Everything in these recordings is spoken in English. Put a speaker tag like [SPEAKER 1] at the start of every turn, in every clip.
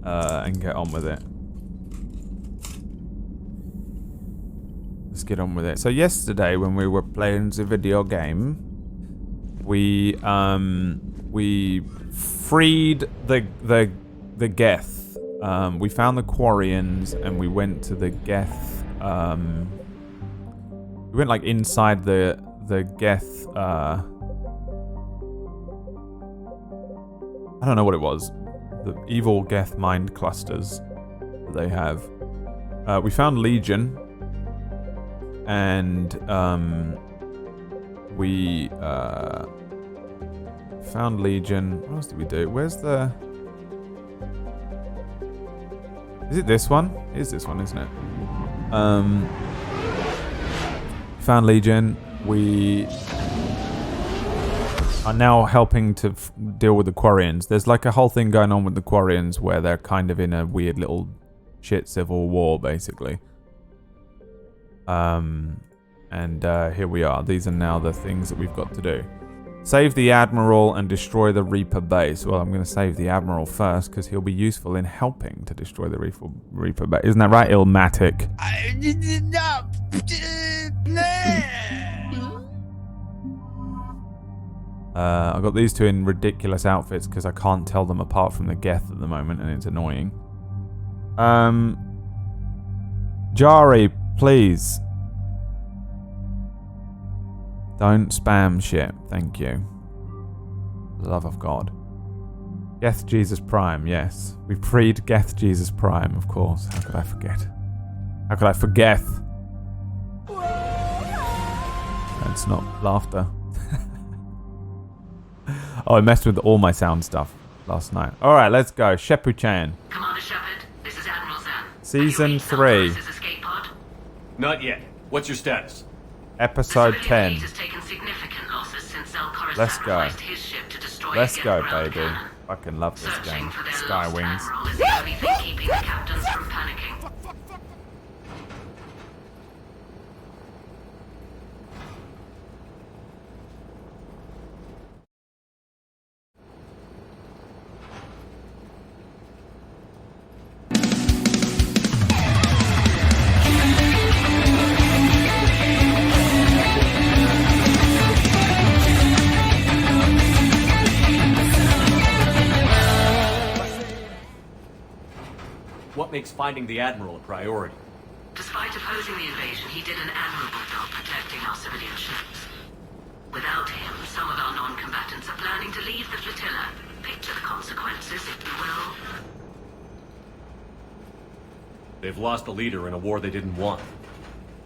[SPEAKER 1] and get on with it. Let's get on with it. So yesterday when we were playing the video game, we freed the Geth. We found the Quarians and we went to the Geth. We went like inside the Geth. I don't know what it was. The evil Geth mind clusters that they have. We found Legion. And we found Legion. What else did we do? Where's the... Is it this one? It is this one, isn't it? Found Legion. We are now helping to deal with the Quarians. There's like a whole thing going on with the Quarians where they're kind of in a weird little shit civil war, basically. And here we are. These are now the things that we've got to do. Save the Admiral and destroy the Reaper base. Well, I'm going to save the Admiral first because he'll be useful in helping to destroy the Reaper base. Isn't that right, Ilmatic? I've got these two in ridiculous outfits because I can't tell them apart from the Geth at the moment, and it's annoying. Jari, please. Don't spam shit. Thank you. For the love of God. Geth Jesus Prime, yes. We freed Geth Jesus Prime, of course. How could I forget? How could I forget? That's not laughter. Oh, I messed with all my sound stuff last night. Alright, let's go. Shepu-chan.
[SPEAKER 2] Commander Shepard, this is Admiral Zan.
[SPEAKER 1] Season 3.
[SPEAKER 2] Escape pod?
[SPEAKER 3] Not yet. What's your status?
[SPEAKER 1] Episode 10.
[SPEAKER 2] Has taken significant losses since Zelkorus
[SPEAKER 1] Let's go.
[SPEAKER 2] sacrificed his ship to destroy
[SPEAKER 1] Let's
[SPEAKER 2] a
[SPEAKER 1] go,
[SPEAKER 2] Geth ground
[SPEAKER 1] baby.
[SPEAKER 2] cannon.
[SPEAKER 1] Fucking love this
[SPEAKER 2] Searching
[SPEAKER 1] game.
[SPEAKER 2] for their
[SPEAKER 1] Sky
[SPEAKER 2] lost
[SPEAKER 1] Wings.
[SPEAKER 2] Admiral is the only thing keeping the captains from panicking.
[SPEAKER 3] What makes finding the Admiral a priority?
[SPEAKER 2] Despite opposing the invasion, he did an admirable job protecting our civilian ships. Without him, some of our non-combatants are planning to leave the flotilla. Picture the consequences, if you will.
[SPEAKER 3] They've lost a leader in a war they didn't want.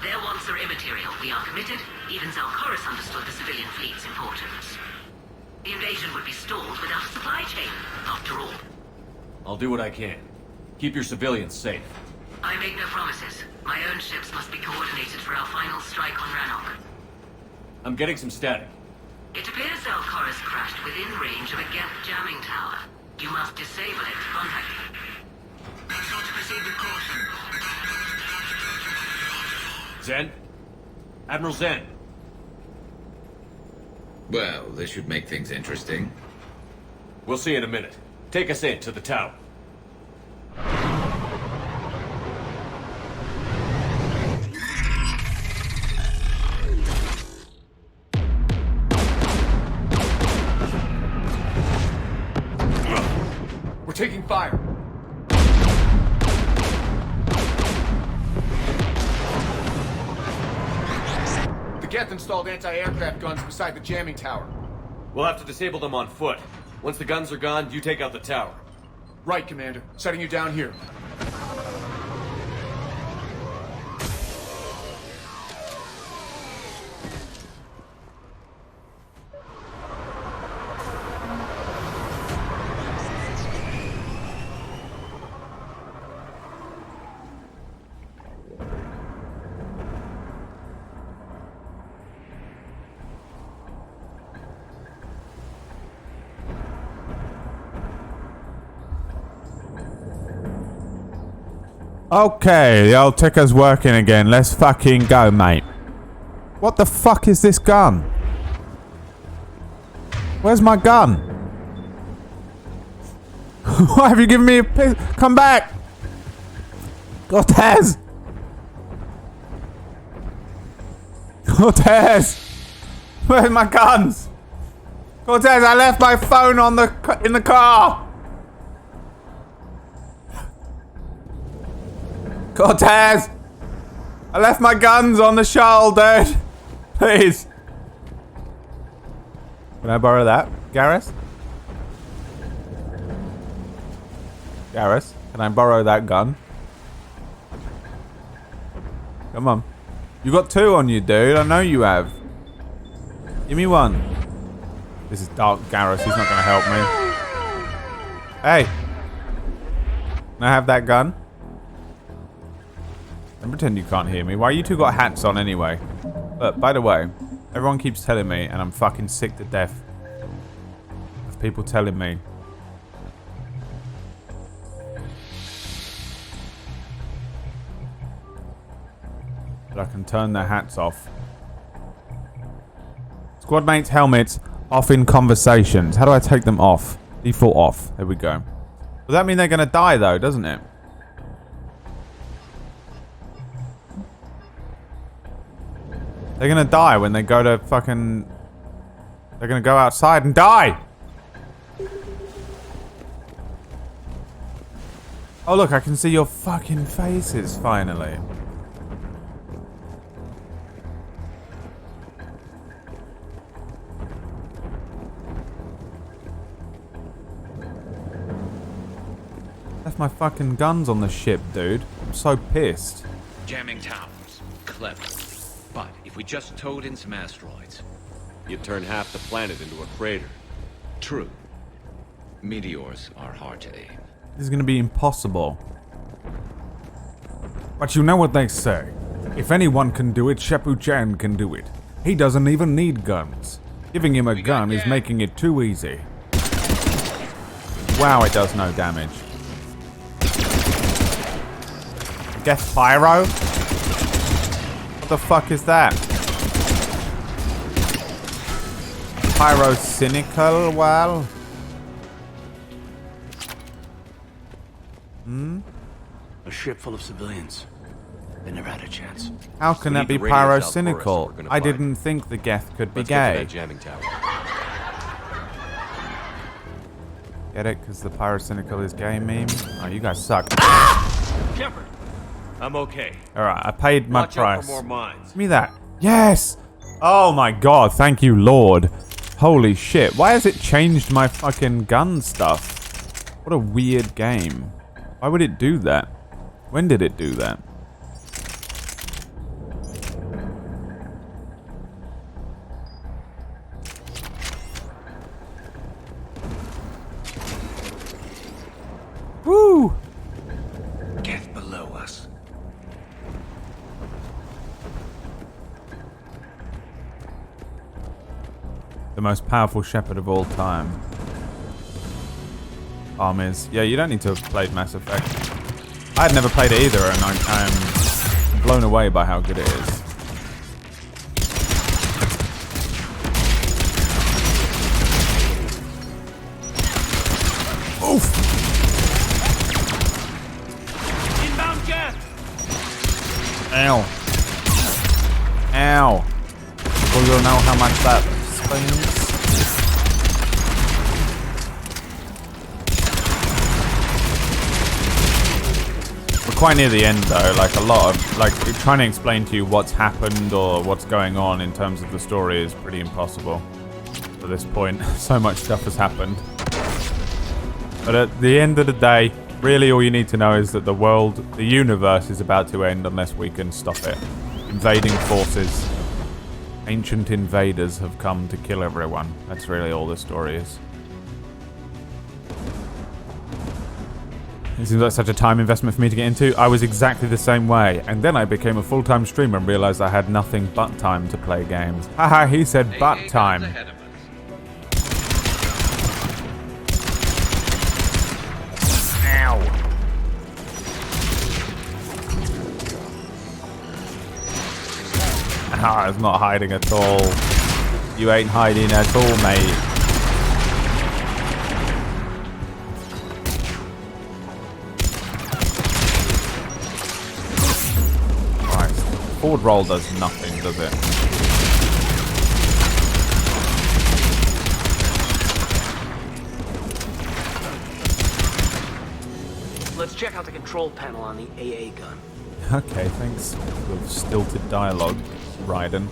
[SPEAKER 2] Their wants are immaterial. We are committed. Even Zelkorus understood the civilian fleet's importance. The invasion would be stalled without a supply chain, after all.
[SPEAKER 3] I'll do what I can. Keep your civilians safe.
[SPEAKER 2] I make no promises. My own ships must be coordinated for our final strike on Rannoch.
[SPEAKER 3] I'm getting some static.
[SPEAKER 2] It appears Zelkorus crashed within range of a Geth jamming tower. You must disable it to contact me. Make sure to proceed with caution.
[SPEAKER 3] Zen? Admiral Zen?
[SPEAKER 4] Well, this should make things interesting.
[SPEAKER 3] We'll see in a minute. Take us in to the tower.
[SPEAKER 5] We're taking fire. The Geth installed anti-aircraft guns beside the jamming tower.
[SPEAKER 3] We'll have to disable them on foot. Once the guns are gone, you take out the tower.
[SPEAKER 5] Right, Commander. Setting you down here.
[SPEAKER 1] Okay, the old ticker's working again. Let's fucking go, mate. What the fuck is this gun? Where's my gun? Why have you given me a piss? Come back! Cortez! Cortez! Where's my guns? Cortez, I left my phone in the car! Cortez! I left my guns on the shuttle, dude! Please! Can I borrow that, Garrus? Garrus, can I borrow that gun? Come on. You got 2 on you, dude. I know you have. Give me 1. This is Dark Garrus. He's not going to help me. Hey. Can I have that gun? Don't pretend you can't hear me. Why you two got hats on anyway? Look, by the way, everyone keeps telling me, and I'm fucking sick to death of people telling me that I can turn their hats off. Squad mates' helmets off in conversations. How do I take them off? Default off. There we go. Does that mean they're going to die though, doesn't it? They're going to die when they go to fucking... They're going to go outside and die! Oh look, I can see your fucking faces finally. Left my fucking guns on the ship, dude. I'm so pissed.
[SPEAKER 4] Jamming towers. Clever. But if we just towed in some asteroids...
[SPEAKER 3] You'd turn half the planet into a crater.
[SPEAKER 4] True. Meteors are hard to aim.
[SPEAKER 1] This is gonna be impossible. But you know what they say. If anyone can do it, Shepu Chan can do it. He doesn't even need guns. Giving him a gun is making it too easy. Wow, it does no damage. Death Pyro? What the fuck is that? Pyro Cynical? Well...
[SPEAKER 6] A ship full of civilians. They never had a chance.
[SPEAKER 1] How can that be
[SPEAKER 3] need the radios
[SPEAKER 1] Pyro
[SPEAKER 3] out for us that
[SPEAKER 1] Cynical?
[SPEAKER 3] we're gonna
[SPEAKER 1] I
[SPEAKER 3] find.
[SPEAKER 1] didn't think the Geth could be
[SPEAKER 3] Let's get to
[SPEAKER 1] gay.
[SPEAKER 3] that jamming tower.
[SPEAKER 1] Get it? Because the Pyro Cynical is gay meme? Oh, you guys suck.
[SPEAKER 3] Shepard, I'm okay.
[SPEAKER 1] Alright, I paid my
[SPEAKER 3] Watch out
[SPEAKER 1] price.
[SPEAKER 3] for more mines.
[SPEAKER 1] Give me that. Yes! Oh my god, thank you, Lord. Holy shit. Why has it changed my fucking gun stuff? What a weird game. Why would it do that? When did it do that? Woo!
[SPEAKER 6] Geth below us.
[SPEAKER 1] The most powerful shepherd of all time. Armies. Yeah, you don't need to have played Mass Effect. I had never played it either, and I'm blown away by how good it is. Oof!
[SPEAKER 3] Inbound gas!
[SPEAKER 1] Ow. Ow. Well, you'll know how much that stings. We're quite near the end though, like a lot of, like trying to explain to you what's happened or what's going on in terms of the story is pretty impossible at this point. So much stuff has happened. But at the end of the day, really all you need to know is that the world, the universe is about to end unless we can stop it. Invading forces. Ancient invaders have come to kill everyone. That's really all the story is. It seems like such a time investment for me to get into. I was exactly the same way. And then I became a full-time streamer and realized I had nothing but time to play games. Haha, he said but time. Ow. Ah, it's not hiding at all. You ain't hiding at all, mate. forward roll does nothing, does it?
[SPEAKER 7] Let's check out the control panel on the AA gun.
[SPEAKER 1] Okay, thanks for the stilted dialogue, Raiden.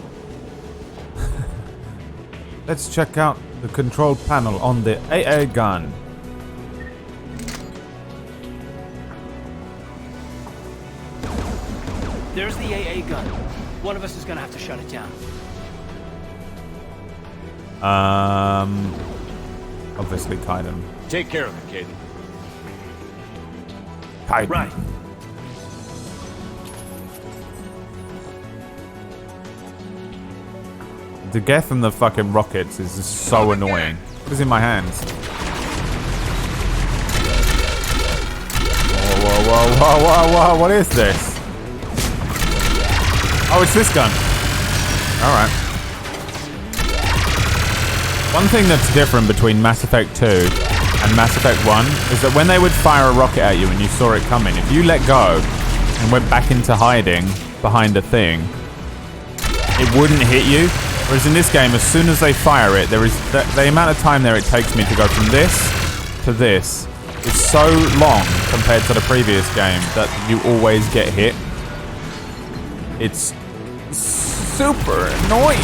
[SPEAKER 1] Let's check out the control panel on the AA gun.
[SPEAKER 7] There's the AA gun. One of us is gonna have to shut it down.
[SPEAKER 1] Obviously Kaiden.
[SPEAKER 3] Take care of it, Caden.
[SPEAKER 1] Kaiden.
[SPEAKER 7] Right.
[SPEAKER 1] The Geth and the fucking rockets is just so annoying. What is in my hands? Whoa, whoa, whoa, whoa, whoa, what is this? Oh, it's this gun. Alright. One thing that's different between Mass Effect 2 and Mass Effect 1 is that when they would fire a rocket at you and you saw it coming, if you let go and went back into hiding behind a thing, it wouldn't hit you. Whereas in this game, as soon as they fire it, there is the amount of time there it takes me to go from this to this is so long compared to the previous game that you always get hit. It's super annoying.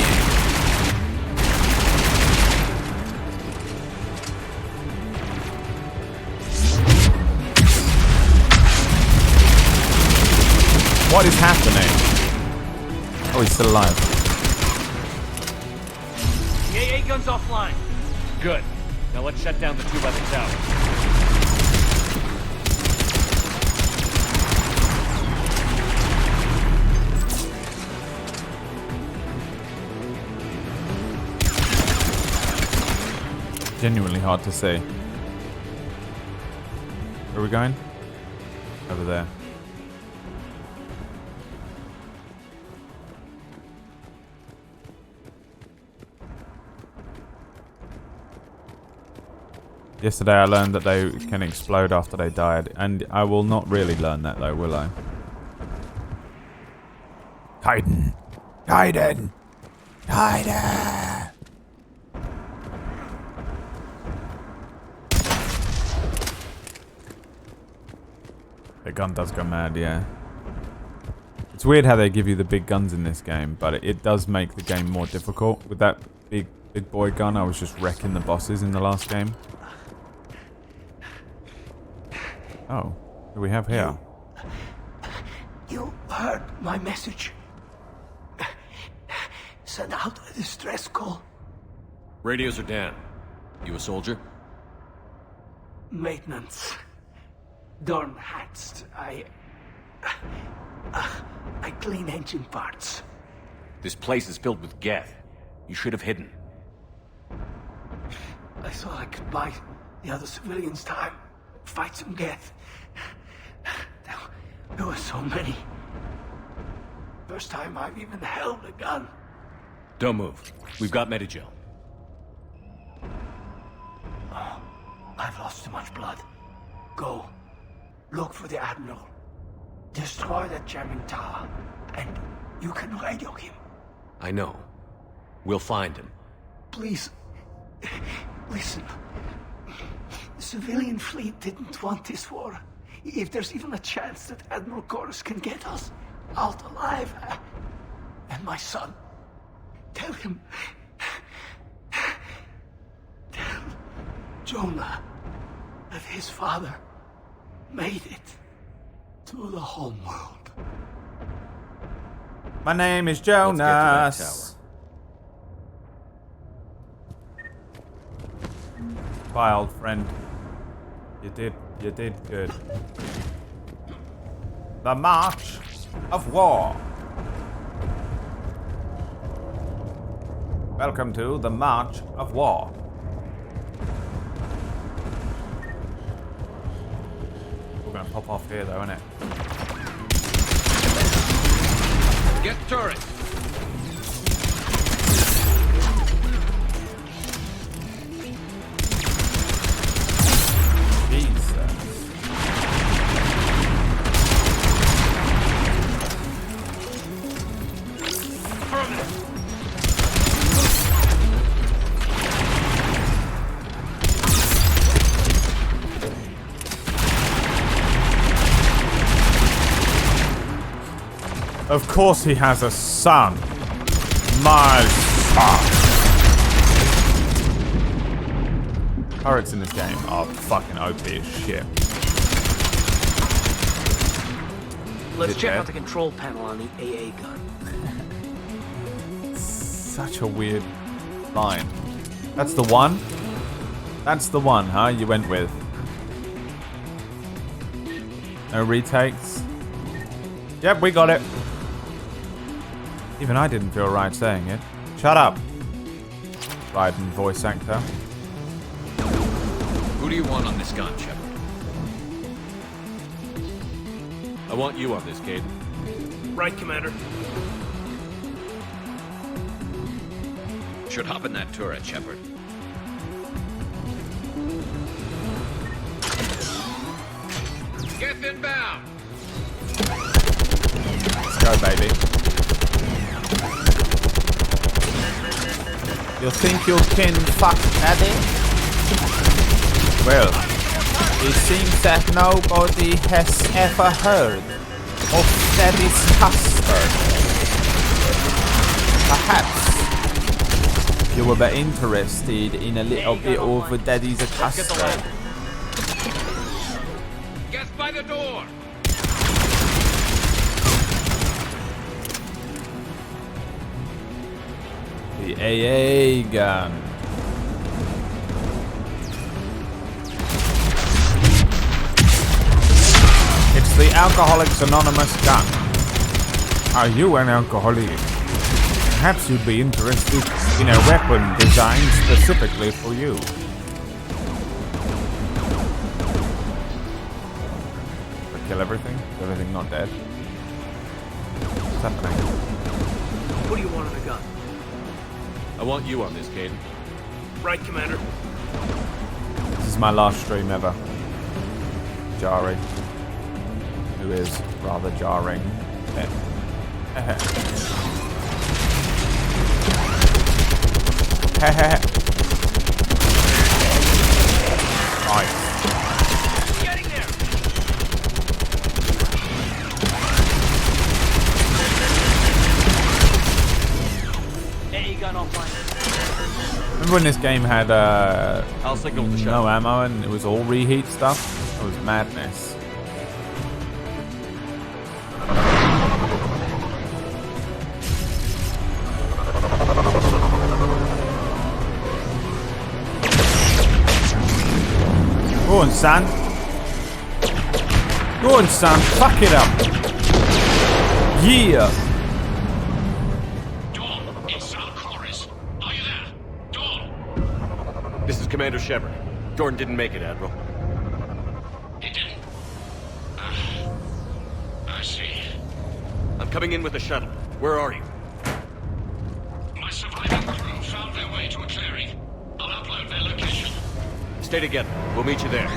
[SPEAKER 1] What is happening? Oh, he's still alive.
[SPEAKER 7] The AA gun's offline.
[SPEAKER 3] Good. Now let's shut down the two by the tower.
[SPEAKER 1] Genuinely hard to see. Where are we going? Over there. Yesterday I learned that they can explode after they died, and I will not really learn that though, will I? Kaiden! Kaiden! Kaiden! The gun does go mad, yeah. It's weird how they give you the big guns in this game, but it does make the game more difficult. With that big boy gun, I was just wrecking the bosses in the last game. Oh, what do we have here?
[SPEAKER 6] You heard my message. Send out a distress call.
[SPEAKER 3] Radios are down. You a soldier?
[SPEAKER 6] Maintenance. Dorn Hatched. I clean engine parts.
[SPEAKER 3] This place is filled with Geth. You should have hidden.
[SPEAKER 6] I thought I could buy the other civilians time. Fight some Geth. There were so many. First time I've even held a gun.
[SPEAKER 3] Don't move. We've got Medigel.
[SPEAKER 6] Oh, I've lost too much blood. Go. Look for the Admiral. Destroy that jamming tower. And you can radio him.
[SPEAKER 3] I know. We'll find him.
[SPEAKER 6] Please. Listen. The civilian fleet didn't want this war. If there's even a chance that Admiral Chorus can get us out alive. And my son. Tell him. Tell Jonah that his father made it to the home world.
[SPEAKER 1] My name is
[SPEAKER 3] Let's get to that
[SPEAKER 1] Jonas. Bye, old friend. You did good. The March of War. Welcome to the March of War. We're gonna pop off here though, innit?
[SPEAKER 4] Get turret.
[SPEAKER 1] Of course he has a son. My son. Turrets in this game are fucking OP as shit.
[SPEAKER 7] Let's
[SPEAKER 1] Is it
[SPEAKER 7] check
[SPEAKER 1] dead?
[SPEAKER 7] out the control panel on the AA gun.
[SPEAKER 1] Such a weird line. That's the one? That's the one, huh? You went with. No retakes? Yep, we got it. Even I didn't feel right saying it. Shut up. Raiden voice actor.
[SPEAKER 4] Who do you want on this gun, Shepard?
[SPEAKER 3] I want you on this, Caden.
[SPEAKER 7] Right, Commander.
[SPEAKER 4] Should hop in that turret, Shepard. Get inbound!
[SPEAKER 1] Let's go, baby. You think you can fuck Daddy? Well, it seems that nobody has ever heard of Daddy's custard. Perhaps you will be interested in a little bit of Daddy's custard.
[SPEAKER 4] Get by the door!
[SPEAKER 1] The AA gun. It's the Alcoholics Anonymous gun. Are you an alcoholic? Perhaps you'd be interested in a weapon designed specifically for you. Did I kill everything? Is everything not dead? What's happening?
[SPEAKER 7] What do you want on the gun?
[SPEAKER 3] I want you on this, Caden.
[SPEAKER 7] Right, Commander.
[SPEAKER 1] This is my last stream ever. Jari. Who is rather jarring. Right.
[SPEAKER 7] Getting there! AA gun offline.
[SPEAKER 1] Remember when this game had
[SPEAKER 3] I'll signal the shuttle.
[SPEAKER 1] no ammo and it was all reheat stuff? It was madness. Go on, son. Go on, son. Fuck it up. Yeah.
[SPEAKER 8] Dawn, it's Sal Corris. Are you there? Dawn!
[SPEAKER 3] This is Commander Shepard. Jordan didn't make it, Admiral.
[SPEAKER 8] He didn't. I see.
[SPEAKER 3] I'm coming in with the shuttle. Where are you?
[SPEAKER 8] My surviving crew found their way to a clearing. I'll upload their location.
[SPEAKER 3] Stay together. We'll meet you there.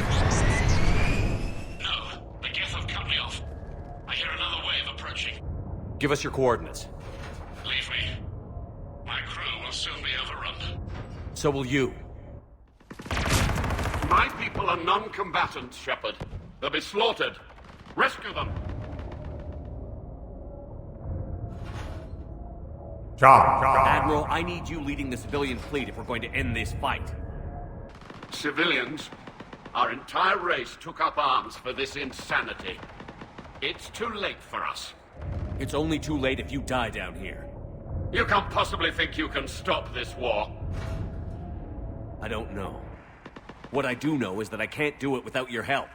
[SPEAKER 8] No, the Geth have cut me off. I hear another wave approaching.
[SPEAKER 3] Give us your coordinates.
[SPEAKER 8] Leave me. My crew will soon be overrun.
[SPEAKER 3] So will you.
[SPEAKER 9] My people are non-combatants, Shepard. They'll be slaughtered. Rescue them.
[SPEAKER 3] Admiral, I need you leading the civilian fleet if we're going to end this fight.
[SPEAKER 9] Civilians, our entire race took up arms for this insanity. It's too late for us.
[SPEAKER 3] It's only too late if you die down here.
[SPEAKER 9] You can't possibly think you can stop this war.
[SPEAKER 3] I don't know. What I do know is that I can't do it without your help.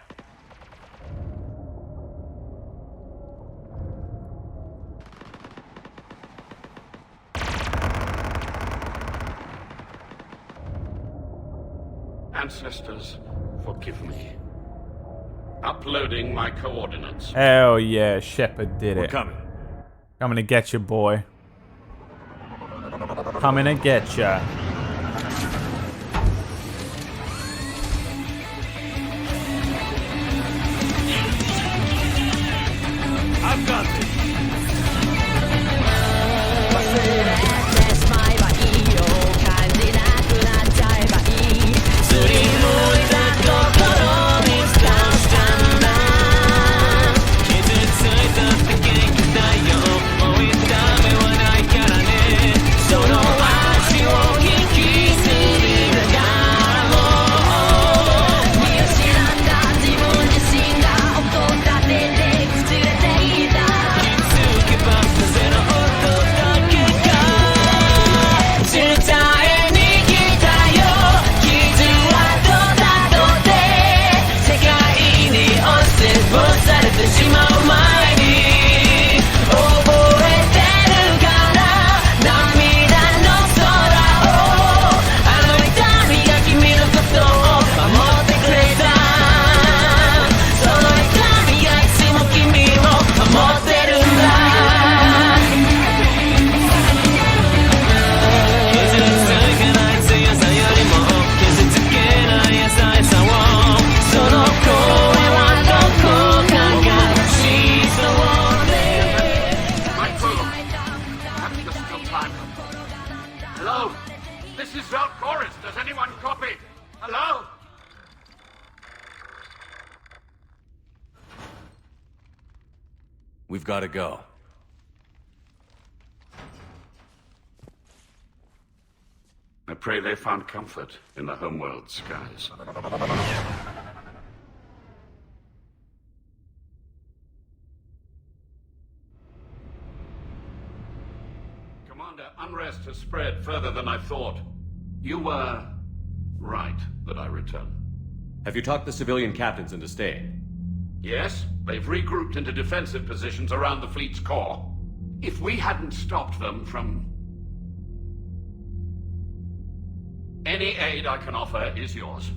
[SPEAKER 9] Ancestors, forgive me. Uploading my coordinates.
[SPEAKER 1] Hell yeah, Shepard did
[SPEAKER 3] We're
[SPEAKER 1] it.
[SPEAKER 3] coming.
[SPEAKER 1] Coming to get you, boy. Coming to get ya.
[SPEAKER 3] I've got this.
[SPEAKER 10] 傷ついたって元気だよ
[SPEAKER 3] We've got to go.
[SPEAKER 9] I pray they found comfort in the homeworld skies. Commander, unrest has spread further than I thought. You were right that I return.
[SPEAKER 3] Have you talked the civilian captains into staying?
[SPEAKER 9] Yes, they've regrouped into defensive positions around the fleet's core. If we hadn't stopped them from... Any aid I can offer is yours.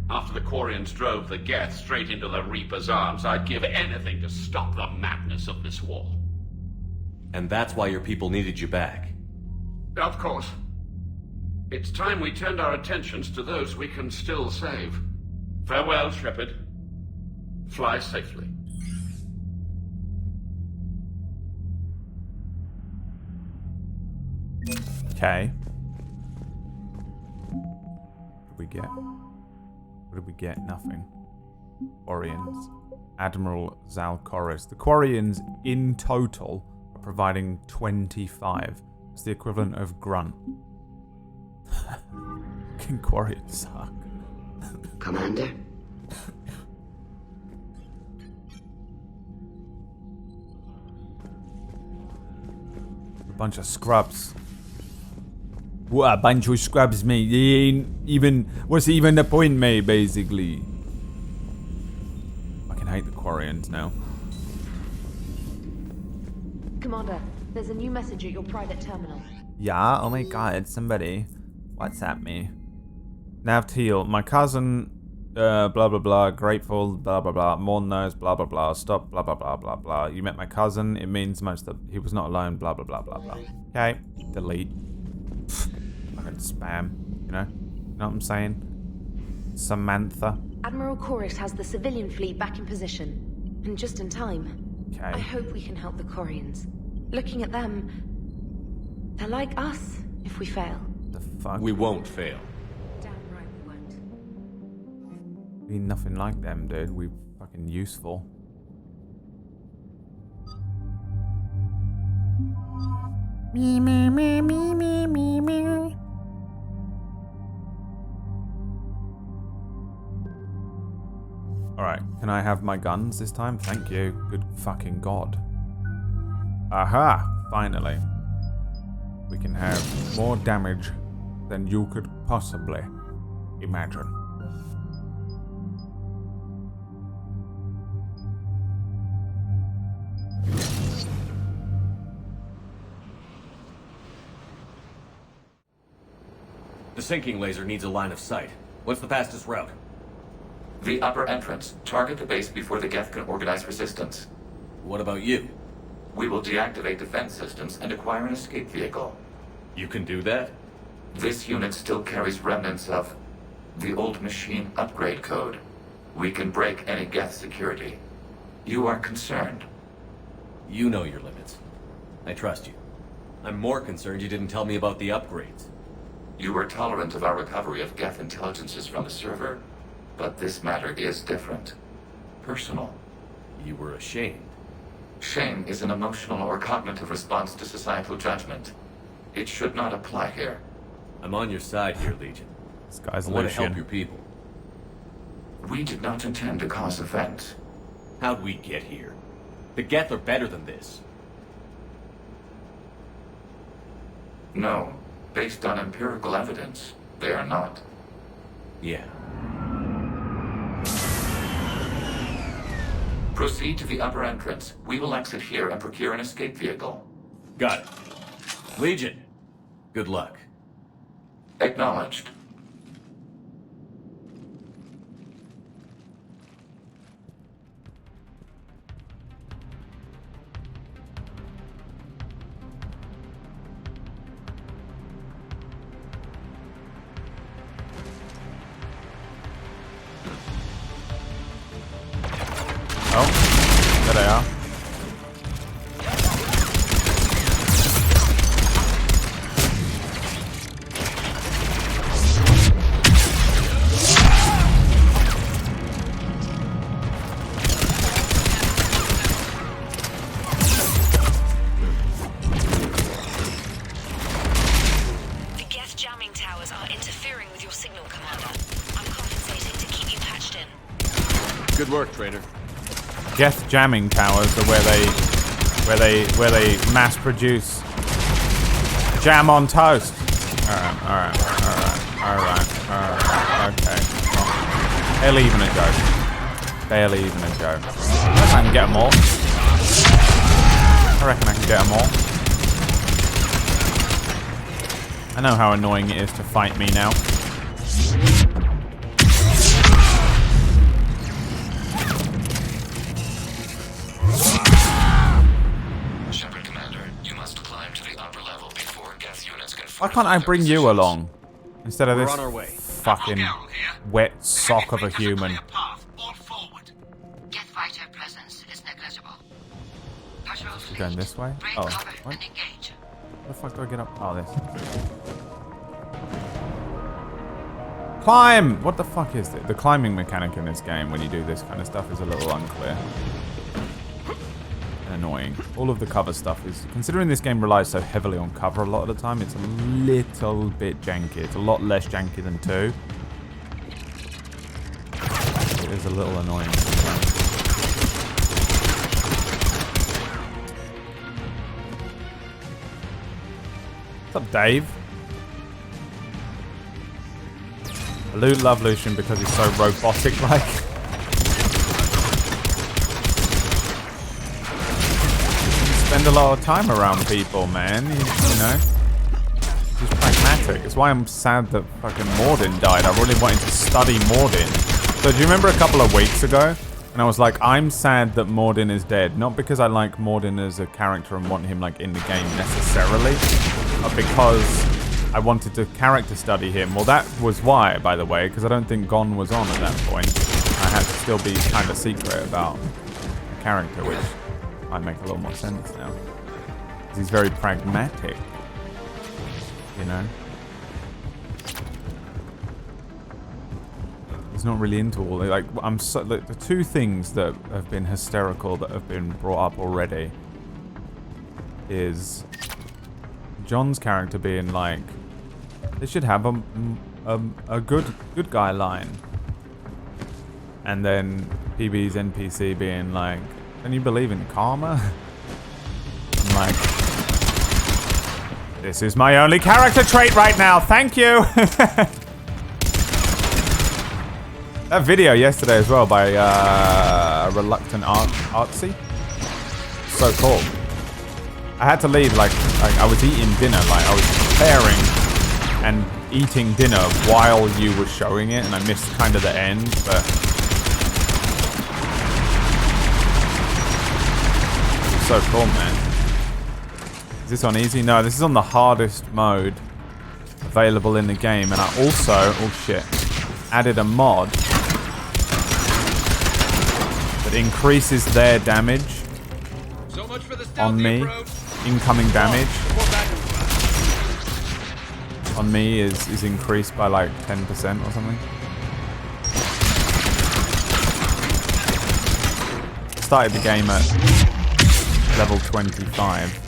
[SPEAKER 9] After the Quarians drove the Geth straight into the Reaper's arms, I'd give anything to stop the madness of this war.
[SPEAKER 3] And that's why your people needed you back.
[SPEAKER 9] Of course. It's time we turned our attentions to those we can still save. Farewell, Shepard. Fly safely.
[SPEAKER 1] Okay. What did we get? What did we get? Nothing. Quarians. Admiral Zalcoris. The Quarians in total are providing 25. It's the equivalent of Grunt. Fucking Quarians suck.
[SPEAKER 2] Commander?
[SPEAKER 1] A bunch of scrubs. What a bunch of scrubs, mate. They ain't even... What's even the point, mate, basically? I can hate the Quarians now.
[SPEAKER 10] Commander, there's a new message at your private terminal.
[SPEAKER 1] Yeah? Oh my god, somebody WhatsApp me. Nav Teal, my cousin, blah blah blah, grateful, blah blah blah, Morn knows, blah blah blah, stop, blah blah blah blah blah. You met my cousin, it means much that he was not alone, blah blah blah blah blah. Okay, delete. Fucking spam, you know? You know what I'm saying? Samantha.
[SPEAKER 10] Admiral Koris has the civilian fleet back in position, and just in time.
[SPEAKER 1] Okay.
[SPEAKER 10] I hope we can help the Quarians. Looking at them, they're like us if we fail.
[SPEAKER 1] The fuck?
[SPEAKER 3] We won't fail.
[SPEAKER 10] Damn right we won't.
[SPEAKER 1] We nothing like them, dude. We fucking useful. Me, me, me, me, me, me, me. Alright, can I have my guns this time? Thank you. Good fucking god. Aha! Finally. We can have more damage than you could possibly imagine.
[SPEAKER 3] The sinking laser needs a line of sight. What's the fastest route?
[SPEAKER 11] The upper entrance. Target the base before the Geth can organize resistance.
[SPEAKER 3] What about you?
[SPEAKER 11] We will deactivate defense systems and acquire an escape vehicle.
[SPEAKER 3] You can do that?
[SPEAKER 11] This unit still carries remnants of the old machine upgrade code. We can break any Geth security. You are concerned.
[SPEAKER 3] You know your limits. I trust you. I'm more concerned you didn't tell me about the upgrades.
[SPEAKER 11] You were tolerant of our recovery of Geth intelligences from the server, but this matter is different. Personal.
[SPEAKER 3] You were ashamed.
[SPEAKER 11] Shame is an emotional or cognitive response to societal judgment. It should not apply here.
[SPEAKER 3] I'm on your side here, Legion.
[SPEAKER 1] This guy's
[SPEAKER 3] I want to help
[SPEAKER 1] Lucian.
[SPEAKER 3] your people.
[SPEAKER 11] We did not intend to cause offense.
[SPEAKER 3] How'd we get here? The Geth are better than this.
[SPEAKER 11] No. Based on empirical evidence, they are not.
[SPEAKER 3] Yeah.
[SPEAKER 11] Proceed to the upper entrance. We will exit here and procure an escape vehicle.
[SPEAKER 3] Got it. Legion, good luck.
[SPEAKER 11] Acknowledged.
[SPEAKER 1] Oh, there they are.
[SPEAKER 3] Trader.
[SPEAKER 1] Geth jamming towers are where they mass produce jam on toast. Alright. Okay. Barely even a joke. Barely even a joke. I reckon I can get them all. I know how annoying it is to fight me now.
[SPEAKER 11] Shepard Commander, you must climb to the upper level before Geth units can.
[SPEAKER 1] Why can't I bring you along instead of this
[SPEAKER 3] on our way.
[SPEAKER 1] fucking wet sock of a human?
[SPEAKER 2] Geth fighter presence is negligible. Patrol fleet,
[SPEAKER 1] Going this way?
[SPEAKER 2] break
[SPEAKER 1] Oh,
[SPEAKER 2] cover
[SPEAKER 1] what?
[SPEAKER 2] and engage.
[SPEAKER 1] Where the fuck do I get up? Oh, this. Climb! What the fuck is it? The climbing mechanic in this game when you do this kind of stuff is a little unclear. And annoying. All of the cover stuff is... Considering this game relies so heavily on cover a lot of the time, it's a little bit janky. It's a lot less janky than 2. It is a little annoying sometimes. What's up, Dave? I love Lucian because he's so robotic-like. Spend a lot of time around people, man. You know? He's pragmatic. It's why I'm sad that fucking Mordin died. I really wanted to study Mordin. So do you remember a couple of weeks ago? And I was like, I'm sad that Mordin is dead. Not because I like Mordin as a character and want him like in the game necessarily, but because I wanted to character study him. Well, that was why, by the way, because I don't think Gon was on at that point. I had to still be kind of secret about the character, which might make a little more sense now. Because he's very pragmatic, you know? He's not really into all the, like, the two things that have been hysterical that have been brought up already is John's character being like, they should have a good guy line, and then PB's NPC being like, can you believe in karma? I'm like, this is my only character trait right now. Thank you. That video yesterday as well by Reluctant Artsy, so cool. I had to leave, like I was eating dinner, like I was preparing and eating dinner while you were showing it, and I missed kind of the end, but it's so cool, man. Is this on easy? No, this is on the hardest mode available in the game, and I also, oh shit, added a mod that increases their damage on me. Incoming damage on me is increased by like 10% or something. Started the game at level 25.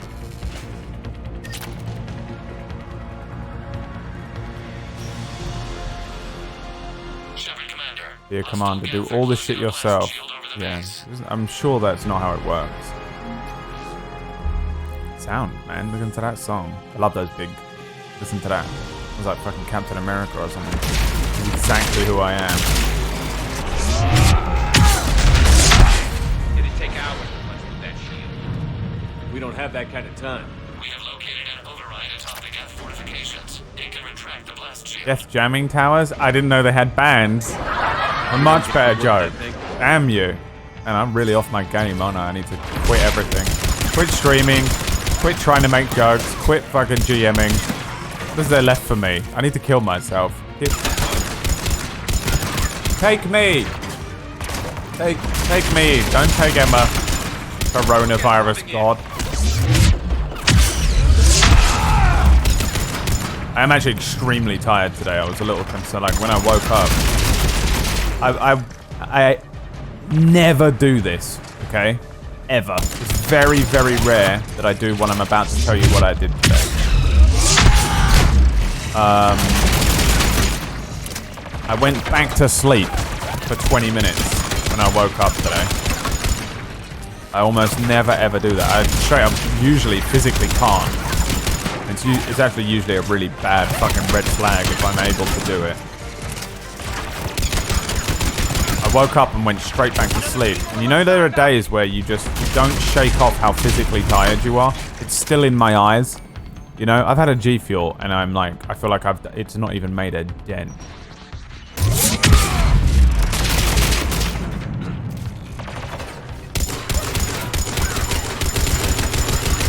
[SPEAKER 1] Dear Commander, do all this shit yourself. Yeah, I'm sure that's not how it works. Sound, man. Listen to that song. I love those big. Listen to that. It was like fucking Captain America or something. It's exactly who I am.
[SPEAKER 4] It'd take hours to punch with that shield.
[SPEAKER 3] We don't have that kind of time.
[SPEAKER 11] We have located and override atomic Geth fortifications. It can retract the blast shield.
[SPEAKER 1] Geth jamming towers? I didn't know they had bands. A much better joke. Damn you. And I'm really off my game, aren't I? I need to quit everything. Quit streaming. Quit trying to make jokes. Quit fucking GMing. What is there left for me? I need to kill myself. Take me. Take me. Don't take Emma. Coronavirus god. I am actually extremely tired today. I was a little concerned. Like when I woke up, I never do this. Okay, ever. It's very, very rare that I do what I'm about to tell you what I did today. I went back to sleep for 20 minutes when when I woke up today. I almost never ever do that. I straight up usually physically can't. It's actually usually a really bad fucking red flag if I'm able to do it. I woke up and went straight back to sleep. And you know there are days where you don't shake off how physically tired you are. It's still in my eyes. You know, I've had a G Fuel and I'm like, I feel like it's not even made a dent.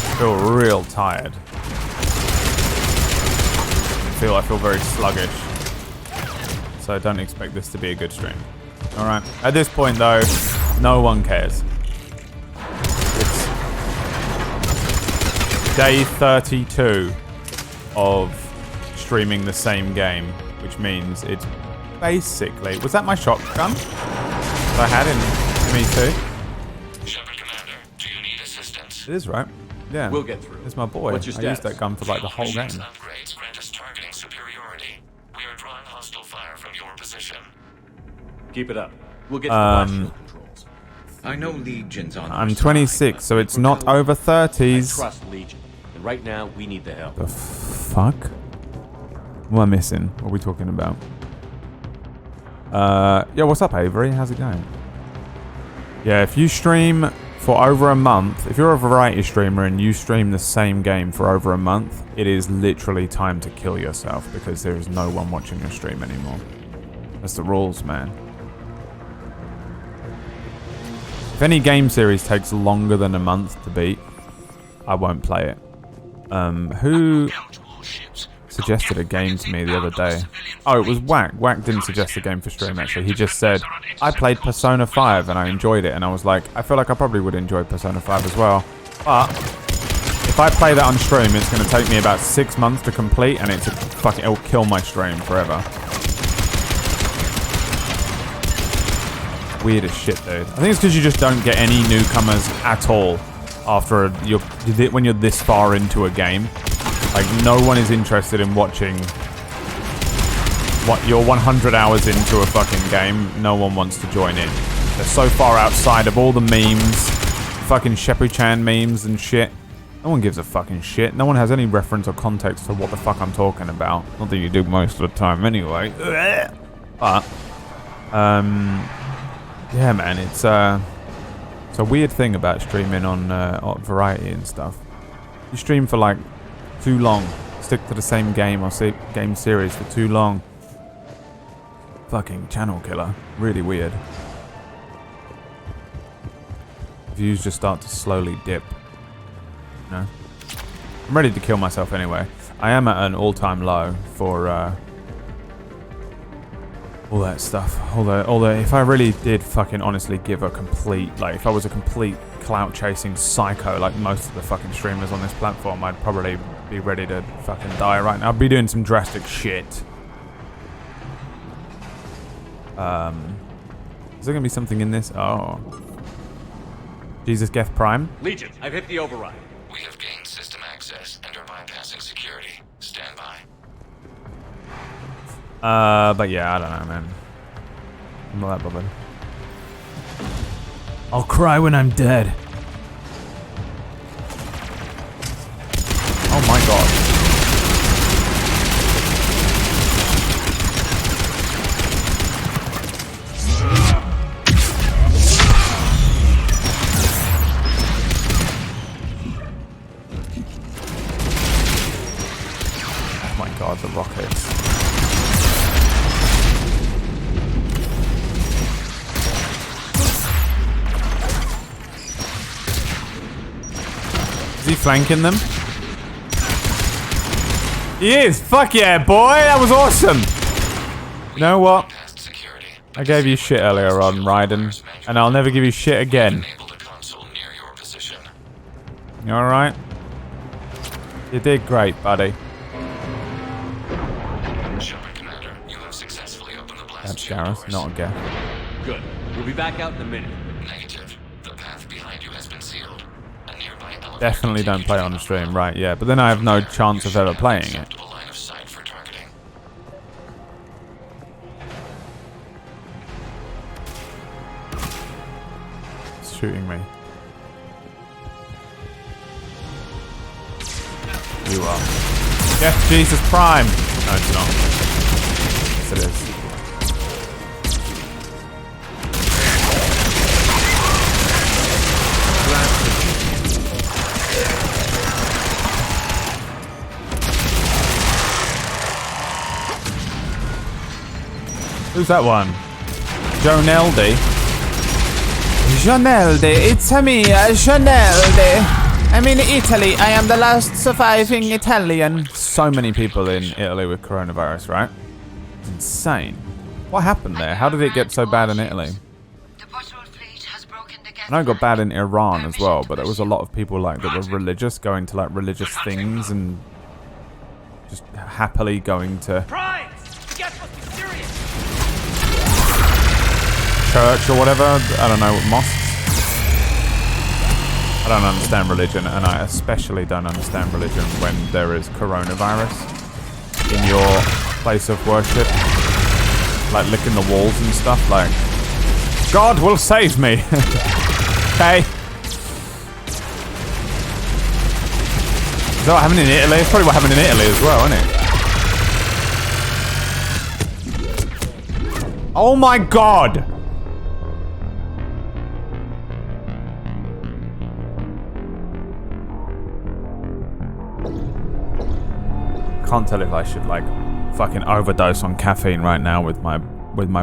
[SPEAKER 1] I feel real tired. I feel very sluggish. So don't expect this to be a good stream. Alright. At this point though, no one cares. It's day 32 of streaming the same game, which means it's basically... Was that my shotgun that I had in ME2?
[SPEAKER 8] Shepard Commander, do you need assistance?
[SPEAKER 1] It is, right? Yeah.
[SPEAKER 3] We'll get through.
[SPEAKER 1] It's my boy.
[SPEAKER 3] What's your
[SPEAKER 1] I used
[SPEAKER 3] status?
[SPEAKER 1] that gun for like the whole game.
[SPEAKER 8] Upgrades grant us targeting superiority. We are drawing hostile fire from your position.
[SPEAKER 3] Keep it up. We'll get to the last controls.
[SPEAKER 4] I know Legion's on.
[SPEAKER 1] I'm 26, so it's not over 30s.
[SPEAKER 3] I trust Legion. And right now, we need the help.
[SPEAKER 1] The fuck? What am I missing? What are we talking about? Yeah, what's up, Avery? How's it going? Yeah, if you stream for over a month, if you're a variety streamer and you stream the same game for over a month, it is literally time to kill yourself because there is no one watching your stream anymore. That's the rules, man. If any game series takes longer than a month to beat, I won't play it. Who suggested a game to me the other day? Oh, it was Whack. Whack didn't suggest a game for stream, actually. He just said, I played Persona 5 and I enjoyed it. And I was like, I feel like I probably would enjoy Persona 5 as well. But if I play that on stream, it's going to take me about 6 months to complete. And it'll kill my stream forever. Weird as shit, dude. I think it's because you just don't get any newcomers at all after when you're this far into a game. Like, no one is interested in watching what you're 100 hours into a fucking game. No one wants to join in. They're so far outside of all the memes, fucking Shepu-chan memes and shit. No one gives a fucking shit. No one has any reference or context to what the fuck I'm talking about. Not that you do most of the time anyway. But, yeah, man, it's a weird thing about streaming on Variety and stuff. You stream for like too long, stick to the same game or game series for too long. Fucking channel killer. Really weird. Views just start to slowly dip. You know? I'm ready to kill myself anyway. I am at an all-time low for all that stuff. Although, if I really did fucking honestly give a complete, like, if I was a complete clout-chasing psycho like most of the fucking streamers on this platform, I'd probably be ready to fucking die right now. I'd be doing some drastic shit. Is there gonna be something in this? Oh. Jesus Geth Prime?
[SPEAKER 3] Legion, I've hit the override.
[SPEAKER 8] We have gained system access and are bypassing security. Stand by.
[SPEAKER 1] But yeah, I don't know, man. I'm not that bothered. I'll cry when I'm dead. Oh my god. Oh my god, the rockets. Is he flanking them? He is! Fuck yeah, boy! That was awesome! You know what? I gave you shit earlier on, Raiden, and I'll never give you shit again. You alright? You did great, buddy. That's Gareth, not a Geth.
[SPEAKER 3] Good. We'll be back out in a minute.
[SPEAKER 8] Negative. The path behind you has been sealed. A nearby elevator.
[SPEAKER 1] Definitely don't play on the stream, right, yeah. But then I have no chance of ever playing it.
[SPEAKER 8] Line of sight for targeting.
[SPEAKER 1] shooting me? You are. Death Jesus Prime! No, it's not. Yes, it is. Who's that one? Joneldi? Joneldi, it's me, Joneldi. I'm in Italy. I am the last surviving Italian. So many people in Italy with coronavirus, right? It's insane. What happened there? How did it get so bad in Italy? I know it got bad in Iran as well, but there was a lot of people like that were religious, going to like religious things and just happily going to church or whatever. I don't know, mosques. I don't understand religion, and I especially don't understand religion when there is coronavirus in your place of worship. Like licking the walls and stuff, like, God will save me. Okay. Is that what happened in Italy? It's probably what happened in Italy as well, isn't it? Oh my God! Can't tell if I should like fucking overdose on caffeine right now with my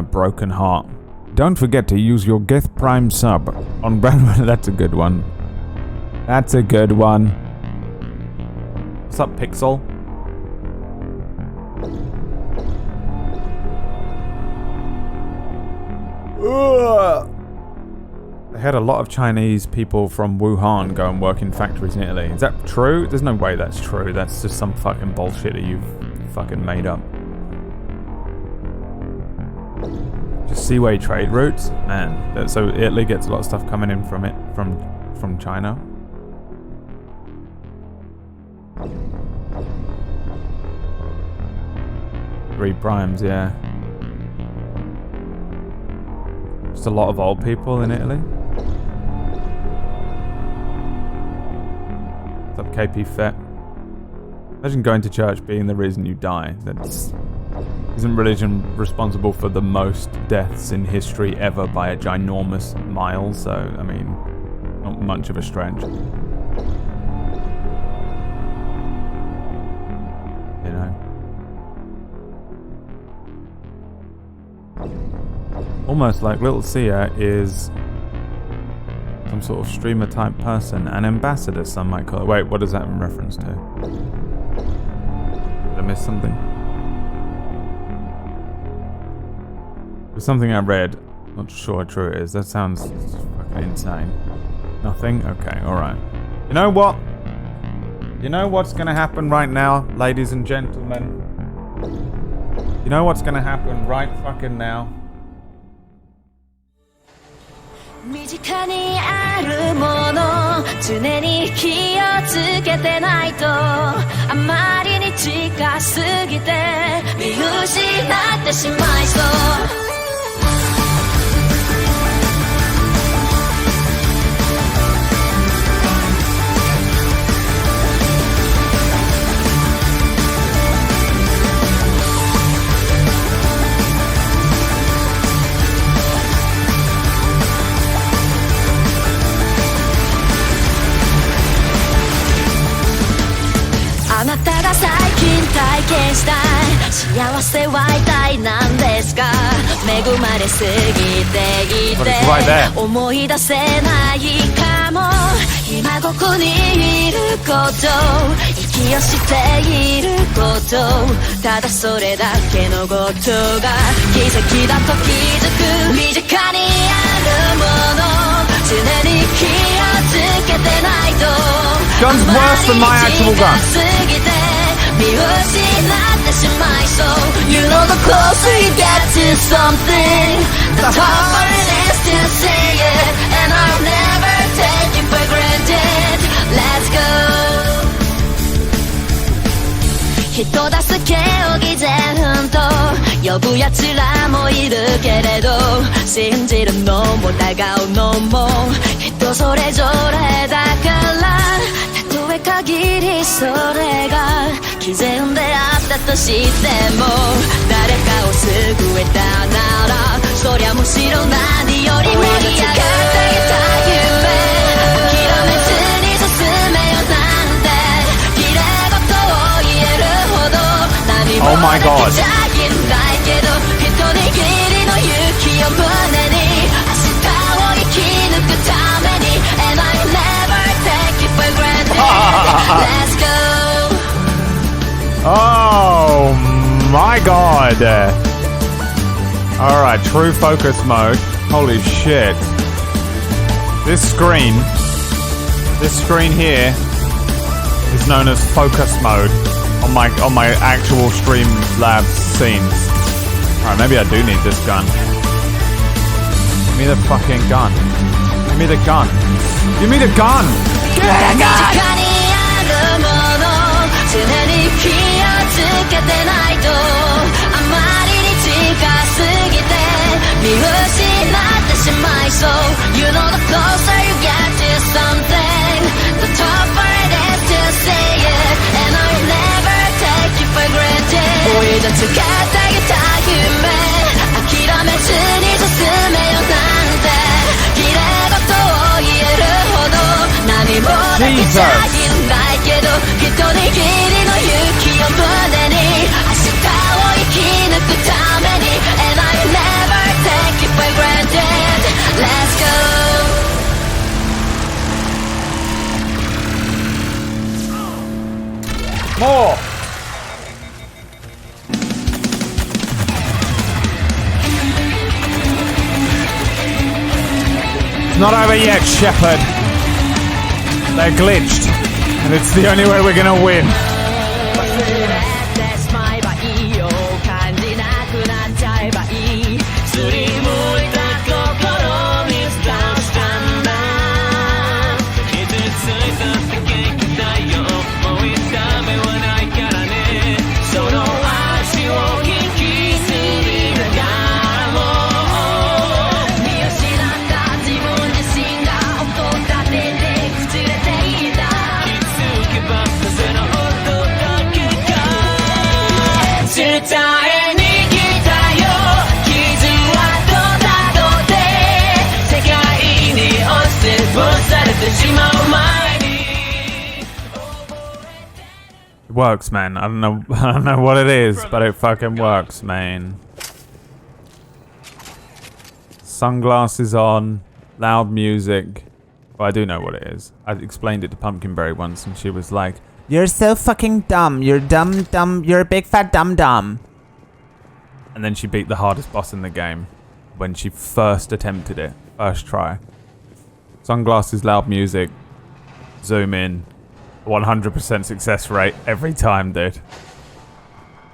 [SPEAKER 1] broken heart. Don't forget to use your Geth Prime sub on Brandon. That's a good one. That's a good one. What's up, Pixel? Ugh. They had a lot of Chinese people from Wuhan go and work in factories in Italy. Is that true? There's no way that's true. That's just some fucking bullshit that you've fucking made up. Just seaway trade routes? Man, so Italy gets a lot of stuff coming in from it, from China. Three primes, yeah. Just a lot of old people in Italy. What's up, KP Fet? Imagine going to church being the reason you die. Isn't religion responsible for the most deaths in history ever by a ginormous mile? So, I mean, not much of a stretch. You know? Almost like Little Sia is some sort of streamer type person. An ambassador, some might call it. Wait, what is that in reference to? Did I miss something? There's something I read. Not sure how true it is. That sounds fucking insane. Nothing? Okay, alright. You know what? You know what's gonna happen right now, ladies and gentlemen? You know what's gonna happen right fucking now?
[SPEAKER 12] 身近にあるもの常に気をつけてないとあまりに近すぎて見失ってしまいそう あなたが最近体験したい幸せは一体何ですか恵まれすぎていて思い出せないかも今ここにいること息をしていることただそれだけのことが奇跡だと気づく身近にあるもの常に気をつけてないと
[SPEAKER 1] Gun's worse than my actual gun.
[SPEAKER 12] You know the closer you get to something, the harder it is to say it, and I'll never take you for granted. Let's go. 人助けを偽善と装呼ぶ奴らもいるけれど信じるのも疑うのも人それぞれだからたとえ限りそれが毅然であったとしても誰かを救えたならそりゃむしろ何よりも盛り上がっていた夢諦めずに進めよなんて綺麗事を言えるほど何もできちゃいないけど一握りの勇気を胸に明日を生き抜くために And I never take it for granted Let's go
[SPEAKER 1] Oh my god. Alright, true focus mode. Holy shit. This screen here is known as focus mode on my actual Streamlabs scenes. Alright, maybe I do need this gun. Give me the fucking gun. Give me the gun. Give me the gun! Give me the gun!
[SPEAKER 12] 常に気をつけてないとあまりに近すぎて見失ってしまいそう You know the closer you get to something The tougher it is to say it And I'll never take you for granted 追い出つけていた夢諦めずに進めよなんて綺麗事を言えるほど何もできちゃいないけど一握りの勇気を胸に明日を生き抜くために And I never take it for granted Let's
[SPEAKER 1] go More It's not over yet, Shepard. They're glitched. And it's the only way we're gonna win. It works, man. I don't know what it is, but it fucking works, man. Sunglasses on, loud music. Well, I do know what it is. I explained it to Pumpkinberry once and she was like, "You're so fucking dumb. You're dumb. You're a big fat dumb." And then she beat the hardest boss in the game when she first attempted it. First try. Sunglasses, loud music, zoom in, 100% success rate every time, dude. It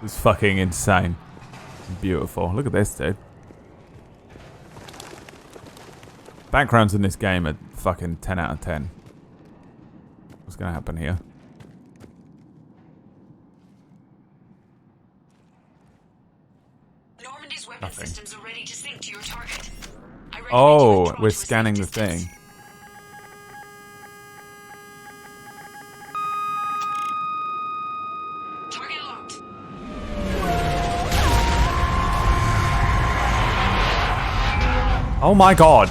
[SPEAKER 1] was fucking insane. Beautiful. Look at this, dude. Backgrounds in this game are fucking 10 out of 10. What's gonna happen here?
[SPEAKER 2] Normandy's weapon systems are ready to sync to your target.
[SPEAKER 1] Oh, we're scanning the thing.
[SPEAKER 2] Target locked.
[SPEAKER 1] Oh my god.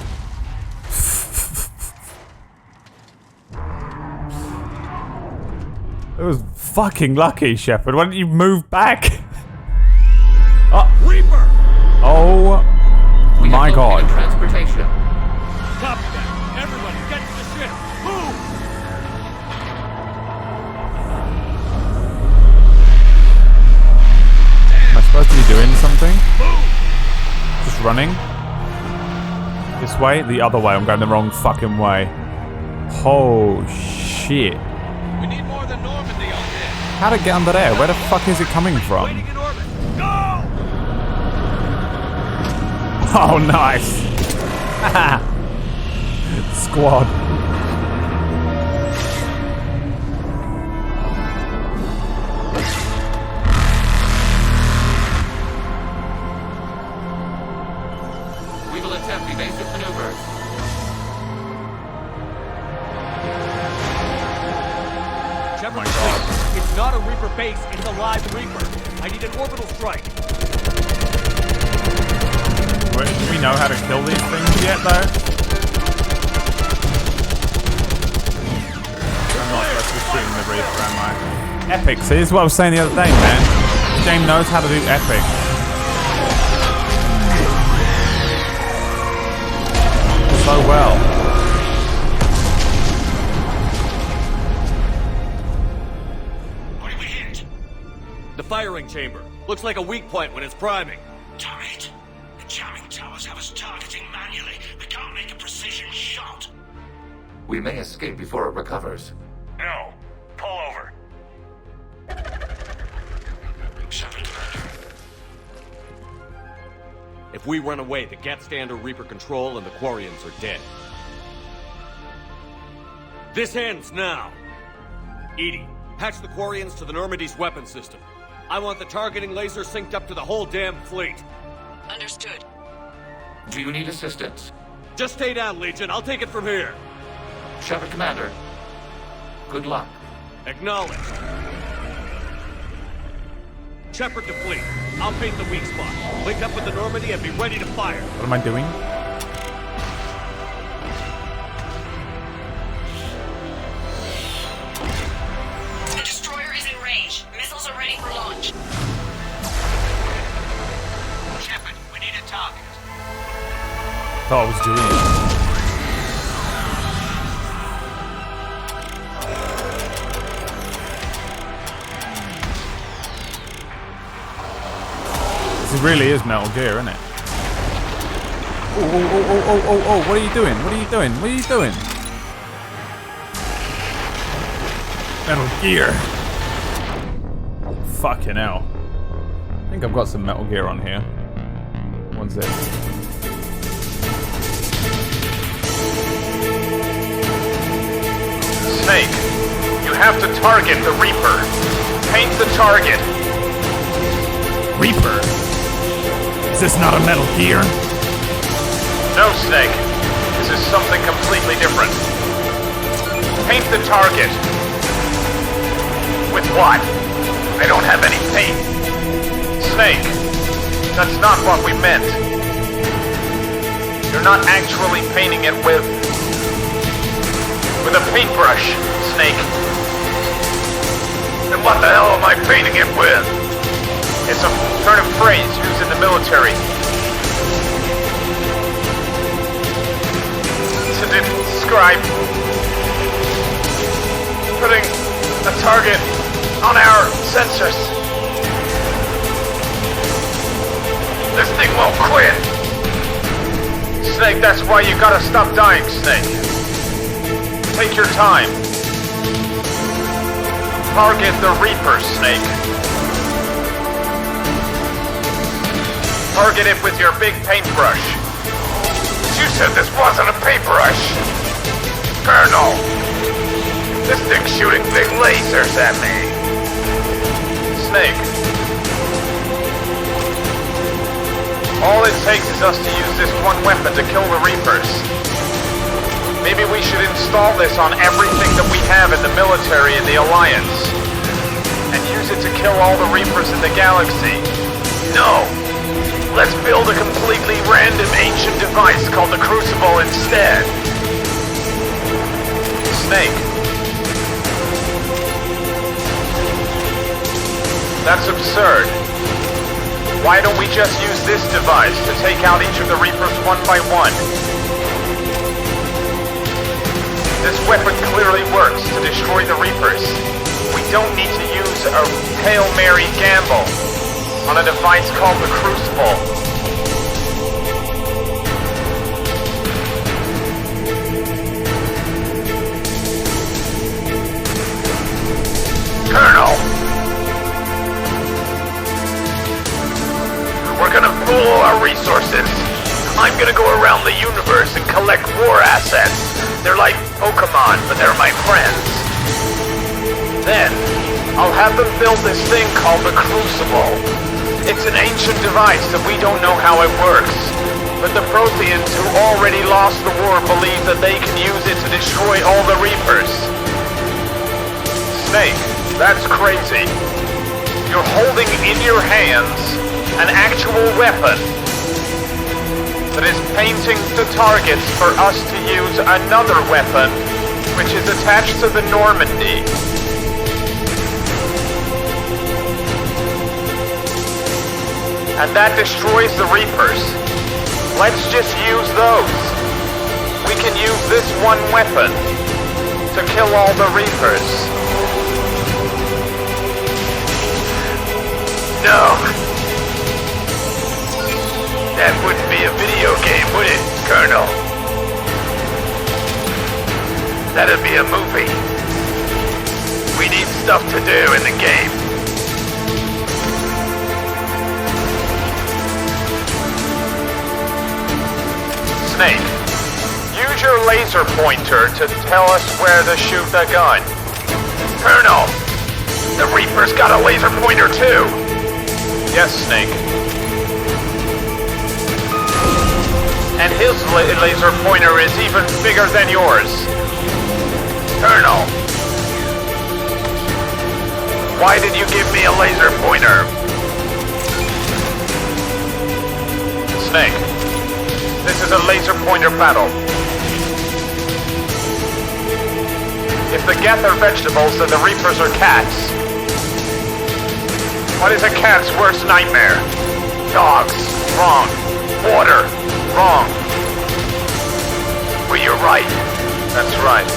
[SPEAKER 1] It was fucking lucky, Shepard. Why didn't you move back? Oh.
[SPEAKER 9] Reaper!
[SPEAKER 1] Oh my god.
[SPEAKER 11] Transportation.
[SPEAKER 8] Copy that. Everyone, get to the ship. Move!
[SPEAKER 1] Am I supposed to be doing something? Just running? This way? The other way. I'm going the wrong fucking way. Oh shit.
[SPEAKER 8] We need more than Normandy on this.
[SPEAKER 1] How'd it get under there? Where the fuck is it coming from?
[SPEAKER 8] Waiting in orbit. Go!
[SPEAKER 1] Oh, nice. Squad. my god.
[SPEAKER 3] It's not a Reaper base, it's a live Reaper. I need an orbital strike.
[SPEAKER 1] Wait, do we know how to kill these things yet, though? I'm not supposed to be shooting the Reaper, am I? Epic. See, this is what I was saying the other day, man. The game knows how to do epic. So well.
[SPEAKER 8] What did we hit?
[SPEAKER 3] The firing chamber. Looks like a weak point when it's priming.
[SPEAKER 8] Damn it. The jamming towers have us targeting manually. We can't make a precision shot.
[SPEAKER 11] We may escape before it recovers.
[SPEAKER 8] No. Pull over. Shepard, Commander.
[SPEAKER 3] If we run away, the Geth stand under Reaper control and the Quarians are dead. This ends now. Edie, patch the Quarians to the Normandy's weapon system. I want the targeting laser synced up to the whole damn fleet.
[SPEAKER 2] Understood.
[SPEAKER 11] Do you need assistance?
[SPEAKER 3] Just stay down, Legion. I'll take it from here.
[SPEAKER 11] Shepard, Commander. Good luck.
[SPEAKER 3] Acknowledged. Shepard to fleet. I'll paint the weak spot. Link up with the Normandy and be ready to fire.
[SPEAKER 1] What am I doing?
[SPEAKER 2] The destroyer is in range. Missiles are ready for launch.
[SPEAKER 8] Shepard, we need a target.
[SPEAKER 1] Thought I was doing it. This really is Metal Gear, isn't it? Oh, what are you doing? What are you doing? What are you doing? Metal Gear. Fucking hell. I think I've got some Metal Gear on here. What's this?
[SPEAKER 13] Snake, you have to target the Reaper. Paint the target.
[SPEAKER 1] Reaper? Is this not a Metal Gear?
[SPEAKER 13] No, Snake. This is something completely different. Paint the target. With what? I don't have any paint. Snake, that's not what we meant. You're not actually painting it with a paintbrush, Snake. Then what the hell am I painting it with? It's a turn of phrase used in the military to describe putting a target on our sensors. This thing won't quit. Snake, that's why you gotta stop dying, Snake. Take your time. Target the Reaper, Snake. Target it with your big paintbrush. You said this wasn't a paintbrush. Colonel, this thing's shooting big lasers at me. Snake. All it takes is us to use this one weapon to kill the Reapers. Maybe we should install this on everything that we have in the military in the Alliance. And use it to kill all the Reapers in the galaxy. No! Let's build a completely random ancient device called the Crucible instead. Snake. That's absurd. Why don't we just use this device to take out each of the Reapers one by one? This weapon clearly works to destroy the Reapers. We don't need to use a Hail Mary gamble on a device called the Crucible. Colonel! We're gonna pool our resources. I'm gonna go around the universe and collect war assets. They're like Pokemon, but they're my friends. Then, I'll have them build this thing called the Crucible. It's an ancient device that we don't know how it works. But the Protheans who already lost the war believe that they can use it to destroy all the Reapers. Snake, that's crazy. You're holding in your hands an actual weapon that is painting the targets for us to use another weapon which is attached to the Normandy. And that destroys the Reapers. Let's just use those. We can use this one weapon to kill all the Reapers. No. That wouldn't be a video game, would it, Colonel? That'd be a movie. We need stuff to do in the game. Snake, use your laser pointer to tell us where to shoot the gun. Colonel, the Reaper's got a laser pointer too. Yes, Snake. And his laser pointer is even bigger than yours. Colonel, why did you give me a laser pointer? Snake, this is a laser pointer battle. If the Geth are vegetables, then the Reapers are cats. What is a cat's worst nightmare? Dogs. Wrong. Water. Wrong. Well, you're right. That's right.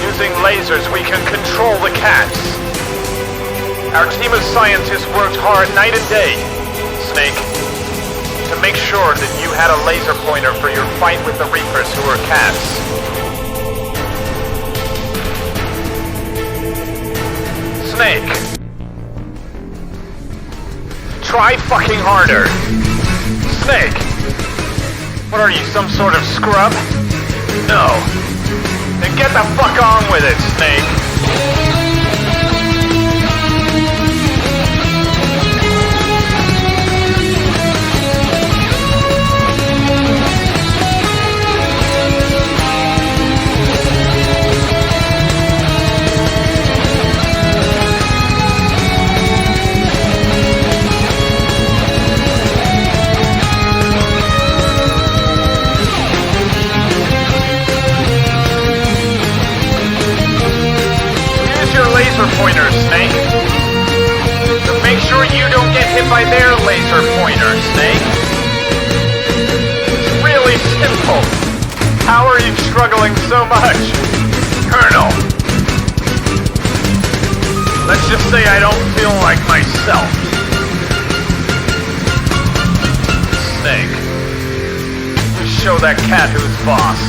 [SPEAKER 13] Using lasers, we can control the cats. Our team of scientists worked hard night and day, Snake, to make sure that you had a laser pointer for your fight with the Reapers who are cats. Snake. Try fucking harder. Snake. What are you, some sort of scrub? No. Then get the fuck on with it, Snake. Pointer, Snake. So make sure you don't get hit by their laser pointer, Snake. It's really simple. How are you struggling so much? Colonel. Let's just say I don't feel like myself. Snake. You show that cat who's boss.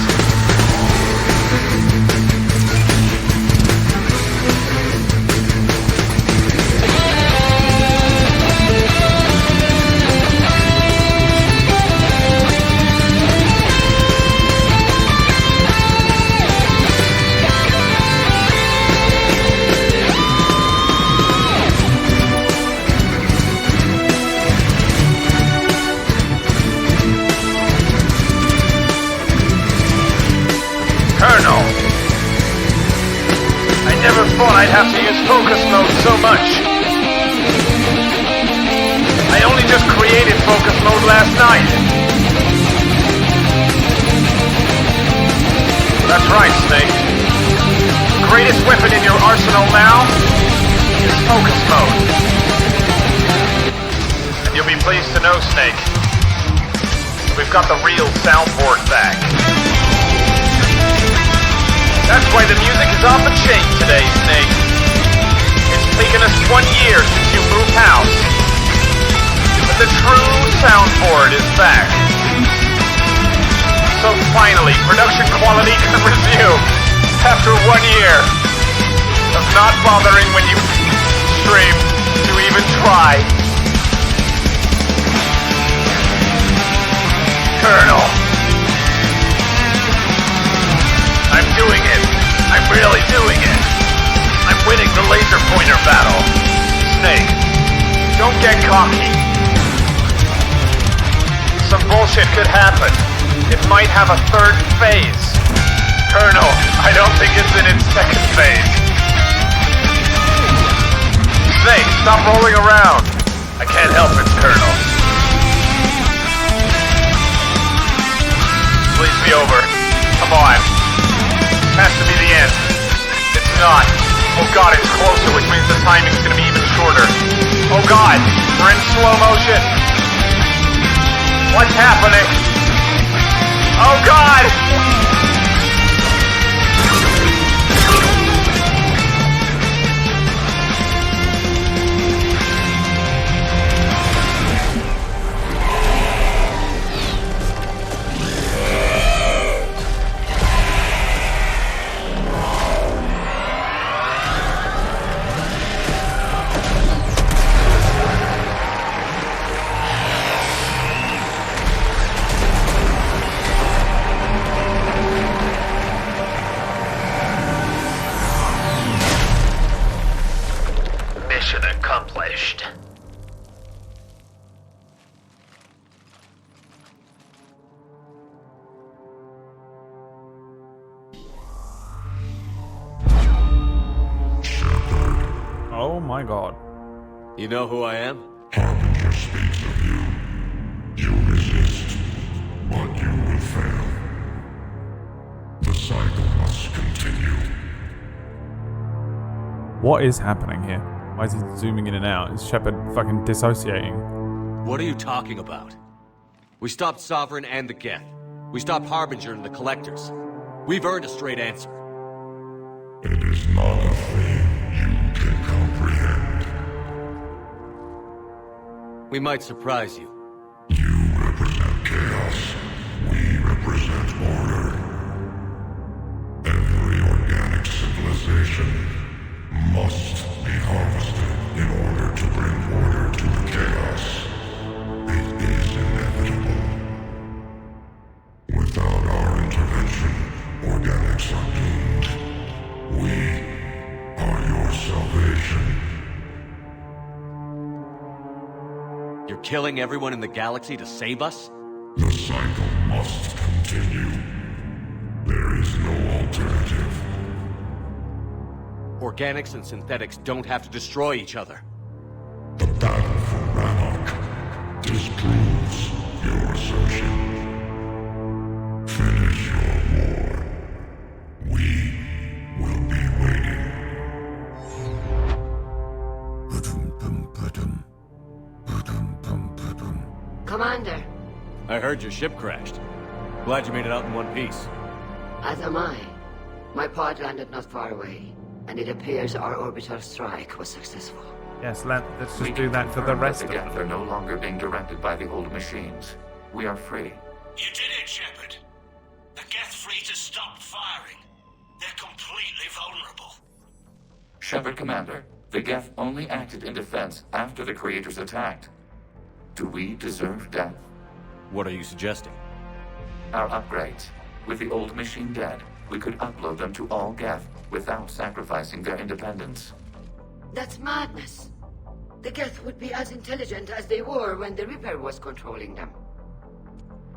[SPEAKER 13] Colonel, I never thought I'd have to use focus mode so much. I only just created focus mode last night. That's right, Snake. The greatest weapon in your arsenal now is focus mode. And you'll be pleased to know, Snake, we've got the real soundboard back. That's why the music is off the chain today, Snake. It's taken us 1 year since you moved house. But the true soundboard is back. So finally, production quality can resume after 1 year of not bothering when you stream to even try. Colonel. I'm doing it. I'm really doing it. I'm winning the laser pointer battle. Snake, don't get cocky. Some bullshit could happen. It might have a third phase. Colonel, I don't think it's in its second phase. Stop rolling around. I can't help it, Colonel. Please be over. Come on. Has to be the end. It's not. Oh god, it's closer, which means the timing's gonna be even shorter. Oh god, we're in slow motion. What's happening? Oh god!
[SPEAKER 8] Mission accomplished.
[SPEAKER 1] Oh my god.
[SPEAKER 3] You know who I am?
[SPEAKER 8] Harbinger speaks of you. You resist, but you will fail. The cycle must continue.
[SPEAKER 1] What is happening here? Why is he zooming in and out? Is Shepard fucking dissociating?
[SPEAKER 3] What are you talking about? We stopped Sovereign and the Geth. We stopped Harbinger and the Collectors. We've earned a straight answer.
[SPEAKER 8] It is not a thing you can comprehend.
[SPEAKER 3] We might surprise you.
[SPEAKER 8] You represent chaos. We represent order. Every organic civilization must be harvested in order to bring order to the chaos. It is inevitable. Without our intervention, organics are doomed. We are your salvation.
[SPEAKER 3] You're killing everyone in the galaxy to save us?
[SPEAKER 8] The cycle must continue. There is no alternative.
[SPEAKER 3] Organics and synthetics don't have to destroy each other.
[SPEAKER 8] The battle for Rannoch disproves your assertion. Finish your war. We will be waiting.
[SPEAKER 2] Commander,
[SPEAKER 3] I heard your ship crashed. Glad you made it out in one piece.
[SPEAKER 2] as am I. My pod landed not far away, and it appears our orbital strike was successful.
[SPEAKER 1] Yes, let's
[SPEAKER 11] We
[SPEAKER 1] just do that for the
[SPEAKER 11] confirm
[SPEAKER 1] rest
[SPEAKER 11] that
[SPEAKER 1] of
[SPEAKER 11] the
[SPEAKER 1] them.
[SPEAKER 11] Geth are no longer being directed by the old machines. We are free.
[SPEAKER 8] You did it, Shepard. The Geth fleet has stopped firing. They're completely vulnerable.
[SPEAKER 11] Shepard Commander, the Geth only acted in defense after the Creators attacked. Do we deserve death?
[SPEAKER 3] What are you suggesting?
[SPEAKER 11] Our upgrades. With the old machine dead, we could upload them to all Geth without sacrificing their independence.
[SPEAKER 2] That's madness. The Geth would be as intelligent as they were when the Reaper was controlling them.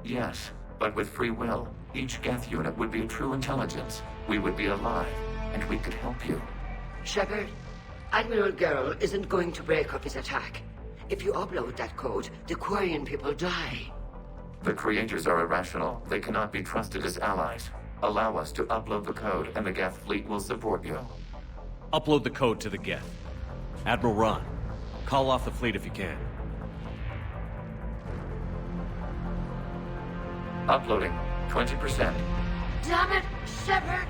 [SPEAKER 11] Yes, but with free will, each Geth unit would be a true intelligence. We would be alive, and we could help you.
[SPEAKER 2] Shepard, Admiral Gerrel isn't going to break up his attack. If you upload that code, the Quarian people die.
[SPEAKER 11] The Creators are irrational. They cannot be trusted as allies. Allow us to upload the code, and the Geth fleet will support you.
[SPEAKER 3] Upload the code to the Geth. Admiral Ron, call off the fleet if you can.
[SPEAKER 11] Uploading 20%.
[SPEAKER 2] Damn it, Shepard!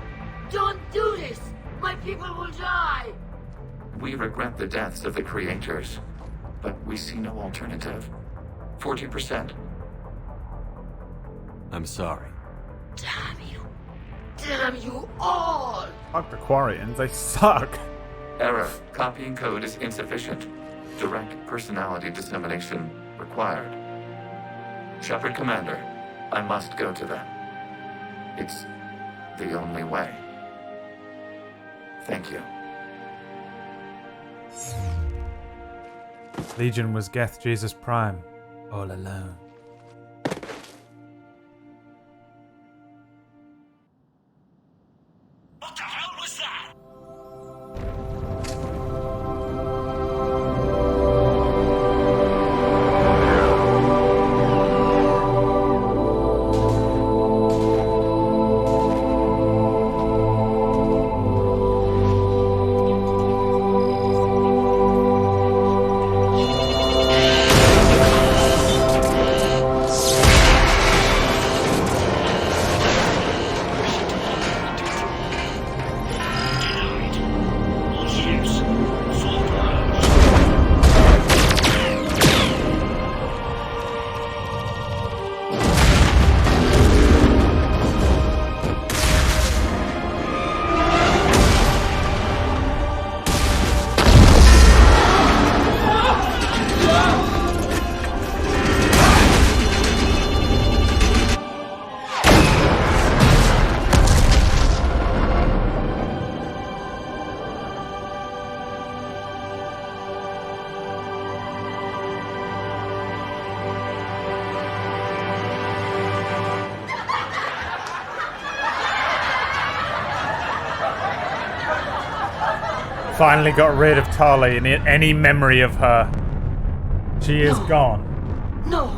[SPEAKER 2] Don't do this! My people will die!
[SPEAKER 11] We regret the deaths of the Creators, but we see no alternative. 40%.
[SPEAKER 3] I'm sorry.
[SPEAKER 2] Damn you. Damn you all!
[SPEAKER 1] Fuck the Quarians, they suck.
[SPEAKER 11] Error. Copying code is insufficient. Direct personality dissemination required. Shepard Commander, I must go to them. It's the only way. Thank you.
[SPEAKER 1] Legion was Geth Jesus Prime, all alone.
[SPEAKER 8] What the hell was that?
[SPEAKER 1] Finally got rid of Tali and any memory of her. She is gone.
[SPEAKER 6] No.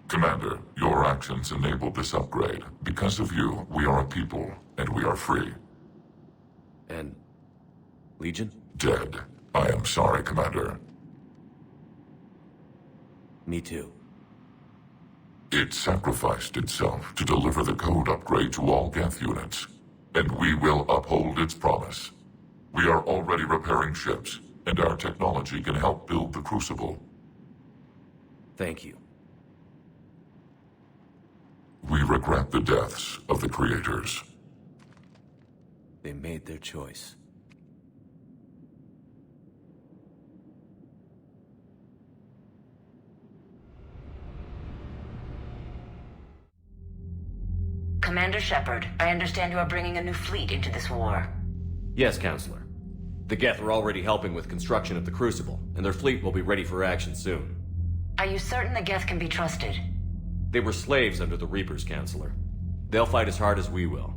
[SPEAKER 8] Commander, your actions enabled this upgrade. Because of you, we are a people, and we are free.
[SPEAKER 3] And... Legion?
[SPEAKER 8] Dead. I am sorry, Commander.
[SPEAKER 3] Me too.
[SPEAKER 8] It sacrificed itself to deliver the code upgrade to all Geth units, and we will uphold its promise. We are already repairing ships, and our technology can help build the Crucible.
[SPEAKER 3] Thank you.
[SPEAKER 8] We regret the deaths of the creators.
[SPEAKER 3] They made their choice.
[SPEAKER 2] Commander Shepard, I understand you are bringing a new fleet into this war.
[SPEAKER 3] Yes, Counselor. The Geth are already helping with construction of the Crucible, and their fleet will be ready for action soon.
[SPEAKER 2] Are you certain the Geth can be trusted?
[SPEAKER 3] They were slaves under the Reapers, Counselor. They'll fight as hard as we will.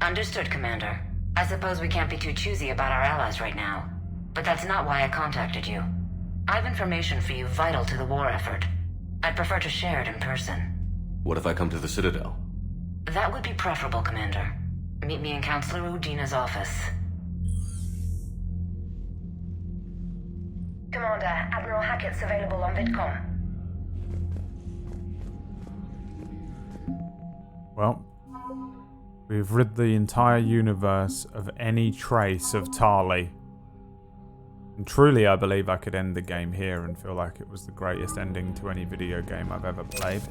[SPEAKER 2] Understood, Commander. I suppose we can't be too choosy about our allies right now. But that's not why I contacted you. I have information for you vital to the war effort. I'd prefer to share it in person.
[SPEAKER 3] What if I come to the Citadel?
[SPEAKER 2] That would be preferable, Commander. Meet me in Counselor Udina's office.
[SPEAKER 14] Commander, Admiral Hackett's available on VidCom.
[SPEAKER 1] Well, we've rid the entire universe of any trace of Tali. And truly, I believe I could end the game here and feel like it was the greatest ending to any video game I've ever played.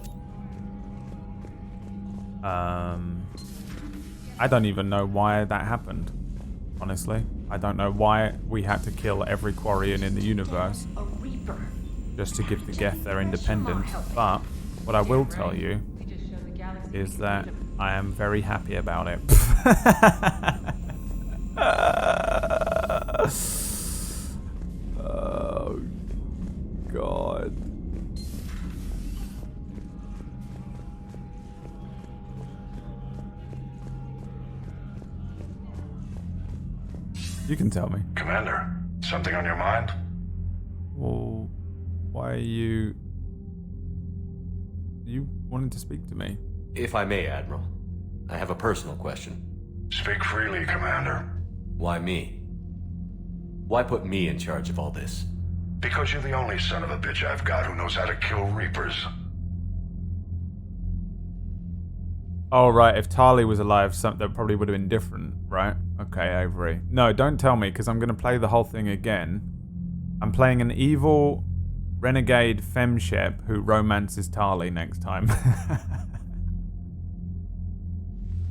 [SPEAKER 1] I don't even know why that happened, honestly. I don't know why we had to kill every Quarian in the universe just to give the Geth their independence. But what I will tell you is that I am very happy about it. Oh, God. You can tell me.
[SPEAKER 8] Commander, something on your mind?
[SPEAKER 1] Well, why are you wanting to speak to me?
[SPEAKER 3] If I may, Admiral, I have a personal question.
[SPEAKER 8] Speak freely, Commander.
[SPEAKER 3] Why me? Why put me in charge of all this?
[SPEAKER 8] Because you're the only son of a bitch I've got who knows how to kill Reapers.
[SPEAKER 1] Oh, right. If Tali was alive, that probably would have been different, right? Okay, Avery. No, don't tell me, because I'm going to play the whole thing again. I'm playing an evil renegade femshep who romances Tali next time.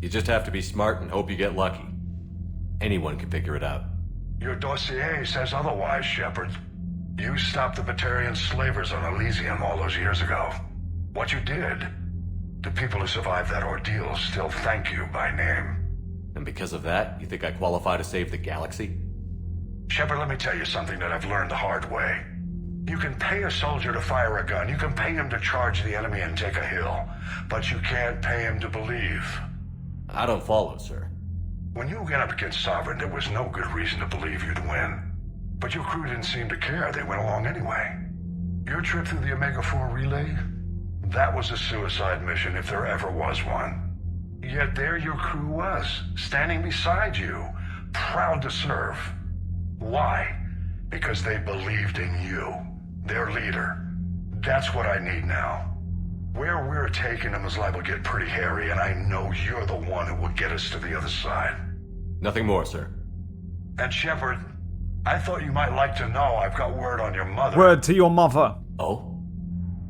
[SPEAKER 3] You just have to be smart and hope you get lucky. Anyone can figure it out.
[SPEAKER 8] Your dossier says otherwise, Shepard. You stopped the Batarian slavers on Elysium all those years ago. What you did, the people who survived that ordeal still thank you by name.
[SPEAKER 3] And because of that, you think I qualify to save the galaxy?
[SPEAKER 8] Shepard, let me tell you something that I've learned the hard way. You can pay a soldier to fire a gun, you can pay him to charge the enemy and take a hill, but you can't pay him to believe.
[SPEAKER 3] I don't follow, sir.
[SPEAKER 8] When you went up against Sovereign, there was no good reason to believe you'd win. But your crew didn't seem to care. They went along anyway. Your trip through the Omega-4 relay? That was a suicide mission if there ever was one. Yet there your crew was, standing beside you, proud to serve. Why? Because they believed in you, their leader. That's what I need now. Where we're taking them is liable to get pretty hairy, and I know you're the one who will get us to the other side.
[SPEAKER 3] Nothing more, sir.
[SPEAKER 8] And Shepard, I thought you might like to know I've got word on your mother.
[SPEAKER 1] Word to your mother.
[SPEAKER 3] Oh?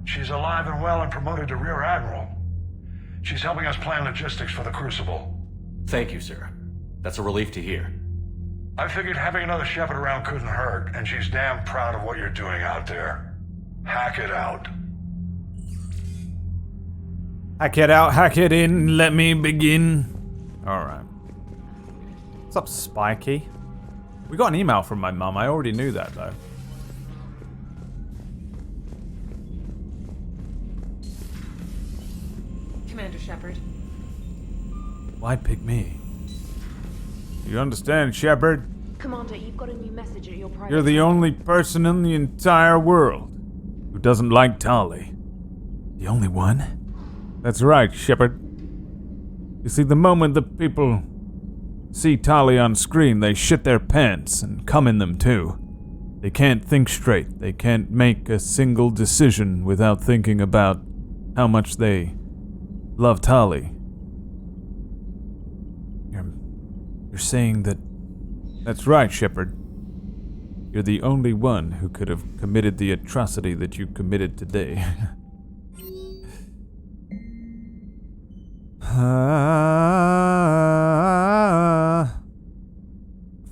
[SPEAKER 8] She's alive and well and promoted to Rear Admiral. She's helping us plan logistics for the Crucible.
[SPEAKER 3] Thank you, sir. That's a relief to hear.
[SPEAKER 8] I figured having another Shepard around couldn't hurt, and she's damn proud of what you're doing out there. Hack it out.
[SPEAKER 1] Hack it out, hack it in, let me begin. Alright. What's up, Spiky? We got an email from my mum, I already knew that though.
[SPEAKER 10] Commander Shepard.
[SPEAKER 1] Why pick me? You understand, Shepard?
[SPEAKER 10] Commander, you've got a new message at your private...
[SPEAKER 1] You're the only person in the entire world who doesn't like Tali. The only one? That's right, Shepard. You see, the moment the people see Tali on screen, they shit their pants and come in them too. They can't think straight. They can't make a single decision without thinking about how much they love Tali. You're saying that... That's right, Shepard. You're the only one who could have committed the atrocity that you committed today.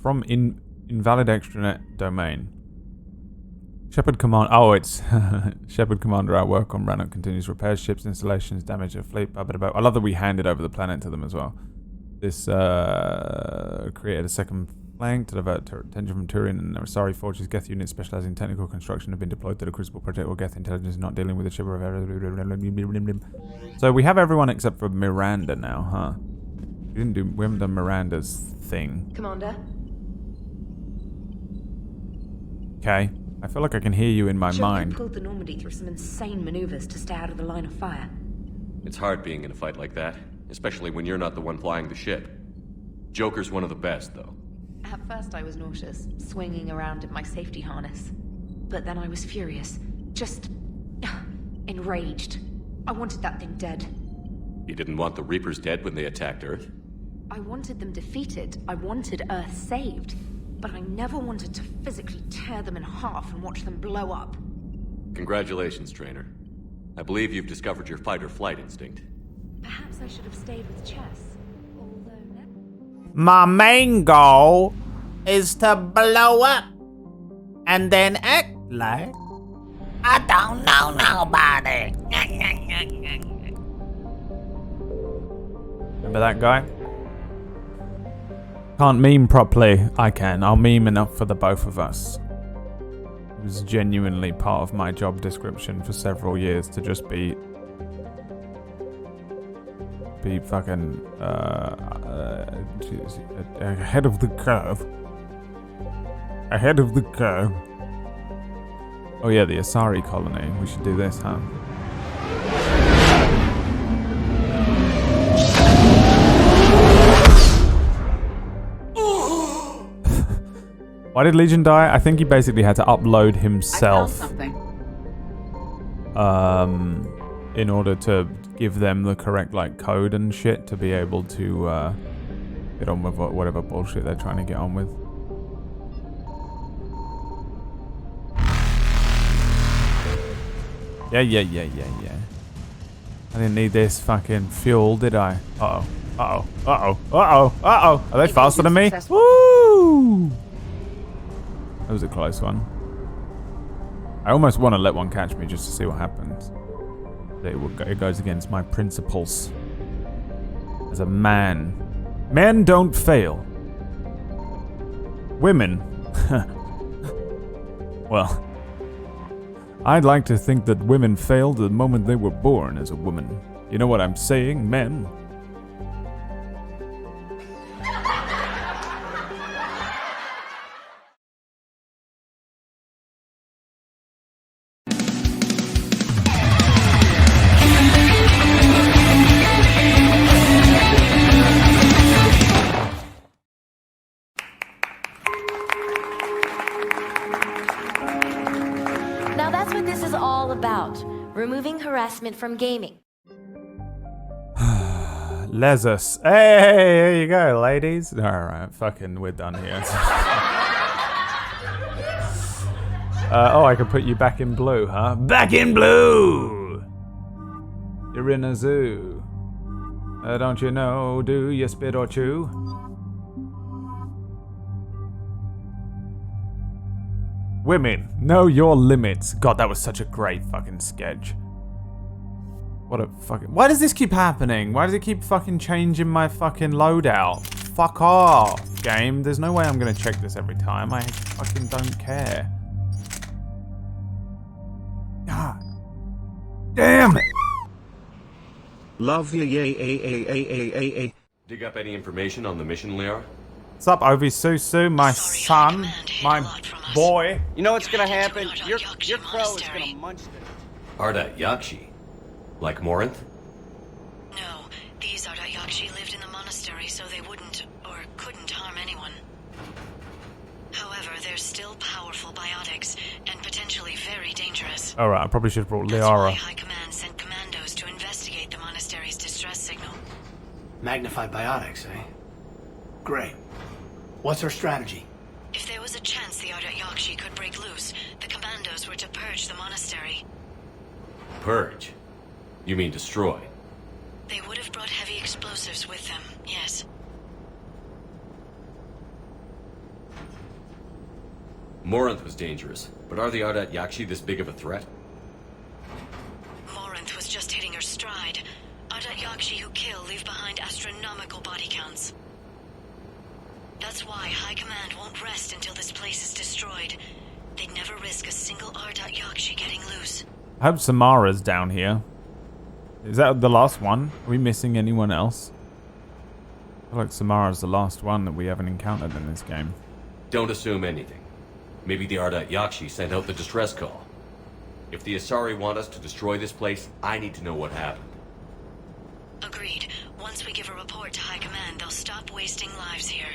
[SPEAKER 1] From invalid extranet domain. Shepard Command. Oh, it's Shepard Commander at work on Rannoch continues repairs, ships, installations, damage of fleet. Blah, blah, blah. I love that we handed over the planet to them as well. This created a second flank to divert attention from Turian and Asari forges. Geth units specializing in technical construction have been deployed to the Crucible Project, or Geth intelligence is not dealing with the ship of... So we have everyone except for Miranda now, huh? We haven't done Miranda's thing.
[SPEAKER 10] Commander?
[SPEAKER 1] Okay. I feel like I can hear you in my mind.
[SPEAKER 10] Pulled the Normandy through some insane maneuvers to stay out of the line of fire.
[SPEAKER 3] It's hard being in a fight like that, especially when you're not the one flying the ship. Joker's one of the best, though.
[SPEAKER 10] At first I was nauseous, swinging around in my safety harness. But then I was furious. Just... enraged. I wanted that thing dead.
[SPEAKER 3] You didn't want the Reapers dead when they attacked Earth?
[SPEAKER 10] I wanted them defeated. I wanted Earth saved. But I never wanted to physically tear them in half and watch them blow up.
[SPEAKER 3] Congratulations, Trainer. I believe you've discovered your fight-or-flight instinct.
[SPEAKER 10] Perhaps I should have stayed with chess.
[SPEAKER 15] My main goal is to blow up and then act like I don't know nobody.
[SPEAKER 1] Remember that guy? Can't meme properly. I can. I'll meme enough for the both of us. It was genuinely part of my job description for several years to just be fucking ahead of the curve. Ahead of the curve. Oh yeah, the Asari colony. We should do this, huh? Why did Legion die? I think he basically had to upload himself. In order to give them the correct code and shit to be able to get on with whatever bullshit they're trying to get on with. Yeah. I didn't need this fucking fuel, did I? Uh-oh. Are they faster than me? Woo! That was a close one. I almost want to let one catch me just to see what happens. It goes against my principles. As a man. Men don't fail. Women. Well, I'd like to think that women failed the moment they were born as a woman. You know what I'm saying, men?
[SPEAKER 12] Removing harassment from gaming.
[SPEAKER 1] Lezus. Hey, here you go, ladies. Alright, fucking we're done here. Oh, I can put you back in blue, huh? Back in blue! You're in a zoo. Don't you know, do you spit or chew? Women, know your limits. God, that was such a great fucking sketch. What a fucking... Why does this keep happening? Why does it keep fucking changing my fucking loadout? Fuck off, game. There's no way I'm gonna check this every time. I fucking don't care. God. Damn it.
[SPEAKER 16] Love you,
[SPEAKER 3] Dig up any information on the mission, Liara?
[SPEAKER 1] What's up, Ovi Susu, my son, my boy?
[SPEAKER 17] You know what's gonna happen? Your crow is gonna munch this.
[SPEAKER 3] Ardat Yakshi? Like Morinth?
[SPEAKER 12] No, these Ardat Yakshi lived in the monastery, so they wouldn't or couldn't harm anyone. However, they're still powerful biotics and potentially very dangerous.
[SPEAKER 1] Alright, I probably should have brought
[SPEAKER 12] That's why
[SPEAKER 1] Liara.
[SPEAKER 12] High Command sent commandos to investigate the monastery's distress signal.
[SPEAKER 6] Magnified biotics, eh? Great. What's our strategy?
[SPEAKER 12] If there was a chance the Ardat Yakshi could break loose, the commandos were to purge the monastery.
[SPEAKER 3] Purge? You mean destroy?
[SPEAKER 12] They would have brought heavy explosives with them, yes.
[SPEAKER 3] Morinth was dangerous, but are the Ardat Yakshi this big of a threat?
[SPEAKER 12] Morinth was just hitting her stride. Ardat Yakshi who kill leave behind astronomical body counts. That's why High Command won't rest until this place is destroyed. They'd never risk a single Ardat Yakshi getting loose.
[SPEAKER 1] I hope Samara's down here. Is that the last one? Are we missing anyone else? I feel like Samara's the last one that we haven't encountered in this game.
[SPEAKER 3] Don't assume anything. Maybe the Ardat Yakshi sent out the distress call. If the Asari want us to destroy this place, I need to know what happened.
[SPEAKER 12] Agreed. Once we give a report to High Command, they'll stop wasting lives here.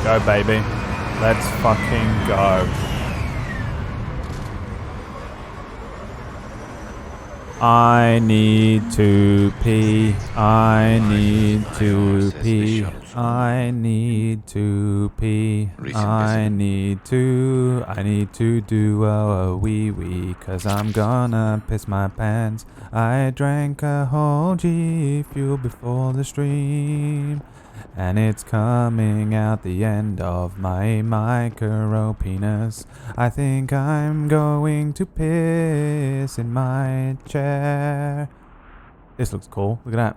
[SPEAKER 1] Go, baby. Let's fucking go. I need to pee. I need to pee. I need to pee. I need to do a wee wee, 'cause I'm gonna piss my pants. I drank a whole G Fuel before the stream, and it's coming out the end of my micro penis. I think I'm going to piss in my chair. This looks cool. Look at that.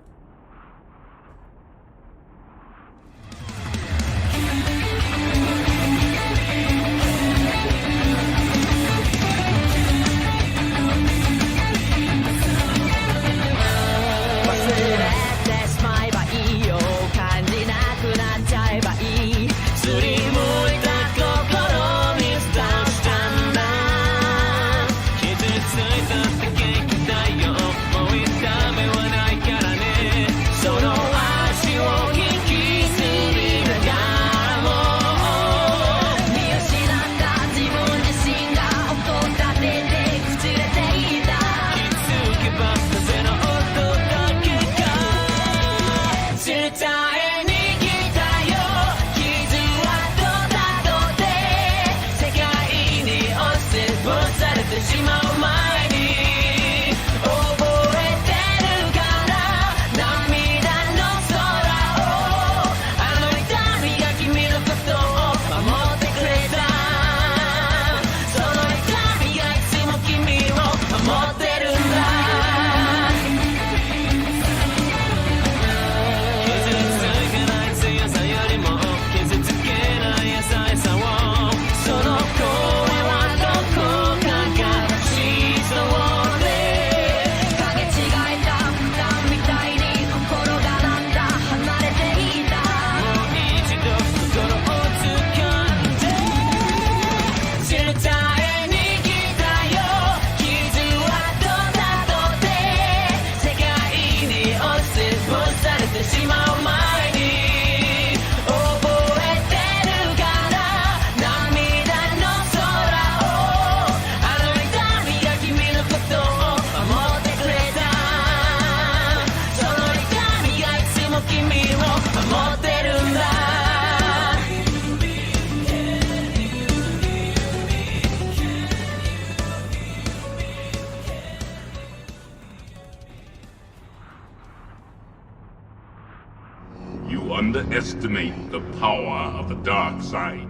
[SPEAKER 18] underestimate the power of the dark side.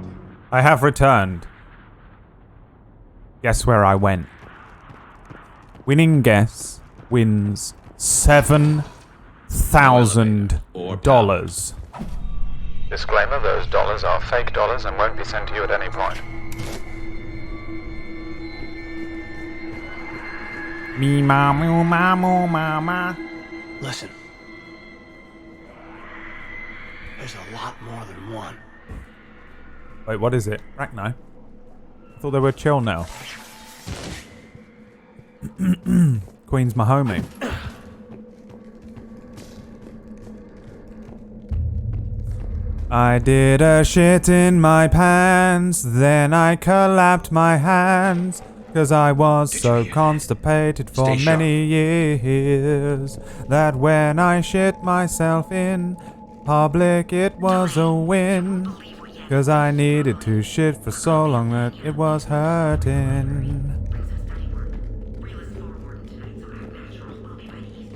[SPEAKER 1] I have returned. Guess where I went? Winning guess wins $7,000.
[SPEAKER 13] Disclaimer, those dollars are fake dollars and won't be sent to you at any point.
[SPEAKER 1] Me mama.
[SPEAKER 6] Listen. There's a lot more than one.
[SPEAKER 1] Wait, what is it? Rachno? I thought they were chill now. Queen's my homie. I did a shit in my pants, then I clapped my hands, 'cause I was so constipated for many years, that when I shit myself in public it was a win, 'cause I needed to shit for so long that it was hurting.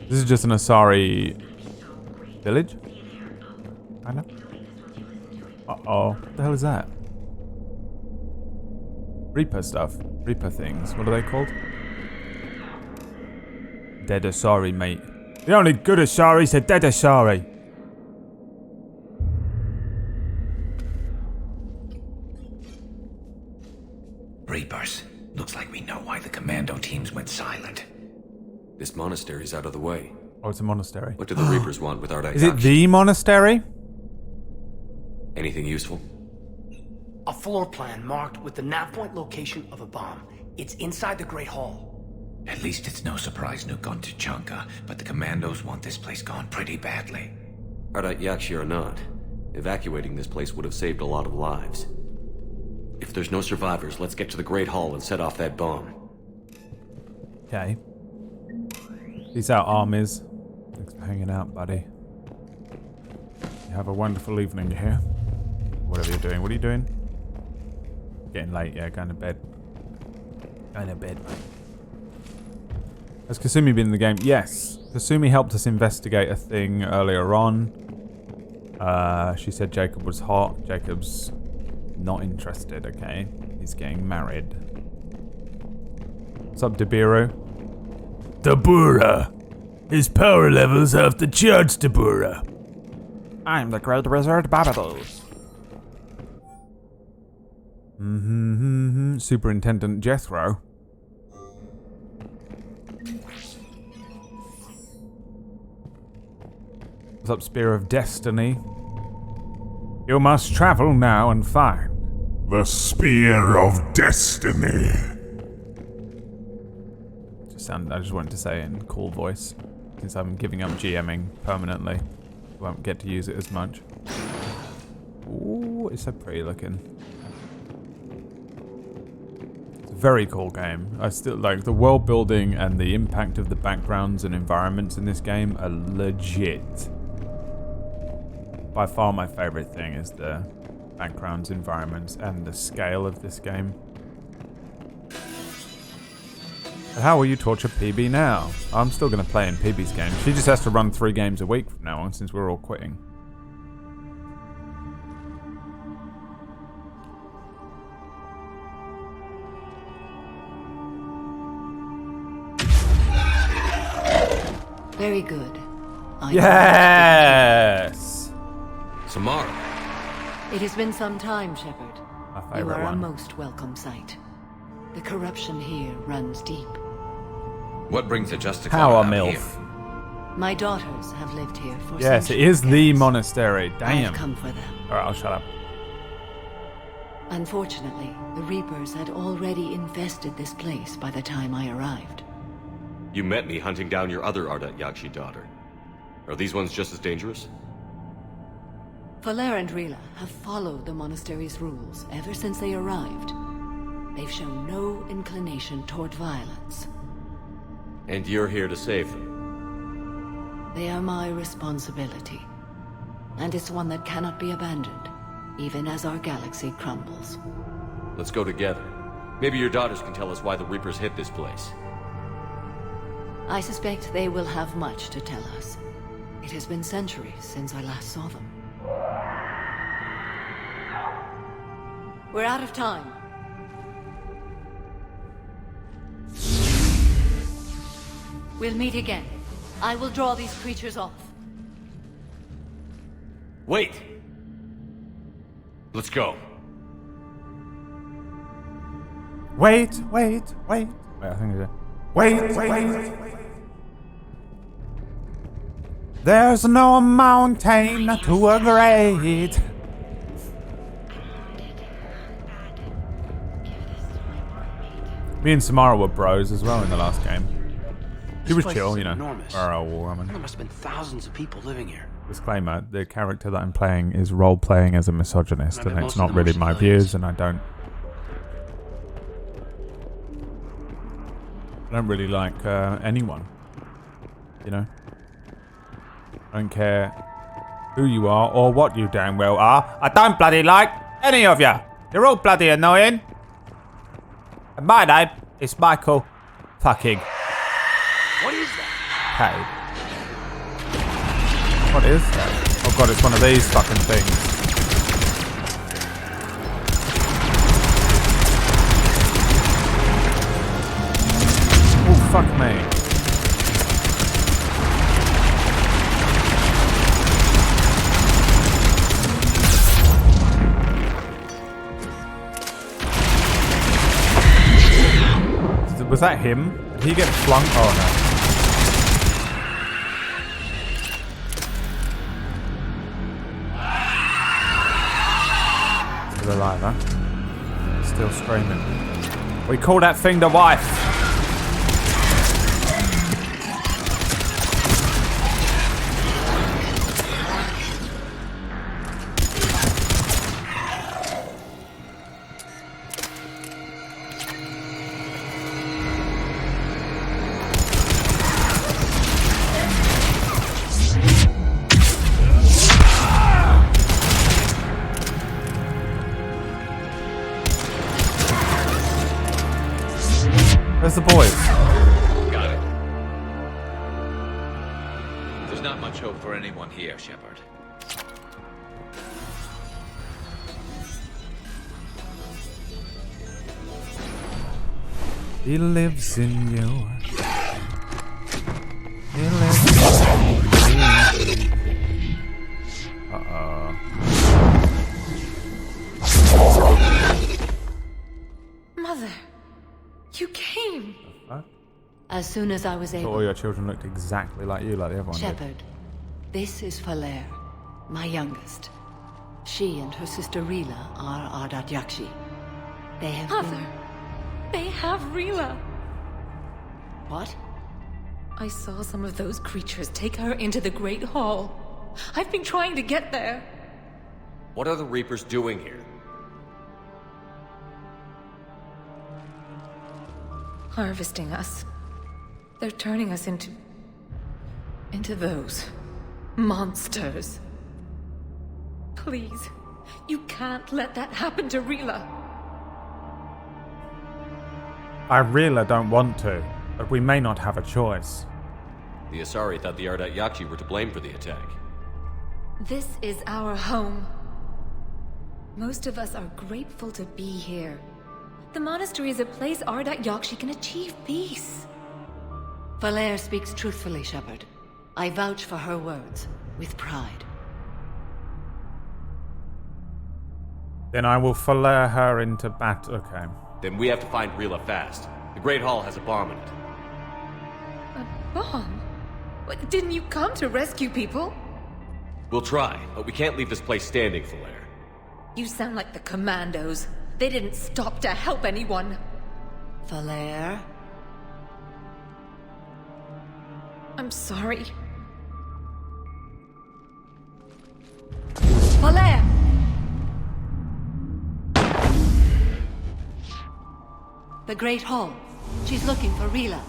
[SPEAKER 1] This is just an Asari village? I know. Uh-oh. What the hell is that? Reaper stuff. Reaper things. What are they called? Dead Asari, mate. The only good Asari's a dead Asari.
[SPEAKER 19] Reapers. Looks like we know why the commando teams went silent.
[SPEAKER 3] This monastery's out of the way.
[SPEAKER 1] Oh, it's a monastery.
[SPEAKER 3] What do the Reapers want with Arda?
[SPEAKER 1] Is it the monastery?
[SPEAKER 3] Anything useful?
[SPEAKER 6] A floor plan marked with the nav point location of a bomb. It's inside the Great Hall.
[SPEAKER 19] At least it's no surprise Nuke gone to Chunka, but the commandos want this place gone pretty badly.
[SPEAKER 3] Arda Yakshi or not, evacuating this place would have saved a lot of lives. If there's no survivors, let's get to the Great Hall and set off that bomb.
[SPEAKER 1] Okay. Peace out, armies. Thanks for hanging out, buddy. You have a wonderful evening here. Whatever you're doing. What are you doing? Getting late, yeah, going to bed. Going to bed. Has Kasumi been in the game? Yes. Kasumi helped us investigate a thing earlier on. She said Jacob was hot. Jacob's not interested, okay? He's getting married. What's up, Dabiru?
[SPEAKER 20] Dabura. His power levels have to charge, Dabura.
[SPEAKER 1] I'm the Great Wizard Babylus. Superintendent Jethro. What's up, Spear of Destiny? You must travel now and find
[SPEAKER 18] the Spear of Destiny.
[SPEAKER 1] I just wanted to say it in cool voice, since I'm giving up GMing permanently. Won't get to use it as much. Ooh, it's so pretty looking. It's a very cool game. I still like the world building and the impact of the backgrounds and environments in this game are legit. By far my favorite thing is the backgrounds, environments, and the scale of this game. How will you torture PB now? I'm still going to play in PB's game. She just has to run 3 games a week from now on since we're all quitting.
[SPEAKER 21] Very good.
[SPEAKER 1] Yes!
[SPEAKER 3] Samara.
[SPEAKER 21] It has been some time, Shepard.
[SPEAKER 1] My
[SPEAKER 21] You
[SPEAKER 1] favorite
[SPEAKER 21] are a
[SPEAKER 1] one.
[SPEAKER 21] most welcome sight. The corruption here runs deep.
[SPEAKER 4] What brings the Justicar
[SPEAKER 1] Power
[SPEAKER 4] out
[SPEAKER 1] MILF.
[SPEAKER 4] here?
[SPEAKER 21] My daughters have lived here for
[SPEAKER 1] Yes, it
[SPEAKER 21] centuries.
[SPEAKER 1] is the monastery. Damn.
[SPEAKER 21] I've come for them.
[SPEAKER 1] Alright, I'll shut up.
[SPEAKER 21] Unfortunately, the Reapers had already infested this place by the time I arrived.
[SPEAKER 3] You met me hunting down your other Arda Yakshi daughter. Are these ones just as dangerous?
[SPEAKER 21] Faller and Rila have followed the monastery's rules ever since they arrived. They've shown no inclination toward violence.
[SPEAKER 3] And you're here to save them.
[SPEAKER 21] They are my responsibility. And it's one that cannot be abandoned, even as our galaxy crumbles.
[SPEAKER 3] Let's go together. Maybe your daughters can tell us why the Reapers hit this place.
[SPEAKER 21] I suspect they will have much to tell us. It has been centuries since I last saw them. We're out of time. We'll meet again. I will draw these creatures off.
[SPEAKER 3] Wait! Let's go.
[SPEAKER 1] Wait. Wait, I think it's wait. There's no mountain too great. Me and Samara were bros as well in the last game. She was chill, you know.
[SPEAKER 7] Enormous.
[SPEAKER 1] For a war woman.
[SPEAKER 7] There must have been thousands of people living here.
[SPEAKER 1] Disclaimer, the character that I'm playing is role-playing as a misogynist, and it's
[SPEAKER 7] most of
[SPEAKER 1] not
[SPEAKER 7] them
[SPEAKER 1] really
[SPEAKER 7] are
[SPEAKER 1] my
[SPEAKER 7] civilians.
[SPEAKER 1] views, and I don't really like anyone, you know? I don't care who you are or what you damn well are. I don't bloody like any of you. You're all bloody annoying. And my name is Michael fucking
[SPEAKER 7] What is that?
[SPEAKER 1] Hey. What is that? Oh god, it's one of these fucking things. Oh, fuck me. Was that him? Did he get flung? Oh no. Still alive, huh? Still screaming. We call that thing the wife. Where's the boys?
[SPEAKER 4] Got it. There's not much hope for anyone here, Shepard.
[SPEAKER 1] He lives in you. He lives in you.
[SPEAKER 10] Mother, you came.
[SPEAKER 21] As soon as I was
[SPEAKER 1] So
[SPEAKER 21] able.
[SPEAKER 1] all your children looked exactly like you, like the other one did.
[SPEAKER 21] Shepard, this is Falere, my youngest. She and her sister Rila are Ardat Yakshi. They have
[SPEAKER 10] Mother, they have Rila.
[SPEAKER 21] What?
[SPEAKER 10] I saw some of those creatures take her into the Great Hall. I've been trying to get there.
[SPEAKER 3] What are the Reapers doing here?
[SPEAKER 10] Harvesting us. They're turning us into those monsters. Please, you can't let that happen to Rila.
[SPEAKER 1] I really don't want to, but we may not have a choice.
[SPEAKER 3] The Asari thought the Ardat Yakshi were to blame for the attack.
[SPEAKER 10] This is our home. Most of us are grateful to be here. The monastery is a place Ardat Yakshi can achieve peace.
[SPEAKER 21] Falere speaks truthfully, Shepard. I vouch for her words, with pride.
[SPEAKER 1] Then I will flare her into bat. Okay.
[SPEAKER 3] Then we have to find Rila fast. The Great Hall has a bomb in it.
[SPEAKER 10] A bomb? What, didn't you come to rescue people?
[SPEAKER 3] We'll try, but we can't leave this place standing, Falere.
[SPEAKER 10] You sound like the Commandos. They didn't stop to help anyone.
[SPEAKER 21] Falere?
[SPEAKER 10] I'm sorry.
[SPEAKER 21] Falere! The Great Hall. She's looking for Rila.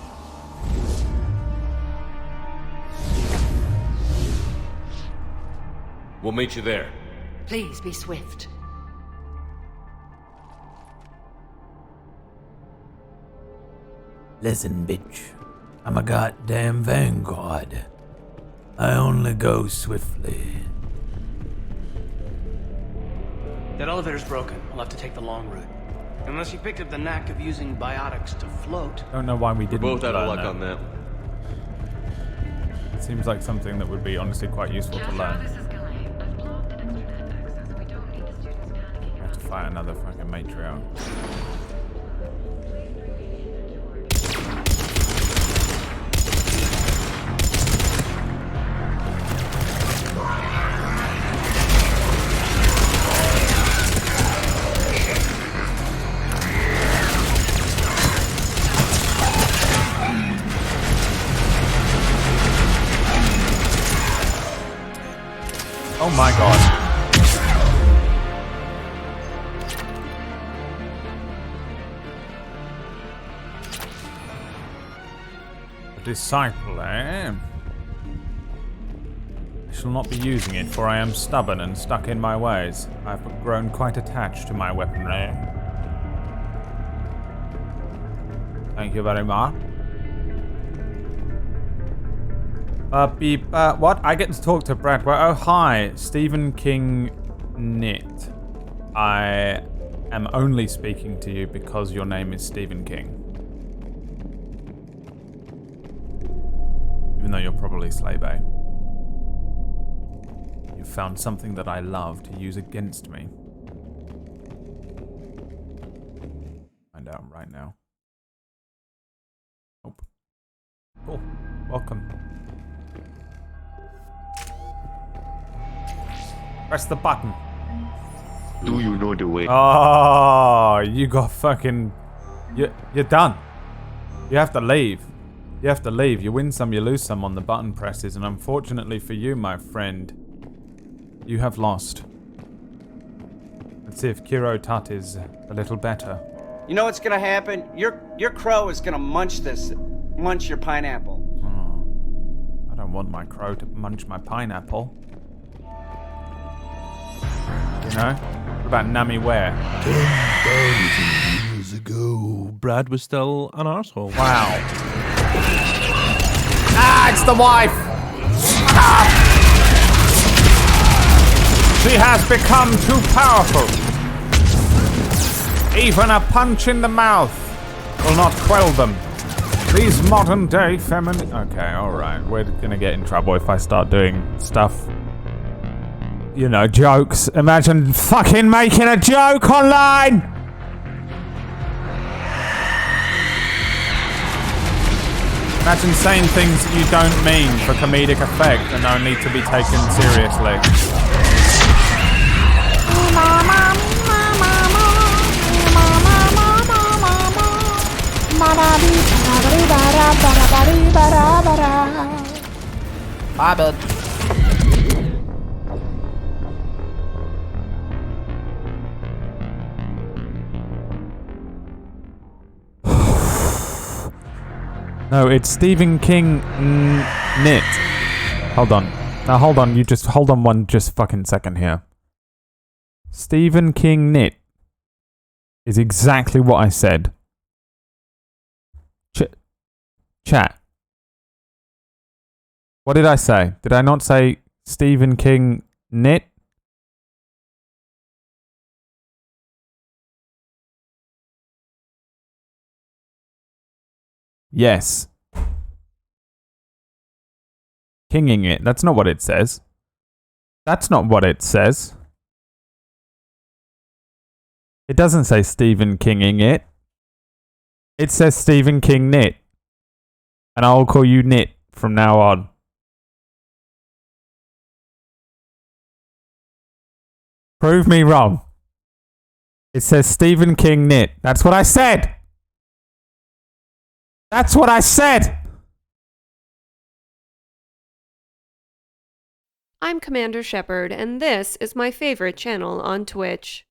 [SPEAKER 3] We'll meet you there.
[SPEAKER 21] Please be swift.
[SPEAKER 20] Listen, bitch. I'm a goddamn vanguard. I only go swiftly.
[SPEAKER 7] That elevator's broken. I'll have to take the long route. Unless you picked up the knack of using biotics to float.
[SPEAKER 1] Don't know why we didn't.
[SPEAKER 3] We're both out of
[SPEAKER 1] learn
[SPEAKER 3] luck on that.
[SPEAKER 1] It seems like something that would be honestly quite useful to learn. I have to fight another fucking matriarch. Oh my god. A disciple, eh? I shall not be using it, for I am stubborn and stuck in my ways. I have grown quite attached to my weaponry. Thank you very much. What? I get to talk to Brad. Oh, hi. Stephen King Knit. I am only speaking to you because your name is Stephen King. Even though you're probably Slaybay. You found something that I love to use against me. Find out right now. Nope. Cool. Welcome. Press the button.
[SPEAKER 5] Do you know the way?
[SPEAKER 1] Oh, you got fucking... You're done. You have to leave. You have to leave. You win some, you lose some on the button presses. And unfortunately for you, my friend, you have lost. Let's see if Kiro Tut is a little better.
[SPEAKER 17] You know what's gonna happen? Your crow is gonna munch your pineapple.
[SPEAKER 1] Oh, I don't want my crow to munch my pineapple. You know? What about Nami Ware?
[SPEAKER 22] 10,000 years ago, Brad was still an arsehole.
[SPEAKER 1] Wow. Ah, it's the wife! Ah! She has become too powerful. Even a punch in the mouth will not quell them. These modern day feminine... Okay, alright. We're gonna get in trouble if I start doing stuff. You know, jokes. Imagine fucking making a joke online! Imagine saying things that you don't mean for comedic effect and only to be taken seriously. Bye, No, it's Stephen King Knit. Hold on. Now hold on, you just hold on one just fucking second here. Stephen King Knit is exactly what I said. Chat. What did I say? Did I not say Stephen King Knit? Yes. Kinging it. That's not what it says. That's not what it says. It doesn't say Stephen Kinging it. It says Stephen King Knit. And I'll call you Knit from now on. Prove me wrong. It says Stephen King Knit. That's what I said. That's what I said!
[SPEAKER 23] I'm Commander Shepard, and this is my favorite channel on Twitch.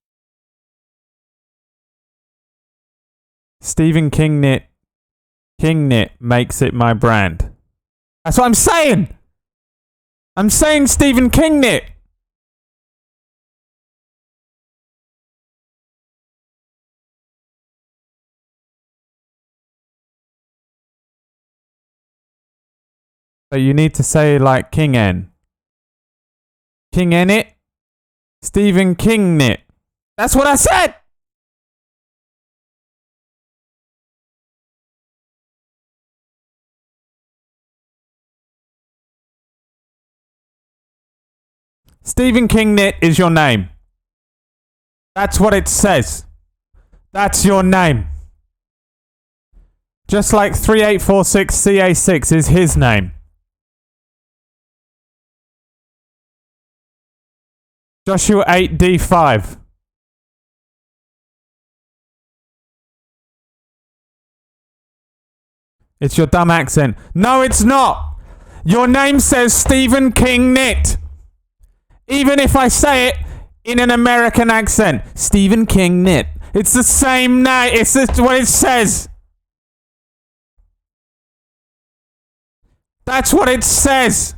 [SPEAKER 1] Stephen King Knit makes it my brand. That's what I'm saying! I'm saying Stephen King Knit! So you need to say like King N. King N it? Stephen King Knit. That's what I said! Stephen King Knit is your name. That's what it says. That's your name. Just like 3846CA6 is his name. Joshua 8D5. It's your dumb accent. No, it's not. Your name says Stephen King Knit. Even if I say it in an American accent. Stephen King Knit. It's the same name. It's just what it says. That's what it says.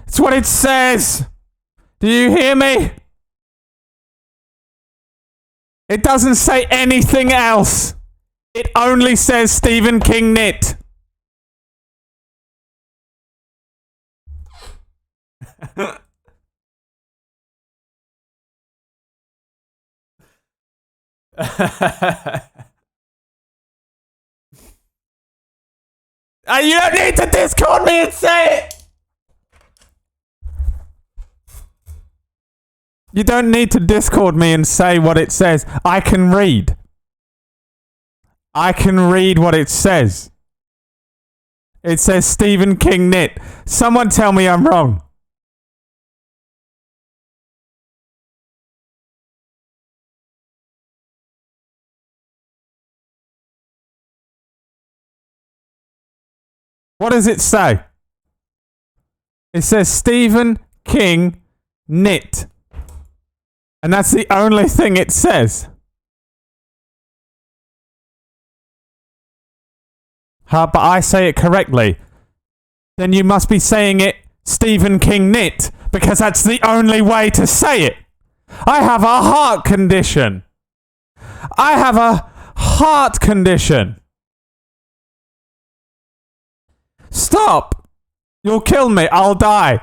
[SPEAKER 1] It's what it says. Do you hear me? It doesn't say anything else. It only says Stephen King Knit. You don't need to Discord me and say it! You don't need to Discord me and say what it says. I can read. I can read what it says. It says Stephen King Knit. Someone tell me I'm wrong. What does it say? It says Stephen King Knit. And that's the only thing it says. But I say it correctly. Then you must be saying it Stephen King Knit, because that's the only way to say it. I have a heart condition. I have a heart condition. Stop! You'll kill me. I'll die.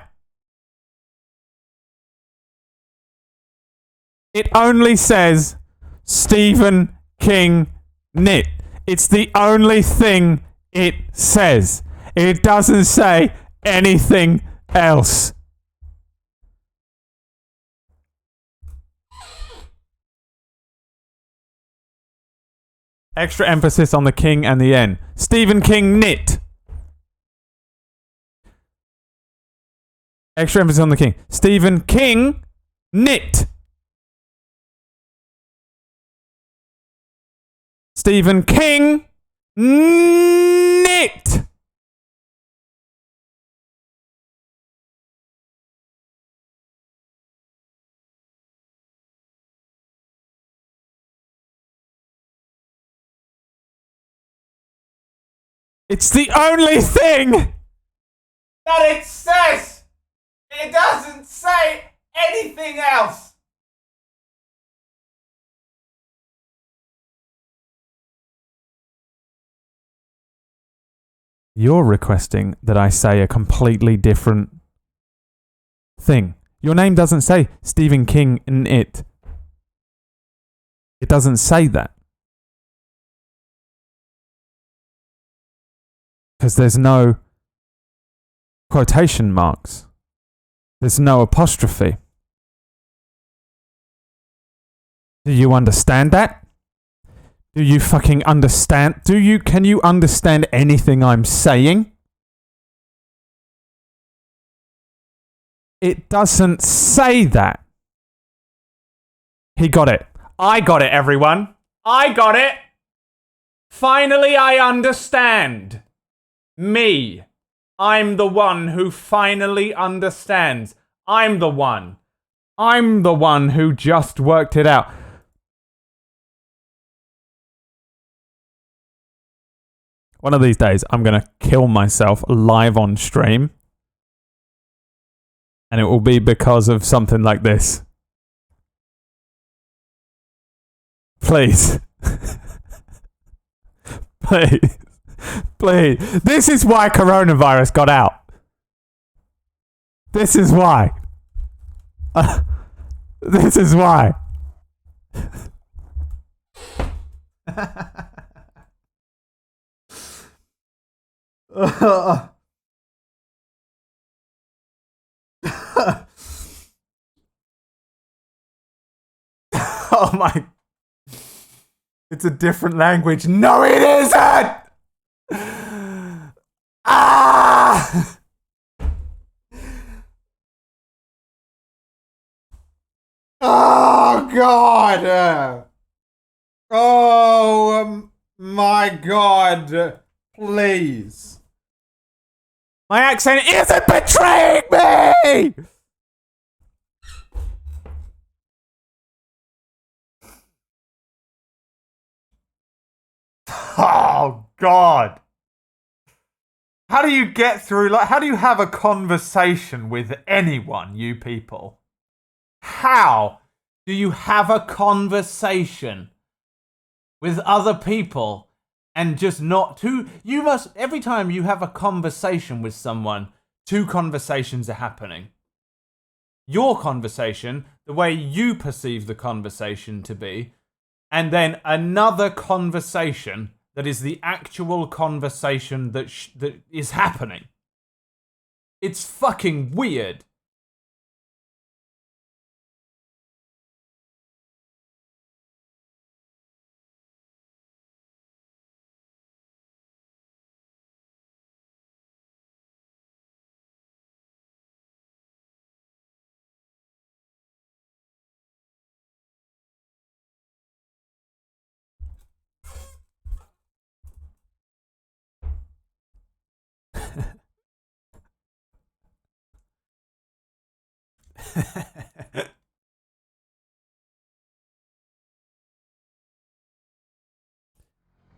[SPEAKER 1] It only says Stephen King Knit. It's the only thing it says. It doesn't say anything else. Extra emphasis on the king and the N. Stephen King Knit. Extra emphasis on the king. Stephen King Knit. Stephen King Knit. It's the only thing that it says. It doesn't say anything else. You're requesting that I say a completely different thing. Your name doesn't say Stephen King Knit. It doesn't say that. Because there's no quotation marks. There's no apostrophe. Do you understand that? Do you fucking understand? Can you understand anything I'm saying? It doesn't say that. He got it. I got it, everyone. I got it. Finally, I understand. Me. I'm the one who finally understands. I'm the one. I'm the one who just worked it out. One of these days, I'm going to kill myself live on stream. And it will be because of something like this. Please. Please. Please. This is why coronavirus got out. This is why. This is why. Oh my. It's a different language. No, it isn't! Ah! Oh, God! Oh, my God. Please. My accent isn't betraying me! Oh, God. How do you get through, like, how do you have a conversation with anyone, you people? How do you have a conversation with other people and just not two? You must, every time you have a conversation with someone, two conversations are happening. Your conversation, the way you perceive the conversation to be, and then another conversation that is the actual conversation that is happening. It's fucking weird.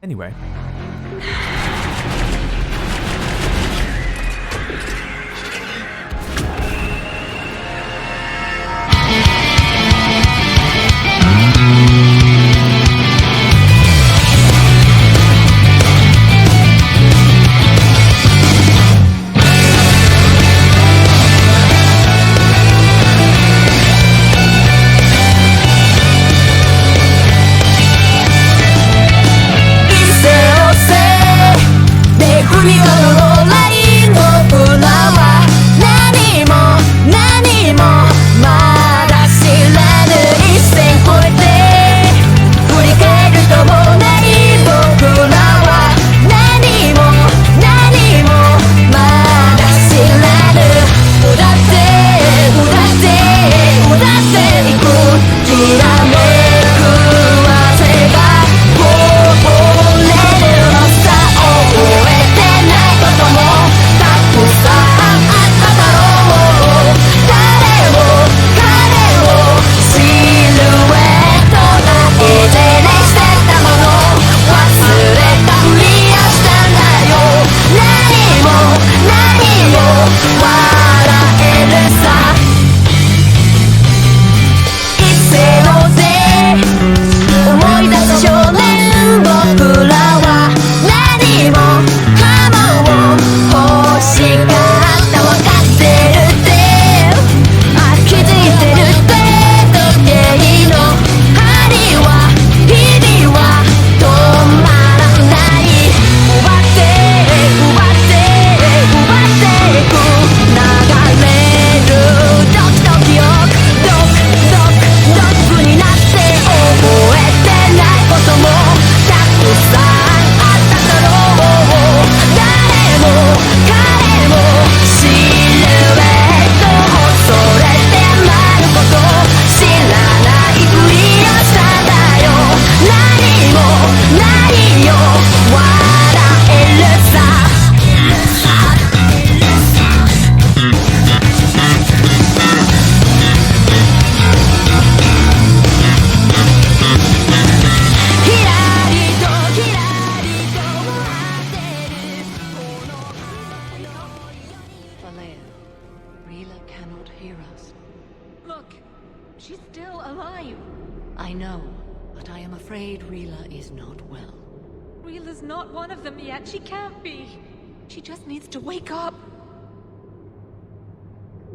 [SPEAKER 1] Anyway.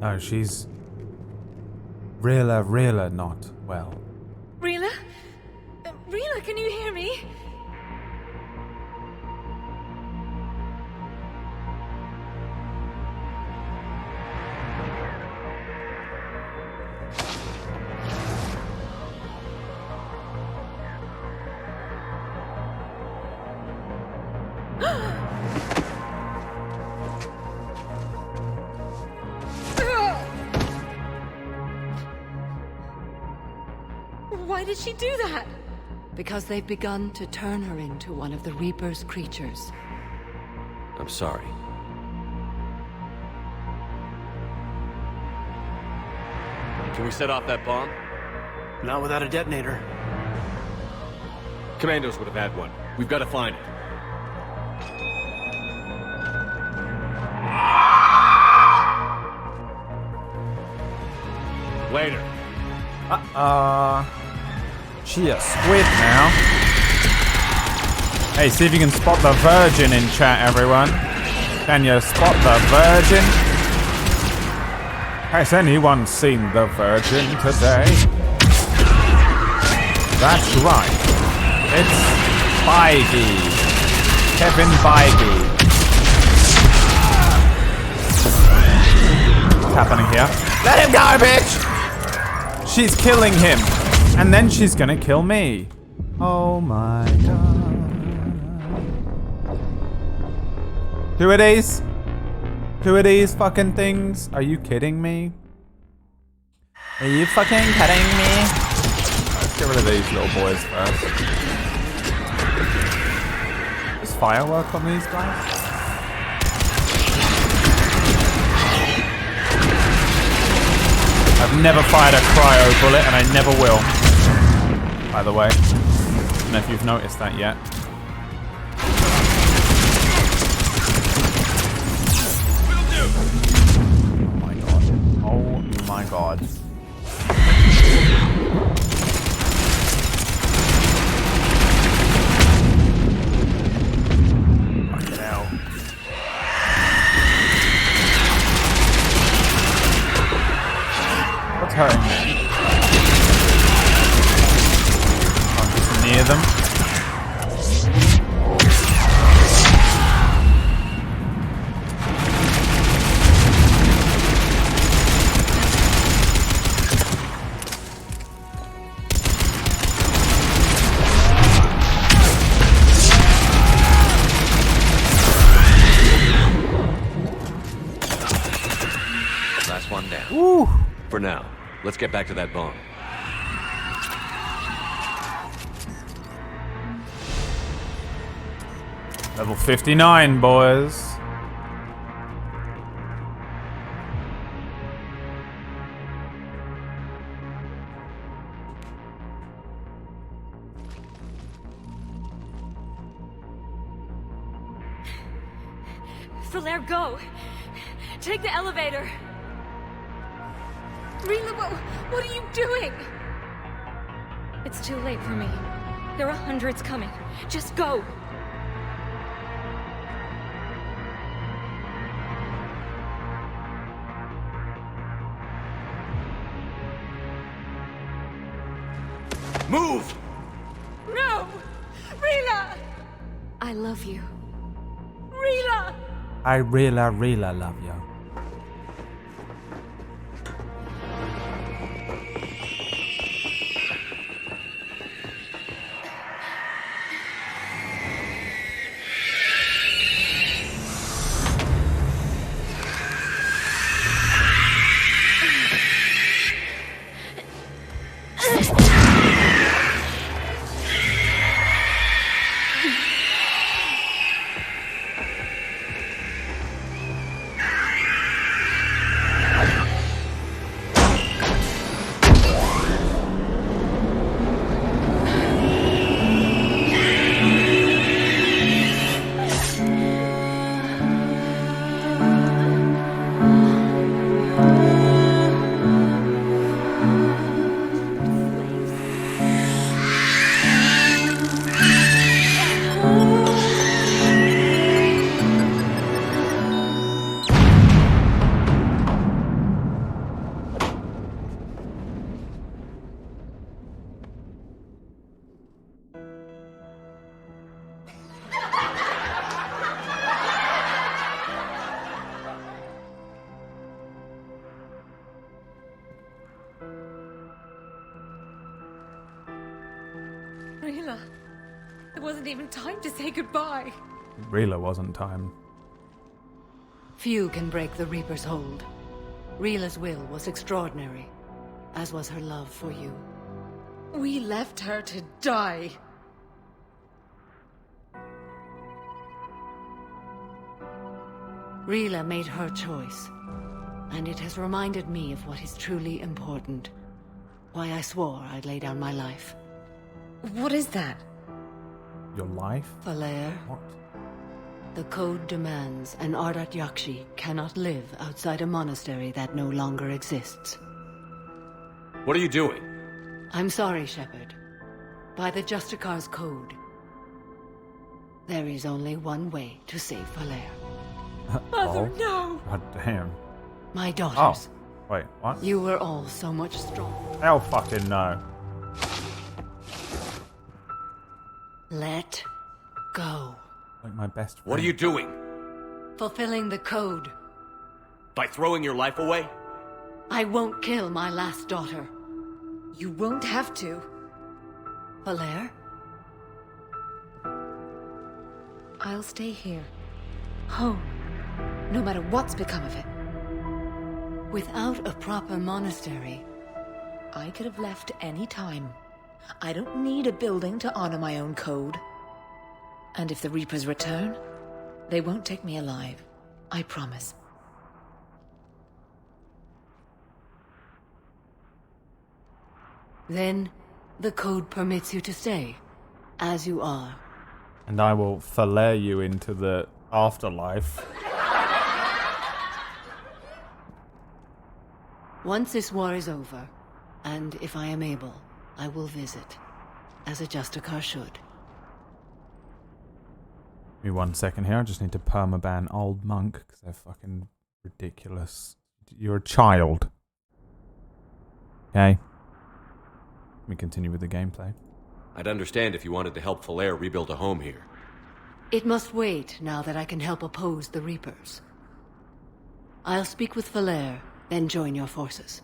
[SPEAKER 1] No, she's really not well.
[SPEAKER 10] Rila? Rila, can you hear me? Why did she do that?
[SPEAKER 21] Because they've begun to turn her into one of the Reaper's creatures.
[SPEAKER 3] I'm sorry. Can we set off that bomb?
[SPEAKER 7] Not without a detonator.
[SPEAKER 3] Commandos would have had one. We've got to find it. Later.
[SPEAKER 1] She a squid now. Hey, see if you can spot the virgin in chat, everyone. Can you spot the virgin? Has anyone seen the virgin today? That's right. It's Feige. Kevin Feige. What's happening here?
[SPEAKER 15] Let him go, bitch!
[SPEAKER 1] She's killing him. And then she's gonna kill me. Oh my god. Who are these? Who are these fucking things? Are you kidding me?
[SPEAKER 15] Are you fucking kidding me?
[SPEAKER 1] Let's get rid of these little boys first. There's firework on these guys? I've never fired a cryo bullet and I never will. By the way. I don't know if you've noticed that yet. Oh my god. Fucking hell. What's hurting me? I'm just near them.
[SPEAKER 3] Last one down.
[SPEAKER 1] Woo.
[SPEAKER 3] For now, let's get back to that bomb.
[SPEAKER 1] Level 59, boys.
[SPEAKER 10] Falaire, go! Take the elevator! Rila, what are you doing? It's too late for me. There are hundreds coming. Just go!
[SPEAKER 3] Move!
[SPEAKER 10] No! Rila! I love you. Rila!
[SPEAKER 1] I really love you.
[SPEAKER 10] Rila, there wasn't even time to say goodbye.
[SPEAKER 1] It really wasn't time.
[SPEAKER 21] Few can break the Reaper's hold. Rila's will was extraordinary, as was her love for you.
[SPEAKER 10] We left her to die.
[SPEAKER 21] Rila made her choice, and it has reminded me of what is truly important. Why I swore I'd lay down my life.
[SPEAKER 10] What is that?
[SPEAKER 1] Your life?
[SPEAKER 21] Falere.
[SPEAKER 1] What?
[SPEAKER 21] The code demands an Ardat Yakshi cannot live outside a monastery that no longer exists.
[SPEAKER 3] What are you doing?
[SPEAKER 21] I'm sorry, Shepard. By the Justicar's code, there is only one way to save Falere.
[SPEAKER 10] Mother, no!
[SPEAKER 1] God damn.
[SPEAKER 21] My daughters.
[SPEAKER 1] Oh. Wait, what?
[SPEAKER 21] You were all so much stronger.
[SPEAKER 1] Hell fucking no.
[SPEAKER 21] Let go.
[SPEAKER 1] Like my best friend.
[SPEAKER 3] What are you doing?
[SPEAKER 21] Fulfilling the code.
[SPEAKER 3] By throwing your life away?
[SPEAKER 21] I won't kill my last daughter.
[SPEAKER 10] You won't have to.
[SPEAKER 21] Falere?
[SPEAKER 10] I'll stay here. Home. No matter what's become of it.
[SPEAKER 21] Without a proper monastery,
[SPEAKER 10] I could have left any time. I don't need a building to honor my own code. And if the Reapers return, they won't take me alive. I promise.
[SPEAKER 21] Then, the code permits you to stay, as you are.
[SPEAKER 1] And I will fillet you into the afterlife.
[SPEAKER 21] Once this war is over, and if I am able, I will visit, as a Justicar should.
[SPEAKER 1] Give me 1 second here, I just need to permaban Old Monk, because they're fucking ridiculous. You're a child. Okay. Let me continue with the gameplay.
[SPEAKER 3] I'd understand if you wanted to help Falere rebuild a home here.
[SPEAKER 21] It must wait now that I can help oppose the Reapers. I'll speak with Falere, then join your forces.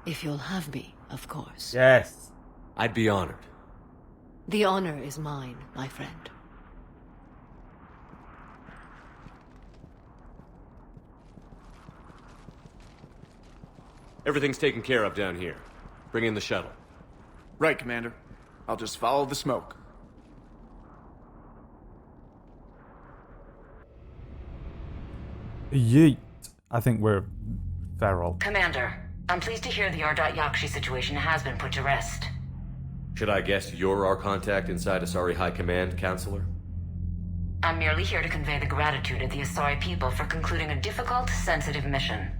[SPEAKER 21] If you'll have me, of course.
[SPEAKER 1] Yes.
[SPEAKER 3] I'd be honored.
[SPEAKER 21] The honor is mine, my friend.
[SPEAKER 3] Everything's taken care of down here. Bring in the shuttle.
[SPEAKER 2] Right, Commander. I'll just follow the smoke.
[SPEAKER 1] Yeet. I think we're feral.
[SPEAKER 14] Commander, I'm pleased to hear the Ardat Yakshi situation has been put to rest.
[SPEAKER 3] Should I guess you're our contact inside Asari High Command, Counselor?
[SPEAKER 14] I'm merely here to convey the gratitude of the Asari people for concluding a difficult, sensitive mission.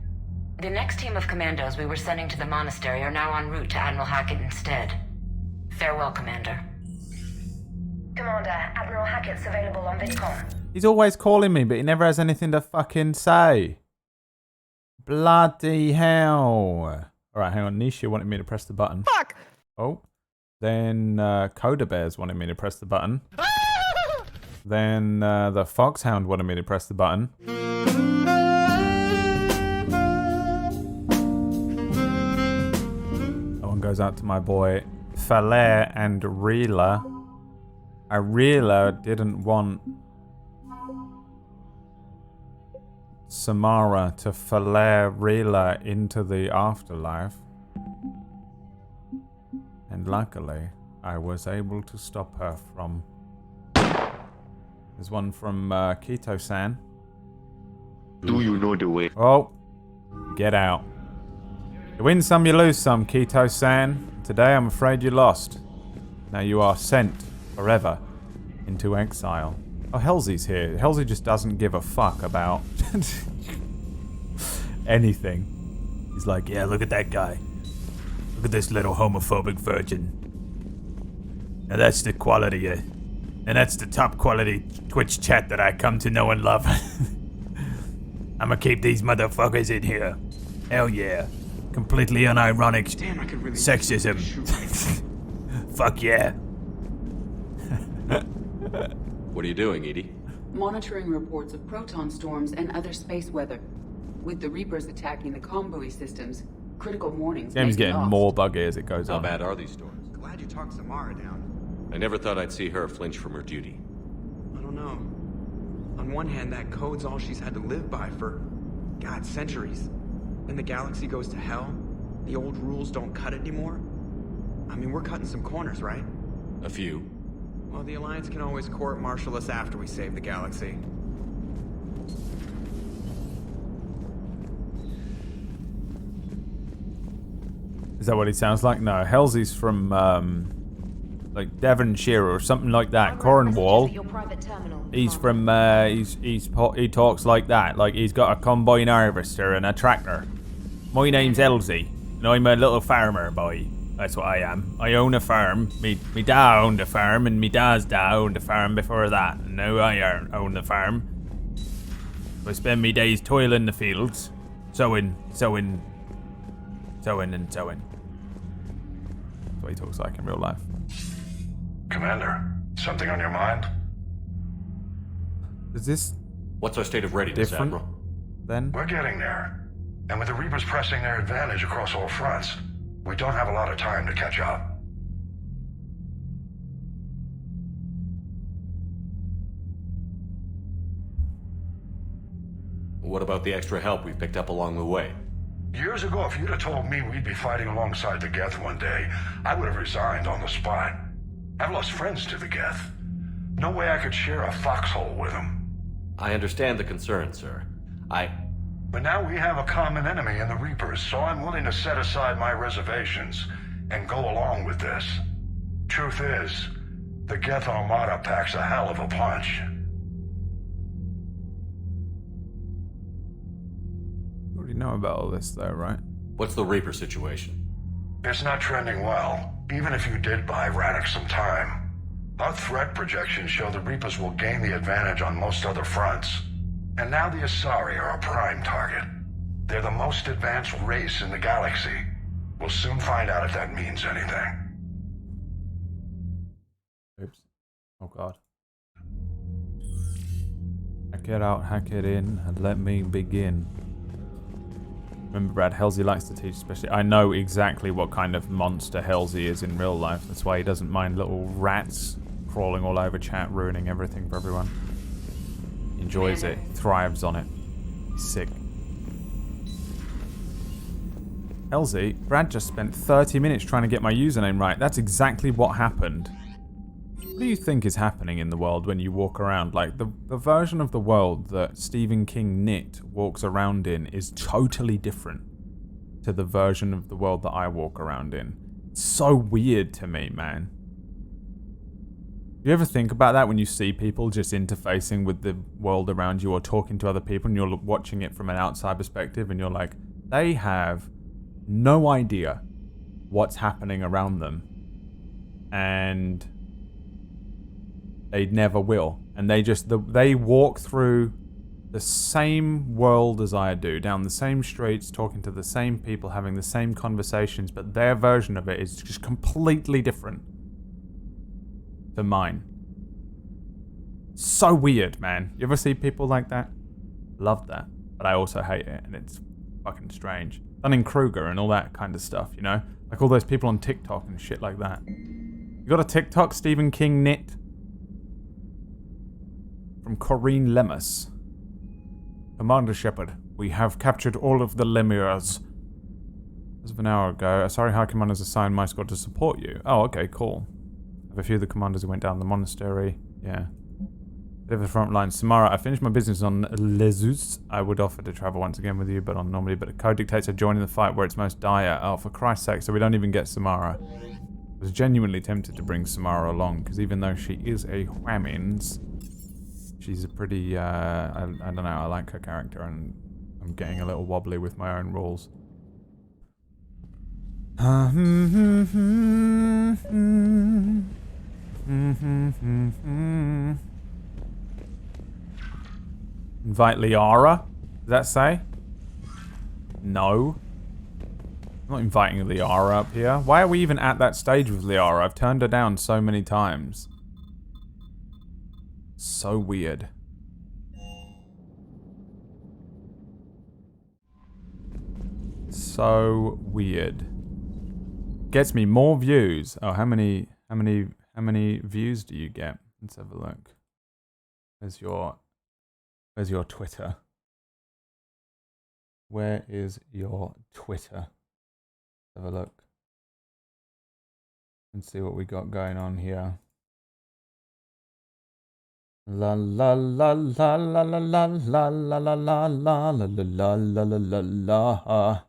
[SPEAKER 14] The next team of commandos we were sending to the monastery are now en route to Admiral Hackett instead. Farewell, Commander. Commander, Admiral Hackett's available on VidCom.
[SPEAKER 1] He's always calling me, but he never has anything to fucking say. Bloody hell. Alright, hang on. Nisha wanted me to press the button.
[SPEAKER 9] Fuck!
[SPEAKER 1] Oh. Then Coda Bears wanted me to press the button. Then the Foxhound wanted me to press the button. That one goes out to my boy Falere and Rila. Rila didn't want Samara to Falere Rila into the afterlife. And luckily, I was able to stop her from... There's one from Keto-san.
[SPEAKER 5] Do you know the way?
[SPEAKER 1] Oh, get out. You win some, you lose some, Keto-san. Today, I'm afraid you lost. Now you are sent forever into exile. Oh, Halsey's here. Halsey just doesn't give a fuck about anything.
[SPEAKER 20] He's like, yeah, look at that guy. Look at this little homophobic virgin. Now that's the quality, and that's the top quality Twitch chat that I come to know and love. I'ma keep these motherfuckers in here. Hell yeah. Completely unironic sexism. Fuck yeah.
[SPEAKER 3] What are you doing, Edie?
[SPEAKER 11] Monitoring reports of proton storms and other space weather. With the Reapers attacking the comm buoy systems, critical warnings.
[SPEAKER 1] Game's getting more buggy as it goes on.
[SPEAKER 3] How bad are these storms?
[SPEAKER 2] Glad you talked Samara down.
[SPEAKER 3] I never thought I'd see her flinch from her duty.
[SPEAKER 2] I don't know. On one hand, that code's all she's had to live by for, God, centuries. Then the galaxy goes to hell. The old rules don't cut anymore. I mean, we're cutting some corners, right?
[SPEAKER 3] A few.
[SPEAKER 2] Well, the Alliance can always court-martial us after we save the galaxy.
[SPEAKER 1] Is that what he sounds like? No, Halsey's from like Devonshire or something like that. Cornwall. He's from he talks like that, like he's got a combine harvester and a tractor. My name's Elsie, and I'm a little farmer boy. That's what I am. I own a farm. Me dad owned a farm, and me dad's dad owned a farm before that. And now I own the farm. So I spend me days toiling the fields, sowing. That's what he talks like in real life.
[SPEAKER 8] Commander, something on your mind?
[SPEAKER 1] Is this
[SPEAKER 3] What's our state of readiness,
[SPEAKER 1] different
[SPEAKER 3] Admiral?
[SPEAKER 1] then?
[SPEAKER 8] We're getting there. And with the Reapers pressing their advantage across all fronts, we don't have a lot of time to catch up.
[SPEAKER 3] What about the extra help we've picked up along the way?
[SPEAKER 8] Years ago, if you'd have told me we'd be fighting alongside the Geth one day, I would have resigned on the spot. I've lost friends to the Geth. No way I could share a foxhole with them.
[SPEAKER 3] I understand the concern, sir.
[SPEAKER 8] But now we have a common enemy in the Reapers, so I'm willing to set aside my reservations and go along with this. Truth is, the Geth Armada packs a hell of a punch.
[SPEAKER 1] You already know about all this though, right?
[SPEAKER 3] What's the Reaper situation?
[SPEAKER 8] It's not trending well, even if you did buy Radix some time. Our threat projections show the Reapers will gain the advantage on most other fronts. And now the Asari are a prime target. They're the most advanced race in the galaxy. We'll soon find out if that means anything.
[SPEAKER 1] Oops. Oh god. Hack it out, hack it in, and let me begin. Remember, Brad, Halsey likes to teach, especially. I know exactly what kind of monster Halsey is in real life. That's why he doesn't mind little rats crawling all over chat, ruining everything for everyone. Enjoys it, thrives on it. He's sick. Halsey, Brad just spent 30 minutes trying to get my username right. That's exactly what happened. What do you think is happening in the world when you walk around? Like, the version of the world that Stephen King Knit walks around in is totally different to the version of the world that I walk around in. It's so weird to me, man. Do you ever think about that when you see people just interfacing with the world around you or talking to other people and you're watching it from an outside perspective and you're like, they have no idea what's happening around them. And they never will. And they walk through the same world as I do, down the same streets, talking to the same people, having the same conversations, but their version of it is just completely different to mine. So weird, man. You ever see people like that? Love that. But I also hate it, and it's fucking strange. Dunning-Kruger and all that kind of stuff, you know? Like all those people on TikTok and shit like that. You got a TikTok, Stephen King Knit? From Corrine Lemus. Commander Shepard, we have captured all of the Lemures. As of an hour ago, Asari High Commanders assigned my squad to support you. Oh, okay, cool. A few of the commanders who went down the monastery. Yeah. Bit of the front line. Samara, I finished my business on Lezus. I would offer to travel once again with you, but the code dictates I join in the fight where it's most dire. Oh, for Christ's sake, so we don't even get Samara. I was genuinely tempted to bring Samara along, because even though she is a whammins, she's a pretty, I don't know, I like her character, and I'm getting a little wobbly with my own rules. Invite Liara? Does that say? No. I'm not inviting Liara up here. Why are we even at that stage with Liara? I've turned her down so many times. So weird. So weird. Gets me more views. Oh, how many views do you get? Let's have a look. Where's your Twitter? Where is your Twitter? Let's have a look. Let's see what we got going on here. La la la la la la la la la la la la la la la la la la la.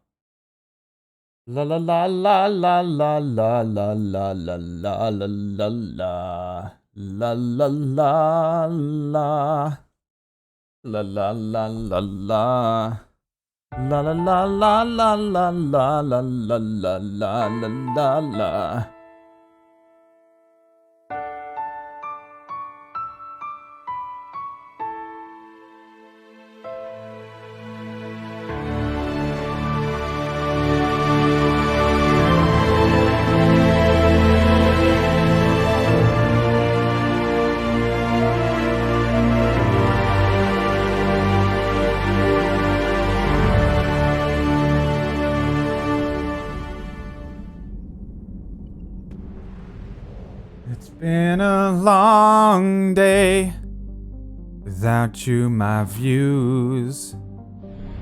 [SPEAKER 1] La la la la la la la la la la la la la la la la la la. La la la la la. La la la la la la la la la la la la la. It's been a long day without you, my views.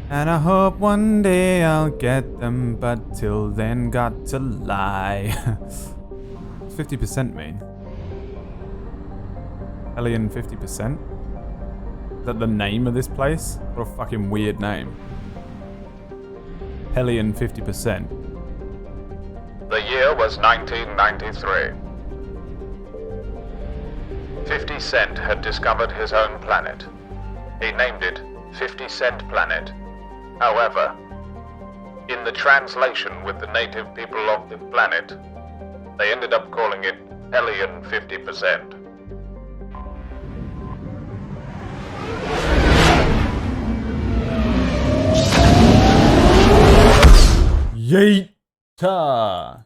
[SPEAKER 1] And I hope one day I'll get them, but till then, got to lie. What's 50% mean? Hellion 50%? Is that the name of this place? What a fucking weird name. Hellion 50%.
[SPEAKER 13] The year was 1993. 50 Cent had discovered his own planet. He named it 50 Cent Planet. However, in the translation with the native people of the planet, they ended up calling it Hellion 50%.
[SPEAKER 1] Yeeta!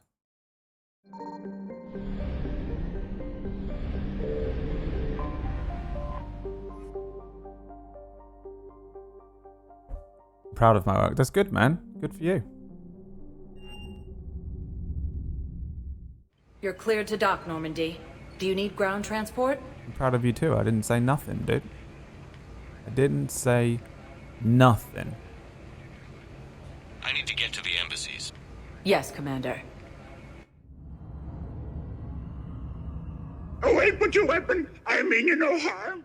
[SPEAKER 1] Proud of my work. That's good, man. Good for you.
[SPEAKER 9] You're cleared to dock, Normandy. Do you need ground transport?
[SPEAKER 1] I'm proud of you too. I didn't say nothing, dude. I didn't say nothing.
[SPEAKER 3] I need to get to the embassies.
[SPEAKER 9] Yes, Commander.
[SPEAKER 12] Away, put your weapon. I mean you no harm.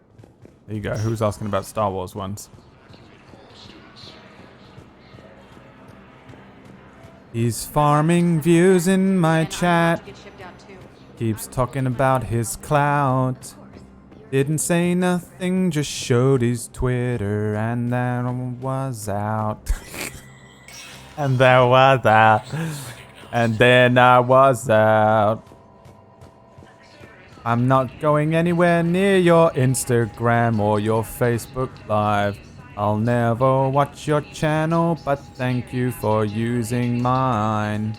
[SPEAKER 1] There you go. Who's asking about Star Wars ones? He's farming views in my chat. Keeps talking about his clout. Didn't say nothing, just showed his Twitter, and that was out. And that was out. And then I was out. I'm not going anywhere near your Instagram or your Facebook Live. I'll never watch your channel, but thank you for using mine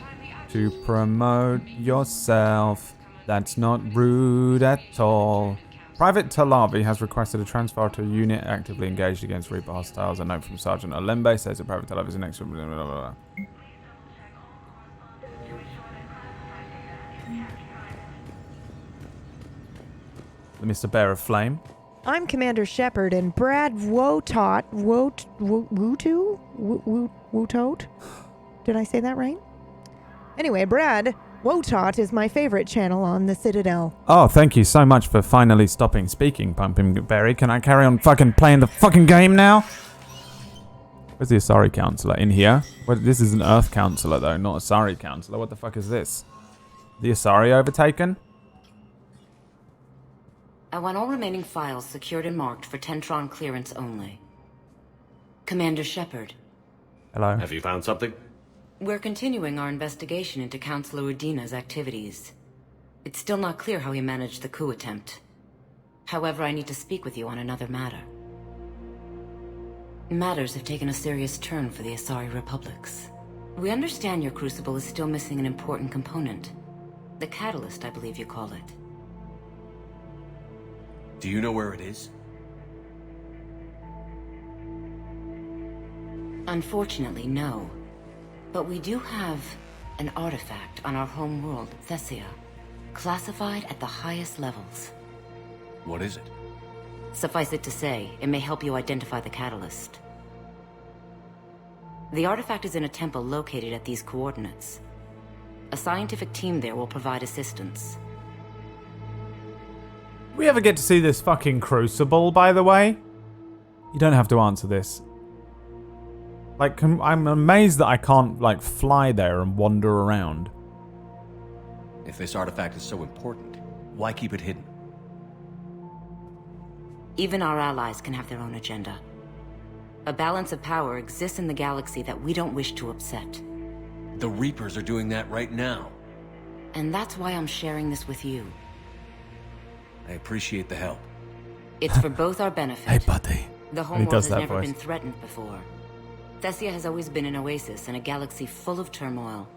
[SPEAKER 1] to promote yourself. That's not rude at all. Private Talavi has requested a transfer to a unit actively engaged against Reaper hostiles. A note from Sergeant Olembe says that Private Talavi is an extra... Blah, blah, blah. Mr. Bear of Flame.
[SPEAKER 16] I'm Commander Shepard, and Brad Wotot, Wotot? Did I say that right? Anyway, Brad Wotot is my favorite channel on the Citadel.
[SPEAKER 1] Oh, thank you so much for finally stopping speaking, Pumpkin Berry. Can I carry on fucking playing the fucking game now? Where's the Asari Counselor? In here? This is an Earth Counselor, though, not Asari Counselor. What the fuck is this? The Asari overtaken?
[SPEAKER 14] I want all remaining files secured and marked for Tentron clearance only. Commander Shepard.
[SPEAKER 1] Hello.
[SPEAKER 3] Have you found something?
[SPEAKER 14] We're continuing our investigation into Counselor Udina's activities. It's still not clear how he managed the coup attempt. However, I need to speak with you on another matter. Matters have taken a serious turn for the Asari Republics. We understand your crucible is still missing an important component. The catalyst, I believe you call it.
[SPEAKER 3] Do you know where it is?
[SPEAKER 14] Unfortunately, no. But we do have an artifact on our home world, Thessia, classified at the highest levels.
[SPEAKER 3] What is it?
[SPEAKER 14] Suffice it to say, it may help you identify the catalyst. The artifact is in a temple located at these coordinates. A scientific team there will provide assistance.
[SPEAKER 1] We ever get to see this fucking crucible, by the way? You don't have to answer this. Like, I'm amazed that I can't, like, fly there and wander around.
[SPEAKER 3] If this artifact is so important, why keep it hidden?
[SPEAKER 14] Even our allies can have their own agenda. A balance of power exists in the galaxy that we don't wish to upset.
[SPEAKER 3] The Reapers are doing that right now.
[SPEAKER 14] And that's why I'm sharing this with you.
[SPEAKER 3] I appreciate the help.
[SPEAKER 14] It's for both our benefit.
[SPEAKER 20] Hey, buddy.
[SPEAKER 14] The homeworld has never been threatened before. Thessia has always been an oasis in a galaxy full of turmoil.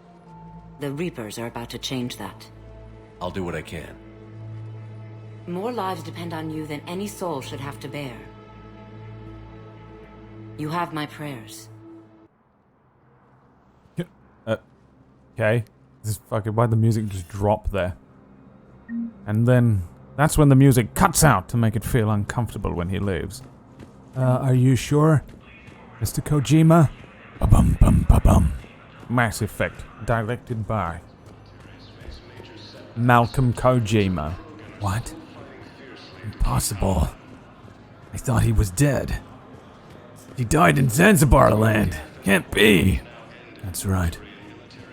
[SPEAKER 14] The Reapers are about to change that.
[SPEAKER 3] I'll do what I can.
[SPEAKER 14] More lives depend on you than any soul should have to bear. You have my prayers.
[SPEAKER 1] Okay. This is fucking... Why'd the music just drop there? And then... That's when the music cuts out to make it feel uncomfortable when he leaves. Are you sure? Mr. Kojima? Ba-bum, bum, ba-bum. Mass Effect. Directed by... Malcolm Kojima.
[SPEAKER 20] What? Impossible. I thought he was dead. He died in Zanzibar land. Can't be. That's right.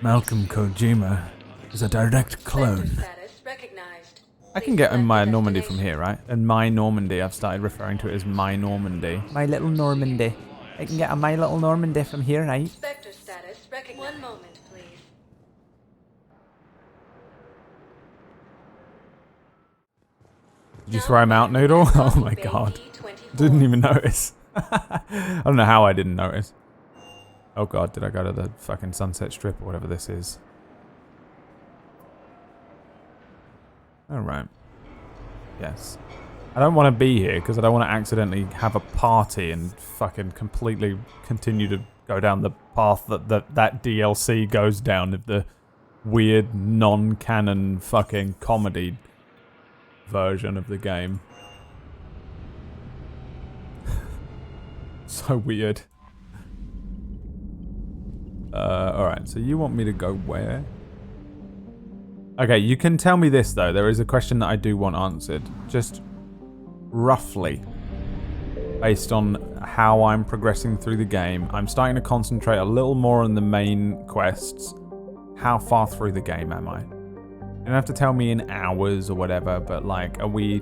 [SPEAKER 20] Malcolm Kojima is a direct clone.
[SPEAKER 1] I can get in my Normandy from here, right? And my Normandy, I've started referring to it as my Normandy.
[SPEAKER 6] My little Normandy. I can get a my little Normandy from here, right?
[SPEAKER 10] Spectre status recognized. One moment, please.
[SPEAKER 1] Did you throw him out, Noodle? Oh my god. Didn't even notice. I don't know how I didn't notice. Oh god, did I go to the fucking Sunset Strip or whatever this is? Alright. Yes. I don't want to be here because I don't want to accidentally have a party and fucking completely continue to go down the path that DLC goes down of the weird non-canon fucking comedy version of the game. So weird. Alright, so you want me to go where? Okay, you can tell me this though. There is a question that I do want answered. Just roughly. Based on how I'm progressing through the game. I'm starting to concentrate a little more on the main quests. How far through the game am I? You don't have to tell me in hours or whatever, but like, are we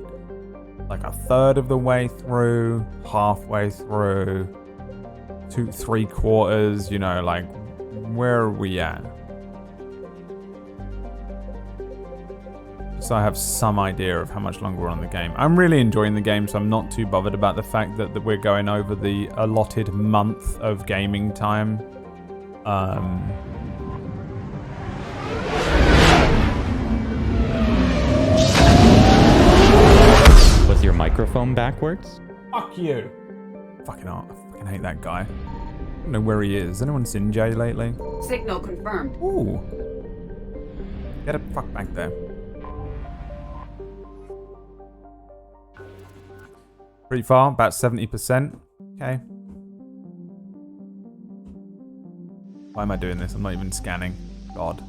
[SPEAKER 1] like a third of the way through? Halfway through? 3/4? You know, like, where are we at? So I have some idea of how much longer we're on the game. I'm really enjoying the game, so I'm not too bothered about the fact that we're going over the allotted month of gaming time.
[SPEAKER 18] Was your microphone backwards?
[SPEAKER 1] Fuck you! Fucking art. I fucking hate that guy. I don't know where he is. Has anyone seen Jay lately?
[SPEAKER 11] Signal confirmed.
[SPEAKER 1] Ooh. Get a fuck back there. Pretty far, about 70%. Okay. Why am I doing this? I'm not even scanning. God.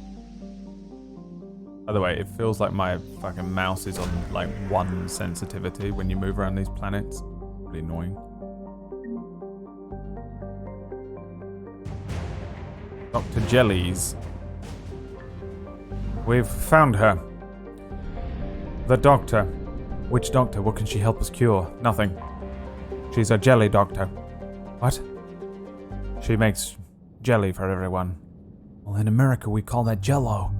[SPEAKER 1] By the way, it feels like my fucking mouse is on like 1 sensitivity when you move around these planets. Really annoying. Dr. Jellies. We've found her. The doctor. Which doctor? What can she help us cure? Nothing. She's a jelly doctor. What? She makes jelly for everyone. Well, in America we call that Jell-O.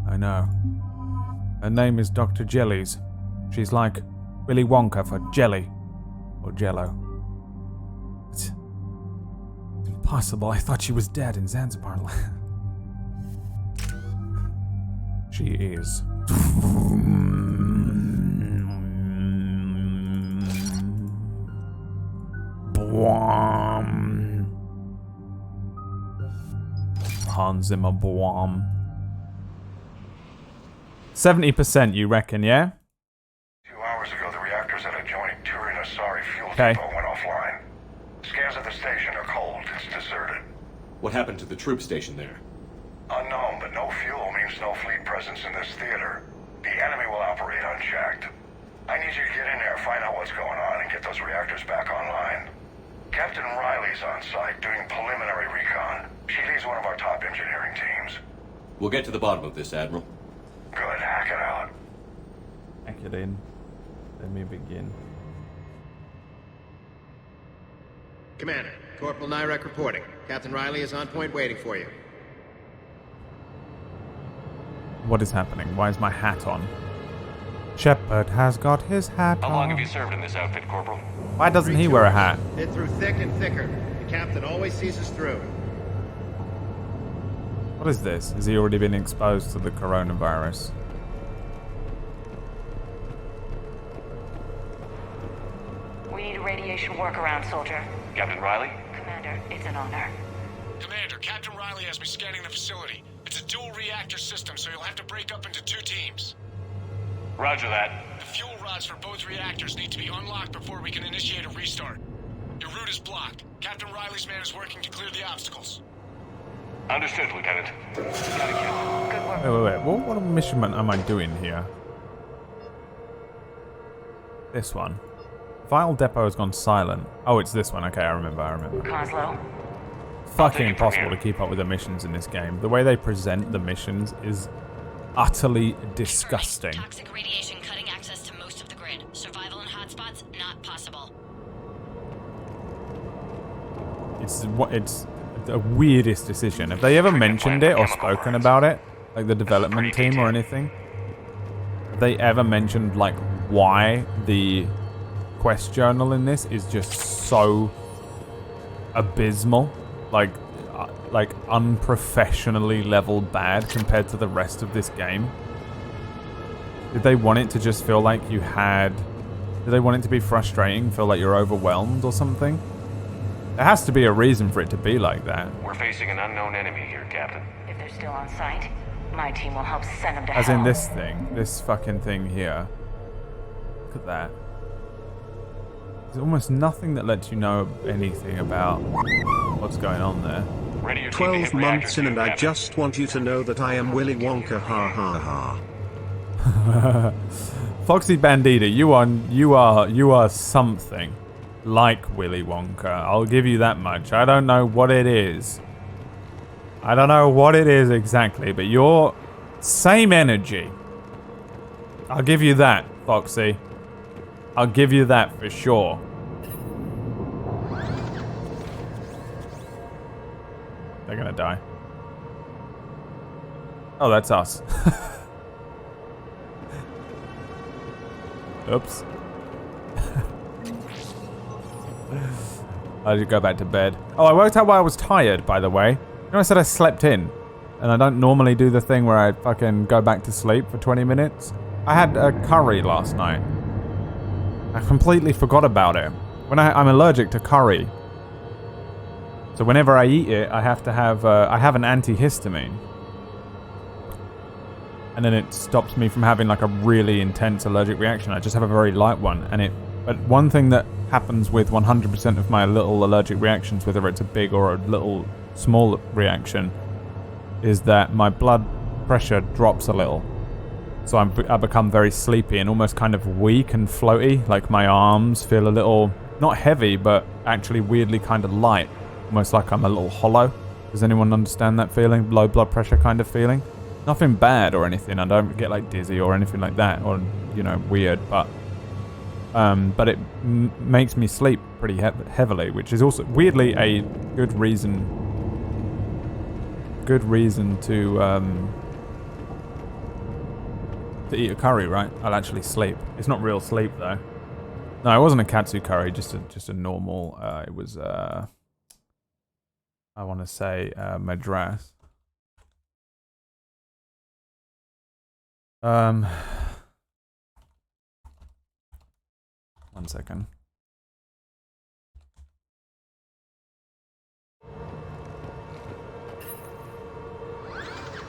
[SPEAKER 1] I know. Her name is Dr. Jellies. She's like Willy Wonka for jelly. Or Jell-O. It's impossible. I thought she was dead in Zanzibar land. She is. Bwam. Hans Zimmer Bwam. 70% you reckon, yeah?
[SPEAKER 8] 2 hours ago, the reactors at adjoining Turin Asari fuel
[SPEAKER 1] Okay.
[SPEAKER 8] depot went offline. Scans of the station are cold. It's deserted.
[SPEAKER 3] What happened to the troop station there?
[SPEAKER 8] Unknown, but no fuel means presence in this theater, the enemy will operate unchecked. I need you to get in there, find out what's going on, and get those reactors back online. Captain Riley's on site doing preliminary recon. She leads one of our top engineering teams.
[SPEAKER 3] We'll get to the bottom of this, Admiral.
[SPEAKER 8] Good, hack it out.
[SPEAKER 1] Hack it in. Let me begin.
[SPEAKER 4] Commander, Corporal Nyrek reporting. Captain Riley is on point waiting for you.
[SPEAKER 1] What is happening? Why is my hat on? Shepard has got his hat on.
[SPEAKER 3] How long have you served in this outfit, Corporal?
[SPEAKER 1] Why doesn't he wear a hat?
[SPEAKER 4] Hit through thick and thicker. The captain always sees us through.
[SPEAKER 1] What is this? Has he already been exposed to the coronavirus?
[SPEAKER 14] We need a radiation workaround, soldier.
[SPEAKER 3] Captain Riley?
[SPEAKER 14] Commander, it's an honor.
[SPEAKER 17] Commander, Captain Riley has me scanning the facility. It's a dual reactor system, so you'll have to break up into 2 teams.
[SPEAKER 3] Roger that.
[SPEAKER 17] The fuel rods for both reactors need to be unlocked before we can initiate a restart. Your route is blocked. Captain Riley's man is working to clear the obstacles.
[SPEAKER 3] Understood, Lieutenant. Got it, Captain.
[SPEAKER 14] Good work.
[SPEAKER 1] Wait. What mission am I doing here? This one. Vital depot has gone silent. Oh, it's this one. Okay, I remember.
[SPEAKER 14] Coslow.
[SPEAKER 1] Fucking impossible to keep up with the missions in this game. The way they present the missions is utterly disgusting.
[SPEAKER 19] Toxic radiation cutting access to most of the grid. Survival in hotspots not possible.
[SPEAKER 1] It's the weirdest decision. Have they ever mentioned it or spoken about it? Like the development team or anything? Have they ever mentioned like why the quest journal in this is just so abysmal? Like unprofessionally leveled bad compared to the rest of this game? Did they want it to just feel like you had... Did they want it to be frustrating, feel like you're overwhelmed or something? There has to be a reason for it to be like that.
[SPEAKER 3] We're facing an unknown enemy here, Captain.
[SPEAKER 14] If they're still on site, my team will help send them to
[SPEAKER 1] As
[SPEAKER 14] hell.
[SPEAKER 1] in this thing. This fucking thing here. Look at that. There's almost nothing that lets you know anything about what's going on there.
[SPEAKER 24] 12 months in and I just want you to know that I am Willy Wonka, ha ha ha.
[SPEAKER 1] Foxy Bandita, you are something like Willy Wonka. I'll give you that much. I don't know what it is. I don't know what it is exactly, but you're same energy. I'll give you that, Foxy. I'll give you that for sure. They're gonna die. Oh, that's us. Oops. I should go back to bed. Oh, I worked out why I was tired, by the way. You know I said I slept in? And I don't normally do the thing where I fucking go back to sleep for 20 minutes. I had a curry last night. I completely forgot about it. I'm allergic to curry. So whenever I eat it, I have to have I have an antihistamine. And then it stops me from having like a really intense allergic reaction. I just have a very light one. But one thing that happens with 100% of my little allergic reactions, whether it's a big or a little small reaction, is that my blood pressure drops a little. So I become very sleepy and almost kind of weak and floaty. Like my arms feel a little, not heavy, but actually weirdly kind of light. Almost like I'm a little hollow. Does anyone understand that feeling? Low blood pressure kind of feeling? Nothing bad or anything. I don't get like dizzy or anything like that, or weird. But it makes me sleep pretty heavily, which is also weirdly a good reason to eat a curry, right? I'll actually sleep. It's not real sleep though. No, it wasn't a katsu curry. Just a normal. It was. I want to say Madras. One second.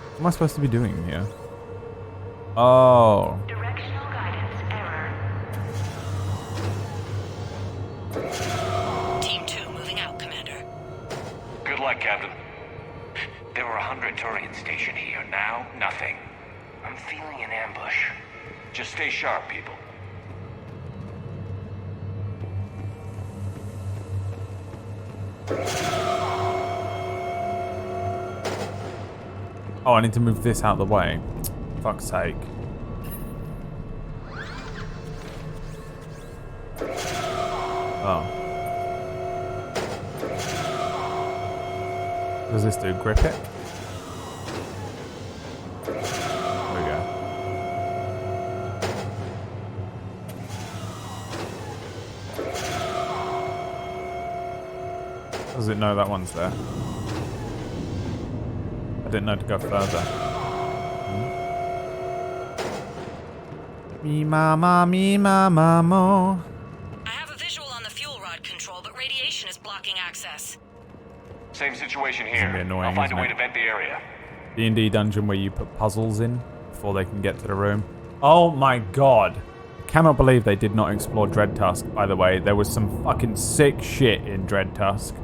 [SPEAKER 1] What am I supposed to be doing here? Oh.
[SPEAKER 14] Directional guidance error.
[SPEAKER 19] Team 2 moving out, Commander.
[SPEAKER 3] Good luck, Captain.
[SPEAKER 25] There were 100 Turians stationed here. Now, nothing.
[SPEAKER 17] I'm feeling an ambush. Just stay sharp, people.
[SPEAKER 1] Oh, I need to move this out of the way. Fuck's sake. Oh. What does this do? Grip it? There we go. Does it know that one's there? I didn't know to go further. Me mama, mo.
[SPEAKER 19] I have a visual on the fuel rod control, but radiation is blocking access.
[SPEAKER 17] Same situation
[SPEAKER 1] It's gonna be
[SPEAKER 17] here.
[SPEAKER 1] annoying,
[SPEAKER 17] I'll find a
[SPEAKER 1] isn't
[SPEAKER 17] way
[SPEAKER 1] it?
[SPEAKER 17] to vent the area.
[SPEAKER 1] D&D dungeon where you put puzzles in before they can get to the room. Oh my god. I cannot believe they did not explore Dread Tusk, by the way. There was some fucking sick shit in Dread Tusk.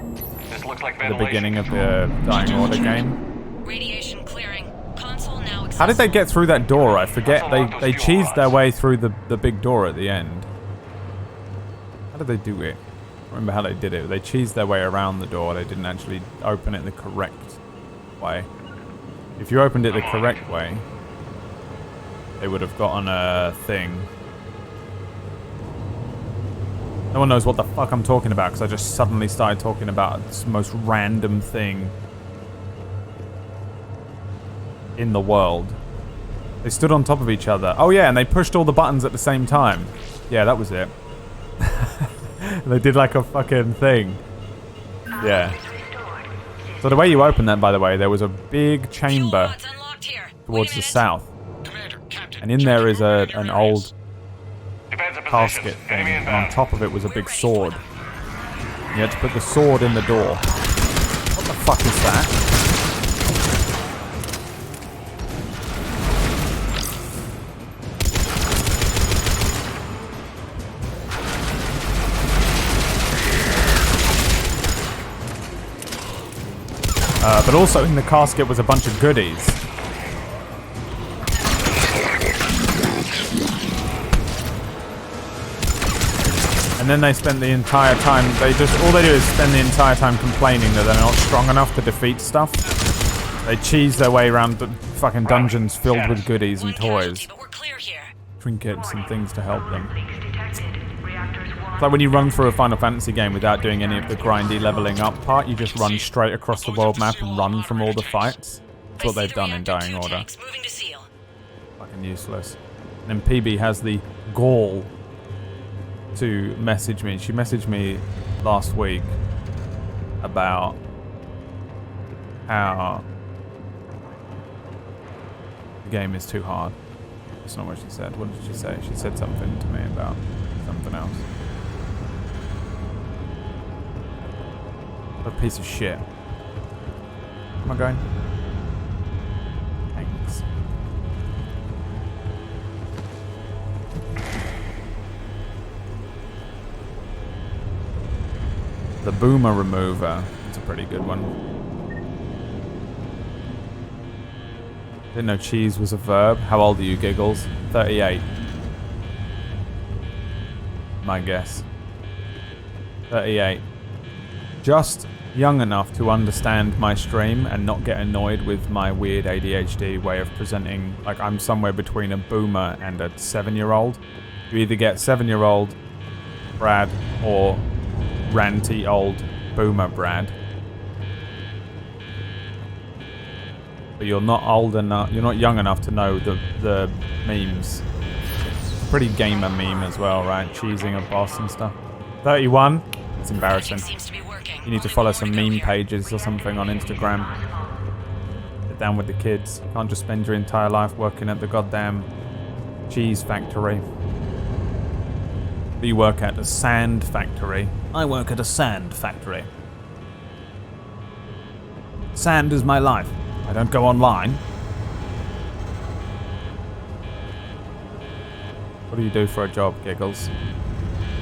[SPEAKER 17] This looks like
[SPEAKER 1] At the
[SPEAKER 17] ventilation.
[SPEAKER 1] beginning of the Dying Order game.
[SPEAKER 19] Radiation clearing. Console now
[SPEAKER 1] How did they get through that door? I forget. They cheesed their way through the big door at the end. How did they do it? I remember how they did it. They cheesed their way around the door. They didn't actually open it the correct way. If you opened it the correct way, they would have gotten a thing. No one knows what the fuck I'm talking about because I just suddenly started talking about this most random thing in the world. They stood on top of each other. Oh yeah, and they pushed all the buttons at the same time. Yeah, that was it. They did like a fucking thing. Yeah. So the way you open that, by the way, there was a big chamber towards the south. And in there is an old casket thing. And on top of it was a big sword. You had to put the sword in the door. What the fuck is that? But also in the casket was a bunch of goodies. And then they spent the entire time, all they do is spend the entire time complaining that they're not strong enough to defeat stuff. They cheese their way around the fucking dungeons filled with goodies and toys. Trinkets and things to help them. It's like when you run through a Final Fantasy game without doing any of the grindy leveling up part, you just run straight across the world map and run from all the fights. That's what they've done in Dying Order. Fucking useless. And then PB has the gall to message me. She messaged me last week about how the game is too hard. That's not what she said. What did she say? She said something to me about something else. What a piece of shit. Am I going? Thanks. The Boomer Remover. It's a pretty good one. Didn't know cheese was a verb. How old are you, Giggles? 38. My guess. 38. Just young enough to understand my stream and not get annoyed with my weird ADHD way of presenting. Like, I'm somewhere between a boomer and a 7-year-old. You either get 7-year-old Brad or ranty old boomer Brad. But you're not old enough, you're not young enough to know the memes. Pretty gamer meme as well, right? Cheesing a boss and stuff. 31? It's embarrassing. You need to follow some meme pages or something on Instagram. Get down with the kids. You can't just spend your entire life working at the goddamn cheese factory. What do you work at? A sand factory. I work at a sand factory. Sand is my life. I don't go online. What do you do for a job, Giggles?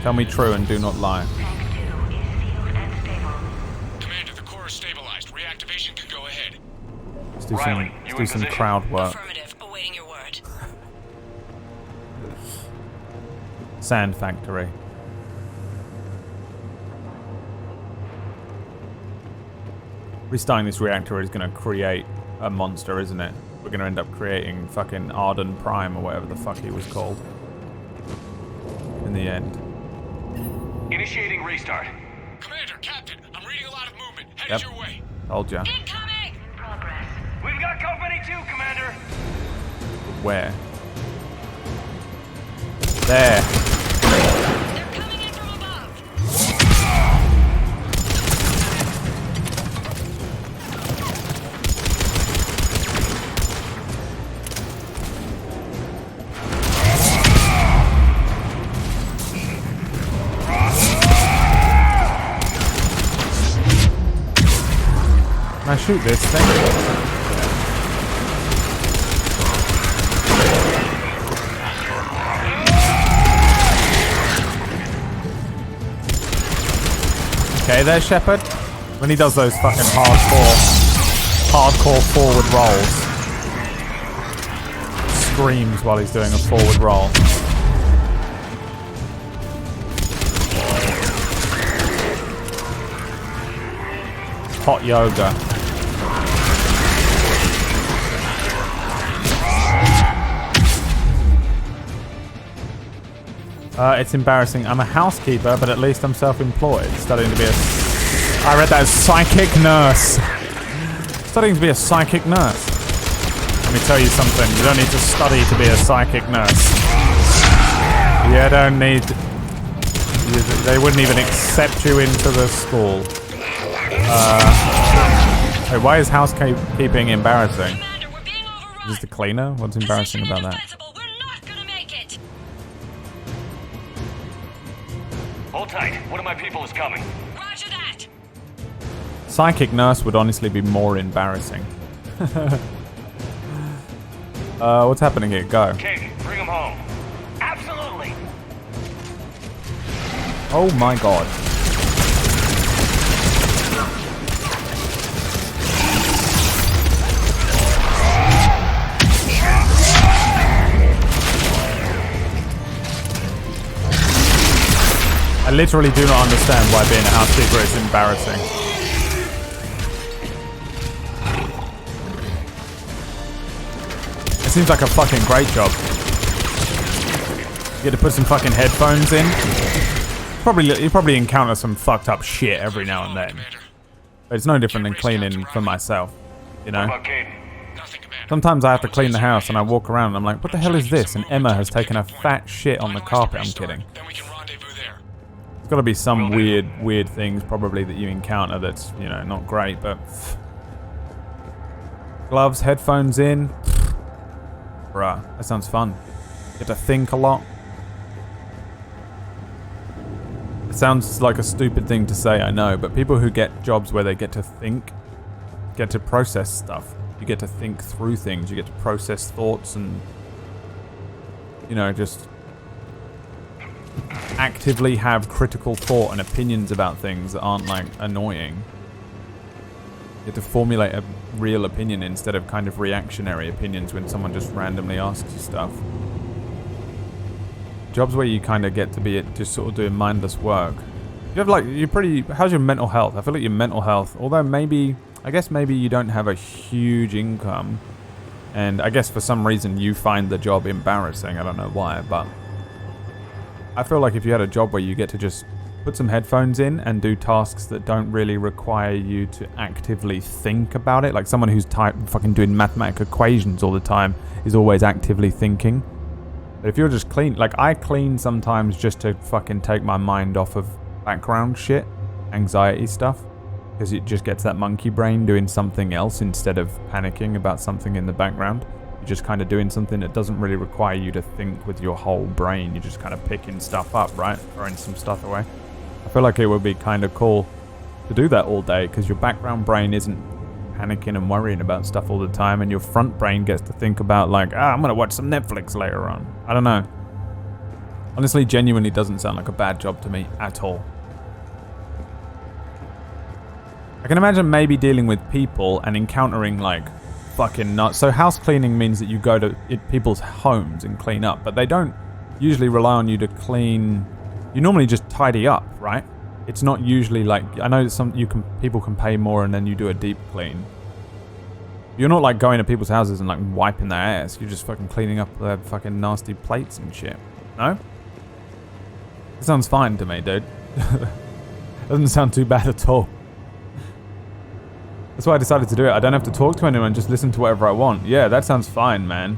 [SPEAKER 1] Tell me true and do not lie.
[SPEAKER 17] Commander, the core is stabilized. Reactivation can go ahead.
[SPEAKER 1] Let's do some crowd work.
[SPEAKER 19] Affirmative. Awaiting your word.
[SPEAKER 1] Sand factory. Restarting this reactor is going to create a monster, isn't it? We're going to end up creating fucking Arden Prime or whatever the fuck he was called. In the end.
[SPEAKER 17] Initiating restart. Commander, Captain, I'm reading a lot of movement. Headed your way.
[SPEAKER 1] Told ya.
[SPEAKER 17] Incoming! In progress. We've got company too, Commander.
[SPEAKER 1] Where? There.
[SPEAKER 19] They're coming in from above.
[SPEAKER 1] Can I shoot this thing? Okay there, Shepard. When he does those fucking hardcore forward rolls. Screams while he's doing a forward roll. Hot yoga. It's embarrassing. I'm a housekeeper, but at least I'm self-employed. Studying to be a... I read that as psychic nurse. Studying to be a psychic nurse. Let me tell you something. You don't need to study to be a psychic nurse. You don't need... They wouldn't even accept you into the school. Wait, why is housekeeping embarrassing? Is this the cleaner? What's embarrassing about that?
[SPEAKER 17] Hold tight. One of my people is coming.
[SPEAKER 19] Roger that.
[SPEAKER 1] Psychic nurse would honestly be more embarrassing. What's happening here? Go.
[SPEAKER 17] King, bring him home. Absolutely.
[SPEAKER 1] Oh my god. I literally do not understand why being a housekeeper is embarrassing. It seems like a fucking great job. You get to put some fucking headphones in. You probably encounter some fucked up shit every now and then. But it's no different than cleaning for myself, you know? Sometimes I have to clean the house and I walk around and I'm like, what the hell is this? And Emma has taken a fat shit on the carpet. I'm kidding. There's got to be some weird things probably that you encounter that's, you know, not great, but... Gloves, headphones in. Bruh, that sounds fun. You get to think a lot. It sounds like a stupid thing to say, I know, but people who get jobs where they get to think, get to process stuff. You get to think through things. You get to process thoughts and, you know, just actively have critical thought and opinions about things that aren't, like, annoying. You get to formulate a real opinion instead of kind of reactionary opinions when someone just randomly asks you stuff. Jobs where you kind of get to be just sort of doing mindless work. You have, like, how's your mental health? I feel like your mental health, although I guess maybe you don't have a huge income, and I guess for some reason you find the job embarrassing. I don't know why, but I feel like if you had a job where you get to just put some headphones in and do tasks that don't really require you to actively think about it, like someone who's fucking doing mathematical equations all the time is always actively thinking. But if you're just clean, like I clean sometimes just to fucking take my mind off of background shit, anxiety stuff, because it just gets that monkey brain doing something else instead of panicking about something in the background. You're just kind of doing something that doesn't really require you to think with your whole brain. You're just kind of picking stuff up, right? Throwing some stuff away. I feel like it would be kind of cool to do that all day because your background brain isn't panicking and worrying about stuff all the time, and your front brain gets to think about, like, I'm gonna watch some Netflix later on. I don't know. Honestly, genuinely doesn't sound like a bad job to me at all. I can imagine maybe dealing with people and encountering, like, fucking nuts. So house cleaning means that you go to people's homes and clean up, but they don't usually rely on you to clean. You normally just tidy up, right? It's not usually like, I know that people can pay more and then you do a deep clean. You're not like going to people's houses and like wiping their ass. You're just fucking cleaning up their fucking nasty plates and shit. No? It sounds fine to me, dude. Doesn't sound too bad at all. That's why I decided to do it. I don't have to talk to anyone, just listen to whatever I want. Yeah, that sounds fine, man.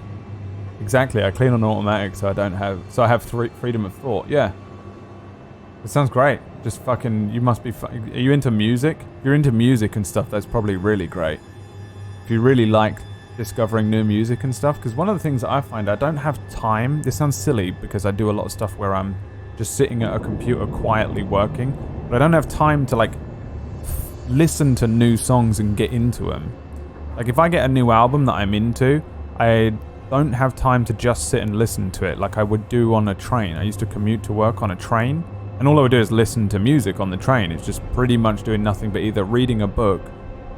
[SPEAKER 1] Exactly. I clean on automatic, so I have freedom of thought. Yeah. It sounds great. Just fucking, you must be, are you into music? If you're into music and stuff, that's probably really great. If you really like discovering new music and stuff, because one of the things that I find, I don't have time. This sounds silly because I do a lot of stuff where I'm just sitting at a computer quietly working, but I don't have time to like listen to new songs and get into them. Like if I get a new album that I'm into, I don't have time to just sit and listen to it like I would do on a train. I used to commute to work on a train, and all I would do is listen to music on the train. It's just pretty much doing nothing but either reading a book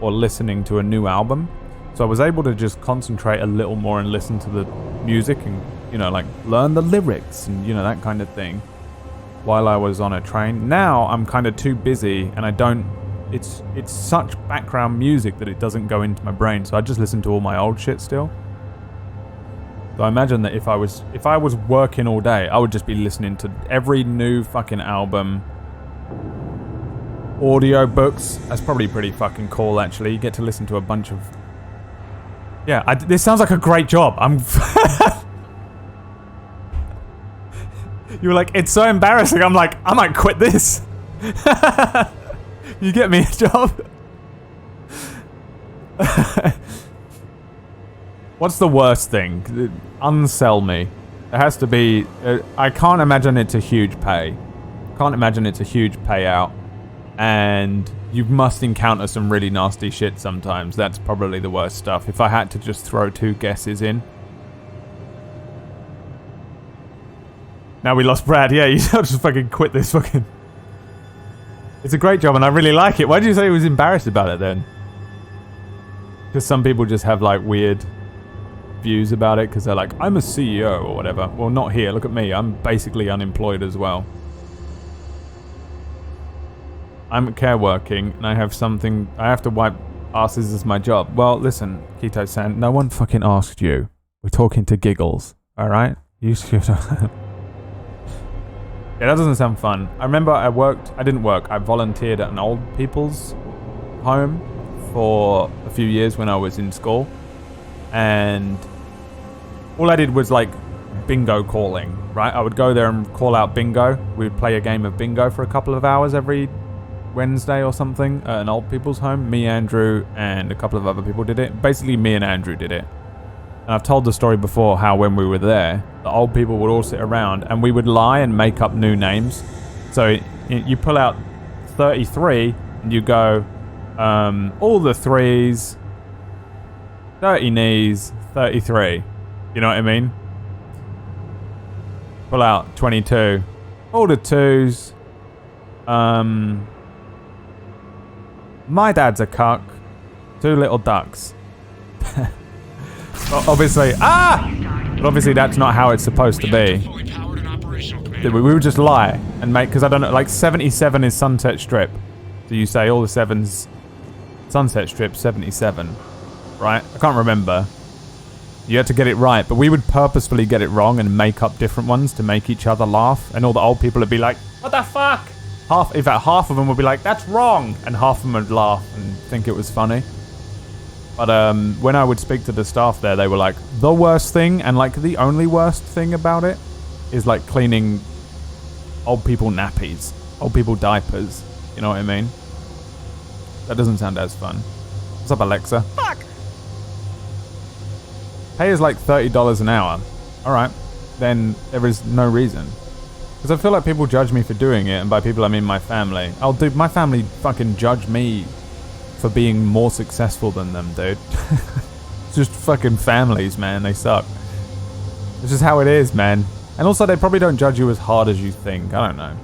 [SPEAKER 1] or listening to a new album. So I was able to just concentrate a little more and listen to the music and, you know, like learn the lyrics and, you know, that kind of thing while I was on a train. Now I'm kind of too busy and I don't, it's such background music that it doesn't go into my brain. So I just listen to all my old shit still. So I imagine that if I was working all day, I would just be listening to every new fucking album. Audio books. That's probably pretty fucking cool, actually. You get to listen to a bunch of... Yeah, this sounds like a great job. You were like, it's so embarrassing. I'm like, I might quit this. You get me a job? What's the worst thing? Unsell me. There has to be... I can't imagine it's a huge pay. Can't imagine it's a huge payout. And you must encounter some really nasty shit sometimes. That's probably the worst stuff. If I had to just throw 2 guesses in. Now we lost Brad. Yeah, you just fucking quit this fucking... It's a great job and I really like it. Why did you say he was embarrassed about it then? Because some people just have like weird views about it because they're like, I'm a CEO or whatever. Well, not here. Look at me. I'm basically unemployed as well. I'm at care working and I have to wipe asses as my job. Well, listen, Keto-san, no one fucking asked you. We're talking to Giggles, alright? You should... Yeah, that doesn't sound fun. I remember I volunteered at an old people's home for a few years when I was in school. And all I did was like bingo calling, right? I would go there and call out bingo. We would play a game of bingo for a couple of hours every Wednesday or something at an old people's home. Me, Andrew, and a couple of other people did it. Basically, me and Andrew did it. And I've told the story before how when we were there, the old people would all sit around and we would lie and make up new names. So you pull out 33 and you go, all the threes, 30 knees, 33. You know what I mean? Pull out 22. All the twos. My dad's a cuck. 2 little ducks. Obviously, but obviously that's not how it's supposed to be. We would just lie and make, because I don't know, like 77 is Sunset Strip. So you say all the 7s, Sunset Strip 77, right? I can't remember. You had to get it right, but we would purposefully get it wrong and make up different ones to make each other laugh. And all the old people would be like, what the fuck? In fact, half of them would be like, that's wrong. And half of them would laugh and think it was funny. But when I would speak to the staff there, they were like, the worst thing, and like the only worst thing about it is like cleaning old people nappies, old people diapers. You know what I mean? That doesn't sound as fun. What's up, Alexa? Fuck! Pay is like $30 an hour. Alright. Then there is no reason. Because I feel like people judge me for doing it, and by people I mean my family. My family fucking judge me for being more successful than them, dude. It's just fucking families, man. They suck. It's just how it is, man. And also, they probably don't judge you as hard as you think. I don't know.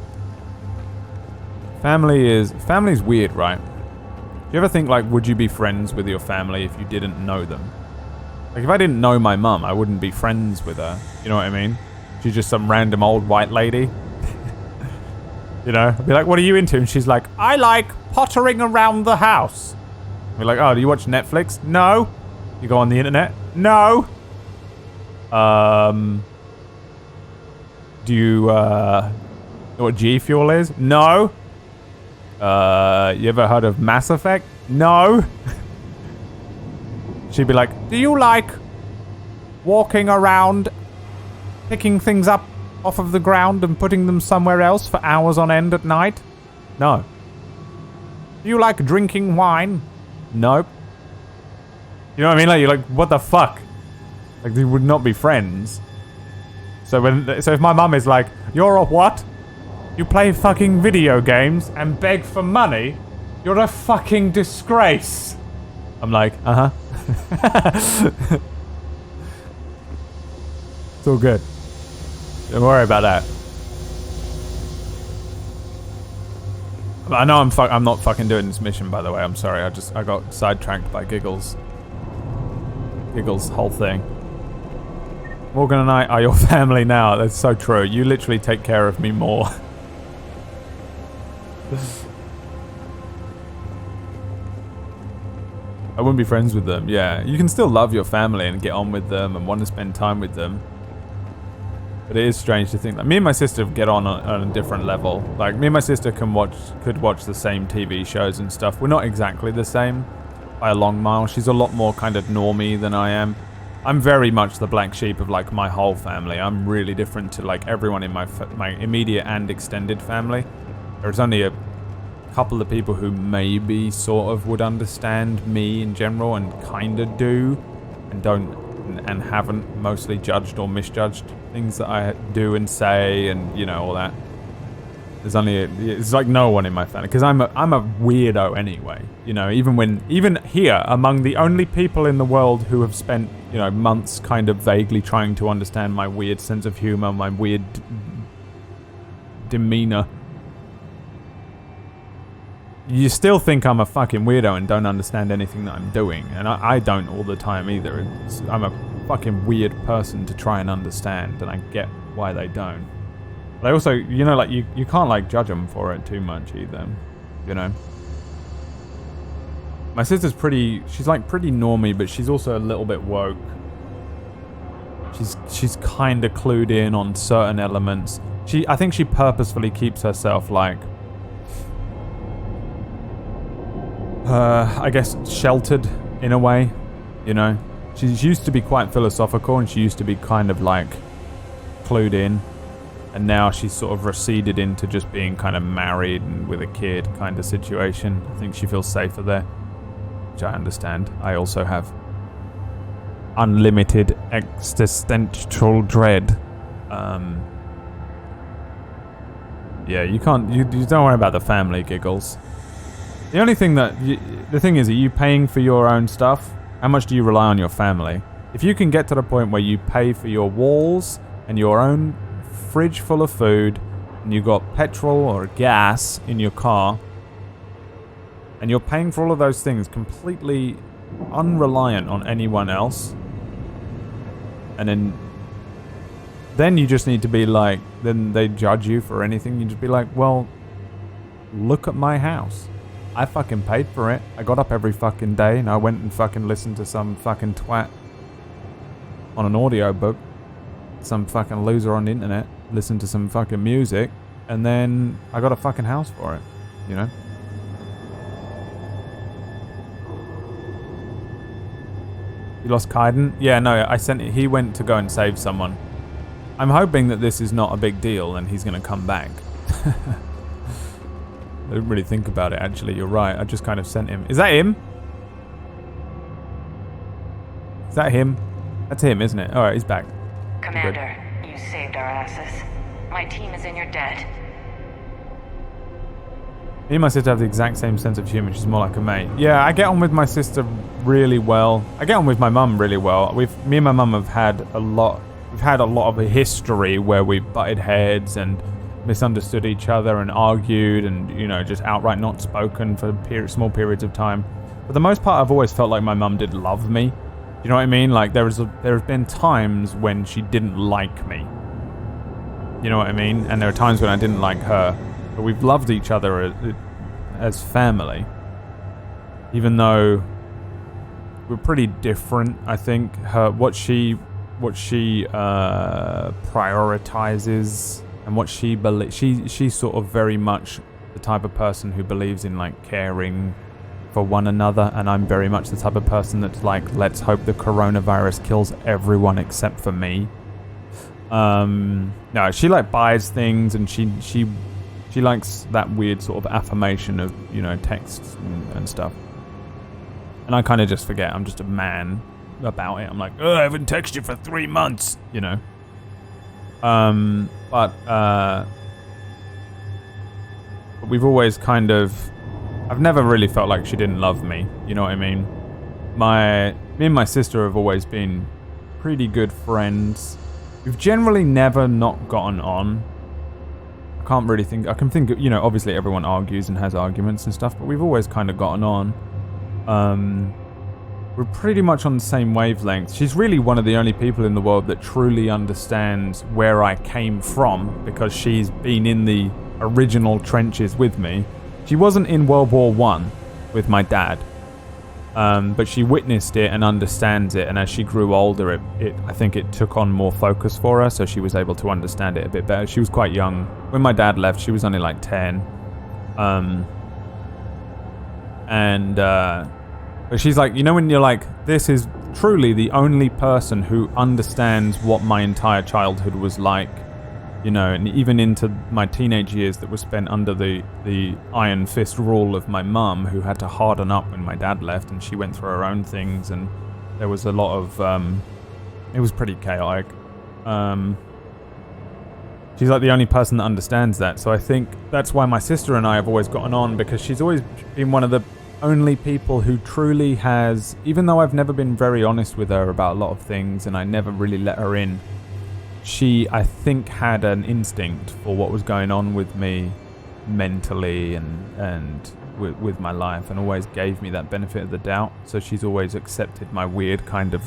[SPEAKER 1] Family's weird, right? Do you ever think, like, would you be friends with your family if you didn't know them? Like, if I didn't know my mum, I wouldn't be friends with her. You know what I mean? She's just some random old white lady. You know, I'd be like, what are you into? And she's like, I like pottering around the house. We're like, oh, do you watch Netflix? No. You go on the internet? No. Do you know what G Fuel is? No. You ever heard of Mass Effect? No. She'd be like, do you like walking around, picking things up off of the ground and putting them somewhere else for hours on end at night? No. Do you like drinking wine? Nope. You know what I mean? Like, you're like, what the fuck? Like, they would not be friends. So if my mum is like, you're a what? You play fucking video games and beg for money? You're a fucking disgrace. I'm like, uh-huh. It's all good. Don't worry about that. I know I'm not fucking doing this mission, by the way. I'm sorry. I got sidetracked by Giggles. Giggles' whole thing. Morgan and I are your family now. That's so true. You literally take care of me more. I wouldn't be friends with them. Yeah, you can still love your family and get on with them and want to spend time with them. But it is strange to think that me and my sister get on a different level. Like, me and my sister could watch the same TV shows and stuff. We're not exactly the same by a long mile. She's a lot more kind of normie than I am. I'm very much the black sheep of like my whole family. I'm really different to like everyone in my immediate and extended family. There's only a couple of people who maybe sort of would understand me in general and kind of do and don't and haven't mostly judged or misjudged things that I do and say and, you know, all that. It's like no one in my family because I'm a weirdo anyway. You know, even here among the only people in the world who have spent, you know, months kind of vaguely trying to understand my weird sense of humor, my weird demeanor. You still think I'm a fucking weirdo and don't understand anything that I'm doing, and I don't all the time either. I'm a fucking weird person to try and understand, and I get why they don't. But I also, you know, like, you can't, like, judge them for it too much either, you know? My sister's she's, like, pretty normie, but she's also a little bit woke. She's kind of clued in on certain elements. I think she purposefully keeps herself, like, I guess, sheltered in a way, you know? She used to be quite philosophical, and she used to be kind of, like, clued in. And now she's sort of receded into just being kind of married and with a kid kind of situation. I think she feels safer there, which I understand. I also have unlimited existential dread. Yeah, you don't worry about the family, Giggles. The only thing the thing is, are you paying for your own stuff? How much do you rely on your family? If you can get to the point where you pay for your walls and your own fridge full of food, and you got petrol or gas in your car, and you're paying for all of those things completely unreliant on anyone else, and then you just need to be like, then they judge you for anything, you just be like, well, look at my house. I fucking paid for it. I got up every fucking day and I went and fucking listened to some fucking twat on an audiobook. Some fucking loser on the internet, listen to some fucking music, and then I got a fucking house for it, you know? You lost Kaiden? Yeah, no, he went to go and save someone. I'm hoping that this is not a big deal and he's gonna come back. I didn't really think about it, actually, you're right. I just kind of sent him. Is that him? Is that him? That's him, isn't it? Alright, he's back.
[SPEAKER 14] Commander, you saved our asses. My team is in your debt.
[SPEAKER 1] Me and my sister have the exact same sense of humor. She's more like a mate. Yeah, I get on with my sister really well. I get on with my mum really well. Me and my mum have had a lot. We've had a lot of a history where we butted heads and misunderstood each other and argued and, you know, just outright not spoken for small periods of time. For the most part, I've always felt like my mum did love me. You know what I mean? Like, there have been times when she didn't like me. You know what I mean? And there are times when I didn't like her, but we've loved each other as family. Even though we're pretty different, I think. What she prioritizes and what she believes. She's sort of very much the type of person who believes in like caring for one another, and I'm very much the type of person that's like, let's hope the coronavirus kills everyone except for me. No, she like buys things, and she likes that weird sort of affirmation of, you know, texts and stuff. And I kind of just forget. I'm just a man about it. I'm like, oh, I haven't texted you for 3 months, you know. But we've always kind of, I've never really felt like she didn't love me. You know what I mean? Me and my sister have always been pretty good friends. We've generally never not gotten on. I can't really think. I can think of, you know, obviously everyone argues and has arguments and stuff, but we've always kind of gotten on. We're pretty much on the same wavelength. She's really one of the only people in the world that truly understands where I came from, because she's been in the original trenches with me. She wasn't in World War I with my dad, but she witnessed it and understands it, and as she grew older, I think it took on more focus for her, so she was able to understand it a bit better. She was quite young. When my dad left, she was only like 10. But she's like, you know, when you're like, this is truly the only person who understands what my entire childhood was like, you know, and even into my teenage years that were spent under the iron fist rule of my mum, who had to harden up when my dad left, and she went through her own things, and there was a lot of, it was pretty chaotic. She's like the only person that understands that, so I think that's why my sister and I have always gotten on, because she's always been one of the only people who truly has, even though I've never been very honest with her about a lot of things and I never really let her in, she, I think, had an instinct for what was going on with me mentally and with my life, and always gave me that benefit of the doubt. So she's always accepted my weird kind of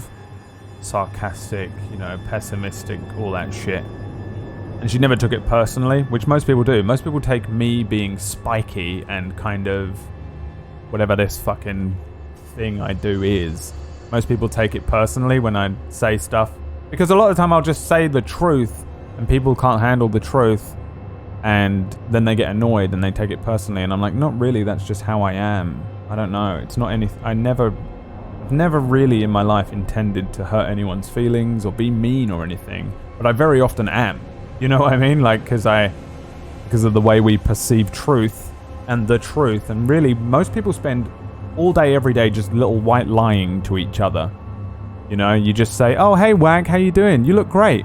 [SPEAKER 1] sarcastic, you know, pessimistic, all that shit. And she never took it personally, which most people do. Most people take me being spiky and kind of whatever this fucking thing I do is. Most people take it personally when I say stuff, because a lot of the time I'll just say the truth and people can't handle the truth, and then they get annoyed and they take it personally, and I'm like, not really, that's just how I am. I don't know, it's not anything. I've never really in my life intended to hurt anyone's feelings or be mean or anything, but I very often am. You know what I mean? Like, because of the way we perceive truth and the truth, and really most people spend all day every day just little white lying to each other. You know, you just say, oh hey Wag, how you doing? You look great.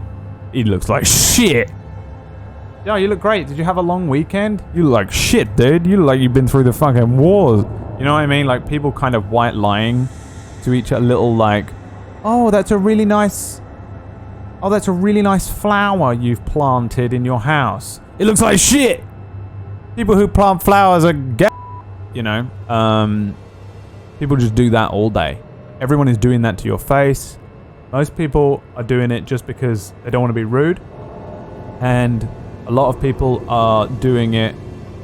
[SPEAKER 1] He looks like shit. Yo, you look great. Did you have a long weekend? You look like shit, dude. You look like you've been through the fucking wars. You know what I mean? Like, people kind of white lying to each other, little like, oh that's a really nice flower you've planted in your house. It looks like shit. People who plant flowers are gay, you know. People just do that all day. Everyone is doing that to your face. Most people are doing it just because they don't want to be rude, and a lot of people are doing it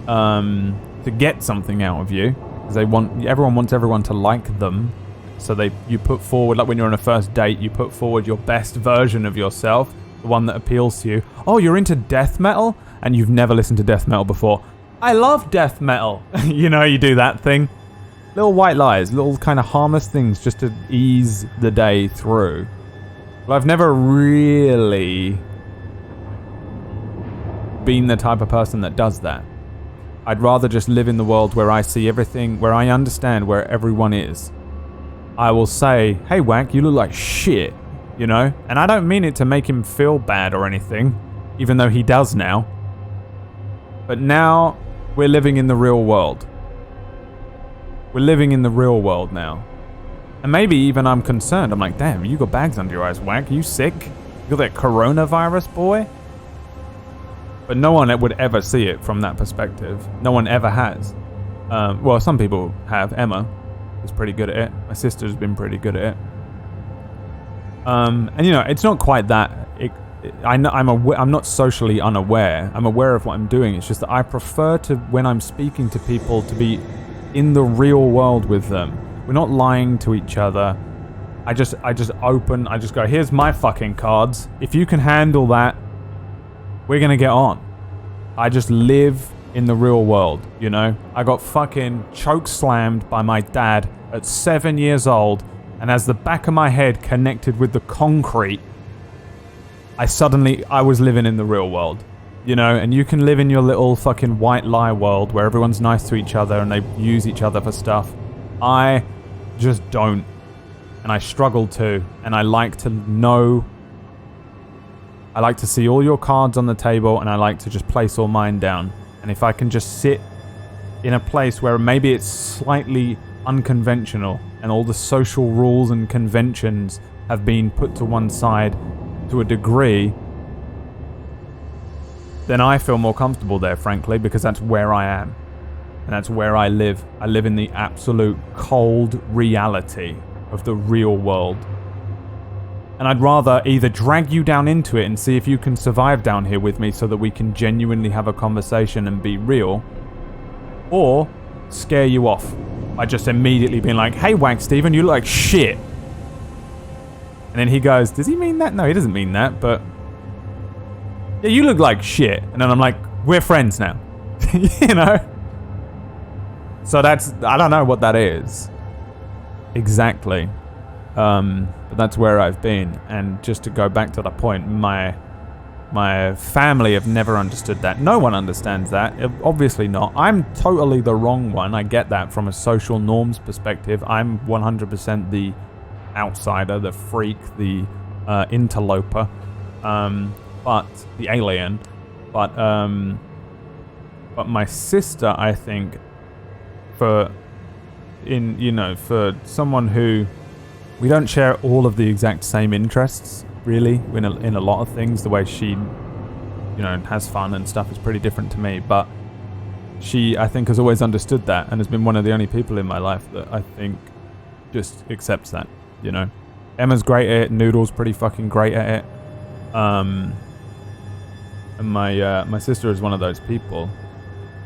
[SPEAKER 1] to get something out of you, because everyone wants everyone to like them. So you put forward, like when you're on a first date, you put forward your best version of yourself, the one that appeals to you. Oh, you're into death metal, and you've never listened to death metal before. I love death metal. You know, you do that thing. Little white lies, little kind of harmless things just to ease the day through. But I've never really been the type of person that does that. I'd rather just live in the world where I see everything, where I understand where everyone is. I will say, hey Wank, you look like shit, you know? And I don't mean it to make him feel bad or anything, even though he does now. But now, we're living in the real world. We're living in the real world now. And maybe even I'm concerned. I'm like, damn, you got bags under your eyes, Wank. Are you sick? You got that coronavirus, boy? But no one would ever see it from that perspective. No one ever has. Well, some people have. Emma is pretty good at it. My sister's been pretty good at it. And you know, it's not quite that I'm not socially unaware. I'm aware of what I'm doing. It's just that I prefer to, when I'm speaking to people, to be in the real world with them. We're not lying to each other. I just go, here's my fucking cards. If you can handle that, we're gonna get on. I just live in the real world, you know? I got fucking choke slammed by my dad at 7 years old, and as the back of my head connected with the concrete, I was living in the real world, you know? And you can live in your little fucking white lie world where everyone's nice to each other and they use each other for stuff. I just don't. And I struggle to. And I like to know. I like to see all your cards on the table, and I like to just place all mine down. And if I can just sit in a place where maybe it's slightly unconventional and all the social rules and conventions have been put to one side to a degree, then I feel more comfortable there, frankly, because that's where I am. And that's where I live. I live in the absolute cold reality of the real world. And I'd rather either drag you down into it and see if you can survive down here with me so that we can genuinely have a conversation and be real, or scare you off by just immediately being like, hey, Wank Steven, you look like shit. And then he goes, does he mean that? No, he doesn't mean that, but yeah, you look like shit. And then I'm like, we're friends now. You know? So I don't know what that is exactly. But that's where I've been. And just to go back to the point, my family have never understood that. No one understands that. Obviously not. I'm totally the wrong one. I get that from a social norms perspective. I'm 100% the outsider, the freak, the interloper, but the alien. But my sister, I think, for someone who we don't share all of the exact same interests, really, in a lot of things. The way she, has fun and stuff is pretty different to me. But she, I think, has always understood that and has been one of the only people in my life that I think just accepts that, you know. Emma's great at it. Noodle's pretty fucking great at it. And my sister is one of those people.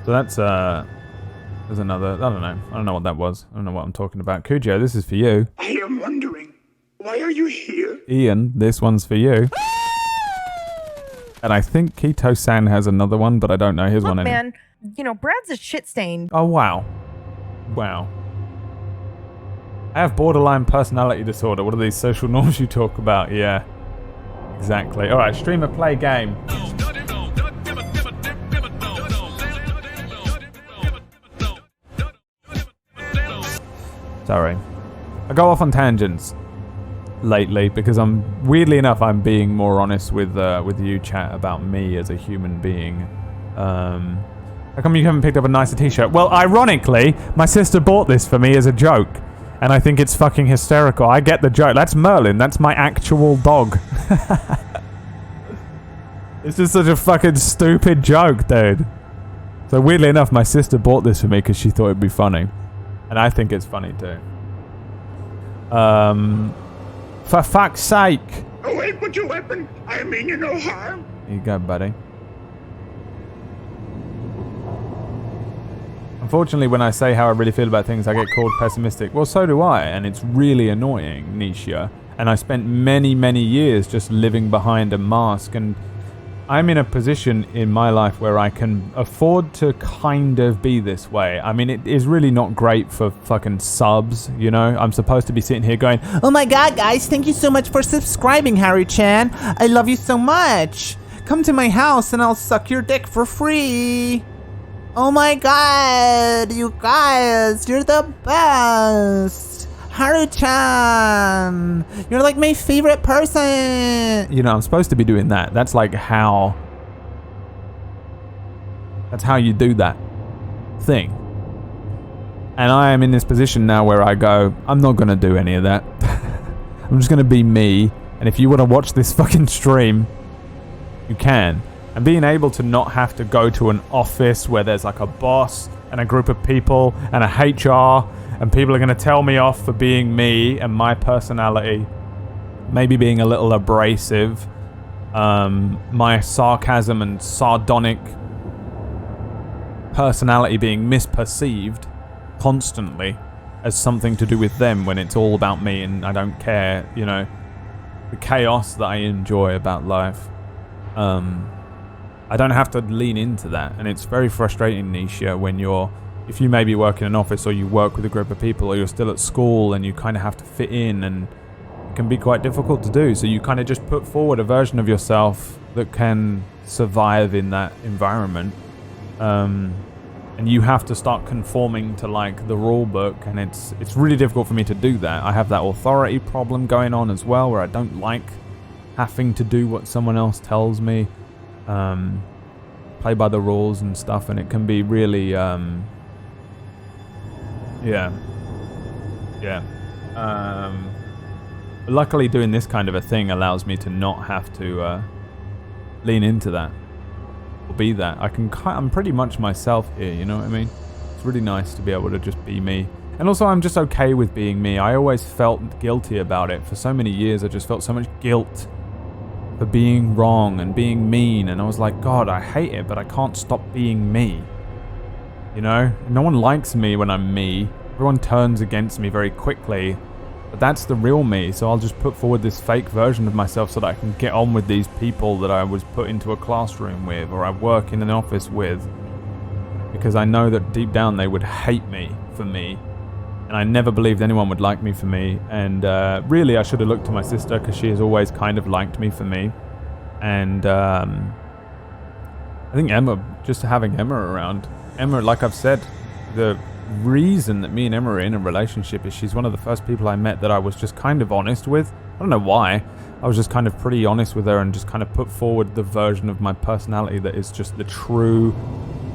[SPEAKER 1] So that's there's another. I don't know what that was. I don't know what I'm talking about. Cujo, this is for you.
[SPEAKER 12] I am wondering, why are you here?
[SPEAKER 1] Ian, this one's for you. And I think Keto-san has another one, but I don't know. Here's one.
[SPEAKER 16] Man, Brad's a shit stain.
[SPEAKER 1] Oh, wow. Wow. I have borderline personality disorder. What are these social norms you talk about? Yeah. Exactly. All right, streamer play game. Sorry. I go off on tangents lately because weirdly enough, I'm being more honest with you, chat, about me as a human being. How come you haven't picked up a nicer t-shirt? Well, ironically, my sister bought this for me as a joke, and I think it's fucking hysterical. I get the joke. That's Merlin. That's my actual dog. It's just such a fucking stupid joke, dude. So weirdly enough, my sister bought this for me because she thought it'd be funny. And I think it's funny too. For fuck's sake.
[SPEAKER 12] Oh, wait, put your weapon. I mean you no harm.
[SPEAKER 1] Here you go, buddy. Unfortunately, when I say how I really feel about things, I get called pessimistic. Well, so do I, and it's really annoying, Nisha. And I spent many, many years just living behind a mask, and I'm in a position in my life where I can afford to kind of be this way. I mean, it is really not great for fucking subs, you know? I'm supposed to be sitting here going,
[SPEAKER 6] oh my god, guys, thank you so much for subscribing, Harry-chan. I love you so much. Come to my house and I'll suck your dick for free. Oh my god, you guys, you're the best. Haru-chan, you're like my favorite person.
[SPEAKER 1] You know, I'm supposed to be doing that. That's like how... That's how you do that thing. And I am in this position now where I go, I'm not going to do any of that. I'm just going to be me. And if you want to watch this fucking stream, you can. And being able to not have to go to an office where there's like a boss and a group of people and a HR... and people are going to tell me off for being me and my personality, maybe being a little abrasive, my sarcasm and sardonic personality being misperceived constantly as something to do with them when it's all about me and I don't care, you know, the chaos that I enjoy about life. I don't have to lean into that, and it's very frustrating, Nisha, when if you maybe work in an office or you work with a group of people or you're still at school and you kind of have to fit in, and it can be quite difficult to do, so you kind of just put forward a version of yourself that can survive in that environment. And you have to start conforming to like the rule book, and it's really difficult for me to do that. I have that authority problem going on as well, where I don't like having to do what someone else tells me, play by the rules and stuff, and it can be really, but luckily doing this kind of a thing allows me to not have to lean into that. Be that I'm pretty much myself here, you know what I mean? It's really nice to be able to just be me, and also I'm just okay with being me. I always felt guilty about it for so many years. I just felt so much guilt for being wrong and being mean, and I was like, God, I hate it, but I can't stop being me, you know? No one likes me when I'm me. Everyone turns against me very quickly, but that's the real me, so I'll just put forward this fake version of myself so that I can get on with these people that I was put into a classroom with or I work in an office with, because I know that deep down they would hate me for me, and I never believed anyone would like me for me, and really I should have looked to my sister, because she has always kind of liked me for me, and I think Emma, just having Emma around, Emma, like I've said, the reason that me and Emma are in a relationship is she's one of the first people I met that I was just kind of honest with. I don't know why. I was just kind of pretty honest with her and just kind of put forward the version of my personality that is just the true,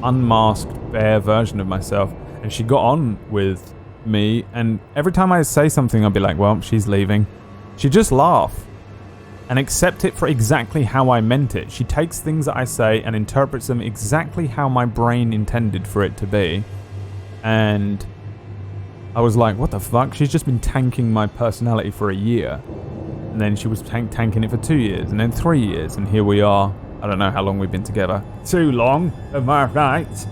[SPEAKER 1] unmasked, bare version of myself. And she got on with me, and every time I say something, I'll be like, well, she's leaving. She'd just laugh and accept it for exactly how I meant it. She takes things that I say and interprets them exactly how my brain intended for it to be. And I was like, what the fuck? She's just been tanking my personality for a year. And then she was tanking it for 2 years, and then 3 years, and here we are. I don't know how long we've been together. Too long, am I right?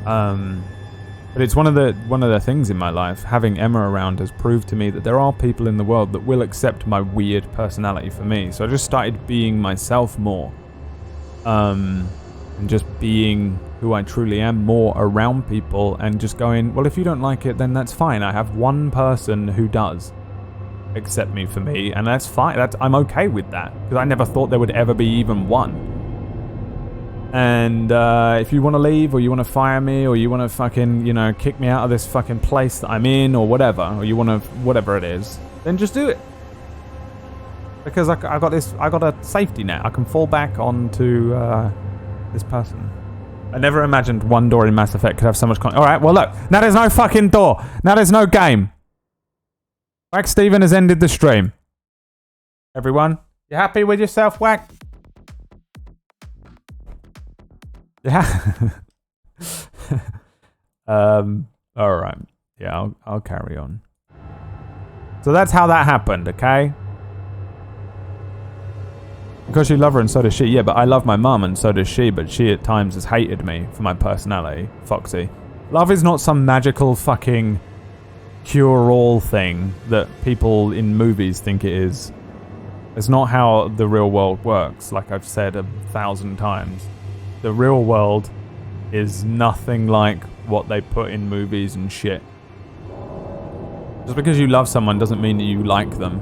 [SPEAKER 1] But it's one of the things in my life. Having Emma around has proved to me that there are people in the world that will accept my weird personality for me. So I just started being myself more. And just being who I truly am more around people, and just going, well, if you don't like it, then that's fine. I have one person who does accept me for me, and that's fine. I'm okay with that, because I never thought there would ever be even one. And if you want to leave, or you want to fire me, or you want to fucking, you know, kick me out of this fucking place that I'm in, or whatever, or you want to, whatever it is, then just do it. Because I got a safety net. I can fall back onto this person. I never imagined one door in Mass Effect could have so much content. Alright, well look, now there's no fucking door. Now there's no game. Whack Steven has ended the stream. Everyone, you happy with yourself, Whack? Yeah. Alright. Yeah, I'll carry on. So that's how that happened, okay? Because you love her and so does she. Yeah, but I love my mum and so does she, but she at times has hated me for my personality. Foxy. Love is not some magical fucking cure-all thing that people in movies think it is. It's not how the real world works, like I've said 1,000 times. The real world is nothing like what they put in movies and shit. Just because you love someone doesn't mean that you like them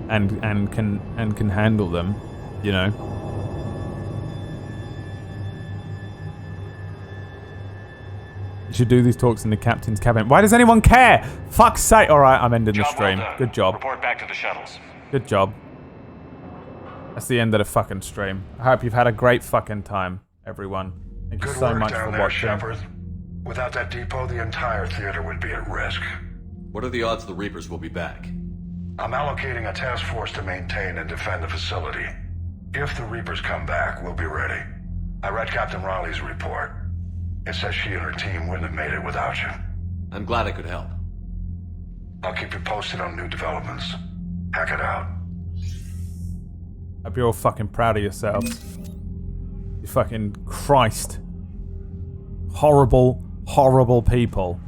[SPEAKER 1] and can handle them. You know? You should do these talks in the captain's cabin. Why does anyone care? Fuck's sake. Alright, I'm ending the stream.
[SPEAKER 17] Well done.
[SPEAKER 1] Good job.
[SPEAKER 17] Report back to the shuttles.
[SPEAKER 1] Good job. That's the end of the fucking stream. I hope you've had a great fucking time, everyone. Thank you so much for watching.
[SPEAKER 8] Shepard. Without that depot, the entire theater would be at risk.
[SPEAKER 3] What are the odds the Reapers will be back?
[SPEAKER 8] I'm allocating a task force to maintain and defend the facility. If the Reapers come back, we'll be ready. I read Captain Riley's report. It says she and her team wouldn't have made it without you.
[SPEAKER 3] I'm glad I could help.
[SPEAKER 8] I'll keep you posted on new developments. Hack it out.
[SPEAKER 1] Hope you're all fucking proud of yourselves. You fucking Christ. Horrible, horrible people.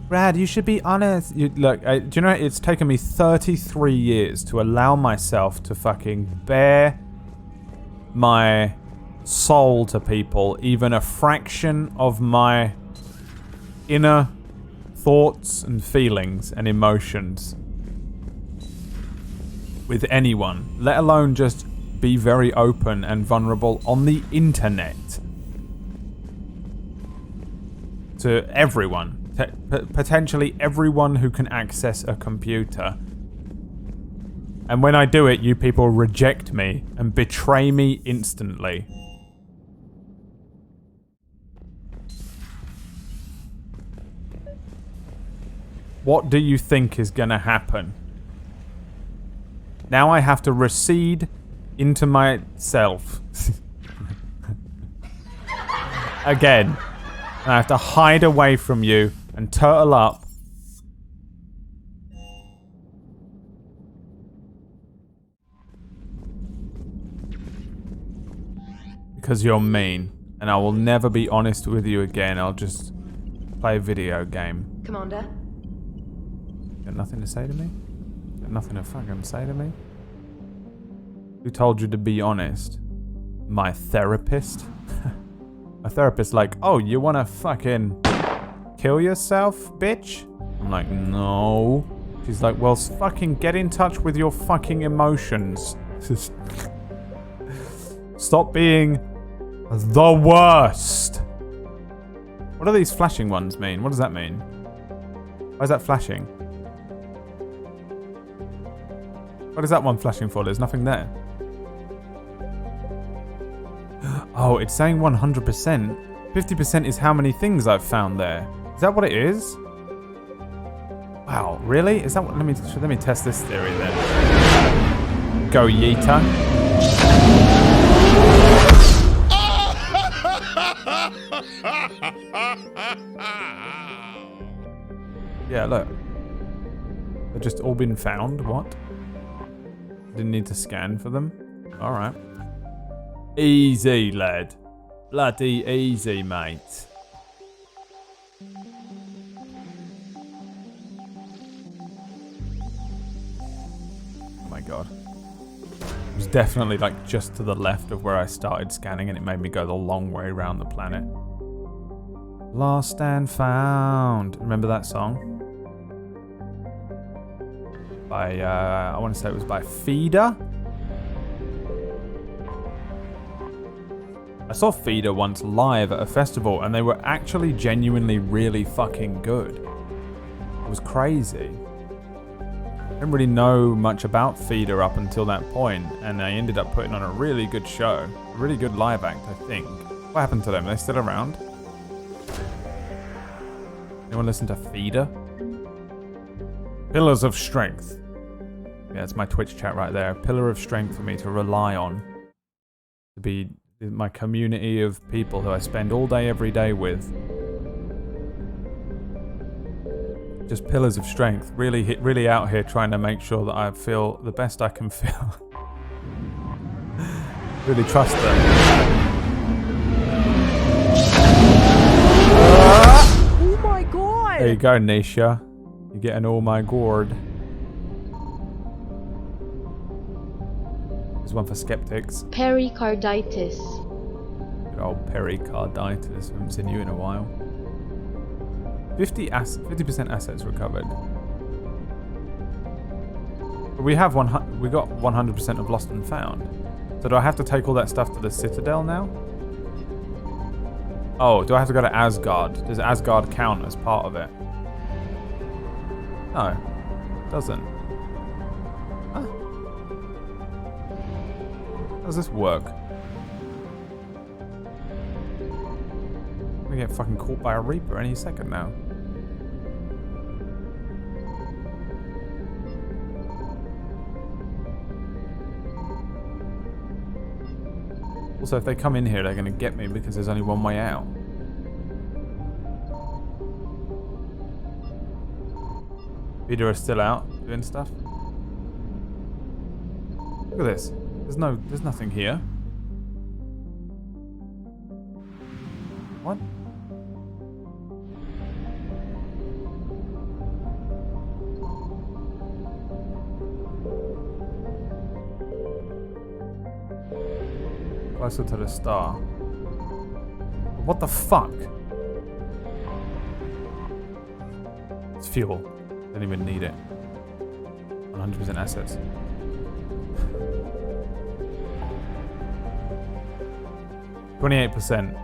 [SPEAKER 1] Brad, you should be honest. Look, do you know, it's taken me 33 years to allow myself to fucking bare my soul to people, even a fraction of my inner thoughts and feelings and emotions with anyone, let alone just be very open and vulnerable on the internet to everyone. Potentially everyone who can access a computer. And when I do it, you people reject me and betray me instantly. What do you think is gonna happen? Now I have to recede into myself. Again. I have to hide away from you and turtle up. Because you're mean. And I will never be honest with you again. I'll just play a video game.
[SPEAKER 10] Commander?
[SPEAKER 1] Got nothing to say to me? Got nothing to fucking say to me? Who told you to be honest? My therapist? My therapist like, oh, you wanna fucking kill yourself, bitch? I'm like, no. She's like, well, fucking get in touch with your fucking emotions. Stop being the worst. What do these flashing ones mean? What does that mean? Why is that flashing? What is that one flashing for? There's nothing there. Oh, it's saying 100%. 50% is how many things I've found there. Is that what it is? Wow, really? Is that what? Let me test this theory then. Go Yeeta. Yeah, look. They've just all been found. What? Didn't need to scan for them. All right. Easy, lad. Bloody easy, mate. Oh my god. It was definitely like just to the left of where I started scanning and it made me go the long way around the planet. Lost and Found. Remember that song? By, I want to say it was by Feeder? I saw Feeder once live at a festival and they were actually genuinely really fucking good. It was crazy. I didn't really know much about Feeder up until that point and they ended up putting on a really good show. A really good live act, I think. What happened to them? Are they still around? Anyone listen to Feeder? Pillars of Strength. Yeah, it's my Twitch chat right there. A pillar of strength for me to rely on. To be my community of people who I spend all day, every day with. Just pillars of strength. Really out here trying to make sure that I feel the best I can feel. Really trust them.
[SPEAKER 16] Oh my god!
[SPEAKER 1] There you go, Nisha. You're getting all my gourd. There's one for skeptics.
[SPEAKER 7] Pericarditis.
[SPEAKER 1] Good old pericarditis. Haven't seen you in a while. 50% assets recovered. But we got 100% of lost and found. So do I have to take all that stuff to the Citadel now? Oh, do I have to go to Asgard? Does Asgard count as part of it? No, it doesn't. Huh. How does this work? I'm gonna get fucking caught by a Reaper any second now. Also, if they come in here, they're gonna get me because there's only one way out. Peter is still out doing stuff. Look at this. There's nothing here. What? Closer to the star. What the fuck? It's fuel. Don't even need it. 100% assets. %.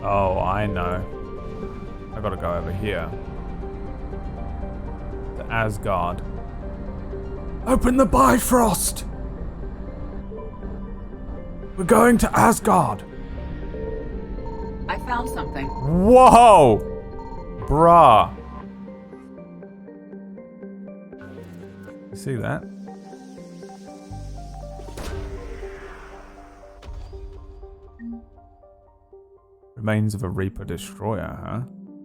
[SPEAKER 1] Oh, I know. I gotta go over here. To Asgard. Open the Bifrost! We're going to Asgard!
[SPEAKER 11] I found something.
[SPEAKER 1] Whoa! Bruh. You see that? Remains of a Reaper Destroyer, huh?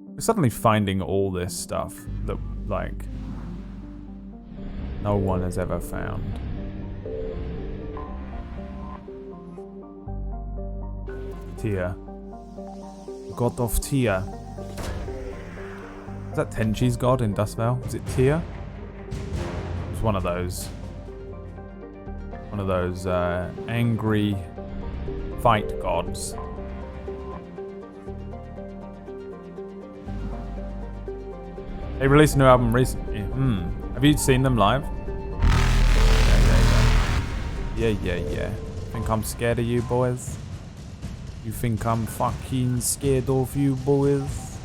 [SPEAKER 1] We're suddenly finding all this stuff that, like, no one has ever found. Tyr. God of Tyr. Is that Tenchi's god in Dustvale? Is it Tyr? It's one of those. One of those angry fight gods. They released a new album recently. Have you seen them live? Yeah. Think I'm scared of you boys? You think I'm fucking scared of you boys?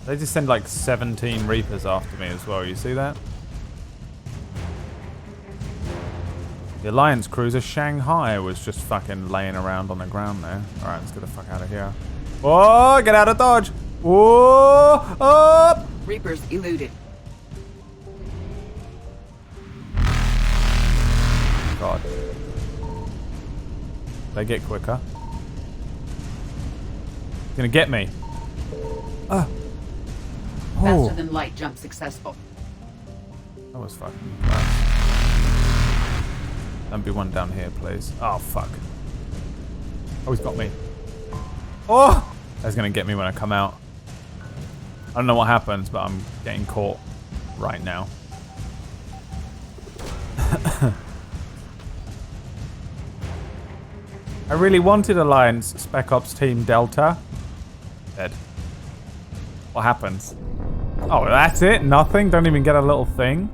[SPEAKER 1] They just send like 17 Reapers after me as well. You see that? The Alliance cruiser Shanghai was just fucking laying around on the ground there. Alright, let's get the fuck out of here. Oh, get out of dodge! Whoa! Up!
[SPEAKER 11] Reapers eluded.
[SPEAKER 1] God. They get quicker. Gonna get me.
[SPEAKER 11] Faster than light jump successful.
[SPEAKER 1] That was fucking fast. Don't be one down here, please. Oh, fuck. Oh, he's got me. Oh! That's gonna get me when I come out. I don't know what happens, but I'm getting caught right now. I really wanted Alliance Spec Ops Team Delta. Dead. What happens? Oh, that's it? Nothing? Don't even get a little thing?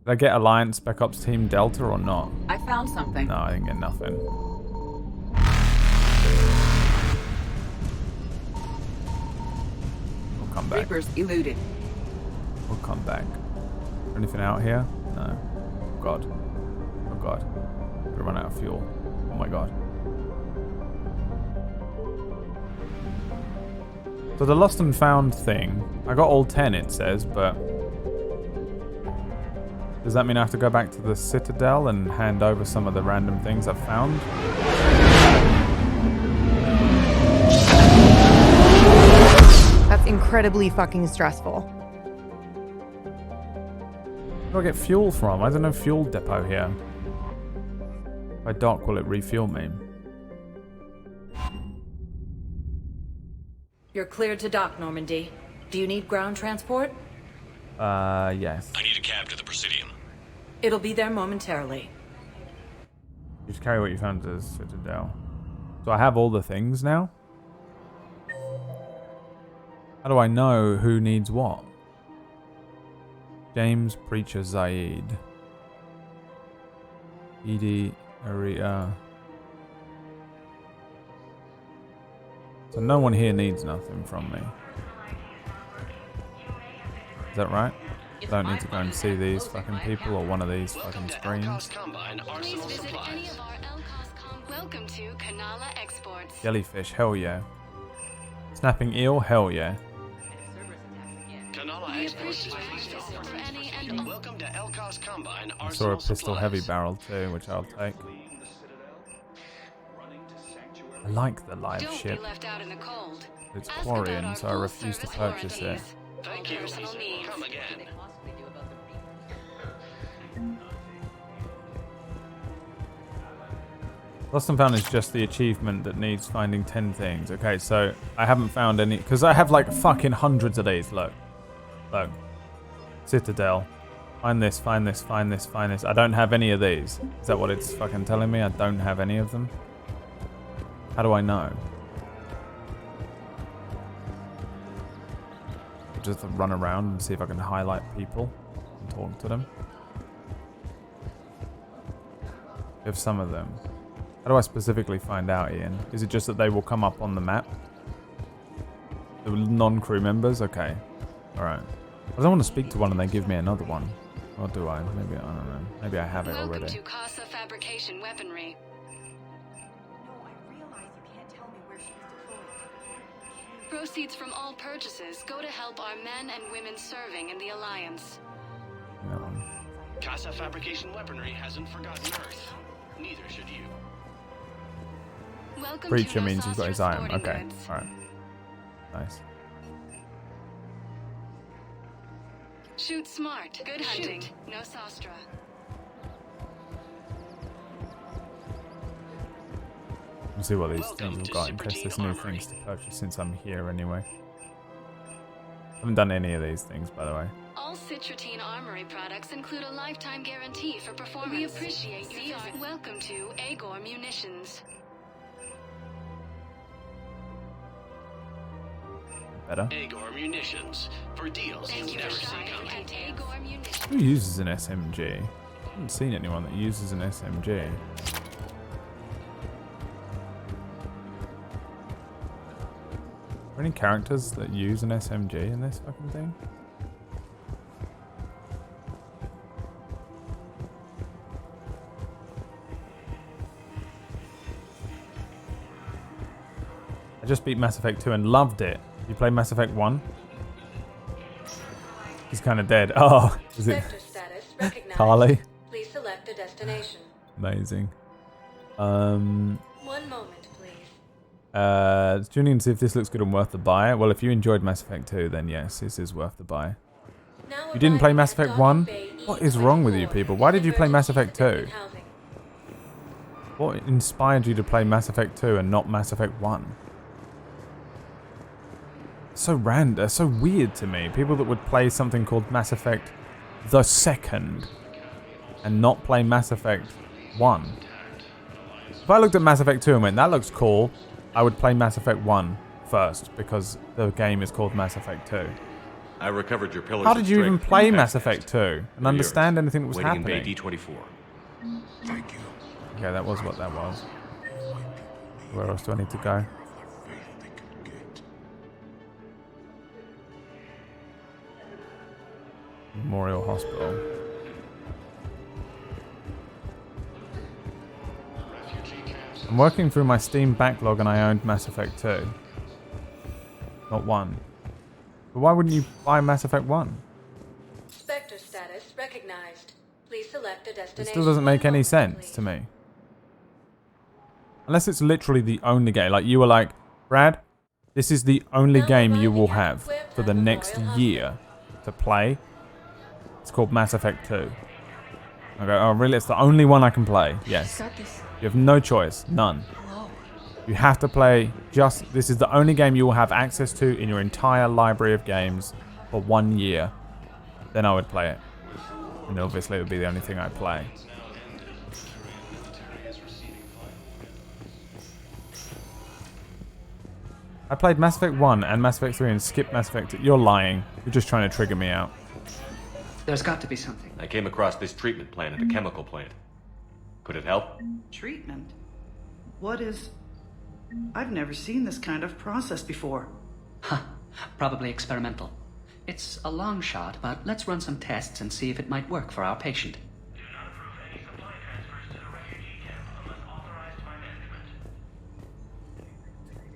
[SPEAKER 1] Did I get Alliance Spec Ops Team Delta or not?
[SPEAKER 11] I found something.
[SPEAKER 1] No, I didn't get nothing. We'll come back.
[SPEAKER 11] Reapers eluded.
[SPEAKER 1] We'll come back. Anything out here? No. Oh god. Oh god. Gonna run out of fuel. Oh my god. So the lost and found thing, I got all 10 it says, but does that mean I have to go back to the Citadel and hand over some of the random things I've found?
[SPEAKER 16] That's incredibly fucking stressful.
[SPEAKER 1] Where do I get fuel from? There's no fuel depot here. If I dock, will it refuel me?
[SPEAKER 9] You're cleared to dock, Normandy. Do you need ground transport?
[SPEAKER 1] Yes.
[SPEAKER 17] I need a cab to the Presidium.
[SPEAKER 9] It'll be there momentarily.
[SPEAKER 1] Just carry what you found to the Citadel. So I have all the things now? How do I know who needs what? James Preacher Zaid. Edie Aria. So no one here needs nothing from me. Is that right? Don't need to go and see these fucking people or one of these fucking screens.
[SPEAKER 19] Please visit any of our Welcome to Kanala Exports.
[SPEAKER 1] Jellyfish, hell yeah. Snapping eel, hell yeah.
[SPEAKER 17] Welcome to Elcos Combine.
[SPEAKER 1] I saw a pistol heavy barrel too, which I'll take. I like the live ship. It's Quarian, so I refuse to purchase it.
[SPEAKER 17] Thank you. Come again.
[SPEAKER 1] Lost and found is just the achievement that needs finding 10 things. Okay, so I haven't found any, because I have like fucking hundreds of these. Look. Citadel. Find this, find this, find this, find this. I don't have any of these. Is that what it's fucking telling me? I don't have any of them? How do I know? Just run around and see if I can highlight people and talk to them. We have some of them. How do I specifically find out, Ian? Is it just that they will come up on the map? The non-crew members? Okay. Alright. I don't want to speak to one and they give me another one. Or do I? Maybe, I don't know. Maybe I have it already.
[SPEAKER 19] Welcome to Casa Fabrication Weaponry. Proceeds from all purchases go to help our men and women serving in the Alliance.
[SPEAKER 17] Casa Fabrication Weaponry hasn't forgotten Earth. Neither should you.
[SPEAKER 19] Welcome
[SPEAKER 1] Preacher
[SPEAKER 19] to
[SPEAKER 1] means he's got his eye on.
[SPEAKER 19] Sporting
[SPEAKER 1] Okay.
[SPEAKER 19] Goods.
[SPEAKER 1] Alright. Nice.
[SPEAKER 19] Shoot smart. Good hunting. No Sostra.
[SPEAKER 1] We'll see what these things have got in case there's new things to purchase since I'm here anyway. Haven't done any of these things, by the way.
[SPEAKER 19] All Citratine Armory products include a lifetime guarantee for performance. We appreciate you. Welcome to Agor Munitions.
[SPEAKER 1] Better.
[SPEAKER 17] Agor Munitions. For deals you'll never see coming.
[SPEAKER 19] At Agor Munitions.
[SPEAKER 1] Who uses an SMG? I haven't seen anyone that uses an SMG. Are there any characters that use an SMG in this fucking thing? I just beat Mass Effect 2 and loved it. You play Mass Effect 1? He's kind of dead. Oh, is it Carly?
[SPEAKER 9] Please select a destination.
[SPEAKER 1] Amazing.
[SPEAKER 9] One moment, please.
[SPEAKER 1] Tuning in to see if this looks good and worth the buy. Well, if you enjoyed Mass Effect 2, then yes, this is worth the buy. You didn't play Mass Effect 1? What is wrong with you people? Why did you play Mass Effect 2? What inspired you to play Mass Effect 2 and not Mass Effect 1? So random, so weird to me. People that would play something called Mass Effect the Second and not play Mass Effect 1. If I looked at Mass Effect 2 and went, that looks cool, I would play Mass Effect 1 first because the game is called Mass Effect 2.
[SPEAKER 3] I recovered your pillars.
[SPEAKER 1] How did you even play Mass Effect 2 and understand anything that was
[SPEAKER 3] happening?
[SPEAKER 1] happening?
[SPEAKER 3] In Bay D24.
[SPEAKER 12] Thank you.
[SPEAKER 1] Okay, that was what that was. Where else do I need to go? Memorial Hospital. I'm working through my Steam backlog and I owned Mass Effect 2. Not 1. But why wouldn't you buy Mass Effect 1?
[SPEAKER 9] Spectre status recognized. Please select a
[SPEAKER 1] It
[SPEAKER 9] destination.
[SPEAKER 1] still doesn't make any sense to me. Unless it's literally the only game. Like you were like, Brad, this is the only game you will have for the next year to play. It's called Mass Effect 2. I go, oh really? It's the only one I can play. Yes. You have no choice. None. You have to play just... This is the only game you will have access to in your entire library of games for 1 year. Then I would play it. And obviously it would be the only thing I play. I played Mass Effect 1 and Mass Effect 3 and skipped Mass Effect 2. You're lying. You're just trying to trigger me out.
[SPEAKER 7] There's got to be something.
[SPEAKER 3] I came across this treatment plant at a chemical plant. Could it help?
[SPEAKER 15] Treatment? What is... I've never seen this kind of process before.
[SPEAKER 7] Huh. Probably experimental. It's a long shot, but let's run some tests and see if it might work for our patient.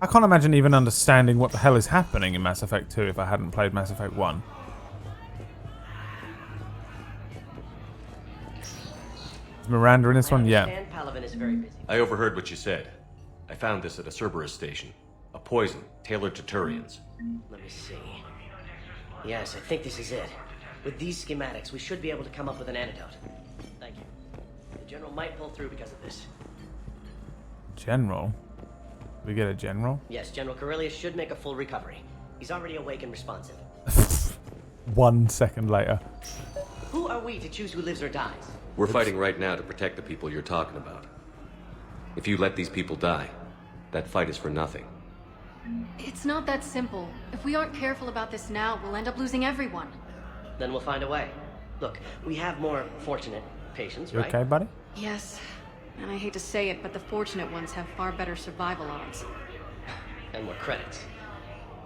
[SPEAKER 1] I can't imagine even understanding what the hell is happening in Mass Effect 2 if I hadn't played Mass Effect 1. Is Miranda in this one? Yeah.
[SPEAKER 3] I overheard what you said. I found this at a Cerberus station. A poison tailored to Turians.
[SPEAKER 22] Let me see. Yes, I think this is it. With these schematics, we should be able to come up with an antidote. Thank you. The General might pull through because of this.
[SPEAKER 1] General? We get a general?
[SPEAKER 22] Yes, General Corellius should make a full recovery. He's already awake and responsive.
[SPEAKER 1] 1 second later.
[SPEAKER 22] Who are we to choose who lives or dies?
[SPEAKER 3] We're fighting right now to protect the people you're talking about. If you let these people die, that fight is for nothing.
[SPEAKER 19] It's not that simple. If we aren't careful about this now, we'll end up losing everyone.
[SPEAKER 22] Then we'll find a way. Look, we have more fortunate patients,
[SPEAKER 1] You
[SPEAKER 22] right?
[SPEAKER 1] okay, buddy?
[SPEAKER 19] Yes. And I hate to say it, but the fortunate ones have far better survival odds.
[SPEAKER 22] And more credits.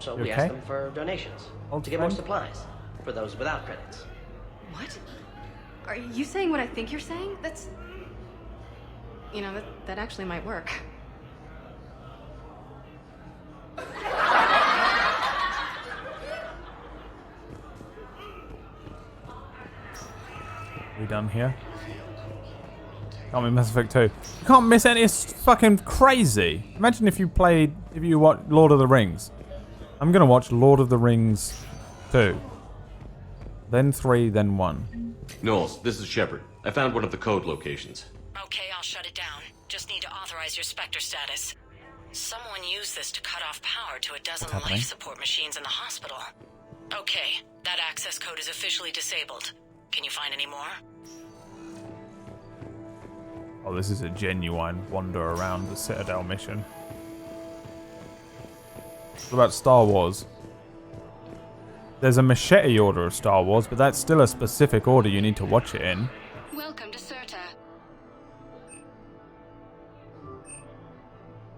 [SPEAKER 22] So
[SPEAKER 1] You
[SPEAKER 22] we
[SPEAKER 1] okay?
[SPEAKER 22] ask them for donations.
[SPEAKER 1] Old
[SPEAKER 22] to get more
[SPEAKER 1] friend?
[SPEAKER 22] supplies. For those without credits.
[SPEAKER 19] What? Are you saying what I think you're saying? That's... You know, that actually might work.
[SPEAKER 1] We done here? Can't be Mass Effect 2. You can't miss any. It's fucking crazy. Imagine if you watch Lord of the Rings. I'm gonna watch Lord of the Rings 2. Then 3, then 1.
[SPEAKER 3] Knowles, this is Shepard. I found one of the code locations.
[SPEAKER 14] Okay, I'll shut it down. Just need to authorize your Spectre status. Someone used this to cut off power to a dozen life support machines in the hospital. Okay, that access code is officially disabled. Can you find any more?
[SPEAKER 1] Oh, this is a genuine wander around the Citadel mission. What about Star Wars? There's a machete order of Star Wars, but that's still a specific order you need to watch it in.
[SPEAKER 19] Welcome to Serta.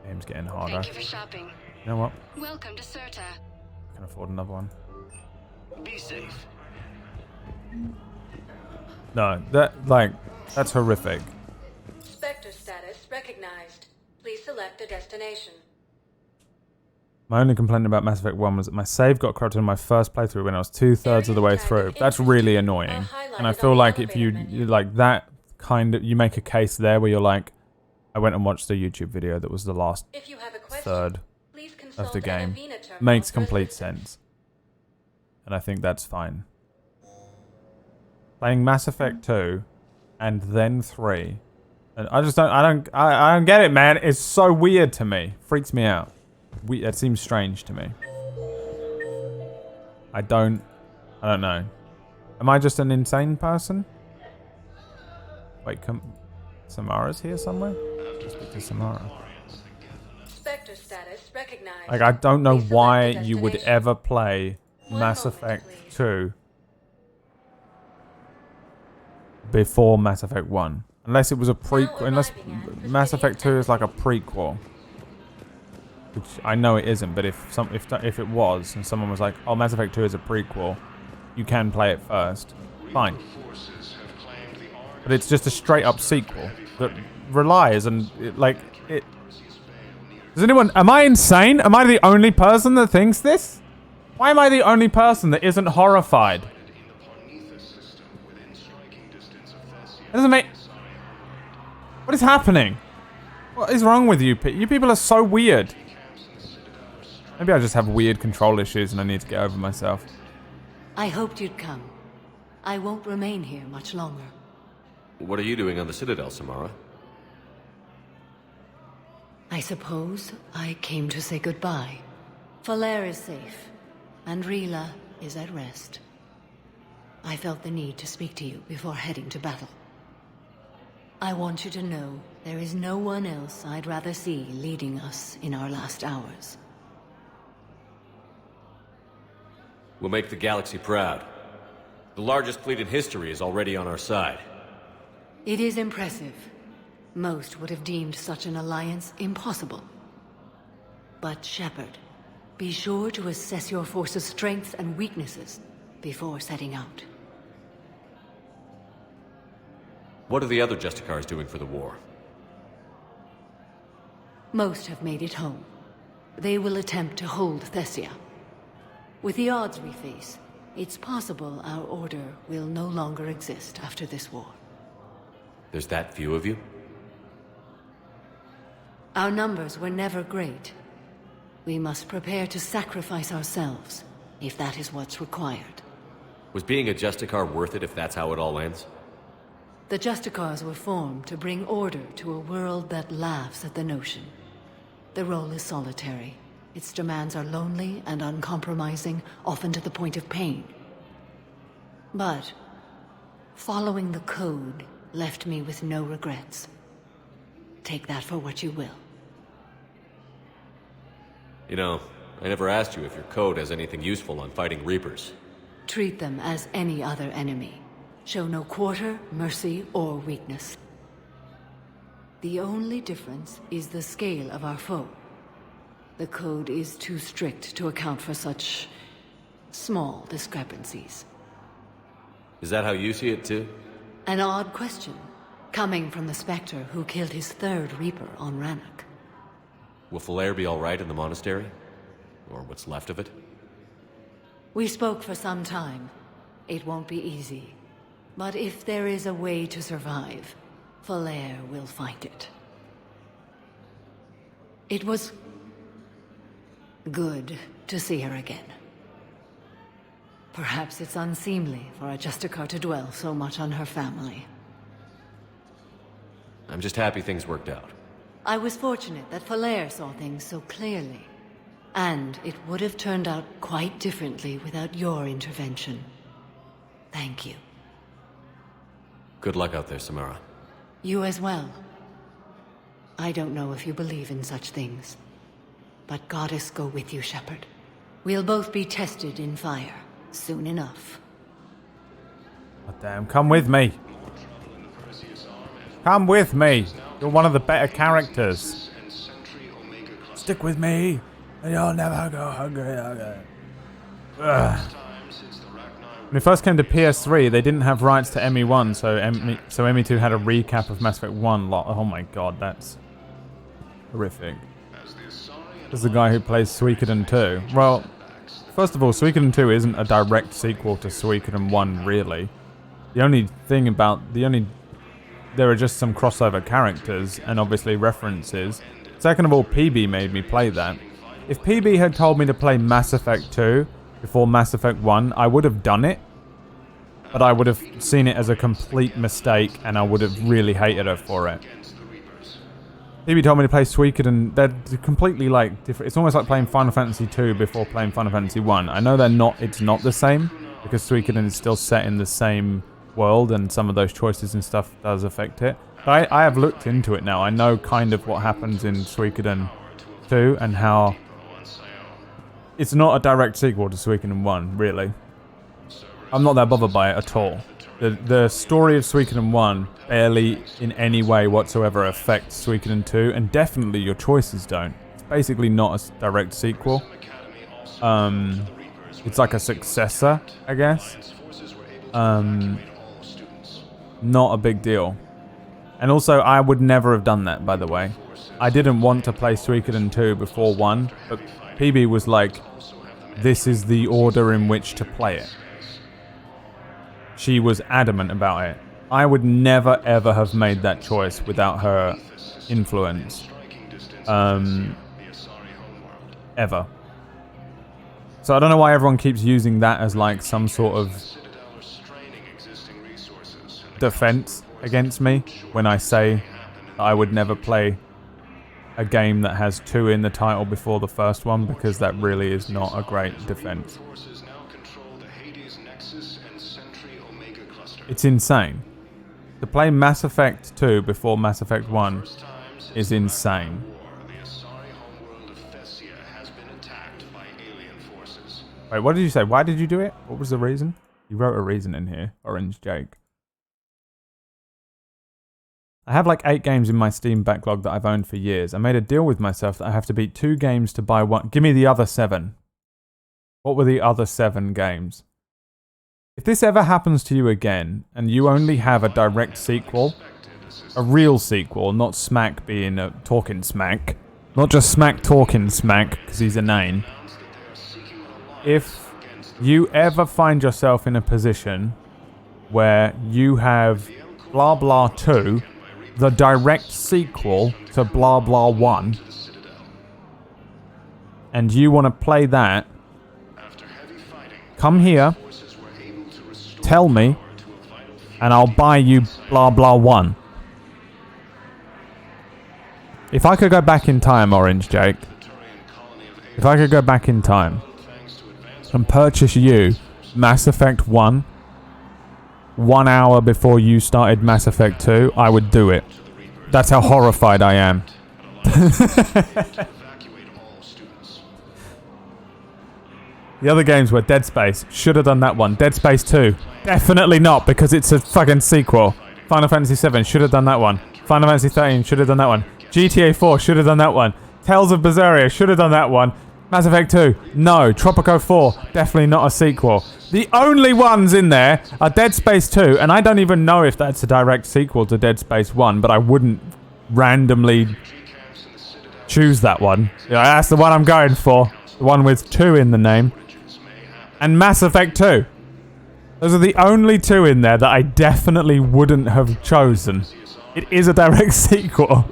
[SPEAKER 1] Game's getting harder.
[SPEAKER 19] Thank you for shopping.
[SPEAKER 1] You know what?
[SPEAKER 19] Welcome to Serta.
[SPEAKER 1] I can afford another one.
[SPEAKER 22] Be safe.
[SPEAKER 1] No, that's horrific.
[SPEAKER 9] Spectre status recognized. Please select a destination.
[SPEAKER 1] My only complaint about Mass Effect 1 was that my save got corrupted in my first playthrough when I was 2/3 of the way through. That's really annoying. And I feel like if you like that kind of, you make a case there where you're like, I went and watched a YouTube video that was the last third of the game. Makes complete sense. And I think that's fine. Playing Mass Effect 2 and then 3. And I don't get it, man. It's so weird to me. Freaks me out. It seems strange to me. I don't know. Am I just an insane person? Wait, Samara's here somewhere? Let's speak to Samara.
[SPEAKER 9] Spectre status recognized.
[SPEAKER 1] Like, I don't know
[SPEAKER 9] Please select
[SPEAKER 1] why
[SPEAKER 9] a
[SPEAKER 1] you would
[SPEAKER 9] destination.
[SPEAKER 1] ever play Mass Effect 2 before Mass Effect 1. Unless it was a prequel. Unless Mass Effect 2 is like a prequel. Which I know it isn't, but if it was, and someone was like, oh, Mass Effect 2 is a prequel, you can play it first. Fine. But it's just a straight up sequel that relies on, it... Does anyone... Am I insane? Am I the only person that thinks this? Why am I the only person that isn't horrified? It doesn't make... What is happening? What is wrong with you? You people are so weird. Maybe I just have weird control issues and I need to get over myself.
[SPEAKER 2] I hoped you'd come. I won't remain here much longer.
[SPEAKER 3] What are you doing on the Citadel, Samara?
[SPEAKER 2] I suppose I came to say goodbye. Falair is safe, and Rila is at rest. I felt the need to speak to you before heading to battle. I want you to know there is no one else I'd rather see leading us in our last hours.
[SPEAKER 3] We'll make the galaxy proud. The largest fleet in history is already on our side.
[SPEAKER 2] It is impressive. Most would have deemed such an alliance impossible. But Shepard, be sure to assess your force's strengths and weaknesses before setting out.
[SPEAKER 3] What are the other Justicars doing for the war?
[SPEAKER 2] Most have made it home. They will attempt to hold Thessia. With the odds we face, it's possible our order will no longer exist after this war.
[SPEAKER 3] There's that few of you?
[SPEAKER 2] Our numbers were never great. We must prepare to sacrifice ourselves, if that is what's required.
[SPEAKER 3] Was being a Justicar worth it if that's how it all ends?
[SPEAKER 2] The Justicars were formed to bring order to a world that laughs at the notion. The role is solitary. Its demands are lonely and uncompromising, often to the point of pain. But following the code left me with no regrets. Take that for what you will.
[SPEAKER 3] You know, I never asked you if your code has anything useful on fighting Reapers.
[SPEAKER 2] Treat them as any other enemy. Show no quarter, mercy, or weakness. The only difference is the scale of our foe. The code is too strict to account for such small discrepancies.
[SPEAKER 3] Is that how you see it too?
[SPEAKER 2] An odd question, coming from the Spectre who killed his third Reaper on Rannoch.
[SPEAKER 3] Will Falair be alright in the monastery? Or what's left of it?
[SPEAKER 2] We spoke for some time. It won't be easy. But if there is a way to survive, Falair will find it. It was good to see her again. Perhaps it's unseemly for a Justicar to dwell so much on her family.
[SPEAKER 3] I'm just happy things worked out.
[SPEAKER 2] I was fortunate that Falair saw things so clearly. And it would have turned out quite differently without your intervention. Thank you.
[SPEAKER 3] Good luck out there, Samara.
[SPEAKER 2] You as well. I don't know if you believe in such things. But Goddess go with you, Shepard. We'll both be tested in fire, soon enough.
[SPEAKER 1] Oh, damn, come with me. Come with me. You're one of the better characters. Stick with me, and you'll never go hungry again. Ugh. When it first came to PS3, they didn't have rights to ME1, so ME2 had a recap of Mass Effect 1 lot. Oh my god, that's horrific. This is the guy who plays Suikoden 2. Well, first of all, Suikoden 2 isn't a direct sequel to Suikoden 1, really. There are just some crossover characters, and obviously references. Second of all, PB made me play that. If PB had told me to play Mass Effect 2 before Mass Effect 1, I would have done it. But I would have seen it as a complete mistake, and I would have really hated her for it. PB told me to play Suikoden. They're completely like different. It's almost like playing Final Fantasy 2 before playing Final Fantasy 1. I know it's not the same, because Suikoden is still set in the same world, and some of those choices and stuff does affect it. But I have looked into it now. I know kind of what happens in Suikoden 2 and how it's not a direct sequel to Suikoden 1, really. I'm not that bothered by it at all. The story of Suikoden 1 barely in any way whatsoever affects Suikoden 2, and definitely your choices don't. It's basically not a direct sequel. It's like a successor, I guess. Not a big deal. And also, I would never have done that, by the way. I didn't want to play Suikoden 2 before 1, but PB was like, this is the order in which to play it. She was adamant about it. I would never ever have made that choice without her influence. Ever. So I don't know why everyone keeps using that as like some sort of defense against me when I say that I would never play a game that has 2 in the title before the first one, because that really is not a great defense. It's insane. To play Mass Effect 2 before Mass Effect 1 is insane. Wait, what did you say? Why did you do it? What was the reason? You wrote a reason in here, Orange Jake. I have like 8 games in my Steam backlog that I've owned for years. I made a deal with myself that I have to beat 2 games to buy one. Give me the other 7. What were the other 7 games? If this ever happens to you again, and you only have a direct sequel, a real sequel, not Smack being a talking smack, not just Smack talking smack, because he's a name. If you ever find yourself in a position where you have Blah Blah 2, the direct sequel to Blah Blah 1, and you want to play that, come here, tell me, and I'll buy you blah blah 1. If I could go back in time, Orange Jake. If I could go back in time and purchase you Mass Effect 1 1 hour before you started Mass Effect 2, I would do it. That's how horrified I am. The other games were Dead Space. Should have done that one. Dead Space 2. Definitely not, because it's a fucking sequel. Final Fantasy 7. Should have done that one. Final Fantasy 13. Should have done that one. GTA 4. Should have done that one. Tales of Berseria. Should have done that one. Mass Effect 2. No. Tropico 4. Definitely not a sequel. The only ones in there are Dead Space 2, and I don't even know if that's a direct sequel to Dead Space 1, but I wouldn't randomly choose that one. Yeah, that's the one I'm going for. The one with 2 in the name. And Mass Effect 2. Those are the only 2 in there that I definitely wouldn't have chosen. It is a direct sequel.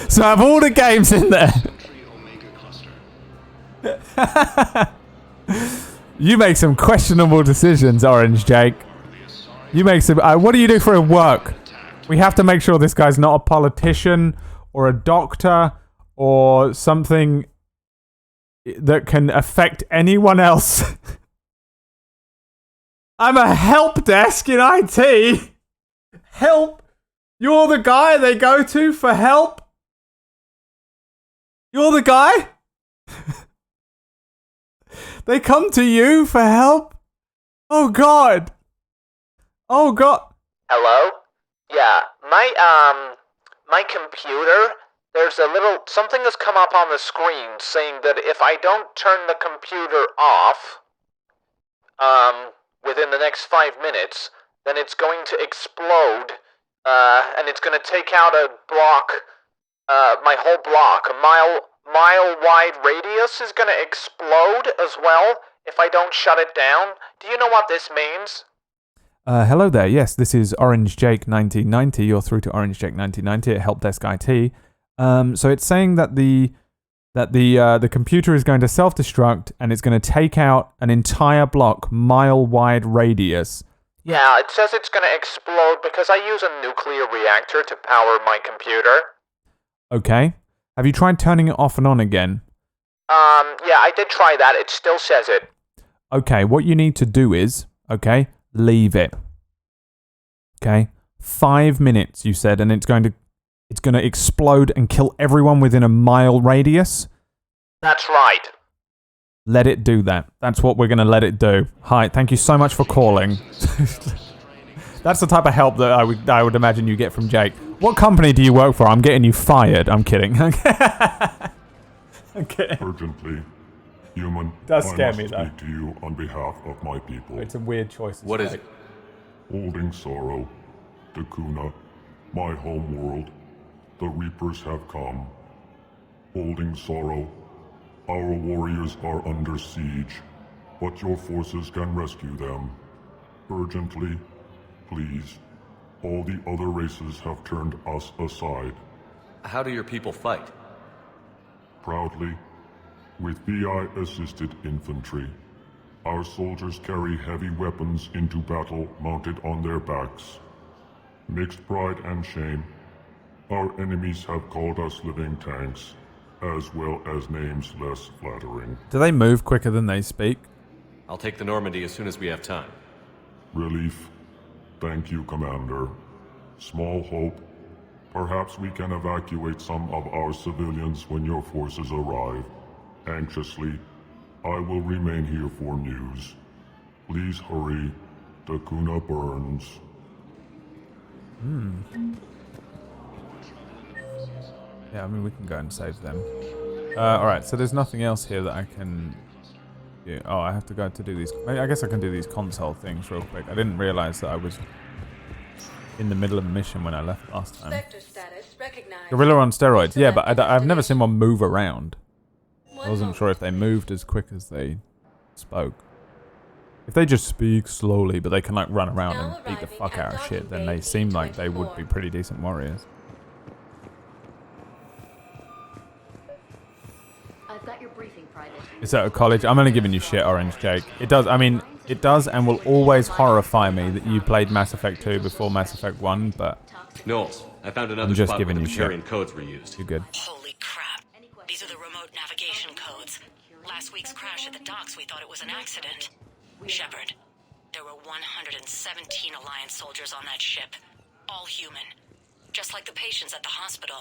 [SPEAKER 1] So out of all the games in there... You make some questionable decisions, Orange Jake. You make some... what do you do for work? We have to make sure this guy's not a politician or a doctor or something that can affect anyone else. I'm a help desk in IT. Help. You're the guy they go to for help? You're the guy? They come to you for help? Oh God. Oh God.
[SPEAKER 6] Hello? Yeah, my computer, there's a little, something has come up on the screen saying that if I don't turn the computer off, within the next 5 minutes, then it's going to explode, and it's going to take out a block, my whole block, a mile-wide radius is going to explode as well if I don't shut it down. Do you know what this means?
[SPEAKER 1] Hello there. Yes, this is Orange Jake 1990. You're through to Orange Jake 1990 at Help Desk IT. So it's saying that the computer is going to self-destruct and it's going to take out an entire block, mile-wide radius.
[SPEAKER 6] Yeah, it says it's going to explode because I use a nuclear reactor to power my computer.
[SPEAKER 1] Okay. Have you tried turning it off and on again?
[SPEAKER 6] Yeah, I did try that. It still says it.
[SPEAKER 1] Okay, what you need to do is, okay, leave it. Okay? 5 minutes, you said, and it's going to explode and kill everyone within a mile radius?
[SPEAKER 6] That's right.
[SPEAKER 1] Let it do that. That's what we're going to let it do. Hi, thank you so much for calling. That's the type of help that I would imagine you get from Jake. What company do you work for? I'm getting you fired. I'm kidding. Okay.
[SPEAKER 12] Urgently, human.
[SPEAKER 1] Does scare
[SPEAKER 12] I must
[SPEAKER 1] me, though.
[SPEAKER 12] speak to you on behalf of my people.
[SPEAKER 1] It's a weird choice.
[SPEAKER 3] What is it?
[SPEAKER 12] Holding sorrow, Dakuna, my home world. The Reapers have come. Holding sorrow, our warriors are under siege, but your forces can rescue them. Urgently, please. All the other races have turned us aside.
[SPEAKER 3] How do your people fight?
[SPEAKER 12] Proudly, with VI-assisted infantry. Our soldiers carry heavy weapons into battle mounted on their backs. Mixed pride and shame, our enemies have called us living tanks, as well as names less flattering.
[SPEAKER 1] Do they move quicker than they speak?
[SPEAKER 3] I'll take the Normandy as soon as we have time.
[SPEAKER 12] Relief. Thank you, Commander. Small hope. Perhaps we can evacuate some of our civilians when your forces arrive. Anxiously, I will remain here for news. Please hurry. Dakuna burns.
[SPEAKER 1] Yeah, I mean, we can go and save them. Alright, so there's nothing else here that I can do. Oh, I have to go to do these. I guess I can do these console things real quick. I didn't realize that I was in the middle of a mission when I left last time.
[SPEAKER 9] Spectre status recognized.
[SPEAKER 1] Gorilla on steroids. Yeah, but I've never seen one move around. I wasn't sure if they moved as quick as they spoke. If they just speak slowly, but they can like run around and beat the fuck out of shit, then they seem like they would be pretty decent warriors.
[SPEAKER 19] I've got your briefing, Private.
[SPEAKER 1] Is that a college? I'm only giving you shit, Orange Jake. It does. I mean, It does and will always horrify me that you played Mass Effect 2 before Mass Effect 1, but...
[SPEAKER 3] Knowles, I found another
[SPEAKER 1] I'm just
[SPEAKER 3] spot
[SPEAKER 1] giving
[SPEAKER 3] where
[SPEAKER 1] you
[SPEAKER 3] the
[SPEAKER 1] shit.
[SPEAKER 3] Batarian codes were used.
[SPEAKER 1] You're good.
[SPEAKER 14] Holy crap. These are the remote navigation codes. Last week's crash at the docks, we thought it was an accident. Shepard, there were 117 Alliance soldiers on that ship. All human. Just like the patients at the hospital.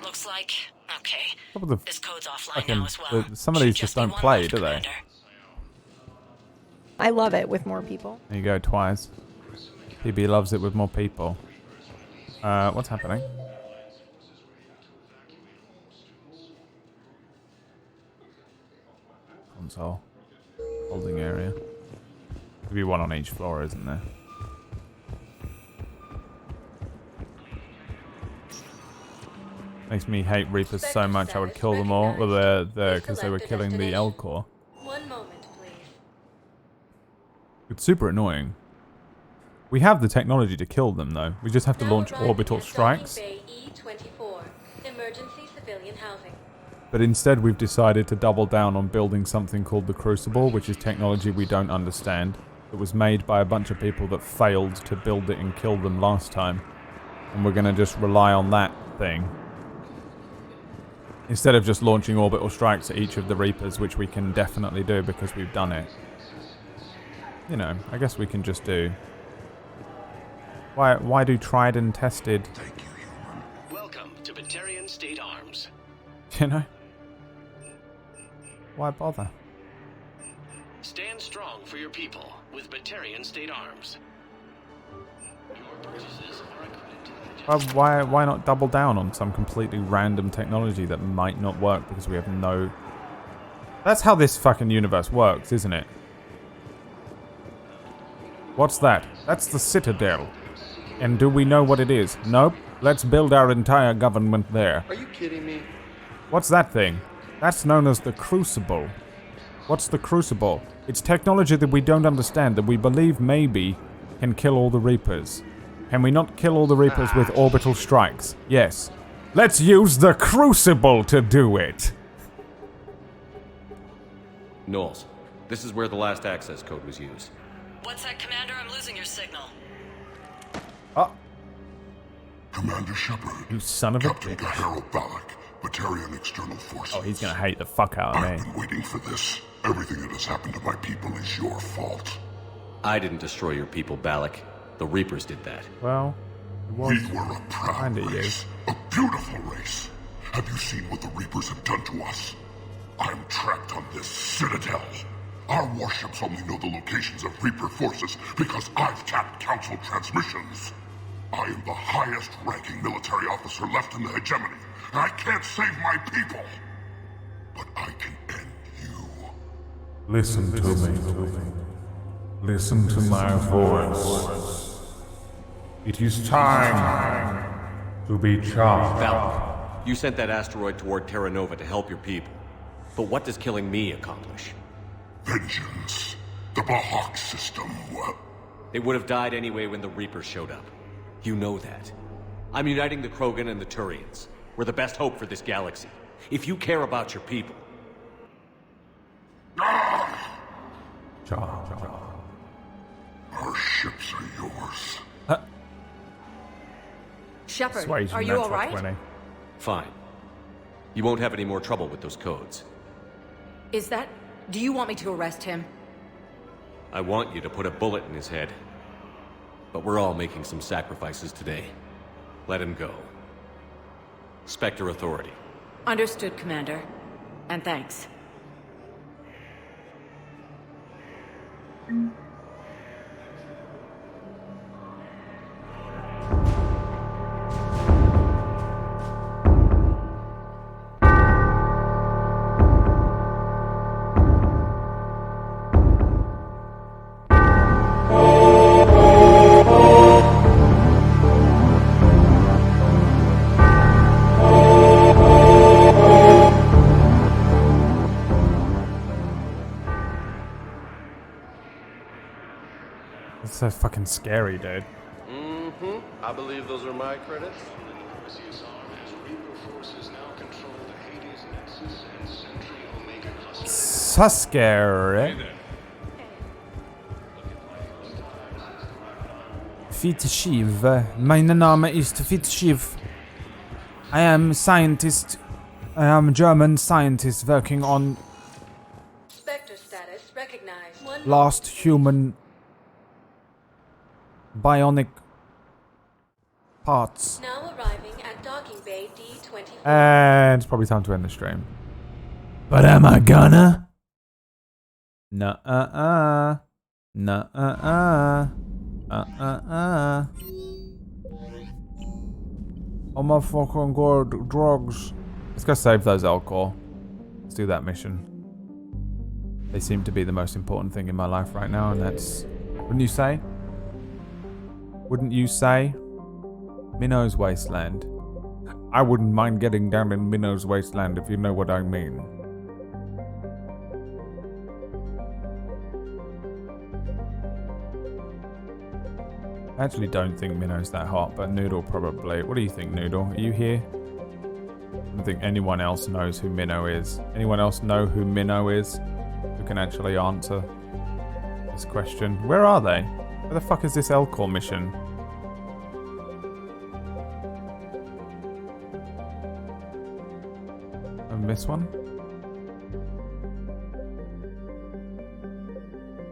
[SPEAKER 14] Looks like... Okay. This code's offline now as well.
[SPEAKER 1] Some of these just don't play, do they?
[SPEAKER 16] I love it with more people.
[SPEAKER 1] There you go, twice. PB loves it with more people. What's happening? Console. Holding area. There'll be one on each floor, isn't there? Makes me hate Reapers so much I would kill them all. Well, because they were killing the L-Core.
[SPEAKER 9] One moment, please.
[SPEAKER 1] It's super annoying. We have the technology to kill them, though. We just have to launch orbital strikes.
[SPEAKER 9] Bay E24, emergency civilian housing.
[SPEAKER 1] But instead we've decided to double down on building something called the Crucible, which is technology we don't understand. It was made by a bunch of people that failed to build it and kill them last time. And we're going to just rely on that thing. Instead of just launching orbital strikes at each of the Reapers, which we can definitely do because we've done it. You know, I guess we can just do... Why do tried and tested...
[SPEAKER 17] Thank you, human. Welcome to Batarian State Arms.
[SPEAKER 1] You know? Why bother?
[SPEAKER 17] Stand strong for your people with Batarian State Arms. Your purchases are accredited.
[SPEAKER 1] Why not double down on some completely random technology that might not work because we have no... That's how this fucking universe works, isn't it? What's that? That's the Citadel. And do we know what it is? Nope. Let's build our entire government there.
[SPEAKER 4] Are you kidding me?
[SPEAKER 1] What's that thing? That's known as the Crucible. What's the Crucible? It's technology that we don't understand, that we believe maybe can kill all the Reapers. Can we not kill all the Reapers with orbital strikes? Yes. Let's use the Crucible to do it!
[SPEAKER 3] Knowles, this is where the last access code was used.
[SPEAKER 14] What's that, Commander? I'm losing your signal.
[SPEAKER 1] Oh.
[SPEAKER 8] Commander Shepard.
[SPEAKER 1] You son of a
[SPEAKER 8] Captain
[SPEAKER 1] bitch.
[SPEAKER 8] Gahero Balak, Batarian External Forces.
[SPEAKER 1] Oh, he's gonna hate the fuck out of me.
[SPEAKER 8] I've been waiting for this. Everything that has happened to my people is your fault.
[SPEAKER 3] I didn't destroy your people, Balak. The Reapers did that.
[SPEAKER 1] Well, it was
[SPEAKER 8] we were a proud race. A beautiful race. Have you seen what the Reapers have done to us? I'm trapped on this Citadel. Our warships only know the locations of Reaper forces because I've tapped Council transmissions. I am the highest-ranking military officer left in the hegemony, and I can't save my people. But I can end you.
[SPEAKER 12] Listen to me. Listen to my voice. It is time to be charged.
[SPEAKER 3] Balak, you sent that asteroid toward Terra Nova to help your people. But what does killing me accomplish?
[SPEAKER 8] Vengeance. The Bahak system.
[SPEAKER 3] They would have died anyway when the Reapers showed up. You know that. I'm uniting the Krogan and the Turians. We're the best hope for this galaxy. If you care about your people...
[SPEAKER 8] Our ships are yours.
[SPEAKER 9] Shepard, are you alright?
[SPEAKER 3] Fine. You won't have any more trouble with those codes.
[SPEAKER 9] Is that... Do you want me to arrest him?
[SPEAKER 3] I want you to put a bullet in his head. But we're all making some sacrifices today. Let him go. Spectre Authority.
[SPEAKER 9] Understood, Commander. And thanks.
[SPEAKER 1] It's so fucking scary, dude.
[SPEAKER 4] I believe those are my credits.
[SPEAKER 17] CSR as Reaper forces now control the Hades Nexus and Sentry
[SPEAKER 1] So scary. Fitchiv. Mein Name ist Fitchiv. I am scientist. I am German scientist working on
[SPEAKER 9] Spectre status recognized.
[SPEAKER 1] last human bionic parts.
[SPEAKER 9] Now arriving at docking bay D24.
[SPEAKER 1] And it's probably time to end the stream.
[SPEAKER 20] But am I gonna?
[SPEAKER 1] Nuh-uh-uh. Nuh-uh-uh. Oh my fucking god, drugs. Let's go save those Elcor. Let's do that mission. They seem to be the most important thing in my life right now, and that's... Wouldn't you say? Wouldn't you say? Minnow's Wasteland. I wouldn't mind getting down in Minnow's Wasteland if you know what I mean. I actually don't think Minnow's that hot, but Noodle probably. What do you think, Noodle? Are you here? I don't think anyone else knows who Minnow is. Anyone else know who Minnow is? Who can actually answer this question? Where are they? Where the fuck is this Elcor mission? I missed one?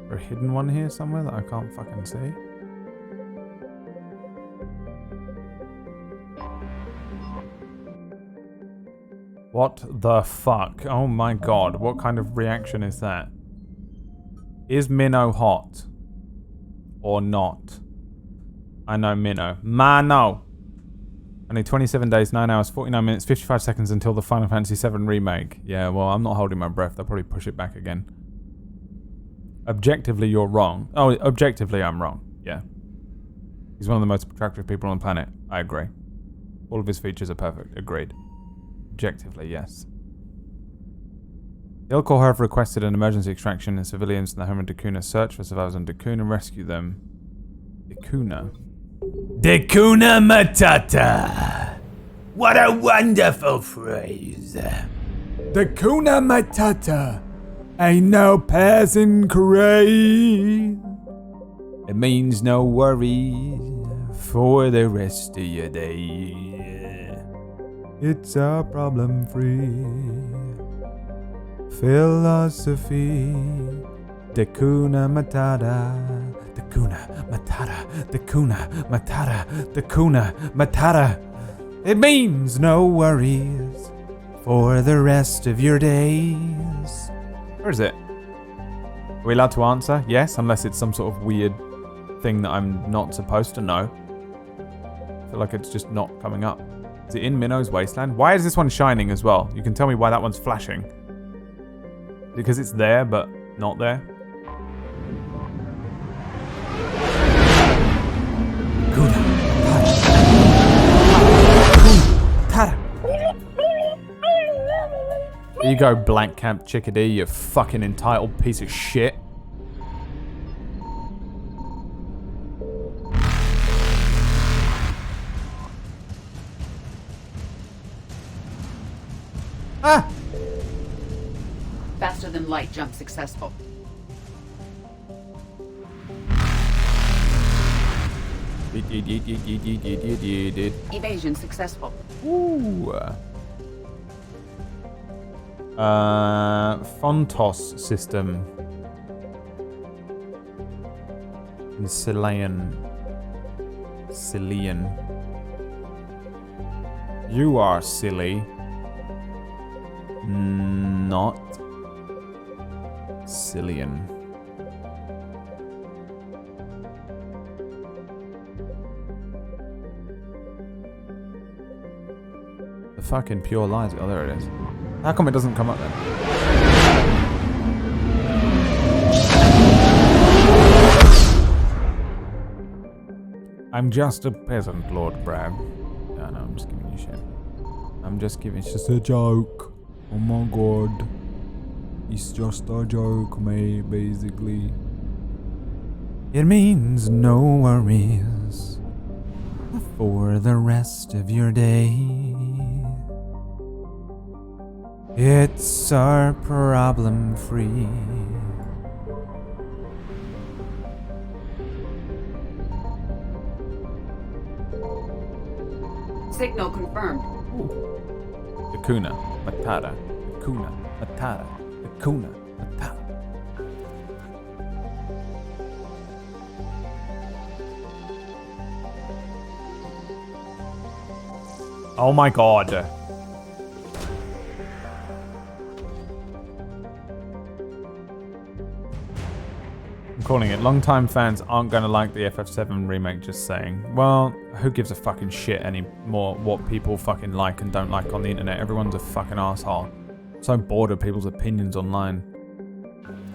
[SPEAKER 1] Or a hidden one here somewhere that I can't fucking see? What the fuck? Oh my god, what kind of reaction is that? Is Minnow hot? Or not? I know Minnow. Mano! Only 27 days, 9 hours, 49 minutes, 55 seconds until the Final Fantasy VII Remake. Yeah, well, I'm not holding my breath. They'll probably push it back again. Objectively, you're wrong. Oh, objectively, I'm wrong. Yeah. He's one of the most attractive people on the planet. I agree. All of his features are perfect. Agreed. Objectively, yes. The Elcor have requested an emergency extraction and civilians in the home of Dakuna search for survivors on Dakuna and rescue them. Dakuna?
[SPEAKER 20] Dakuna Matata. What a wonderful phrase.
[SPEAKER 1] Dakuna Matata. Ain't no passing craze. It means no worries for the rest of your day. It's a problem-free philosophy. Dakuna Matata. Dakuna Matata. Dakuna Matata. Dakuna Matata. It means no worries for the rest of your days. Where is it? Are we allowed to answer? Yes, unless it's some sort of weird thing that I'm not supposed to know. I feel like it's just not coming up. Is it in Minnow's Wasteland? Why is this one shining as well? You can tell me why that one's flashing. Because it's there, but not there. There you go, Blank Camp Chickadee, you fucking entitled piece of shit. Ah!
[SPEAKER 11] Faster than light jump successful. Evasion successful.
[SPEAKER 1] Ooh. Fontos system. And Cillian. You are silly. Not Cillian. The fucking pure lies. Oh, there it is. How come it doesn't come up then? I'm just a peasant, Lord Brad. No, I'm just giving you shit. It's just a joke. Oh my god. It's just a joke, mate, basically. It means no worries for the rest of your day. It's our problem free.
[SPEAKER 11] Signal confirmed.
[SPEAKER 1] Hakuna Matata. Hakuna Matata. Hakuna Matata. Oh my god. I'm calling it. Longtime fans aren't going to like the FF7 remake, just saying. Well, who gives a fucking shit anymore what people fucking like and don't like on the internet? Everyone's a fucking asshole. I'm so bored of people's opinions online.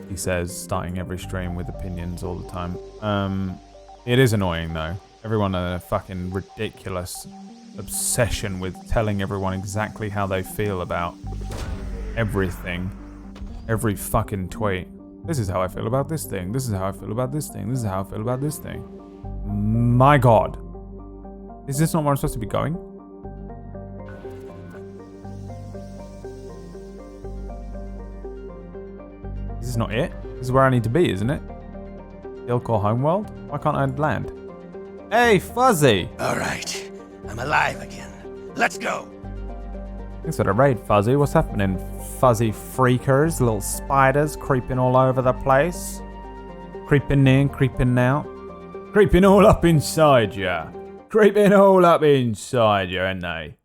[SPEAKER 1] He says, starting every stream with opinions all the time. It is annoying though. Everyone a fucking ridiculous obsession with telling everyone exactly how they feel about everything. Every fucking tweet. This is how I feel about this thing. This is how I feel about this thing. This is how I feel about this thing. My god. Is this not where I'm supposed to be going? Is this not it? This is where I need to be, isn't it? Ilkor Homeworld? Why can't I land? Hey, Fuzzy!
[SPEAKER 5] Alright, I'm alive again. Let's go!
[SPEAKER 1] Thanks for the raid, Fuzzy. What's happening? Fuzzy freakers, little spiders creeping all over the place. Creeping in, creeping out. Creeping all up inside ya. Creeping all up inside ya, ain't they?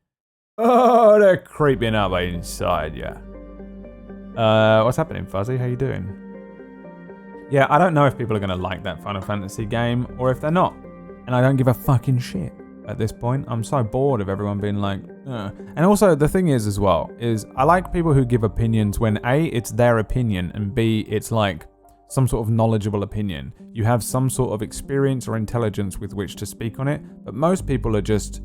[SPEAKER 1] Oh, they're creeping up inside ya. What's happening, Fuzzy? How you doing? Yeah, I don't know if people are going to like that Final Fantasy game or if they're not. And I don't give a fucking shit at this point. I'm so bored of everyone being like, ugh. And also, the thing is as well, is I like people who give opinions when A, it's their opinion, and B, it's like some sort of knowledgeable opinion. You have some sort of experience or intelligence with which to speak on it, but most people are just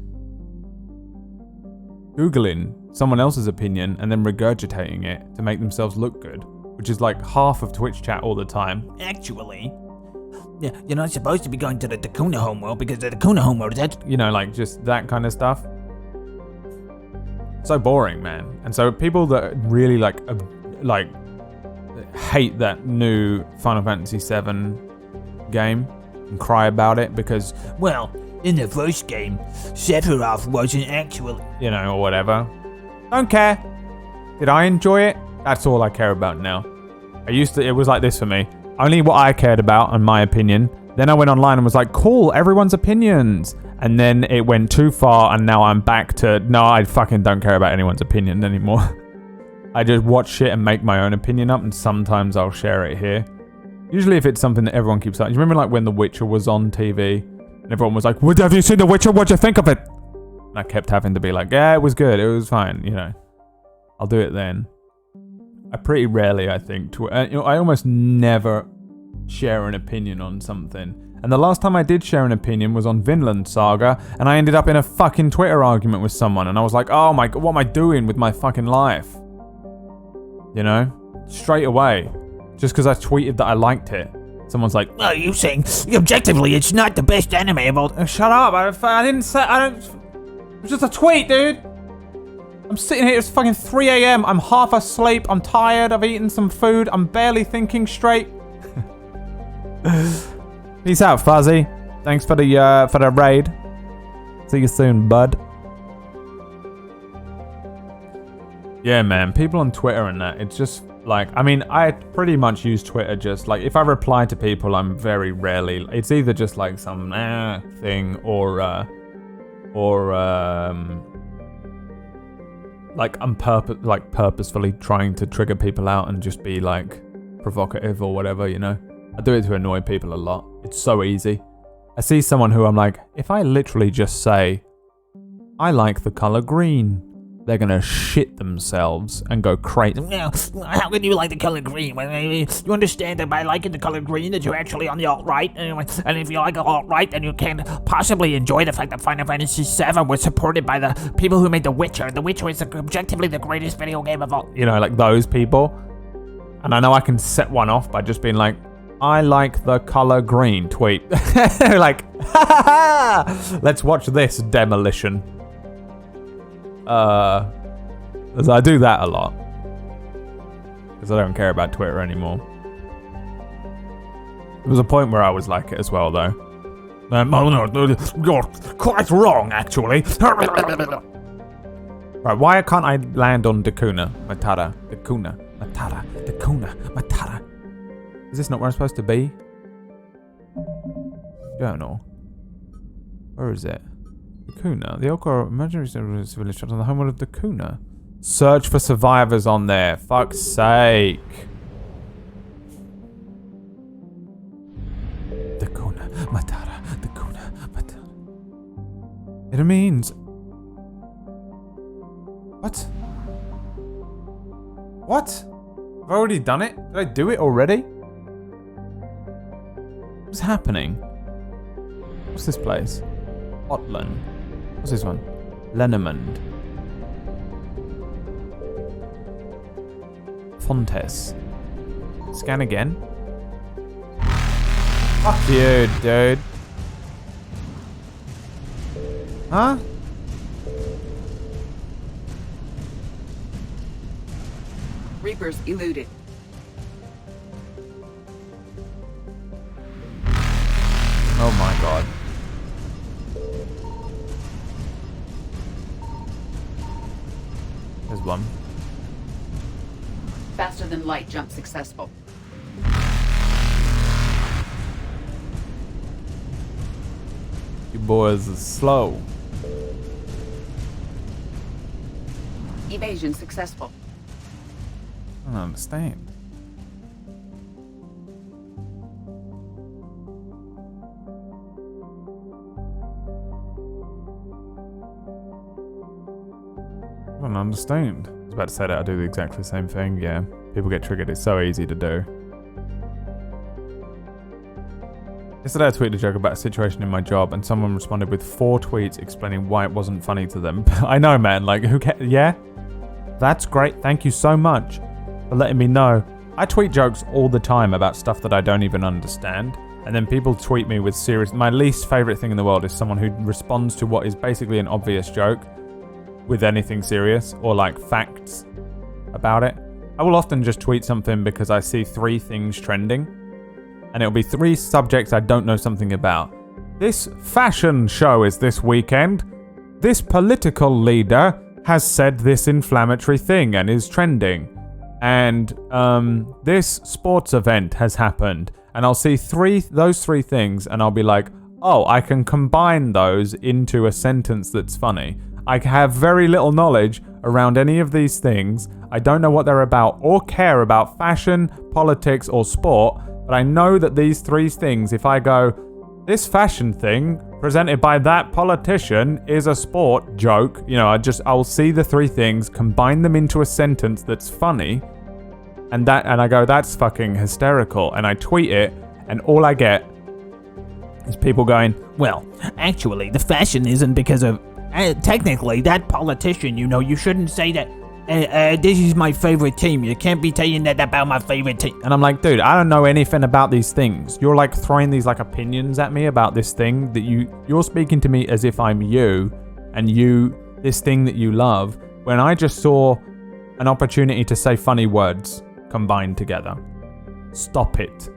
[SPEAKER 1] Googling someone else's opinion and then regurgitating it to make themselves look good, which is like half of Twitch chat all the time.
[SPEAKER 20] Actually, you're not supposed to be going to the Dakuna homeworld because the Dakuna homeworld is
[SPEAKER 1] you know, like just that kind of stuff. So boring, man. And so people that really like hate that new Final Fantasy VII game and cry about it because,
[SPEAKER 20] well, in the first game, Sephiroth wasn't actually,
[SPEAKER 1] you know, or whatever. Don't care. Did I enjoy it? That's all I care about now. It was like this for me. Only what I cared about and my opinion. Then I went online and was like, cool, everyone's opinions. And then it went too far and now I'm back to, no, I fucking don't care about anyone's opinion anymore. I just watch shit and make my own opinion up and sometimes I'll share it here. Usually if it's something that everyone keeps saying. You remember like when The Witcher was on TV and everyone was like, have you seen The Witcher? What'd you think of it? And I kept having to be like, yeah, it was good. It was fine, you know. I'll do it then. I pretty rarely, I think, I almost never share an opinion on something. And the last time I did share an opinion was on Vinland Saga, and I ended up in a fucking Twitter argument with someone, and I was like, oh my god, what am I doing with my fucking life? You know? Straight away. Just because I tweeted that I liked it. Someone's like,
[SPEAKER 20] oh, you saying, objectively, it's not the best anime of all...
[SPEAKER 1] Shut up, I didn't say, it was just a tweet, dude! I'm sitting here, it's fucking 3 a.m. I'm half asleep. I'm tired. I've eaten some food. I'm barely thinking straight. Peace out, Fuzzy. Thanks for the raid. See you soon, bud. Yeah, man. People on Twitter and that, it's just like, I mean, I pretty much use Twitter just like, if I reply to people, I'm very rarely, it's either just like some thing or like I'm purposefully trying to trigger people out and just be like provocative or whatever, you know. I do it to annoy people a lot. It's so easy. I see someone who I'm like, if I literally just say, I like the color green, they're gonna shit themselves and go crazy.
[SPEAKER 20] Well, how can you like the color green? You understand that by liking the color green that you're actually on the alt-right? And if you like the alt-right, then you can possibly enjoy the fact that Final Fantasy VII was supported by the people who made The Witcher. The Witcher is objectively the greatest video game of all.
[SPEAKER 1] You know, like those people. And I know I can set one off by just being like, I like the color green tweet. Like, let's watch this demolition. I do that a lot. because I don't care about Twitter anymore. There was a point where I was like it as well, though. Oh no, you're quite wrong, actually. Right, why can't I land on Dakuna Matata? Dakuna Matata. Dakuna Matata. Is this not where I'm supposed to be? Journal. Where is it? Dakuna. The Okra imaginary village shot on the homeworld of Dakuna. Search for survivors on there. Fuck's sake. Dakuna Matata. Dakuna Matata. It means... What? What? I've already done it? Did I do it already? What's happening? What's this place? Otland. What's this one? Lenemund. Fontes. Scan again. Fuck you, dude. Huh?
[SPEAKER 11] Reapers eluded.
[SPEAKER 1] Oh my god. There's one.
[SPEAKER 11] Faster than light jump successful.
[SPEAKER 1] You boys are slow.
[SPEAKER 11] Evasion successful.
[SPEAKER 1] I don't understand. I don't understand. I was about to say that I do the exactly same thing. Yeah, people get triggered. It's so easy to do. Yesterday I tweeted a joke about a situation in my job and someone responded with 4 tweets explaining why it wasn't funny to them. I know, man. Like, who cares? Yeah? That's great. Thank you so much for letting me know. I tweet jokes all the time about stuff that I don't even understand. And then people tweet me with serious... My least favourite thing in the world is someone who responds to what is basically an obvious joke with anything serious or like facts about it. I will often just tweet something because I see 3 things trending. And it'll be 3 subjects I don't know something about. This fashion show is this weekend. This political leader has said this inflammatory thing and is trending. And this sports event has happened. And I'll see those three things and I'll be like, oh, I can combine those into a sentence that's funny. I have very little knowledge around any of these things. I don't know what they're about or care about fashion, politics, or sport. But I know that these 3 things, if I go, this fashion thing presented by that politician is a sport joke, you know, I'll see the 3 things, combine them into a sentence that's funny, and I go, that's fucking hysterical, and I tweet it, and all I get is people going, well, actually, the fashion isn't because of, technically, that politician, you know, you shouldn't say that. This is my favorite team. You can't be saying that about my favorite team. And I'm like, dude, I don't know anything about these things. You're like throwing these like opinions at me about this thing that you're speaking to me as if I'm you and this thing that you love, when I just saw an opportunity to say funny words combined together. Stop it.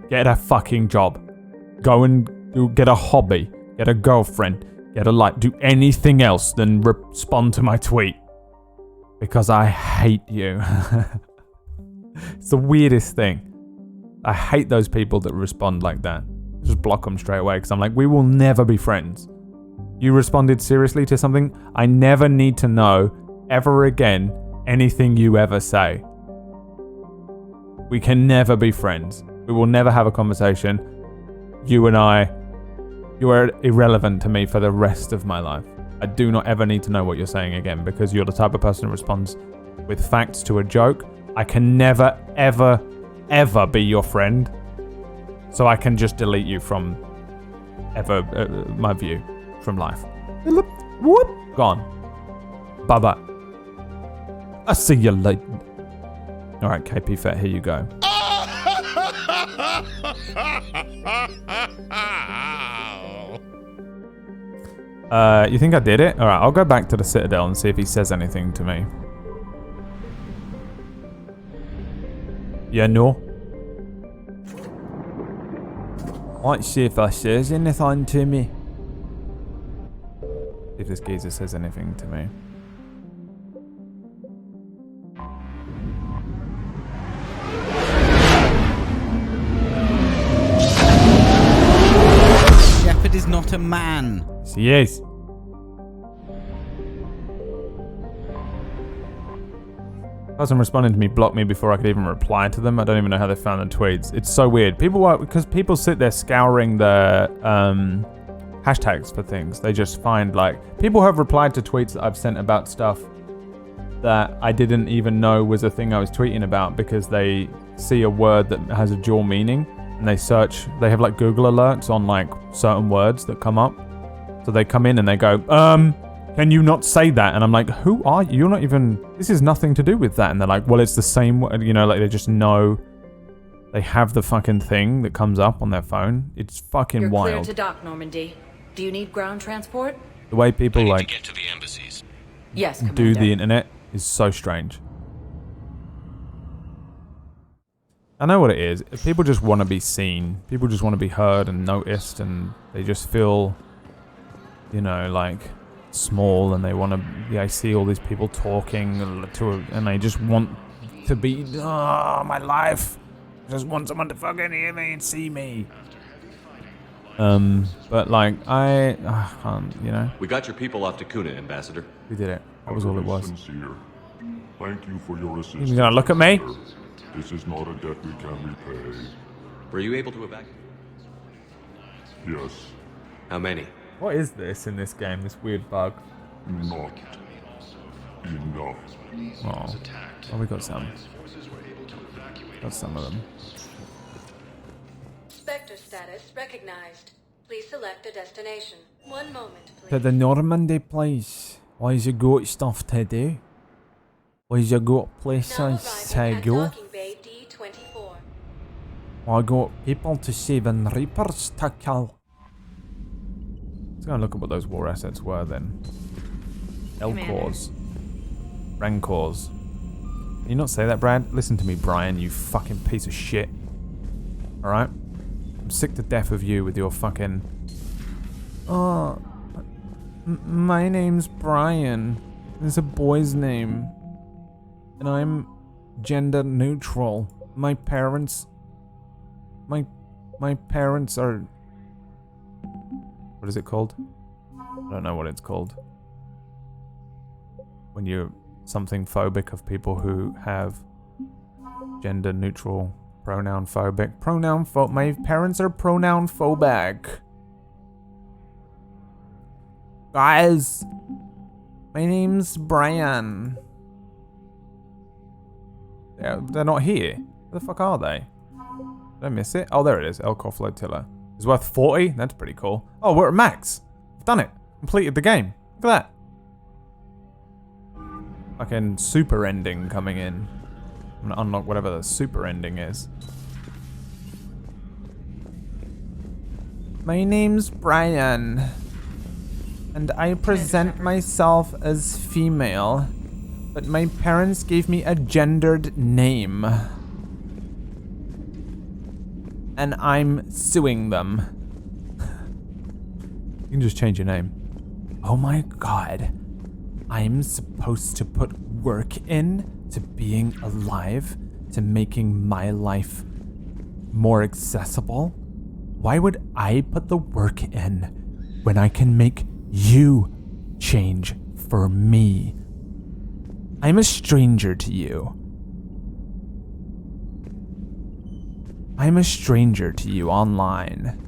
[SPEAKER 1] Get a fucking job. Go and get a hobby. Get a girlfriend. Get a life. Do anything else than respond to my tweet. Because I hate you. It's the weirdest thing. I hate those people that respond like that. Just block them straight away because I'm like, we will never be friends. You responded seriously to something? I never need to know ever again anything you ever say. We can never be friends. We will never have a conversation. You and I, you are irrelevant to me for the rest of my life. I do not ever need to know what you're saying again because you're the type of person who responds with facts to a joke. I can never, ever, ever be your friend. So I can just delete you from my view from life. Whoop, gone. Bye-bye. I'll see you later. All right, KP Fett, here you go. You think I did it? Alright, I'll go back to the Citadel and see if he says anything to me. Yeah, no. Let's see if that says anything to me. See if this geezer says anything to me.
[SPEAKER 13] Shepard is not a man.
[SPEAKER 1] Yes, he is. Person responding to me blocked me before I could even reply to them. I don't even know how they found the tweets. It's so weird. Because people sit there scouring the hashtags for things. They just find, like, people have replied to tweets that I've sent about stuff that I didn't even know was a thing I was tweeting about, because they see a word that has a dual meaning and they search. They have like Google alerts on like certain words that come up. So they come in and they go, can you not say that? And I'm like, who are you? You're not even, this is nothing to do with that. And they're like, well, it's the same, you know, like they just know, they have the fucking thing that comes up on their phone. It's fucking
[SPEAKER 18] You're
[SPEAKER 1] wild.
[SPEAKER 18] clear to dock, Normandy. Do you need ground transport?
[SPEAKER 1] The way people like
[SPEAKER 17] Get to the embassies.
[SPEAKER 18] Yes,
[SPEAKER 1] do
[SPEAKER 18] Commander.
[SPEAKER 1] the internet is so strange. I know what it is. People just want to be seen. People just want to be heard and noticed, and they just feel, you know, like small, and they want to. Yeah, I see all these people talking and they just want to be. Oh, my life. I just want someone to fucking hear me and see me. But like I can't, you know.
[SPEAKER 3] We got your people off to Kuna, Ambassador.
[SPEAKER 1] We did it. That was all it was.
[SPEAKER 12] Sincere. Thank you for your assistance.
[SPEAKER 1] You gonna look at me?
[SPEAKER 12] This is not a debt we can repay.
[SPEAKER 3] Were you able to evacuate?
[SPEAKER 12] Yes.
[SPEAKER 3] How many?
[SPEAKER 1] What is this in this game? This weird bug.
[SPEAKER 12] Not enough.
[SPEAKER 1] Oh, we got some. Got some of them.
[SPEAKER 9] Spectre status recognized. Please select a destination. One moment, please.
[SPEAKER 1] To the Normandy place. Why you got stuff to do? Why you got places to go?
[SPEAKER 9] Docking Bay D-24.
[SPEAKER 1] I got people to save and Reapers to kill. Let's go and look at what those war assets were then. Elcors. Rancors. Can you not say that, Brad? Listen to me, Brian, you fucking piece of shit. Alright? I'm sick to death of you with your fucking... Oh, my name's Brian. It's a boy's name. And I'm gender neutral. My parents... My parents are... What is it called? I don't know what it's called. When you're something phobic of people who have gender neutral, pronoun phobic. My parents are pronoun phobic. Guys, my name's Brian. They're not here. Where the fuck are they? Did I miss it? Oh, there it is. Elcor Flotilla. It's worth 40? That's pretty cool. Oh, we're at max. I've done it. Completed the game. Look at that. Fucking super ending coming in. I'm gonna unlock whatever the super ending is. My name's Brian. And I present myself as female. But my parents gave me a gendered name. And I'm suing them. You can just change your name. Oh my god. I'm supposed to put work in to being alive, to making my life more accessible? Why would I put the work in when I can make you change for me? I'm a stranger to you. I'm a stranger to you online.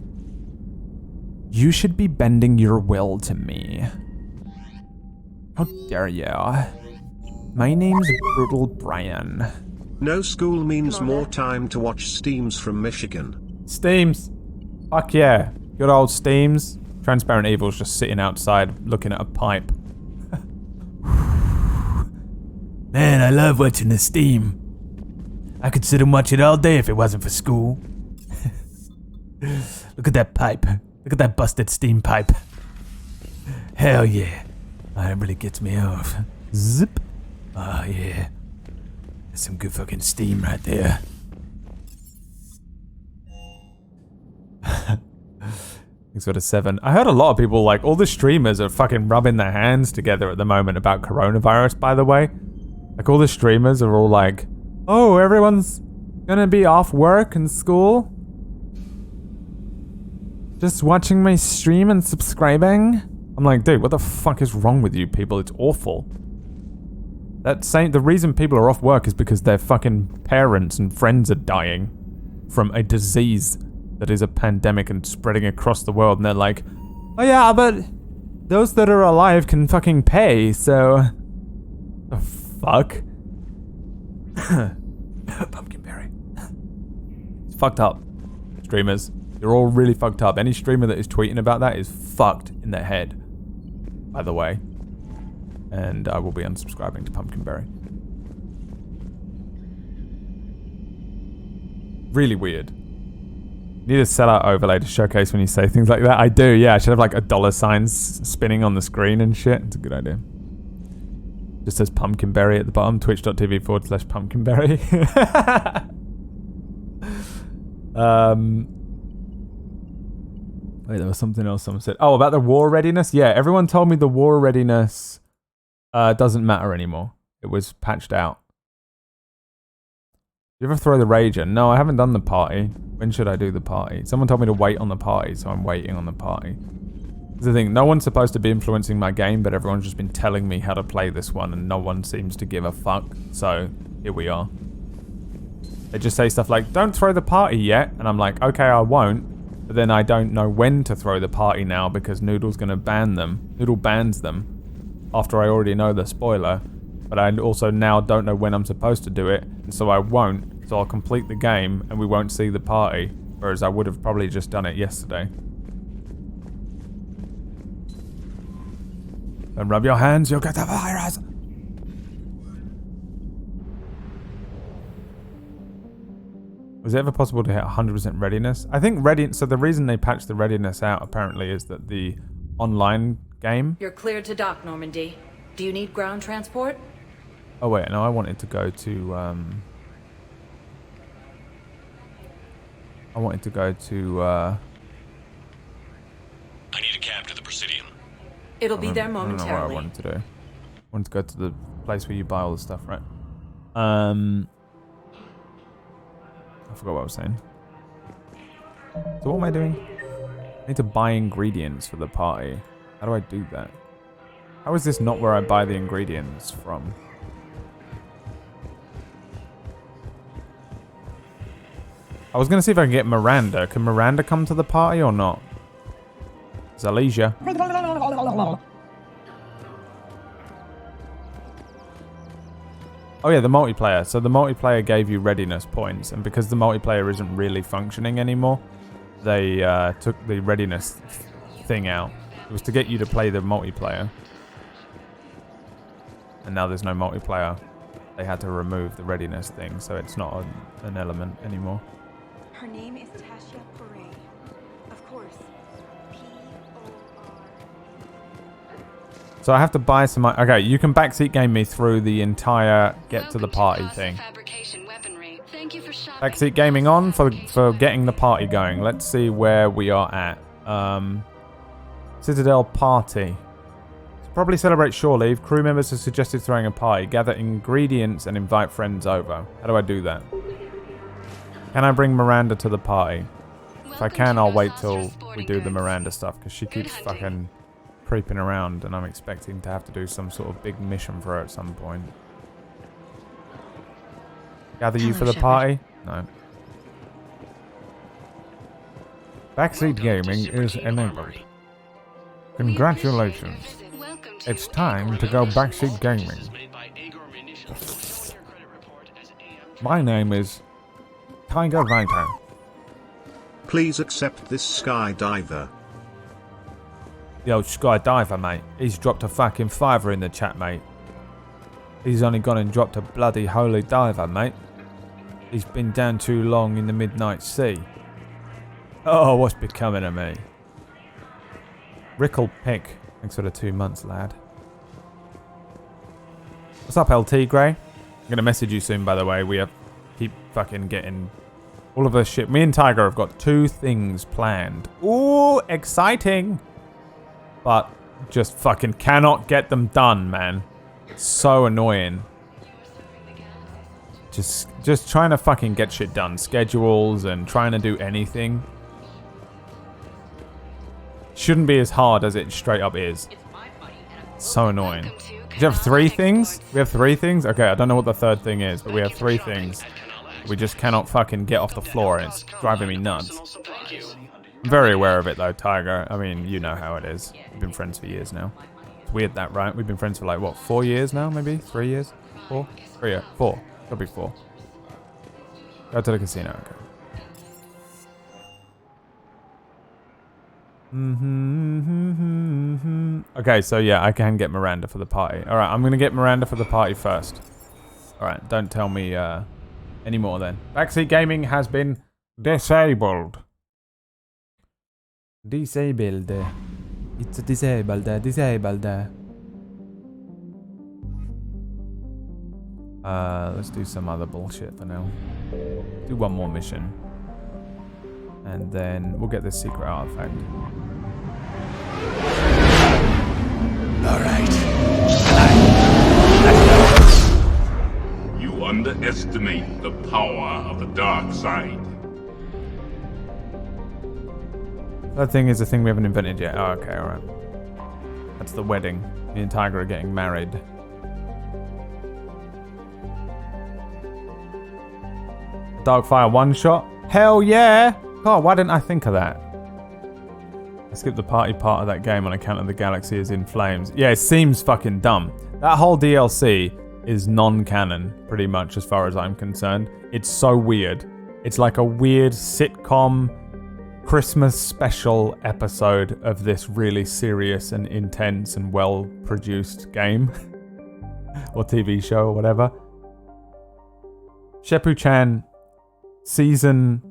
[SPEAKER 1] You should be bending your will to me. How dare you? My name's Brutal Brian.
[SPEAKER 24] No school means more time to watch Steams from Michigan.
[SPEAKER 1] Steams. Fuck yeah. Good old Steams. Transparent Evil's just sitting outside looking at a pipe.
[SPEAKER 20] Man, I love watching the Steam. I could sit and watch it all day if it wasn't for school. Look at that pipe. Look at that busted steam pipe. Hell yeah. That really gets me off. Zip. Oh yeah. That's some good fucking steam right there.
[SPEAKER 1] Thanks for the 7. I heard a lot of people, like, all the streamers are fucking rubbing their hands together at the moment about coronavirus, by the way. Like, all the streamers are all like, oh, everyone's gonna be off work and school. Just watching my stream and subscribing. I'm like, dude, what the fuck is wrong with you people? It's awful. The reason people are off work is because their fucking parents and friends are dying from a disease that is a pandemic and spreading across the world, and they're like, oh yeah, but those that are alive can fucking pay, so... The fuck? Pumpkinberry. It's fucked up, streamers. You're all really fucked up. Any streamer that is tweeting about that is fucked in the head, by the way. And I will be unsubscribing to Pumpkinberry. Really weird. Need a sellout overlay to showcase when you say things like that. I do, yeah. I should have like a dollar signs spinning on the screen and shit. It's a good idea. Just says Pumpkinberry at the bottom. Twitch.tv/Pumpkinberry. Wait, there was something else someone said. Oh, about the war readiness? Yeah, everyone told me the war readiness doesn't matter anymore. It was patched out. You ever throw the Rager? No, I haven't done the party. When should I do the party? Someone told me to wait on the party, so I'm waiting on the party. Here's the thing, no one's supposed to be influencing my game, but everyone's just been telling me how to play this one, and no one seems to give a fuck, so here we are. They just say stuff like, don't throw the party yet, and I'm like, okay, I won't, but then I don't know when to throw the party now, because Noodle's gonna ban them. Noodle bans them, after I already know the spoiler. But I also now don't know when I'm supposed to do it, and so I won't. So I'll complete the game, and we won't see the party, whereas I would have probably just done it yesterday. Don't rub your hands, you'll get the virus! Was it ever possible to hit 100% readiness? I think so the reason they patched the readiness out, apparently, is that the online game...
[SPEAKER 18] You're cleared to dock, Normandy. Do you need ground transport?
[SPEAKER 1] Oh wait, no, I wanted to go to, I
[SPEAKER 17] need a cab to the Presidium.
[SPEAKER 18] It'll be there
[SPEAKER 1] I don't know
[SPEAKER 18] momentarily.
[SPEAKER 1] what I wanted to do. I wanted to go to the place where you buy all the stuff, right? I forgot what I was saying. So what am I doing? I need to buy ingredients for the party. How do I do that? How is this not where I buy the ingredients from? I was going to see if I can get Miranda. Can Miranda come to the party or not? Zalesia. Oh yeah, the multiplayer. So the multiplayer gave you readiness points, and because the multiplayer isn't really functioning anymore, they took the readiness thing out. It was to get you to play the multiplayer. And now there's no multiplayer. They had to remove the readiness thing, so it's not an element anymore.
[SPEAKER 10] Her name is Tasha Pare. Of course. P-O-R.
[SPEAKER 1] So I have to buy some... Okay, you can backseat game me through the entire get to the party thing. Backseat gaming on for getting the party going. Let's see where we are at. Citadel party. To probably celebrate shore leave, crew members have suggested throwing a party. Gather ingredients and invite friends over. How do I do that? Can I bring Miranda to the party? If I can, I'll wait till we do the Miranda stuff, because she keeps fucking creeping around, and I'm expecting to have to do some sort of big mission for her at some point. Gather you for the party? No. Backseat gaming is enabled. Congratulations. It's time to go backseat gaming. My name is Tiger Vito.
[SPEAKER 24] Please accept this skydiver.
[SPEAKER 1] Yo, skydiver, mate. He's dropped a fucking fiver in the chat, mate. He's only gone and dropped a bloody holy diver, mate. He's been down too long in the midnight sea. Oh, what's becoming of me? Rickle Pick. Thanks for the 2 months, lad. What's up, LT Grey? I'm going to message you soon, by the way. We have keep fucking getting All of this shit. Me and Tiger have got 2 things planned. Ooh, exciting. But just fucking cannot get them done, man. It's so annoying. Just trying to fucking get shit done. Schedules and trying to do anything. Shouldn't be as hard as it straight up is. It's so annoying. Do you have 3 things? We have 3 things? Okay, I don't know what the 3rd thing is, but we have 3 things. We just cannot fucking get off the floor, and it's driving me nuts. I'm very aware of it, though, Tiger. I mean, you know how it is. We've been friends for years now. It's weird that, right? We've been friends for like, what, 4 years now, maybe? 3 years? 4? 3 years. 4. It'll be 4. Go to the casino, okay. Okay, so yeah, I can get Miranda for the party. Alright, I'm gonna get Miranda for the party first. Alright, don't tell me any more then. Backseat gaming has been disabled. Disabled. It's disabled. Disabled. Let's do some other bullshit for now. Do one more mission. And then we'll get this secret artifact.
[SPEAKER 12] Alright. You underestimate the power of the dark side.
[SPEAKER 1] That thing is a thing we haven't invented yet. Oh, okay, alright. That's the wedding. Me and Tiger are getting married. Darkfire one-shot? Hell yeah! God, why didn't I think of that? I skipped the party part of that game on account of the galaxy is in flames. Yeah, it seems fucking dumb. That whole DLC is non-canon, pretty much, as far as I'm concerned. It's so weird. It's like a weird sitcom Christmas special episode of this really serious and intense and well-produced game. Or TV show or whatever. Sheppu-chan season...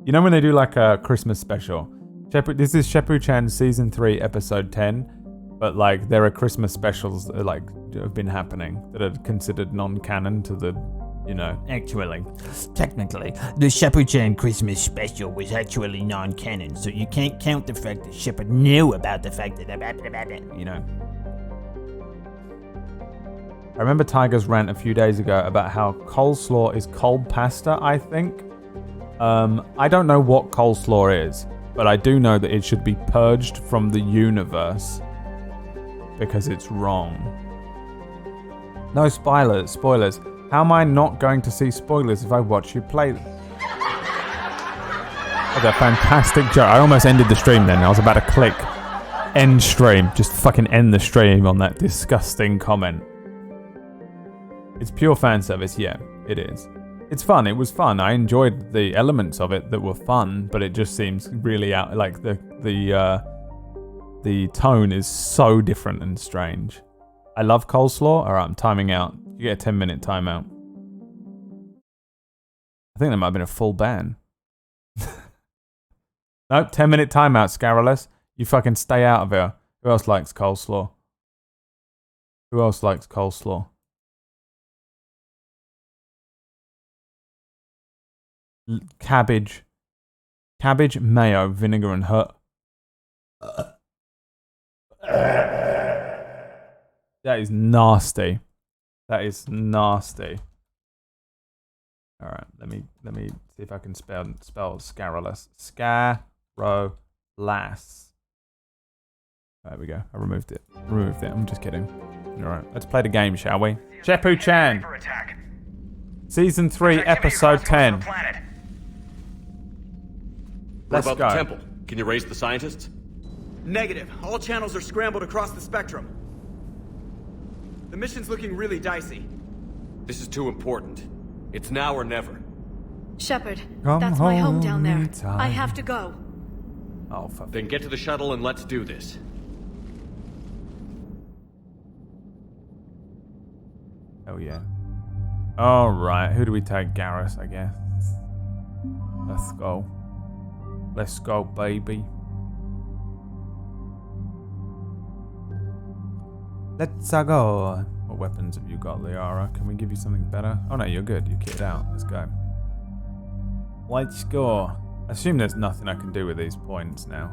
[SPEAKER 1] You know when they do like a Christmas special? This is Sheppu-chan season 3 episode 10, but like there are Christmas specials that are, like have been happening that are considered non-canon to the, you know.
[SPEAKER 7] Actually, technically, the Sheppu-chan Christmas special was actually non-canon, so you can't count the fact that Shepard knew about the fact that
[SPEAKER 1] you know. I remember Tiger's rant a few days ago about how coleslaw is cold pasta, I think. I don't know what coleslaw is, but I do know that it should be purged from the universe because it's wrong. No spoilers. How am I not going to see spoilers if I watch you play them? That's a fantastic joke. I almost ended the stream then. I was about to click end stream. Just fucking end the stream on that disgusting comment. It's pure fan service, yeah, it is. It's fun. It was fun. I enjoyed the elements of it that were fun, but it just seems really out. Like the tone is so different and strange. I love coleslaw. All right, I'm timing out. You get a 10-minute timeout. I think there might have been a full ban. Nope, 10-minute timeout, Scaralis. You fucking stay out of here. Who else likes coleslaw? Who else likes coleslaw? Cabbage, mayo, vinegar, and herb. That is nasty. That is nasty. All right, let me see if I can spell Scaralis. Scarolas. There we go. I removed it. I'm just kidding. All right, let's play the game, shall we? Sheppu-chan. Season 3, episode 10.
[SPEAKER 3] What about the temple? Can you raise the scientists?
[SPEAKER 15] Negative. All channels are scrambled across the spectrum. The mission's looking really dicey.
[SPEAKER 3] This is too important. It's now or never.
[SPEAKER 19] Shepard, that's my home down there.
[SPEAKER 1] Time.
[SPEAKER 19] I have to go.
[SPEAKER 1] Oh, fuck.
[SPEAKER 3] Then get to the shuttle and let's do this.
[SPEAKER 1] Oh, yeah. Alright, who do we take? Garrus, I guess. Let's go. Let's go, baby. Let's go. What weapons have you got, Liara? Can we give you something better? Oh no, you're good. You're kitted out. Let's go. Let's go. I assume there's nothing I can do with these points now.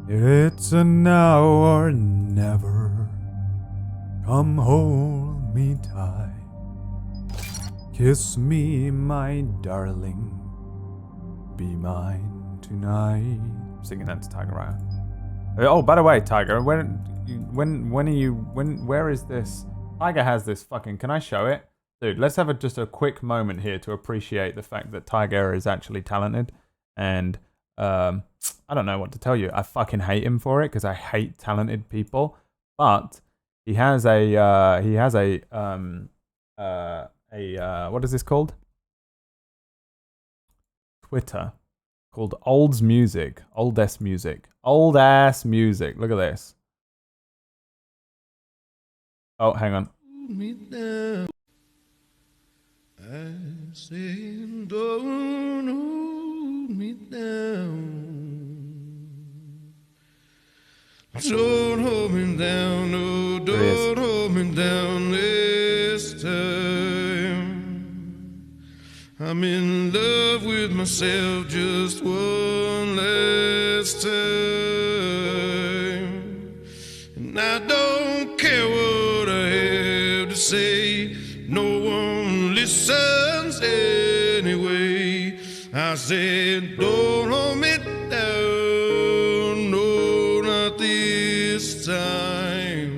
[SPEAKER 1] It's a now or never. Come hold me tight. Kiss me, my darling. Be mine tonight. I'm singing that to Tiger Riot. Oh, by the way, Tiger, where is this? Tiger has this fucking, can I show it? Dude, let's have just a quick moment here to appreciate the fact that Tiger is actually talented. And, I don't know what to tell you. I fucking hate him for it, because I hate talented people. But, he has what is this called? Twitter. Called Old Ass Music. Look at this. Oh, hang on.
[SPEAKER 2] Me down. I say, don't hold me down. Don't hold me down, no, don't hold me down this time. I'm in love with myself just one last time. And I don't care what I have to say, no one listens anyway. I said, don't hold me down, no, not this time.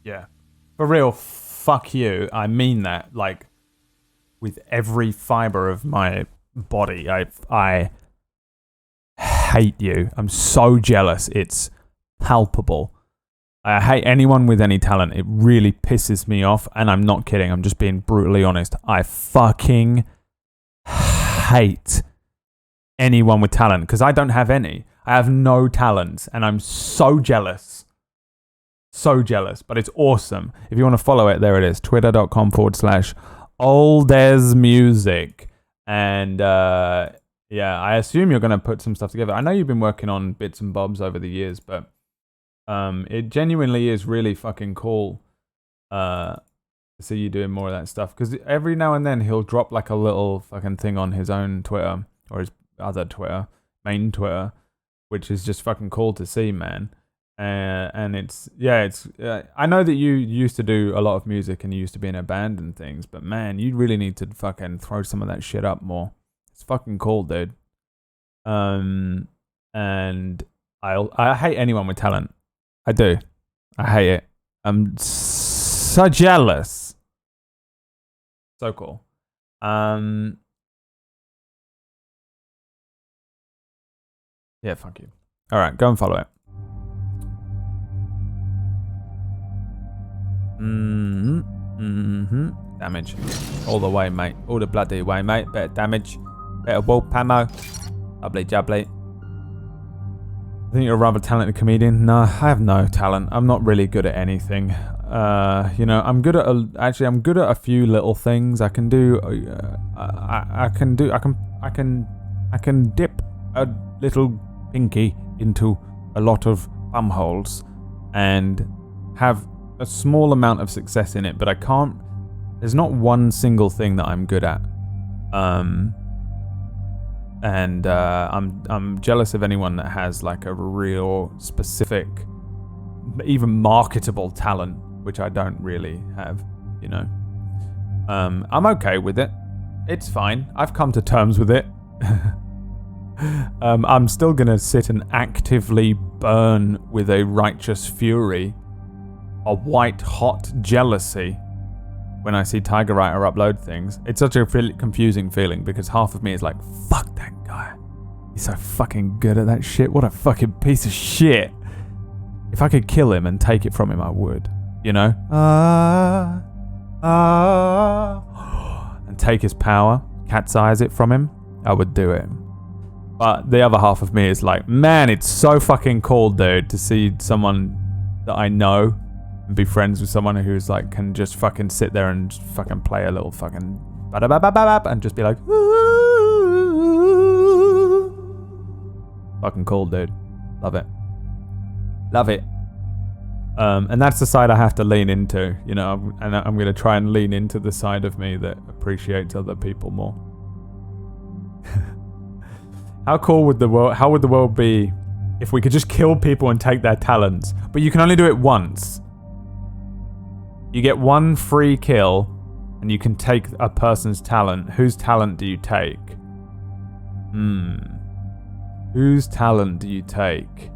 [SPEAKER 1] Yeah. For real, fuck you. I mean that, like, with every fiber of my body. I hate you. I'm so jealous. It's palpable. I hate anyone with any talent. It really pisses me off, and I'm not kidding. I'm just being brutally honest. I fucking hate anyone with talent, because I don't have any. I have no talent, and I'm so jealous. So jealous, but it's awesome. If you want to follow it, there it is. Twitter.com/oldesmusic. And yeah, I assume you're going to put some stuff together. I know you've been working on bits and bobs over the years, but it genuinely is really fucking cool to see you doing more of that stuff. Because every now and then he'll drop like a little fucking thing on his own Twitter, or his other Twitter, main Twitter, which is just fucking cool to see, man. And it's I know that you used to do a lot of music and you used to be in a band and things, but man, you really need to fucking throw some of that shit up more. It's fucking cool, dude. And I hate anyone with talent. I do. I hate it. I'm so jealous. So cool. Yeah, fuck you. All right, go and follow it. Damage. All the way, mate. All the bloody way, mate. Better damage. Better wolf ammo. Lovely jubbly. I think you're a rather talented comedian. No, I have no talent. I'm not really good at anything. You know, I'm good at I'm good at a few little things. I can do I can dip a little pinky into a lot of bumholes and have a small amount of success in it, but I can't. There's not one single thing that I'm good at. I'm jealous of anyone that has like a real specific, even marketable talent, which I don't really have, you know. I'm okay with it. It's fine. I've come to terms with it. I'm still gonna sit and actively burn with a righteous fury, a white hot jealousy, when I see Tiger Writer upload things. It's such a confusing feeling, because half of me is like, fuck that guy. He's so fucking good at that shit. What a fucking piece of shit. If I could kill him and take it from him, I would. You know? And take his power, cat's eyes it from him, I would do it. But the other half of me is like, man, it's so fucking cool, dude, to see someone that I know and be friends with someone who's like can just fucking sit there and just fucking play a little fucking ba-da-ba-ba-ba-ba and just be like, fucking cool, dude. Love it. Love it. And that's the side I have to lean into, you know, and I'm going to try and lean into the side of me that appreciates other people more. How would the world be if we could just kill people and take their talents? But you can only do it once. You get one free kill and you can take a person's talent. Whose talent do you take? Whose talent do you take?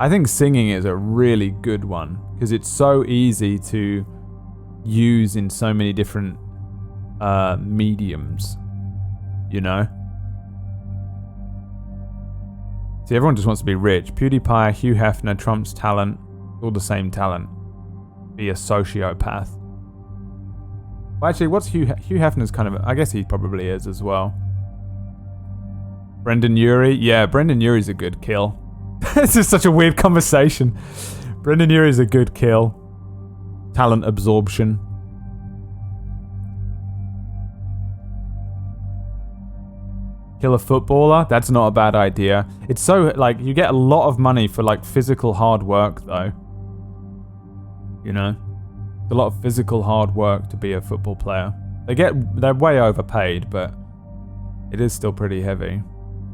[SPEAKER 1] I think singing is a really good one because it's so easy to use in so many different mediums, you know? See, everyone just wants to be rich. PewDiePie, Hugh Hefner, Trump's talent, all the same talent. Be a sociopath. Well, actually, what's Hugh Hefner's kind of... I guess he probably is as well. Brendan Urie? Yeah, Brendan Urie's a good kill. This is such a weird conversation. Brendan Urie's a good kill. Talent absorption. Kill a footballer? That's not a bad idea. It's so, like, you get a lot of money for, like, physical hard work, though. You know? It's a lot of physical hard work to be a football player. They're way overpaid, but it is still pretty heavy.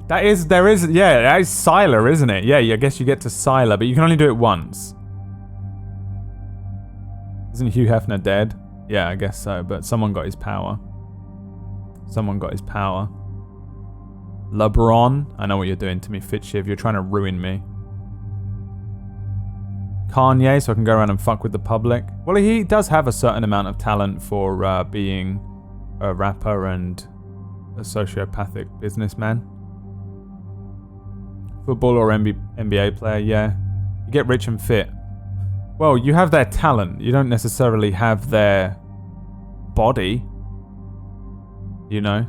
[SPEAKER 1] That is Sylar, isn't it? Yeah, I guess you get to Sylar, but you can only do it once. Isn't Hugh Hefner dead? Yeah, I guess so, but someone got his power. LeBron, I know what you're doing to me, Fitshiv. You're trying to ruin me. Kanye, so I can go around and fuck with the public. Well, he does have a certain amount of talent for being a rapper and a sociopathic businessman. Footballer or NBA player, yeah. You get rich and fit. Well, you have their talent. You don't necessarily have their body. You know?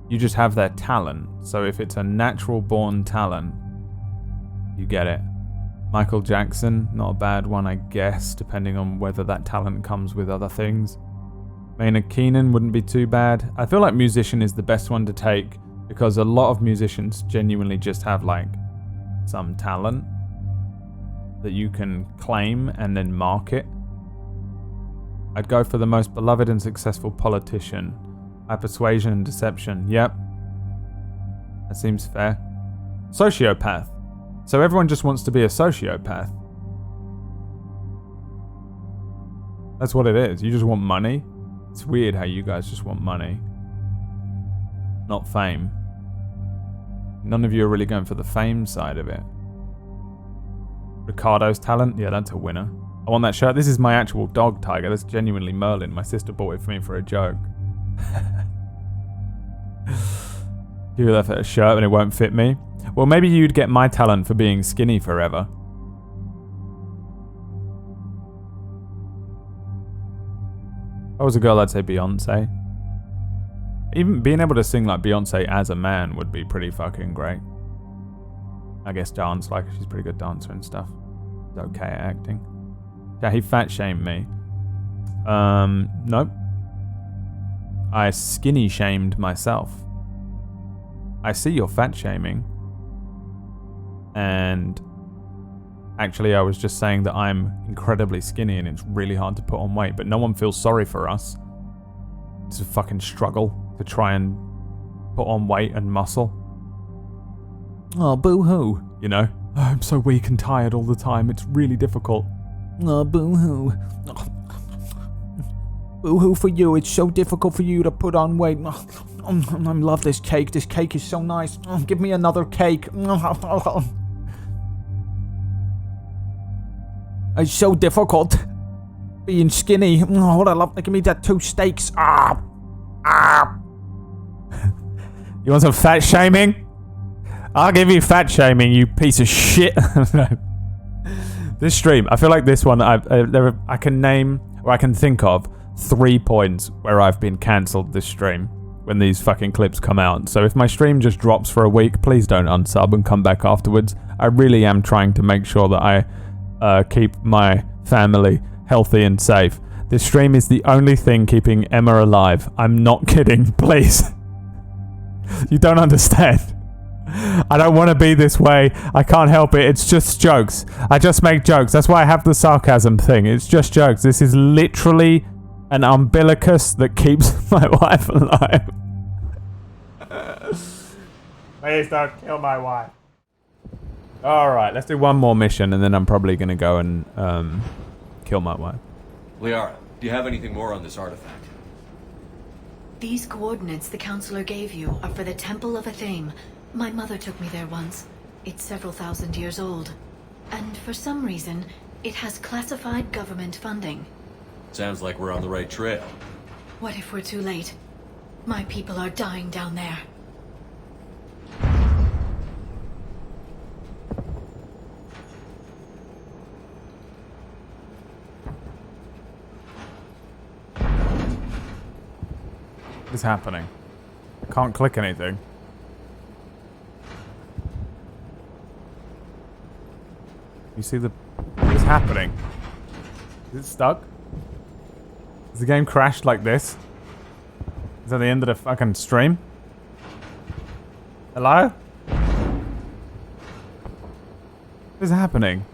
[SPEAKER 1] You just have their talent. So if it's a natural born talent, you get it. Michael Jackson, not a bad one, I guess, depending on whether that talent comes with other things. Maynard Keenan wouldn't be too bad. I feel like musician is the best one to take because a lot of musicians genuinely just have like some talent that you can claim and then market. I'd go for the most beloved and successful politician. By persuasion and deception. Yep. That seems fair. Sociopath. So everyone just wants to be a sociopath. That's what it is. You just want money. It's weird how you guys just want money. Not fame. None of you are really going for the fame side of it. Ricardo's talent? Yeah, that's a winner. I want that shirt. This is my actual dog, Tiger. That's genuinely Merlin. My sister bought it for me for a joke. You left a shirt and it won't fit me. Well, maybe you'd get my talent for being skinny forever. If I was a girl, I'd say Beyonce. Even being able to sing like Beyonce as a man would be pretty fucking great. I guess dance, like she's a pretty good dancer and stuff. She's okay at acting. Yeah, he fat shamed me. Nope. I skinny shamed myself. I see your fat shaming. And actually I was just saying that I'm incredibly skinny and it's really hard to put on weight, but no one feels sorry for us. It's a fucking struggle to try and put on weight and muscle. Oh, boo-hoo. You know? Oh, I'm so weak and tired all the time. It's really difficult. Oh, boo-hoo. Oh. Boo-hoo for you. It's so difficult for you to put on weight. I love this cake. This cake is so nice. Give me another cake. It's so difficult being skinny. What I love. Give me that 2 steaks. You want some fat shaming? I'll give you fat shaming, you piece of shit. This stream, I feel like this one, I can name, or I can think of 3 points where I've been cancelled this stream when these fucking clips come out. So if my stream just drops for a week, please don't unsub and come back afterwards. I really am trying to make sure that I keep my family, healthy and safe. This stream is the only thing keeping Emma alive. I'm not kidding, please. You don't understand. I don't want to be this way. I can't help it. It's just jokes. I just make jokes. That's why I have the sarcasm thing. It's just jokes. This is literally an umbilicus that keeps my wife alive. Please don't kill my wife. Alright, let's do one more mission and then I'm probably going to go and kill my wife.
[SPEAKER 3] Liara, do you have anything more on this artifact?
[SPEAKER 18] These coordinates the counselor gave you are for the Temple of Athame. My mother took me there once. It's several thousand years old. And for some reason, it has classified government funding.
[SPEAKER 3] Sounds like we're on the right trail.
[SPEAKER 18] What if we're too late? My people are dying down there.
[SPEAKER 1] What is happening? I can't click anything. You see the... What is happening? Is it stuck? Has the game crashed like this? Is that the end of the fucking stream? Hello? What is happening?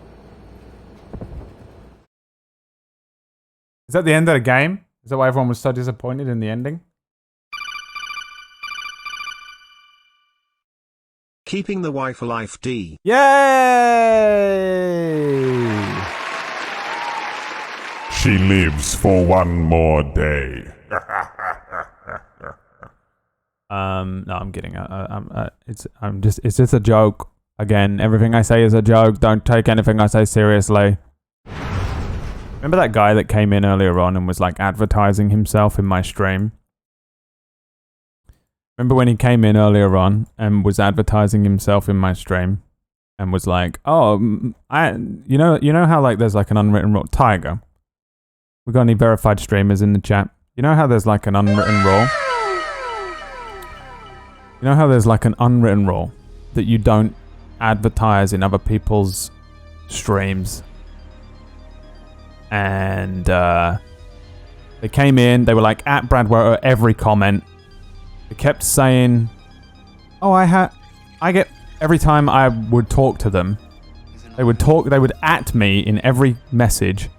[SPEAKER 1] Is that the end of the game? Is that why everyone was so disappointed in the ending?
[SPEAKER 24] Keeping the wife alive, D.
[SPEAKER 1] Yay!
[SPEAKER 12] She lives for one more day.
[SPEAKER 1] No, I'm kidding. It's just a joke. Again, everything I say is a joke. Don't take anything I say seriously. Remember that guy that came in earlier on and was like advertising himself in my stream? Remember when he came in earlier on and was advertising himself in my stream and was like, "Oh, you know how like there's like an unwritten rule." Tiger, we got any verified streamers in the chat? You know how there's like an unwritten rule? You know how there's like an unwritten rule that you don't advertise in other people's streams? And they came in, they were like at Brad Woter every comment. They kept saying, "Oh, I get every time I would talk to them, they would at me in every message,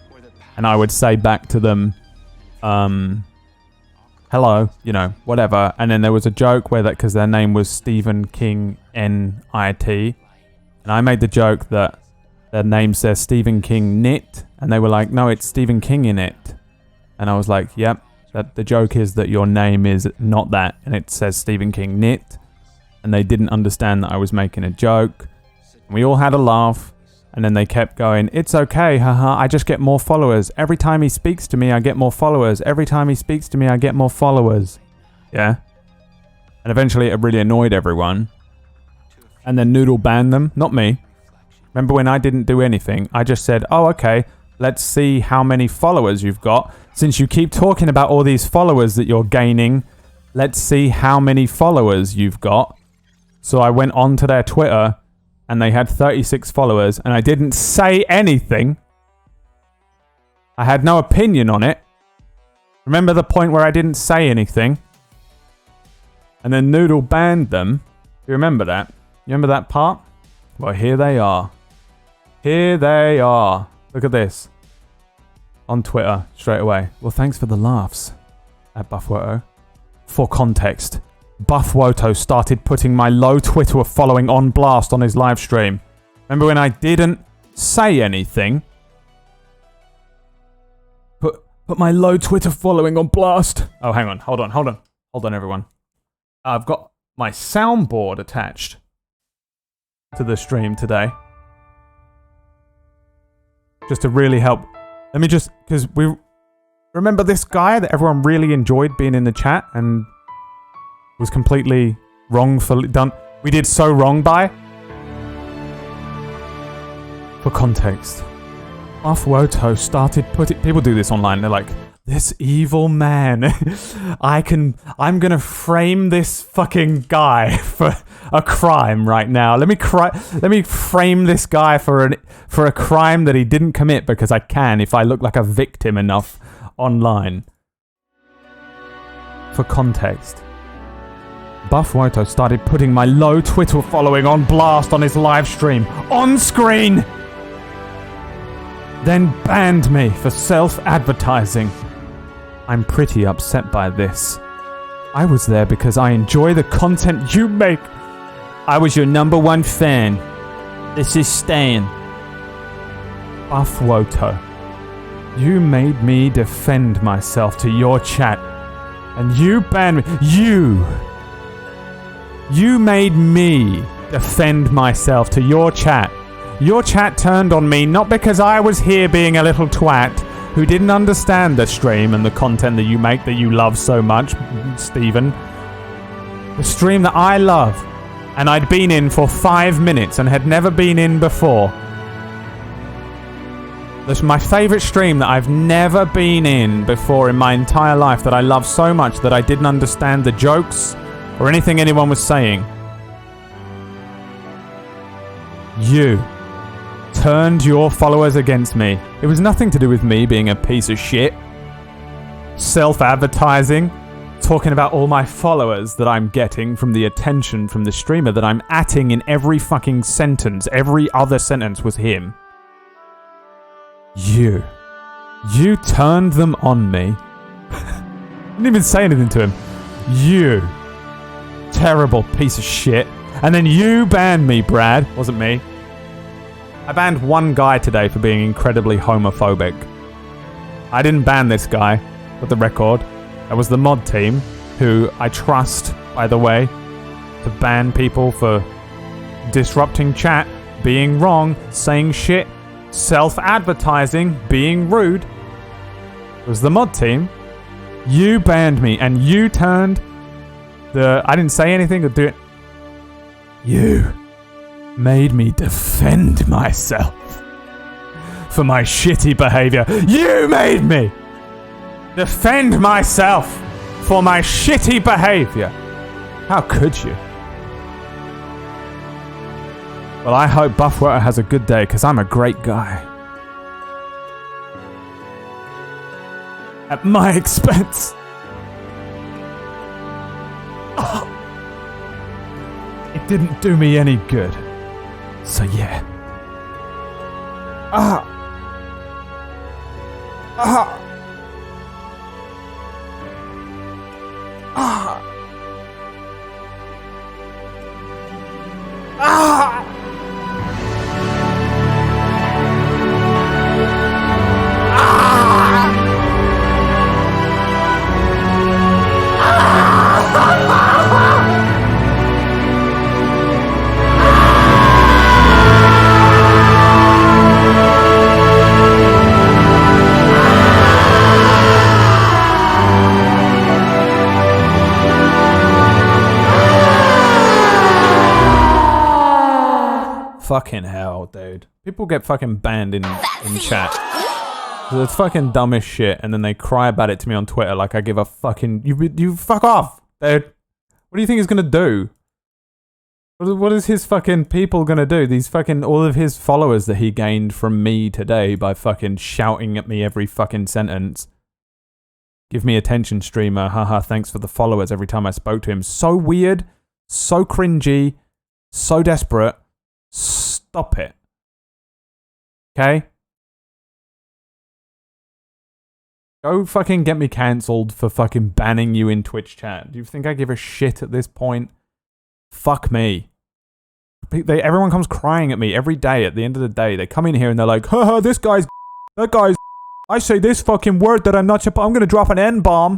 [SPEAKER 1] and I would say back to them, hello, you know, whatever." And then there was a joke where because their name was Stephen King NIT, and I made the joke that their name says Stephen King Knit, and they were like, "No, it's Stephen King in it," and I was like, "Yep." That the joke is that your name is not that, and it says Stephen King Knit, and they didn't understand that I was making a joke. And we all had a laugh, and then they kept going, "It's okay, haha, I just get more followers. Every time he speaks to me, I get more followers. Every time he speaks to me, I get more followers." Yeah? And eventually it really annoyed everyone. And then Noodle banned them, not me. Remember when I didn't do anything? I just said, "Oh, okay, let's see how many followers you've got. Since you keep talking about all these followers that you're gaining, let's see how many followers you've got." So I went on to their Twitter and they had 36 followers and I didn't say anything. I had no opinion on it. Remember the point where I didn't say anything? And then Noodle banned them. You remember that? You remember that part? Well, here they are. Here they are. Look at this. On Twitter, straight away. "Well, thanks for the laughs," at BuffWoto. For context, BuffWoto started putting my low Twitter following on blast on his live stream. Remember when I didn't say anything? Put my low Twitter following on blast. Oh, hang on. Hold on, everyone. I've got my soundboard attached to the stream today. Just to really help. Let me just, because we remember this guy that everyone really enjoyed being in the chat and was completely wrongfully done. We did so wrong by. For context, BuffWoto started putting. People do this online. They're like, This evil man. I'm gonna frame this fucking guy for a crime right now. Let me frame this guy for a crime that he didn't commit because I can if I look like a victim enough online. For context, Buff Woto started putting my low Twitter following on blast on his live stream on screen. Then banned me for self-advertising. I'm pretty upset by this. I was there because I enjoy the content you make. I was your #1 fan. This is Stan. Buff Woto, you made me defend myself to your chat. And you banned me. You made me defend myself to your chat. Your chat turned on me not because I was here being a little twat who didn't understand the stream and the content that you make that you love so much, Stephen. The stream that I love, and I'd been in for 5 minutes and had never been in before. That's my favourite stream that I've never been in before in my entire life that I love so much that I didn't understand the jokes or anything anyone was saying. You turned your followers against me. It was nothing to do with me being a piece of shit. Self-advertising. Talking about all my followers that I'm getting from the attention from the streamer that I'm atting in every fucking sentence. Every other sentence was him. You turned them on me. Didn't even say anything to him. You terrible piece of shit. And then you banned me, Brad. Wasn't me. I banned one guy today for being incredibly homophobic. I didn't ban this guy, for the record. That was the mod team, who I trust, by the way, to ban people for disrupting chat, being wrong, saying shit, self-advertising, being rude. It was the mod team. You banned me, and you turned the... I didn't say anything or do it. You made me defend myself for my shitty behavior. You made me defend myself for my shitty behavior. How could you? Well, I hope Buff Woto has a good day, because I'm a great guy. At my expense. Oh. It didn't do me any good. So yeah. Ah. Ah. Ah. Ah. Fucking hell, dude. People get fucking banned in chat. It's fucking dumb as shit, and then they cry about it to me on Twitter like I give a fucking... You fuck off, dude. What do you think he's gonna do? What is his fucking people gonna do? These fucking... all of his followers that he gained from me today by fucking shouting at me every fucking sentence. Give me attention, streamer. Haha, thanks for the followers every time I spoke to him. So weird. So cringy. So desperate. Stop it. Okay? Go fucking get me cancelled for fucking banning you in Twitch chat. Do you think I give a shit at this point? Fuck me. Everyone comes crying at me every day at the end of the day. They come in here and they're like, haha, this guy's... that guy's... I say this fucking word that I'm not supposed... I'm gonna drop an N-bomb.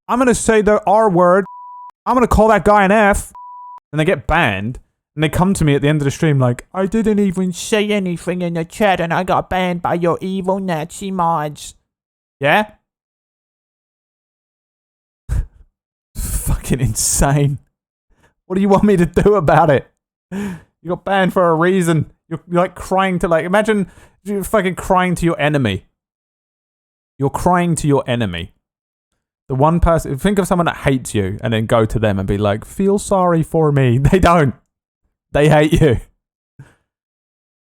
[SPEAKER 1] I'm gonna say the R word. I'm gonna call that guy an F. And they get banned. And they come to me at the end of the stream like, I didn't even say anything in the chat and I got banned by your evil Nazi mods. Yeah? Fucking insane. What do you want me to do about it? You got banned for a reason. You're like crying to like, imagine you're fucking crying to your enemy. You're crying to your enemy. The one person, think of someone that hates you and then go to them and be like, feel sorry for me. They don't. They hate you.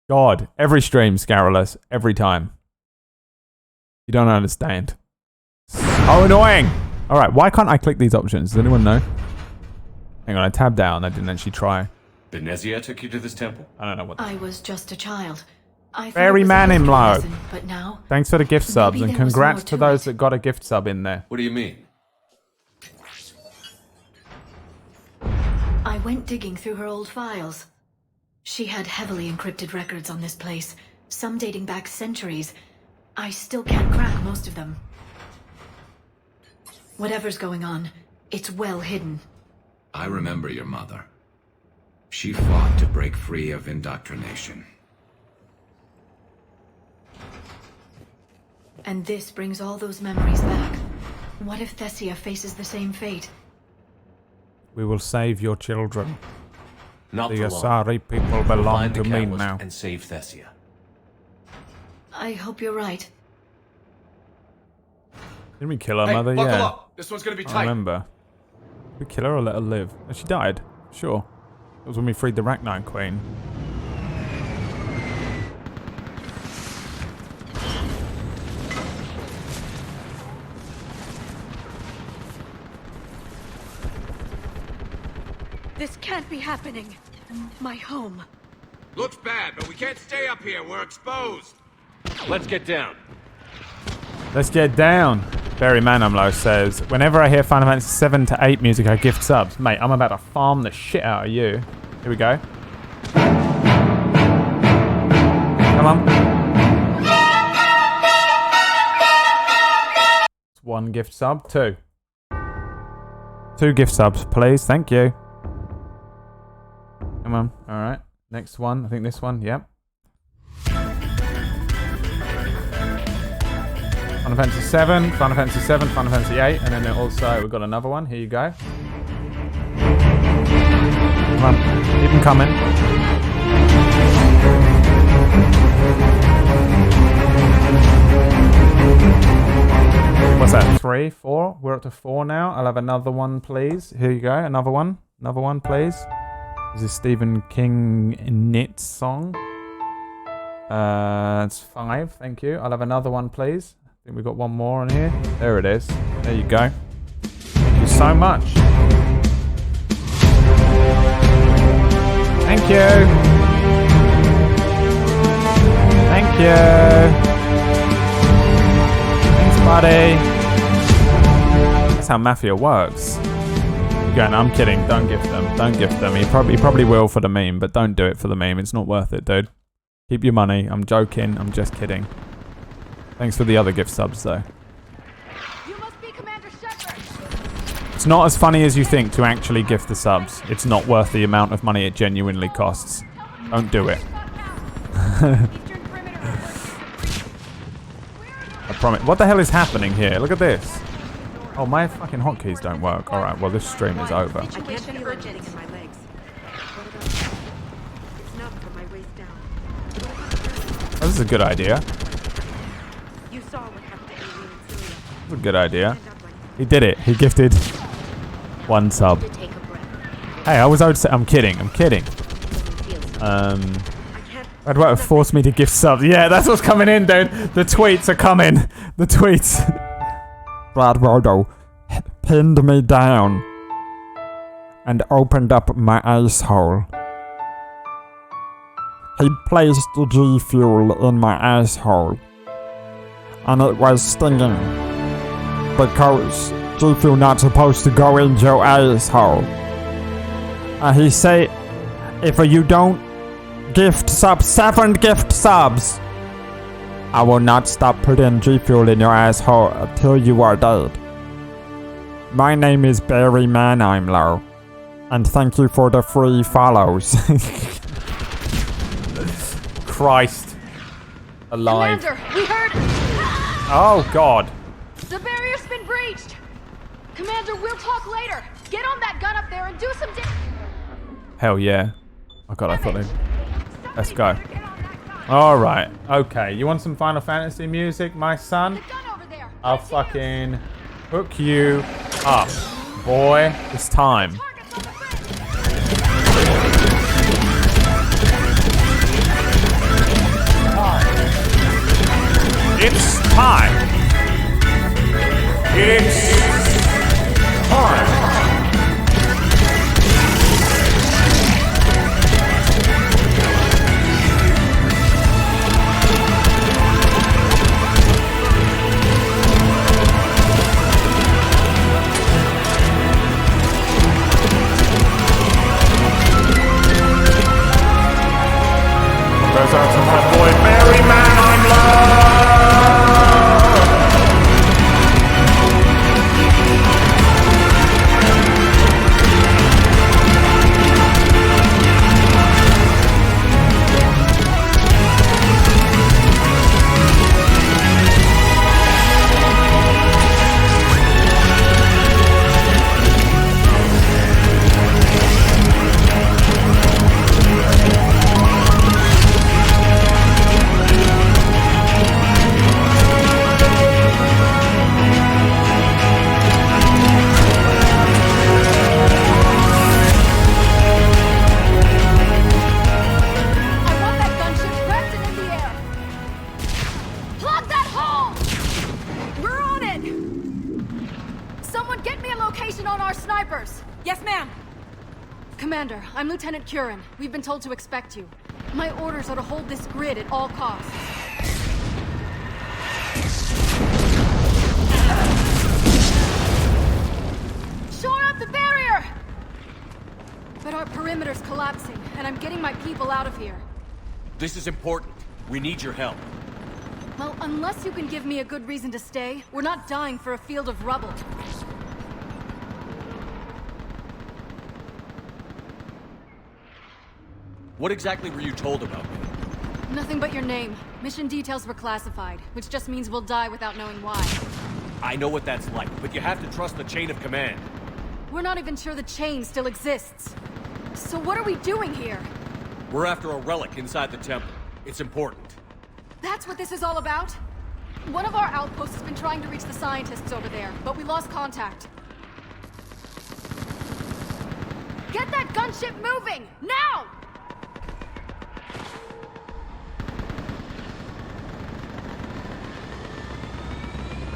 [SPEAKER 1] God, every stream, Scurrilous, every time. You don't understand. So annoying. All right, why can't I click these options? Does anyone know? Hang on, I tabbed down. I didn't actually try.
[SPEAKER 3] Benezia took you to this temple?
[SPEAKER 1] I don't know what.
[SPEAKER 18] I was just a child. I
[SPEAKER 1] Very man in low.
[SPEAKER 18] But now,
[SPEAKER 1] thanks for the gift subs and
[SPEAKER 18] there was
[SPEAKER 1] congrats
[SPEAKER 18] more
[SPEAKER 1] to
[SPEAKER 18] to
[SPEAKER 1] those that got a gift sub in there.
[SPEAKER 3] What do you mean?
[SPEAKER 18] I went digging through her old files. She had heavily encrypted records on this place, some dating back centuries. I still can't crack most of them. Whatever's going on, it's well hidden.
[SPEAKER 6] I remember your mother. She fought to break free of indoctrination.
[SPEAKER 18] And this brings all those memories back. What if Thessia faces the same fate?
[SPEAKER 1] We will save your children.
[SPEAKER 3] Not
[SPEAKER 1] the
[SPEAKER 3] for long.
[SPEAKER 1] Asari people belong
[SPEAKER 3] Find
[SPEAKER 1] to
[SPEAKER 3] the
[SPEAKER 1] me
[SPEAKER 3] catalyst
[SPEAKER 1] now.
[SPEAKER 3] and save Thessia.
[SPEAKER 18] I hope you're right.
[SPEAKER 1] Didn't we kill her
[SPEAKER 15] Hey,
[SPEAKER 1] mother?
[SPEAKER 15] buckle
[SPEAKER 1] Yeah.
[SPEAKER 15] up. This one's gonna be
[SPEAKER 1] I
[SPEAKER 15] tight.
[SPEAKER 1] remember. Did we kill her or let her live? Oh, she died. Sure. It was when we freed the Rachni Queen.
[SPEAKER 19] This can't be happening. My home.
[SPEAKER 4] Looks bad, but we can't stay up here. We're exposed.
[SPEAKER 3] Let's get down.
[SPEAKER 1] Let's get down. Barry Manamlo says, whenever I hear Final Fantasy 7 to 8 music, I gift subs. Mate, I'm about to farm the shit out of you. Here we go. Come on. It's one gift sub. Two. Two gift subs, please. Thank you. Come on. All right. Next one. I think this one. Yep. Final Fantasy 7, Final Fantasy 7, Final Fantasy 8, and then also we've got another one. Here you go. Come on. Keep them coming. What's that? 3, 4? We're up to 4 now. I'll have another one, please. Here you go. Another one. Another one, please. This is Stephen King Knit song. It's 5. Thank you. I'll have another one, please. I think we've got one more on here. There it is. There you go. Thank you so much. Thank you. Thank you. Thanks, buddy. That's how Mafia works. You're going, I'm kidding. Don't gift them. Don't gift them. He probably will for the meme, but don't do it for the meme. It's not worth it, dude. Keep your money. I'm joking. I'm just kidding. Thanks for the other gift subs, though.
[SPEAKER 19] You must be Commander Shepard.
[SPEAKER 1] It's not as funny as you think to actually gift the subs. It's not worth the amount of money it genuinely costs. Don't do it. I promise. What the hell is happening here? Look at this. Oh, my fucking hotkeys don't work. Alright, well, this stream is over.
[SPEAKER 10] I can't feel it getting in my legs. What about that? It's not from my waist down.
[SPEAKER 1] Oh, this is a good idea.
[SPEAKER 10] You saw what happened to Alien and Celia.
[SPEAKER 1] That's a good idea. He did it. He gifted one sub. Hey, I was out to say, I'm kidding. I'm kidding. I'd want to force me to gift subs. Yeah, that's what's coming in, dude. The tweets are coming. The tweets. Brad Rodo pinned me down and opened up my ice hole. He placed the G Fuel in my asshole, and it was stinging because G Fuel not supposed to go in your asshole. And he say, if you don't gift subs, 7 gift subs, I will not stop putting G Fuel in your asshole until you are dead. My name is Barry Manheimlo, and thank you for the free follows. Christ. Alive.
[SPEAKER 19] Commander, we heard.
[SPEAKER 1] Oh, God.
[SPEAKER 19] The barrier's been breached. Commander, we'll talk later. Get on that gun up there and do some.
[SPEAKER 1] Hell yeah. Oh, God, I thought they... Let's go. Alright. Okay. You want some Final Fantasy music, my son? I'll fucking Hook you up. Boy, it's time. It's time. It's time. Goes out to my boy Barry Man, I'm love.
[SPEAKER 10] Commander, I'm Lieutenant Curran. We've been told to expect you. My orders are to hold this grid at all costs. Shore up the barrier! But our perimeter's collapsing, and I'm getting my people out of here.
[SPEAKER 3] This is important. We need your help.
[SPEAKER 10] Well, unless you can give me a good reason to stay, we're not dying for a field of rubble.
[SPEAKER 3] What exactly were you told about me?
[SPEAKER 10] Nothing but your name. Mission details were classified, which just means we'll die without knowing why.
[SPEAKER 3] I know what that's like, but you have to trust the chain of command.
[SPEAKER 10] We're not even sure the chain still exists. So what are we doing here?
[SPEAKER 3] We're after a relic inside the temple. It's important.
[SPEAKER 10] That's what this is all about? One of our outposts has been trying to reach the scientists over there, but we lost contact. Get that gunship moving! Now!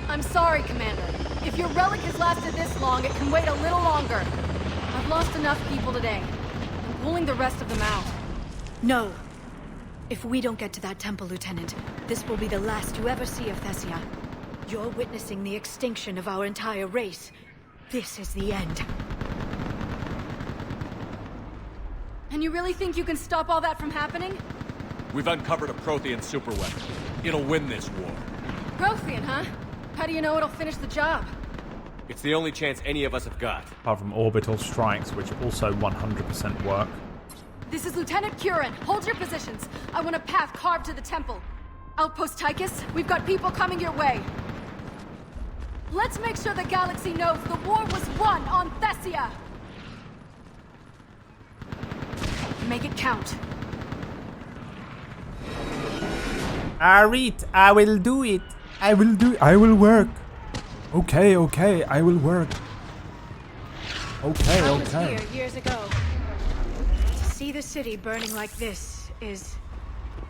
[SPEAKER 10] I'm sorry, Commander. If your relic has lasted this long, it can wait a little longer. I've lost enough people today. I'm pulling the rest of them out.
[SPEAKER 18] No. If we don't get to that temple, Lieutenant, this will be the last you ever see of Thessia. You're witnessing the extinction of our entire race. This is the end.
[SPEAKER 10] And you really think you can stop all that from happening?
[SPEAKER 3] We've uncovered a Prothean superweapon. It'll win this war.
[SPEAKER 10] Prothean, huh? How do you know it'll finish the job?
[SPEAKER 3] It's the only chance any of us have got.
[SPEAKER 1] Apart from orbital strikes, which also 100% work.
[SPEAKER 10] This is Lieutenant Curran. Hold your positions. I want a path carved to the temple. Outpost Tychus, we've got people coming your way. Let's make sure the galaxy knows the war was won on Thessia. Make it count.
[SPEAKER 1] Alright, I will do it. I will work. Okay, I will work. Okay.
[SPEAKER 18] I was here years ago. To see the city burning like this is...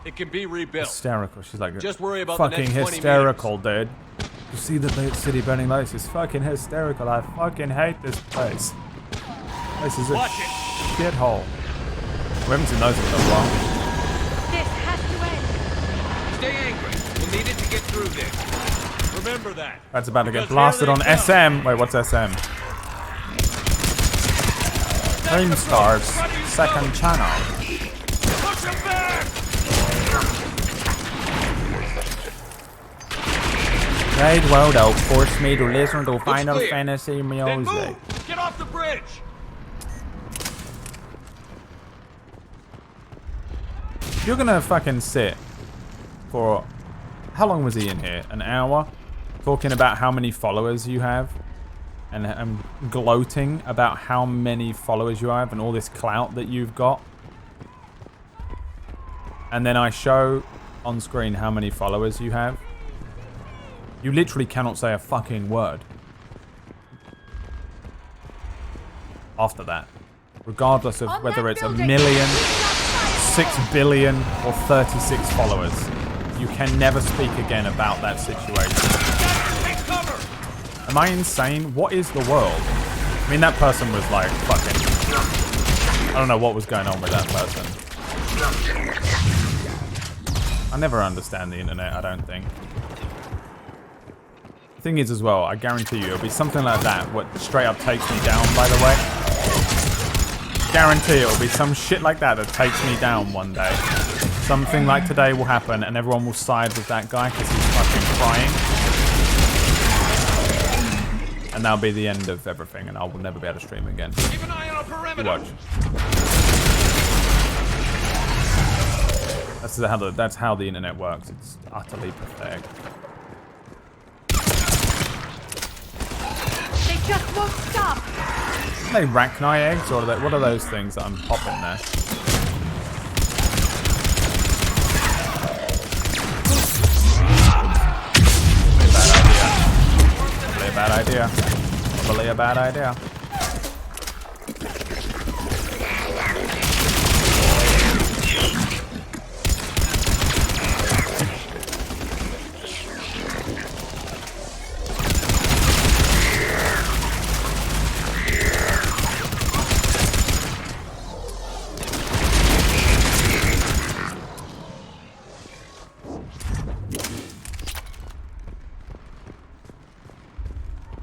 [SPEAKER 3] It can be rebuilt.
[SPEAKER 1] Hysterical. She's like,
[SPEAKER 3] just worry about
[SPEAKER 1] fucking
[SPEAKER 3] the next 20
[SPEAKER 1] hysterical, dude. You see the city burning like this? It's fucking hysterical. I fucking hate this place. This is a shithole. We haven't seen those in so long.
[SPEAKER 10] This has to end.
[SPEAKER 3] Stay angry. We'll need it to get through this. Remember that.
[SPEAKER 1] That's about to get blasted on SM. Wait, what's SM? Dream Stars, second channel.
[SPEAKER 3] Push him back!
[SPEAKER 1] Great world out forced me to listen to Final Fantasy music.
[SPEAKER 3] Get off the bridge!
[SPEAKER 1] You're gonna fucking sit for... How long was he in here? An hour? Talking about how many followers you have. And gloating about how many followers you have and all this clout that you've got. And then I show on screen how many followers you have. You literally cannot say a fucking word. after that. Regardless of whether it's 1 million, 6 billion, or 36 followers. You can never speak again about that situation. Am I insane? What is the world? I mean, that person was like fucking... I don't know what was going on with that person. I never understand the internet, I don't think. The thing is as well, I guarantee you, it'll be something like that, what straight up takes me down, by the way. Guarantee it'll be some shit like that that takes me down one day. Something like today will happen and everyone will side with that guy because he's fucking crying. And that'll be the end of everything and I will never be able to stream again.
[SPEAKER 17] Keep an eye on our perimeter.
[SPEAKER 1] Watch. That's how the internet works. It's utterly pathetic.
[SPEAKER 10] They just won't stop.
[SPEAKER 1] Are they Rachni eggs or are they, what are those things that I'm popping there? Probably a bad idea. Probably a bad idea.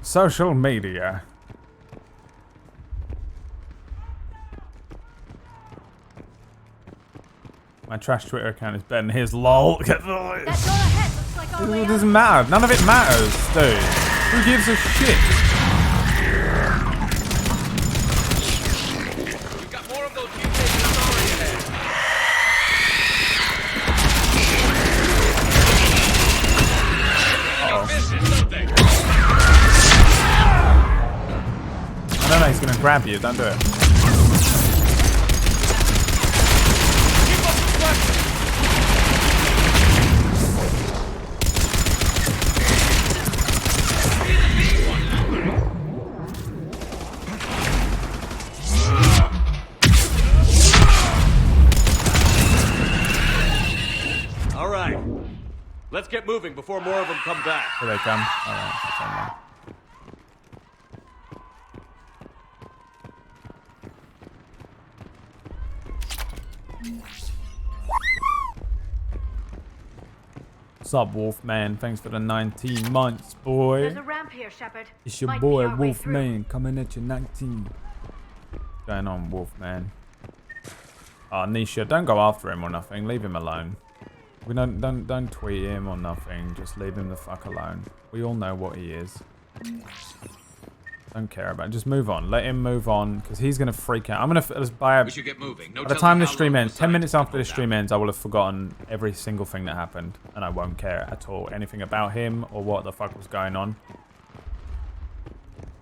[SPEAKER 1] Social media. My trash Twitter account is better than his, lol. It doesn't matter. None of it matters, dude. Who gives a shit?
[SPEAKER 17] We've got more of those mutations already ahead.
[SPEAKER 1] I don't know, he's gonna grab you, don't do it.
[SPEAKER 3] All right, let's get moving before more of them come back.
[SPEAKER 1] Here they come. All right, what's up, Wolfman? Thanks for the 19 months, boy.
[SPEAKER 10] There's a ramp here, Shepard.
[SPEAKER 1] It's your
[SPEAKER 10] Might
[SPEAKER 1] boy,
[SPEAKER 10] be our way
[SPEAKER 1] Wolfman, coming at you 19. What's going on, Wolfman? Oh, Nisha, don't go after him or nothing. Leave him alone. We don't tweet him or nothing. Just leave him the fuck alone. We all know what he is. Don't care about it. Just move on. Let him move on, because he's going to freak out. I'm going to buy a...
[SPEAKER 6] We should get moving. No
[SPEAKER 1] By the time the stream ends, 10 minutes after the stream ends, I will have forgotten every single thing that happened. And I won't care at all. Anything about him or what the fuck was going on.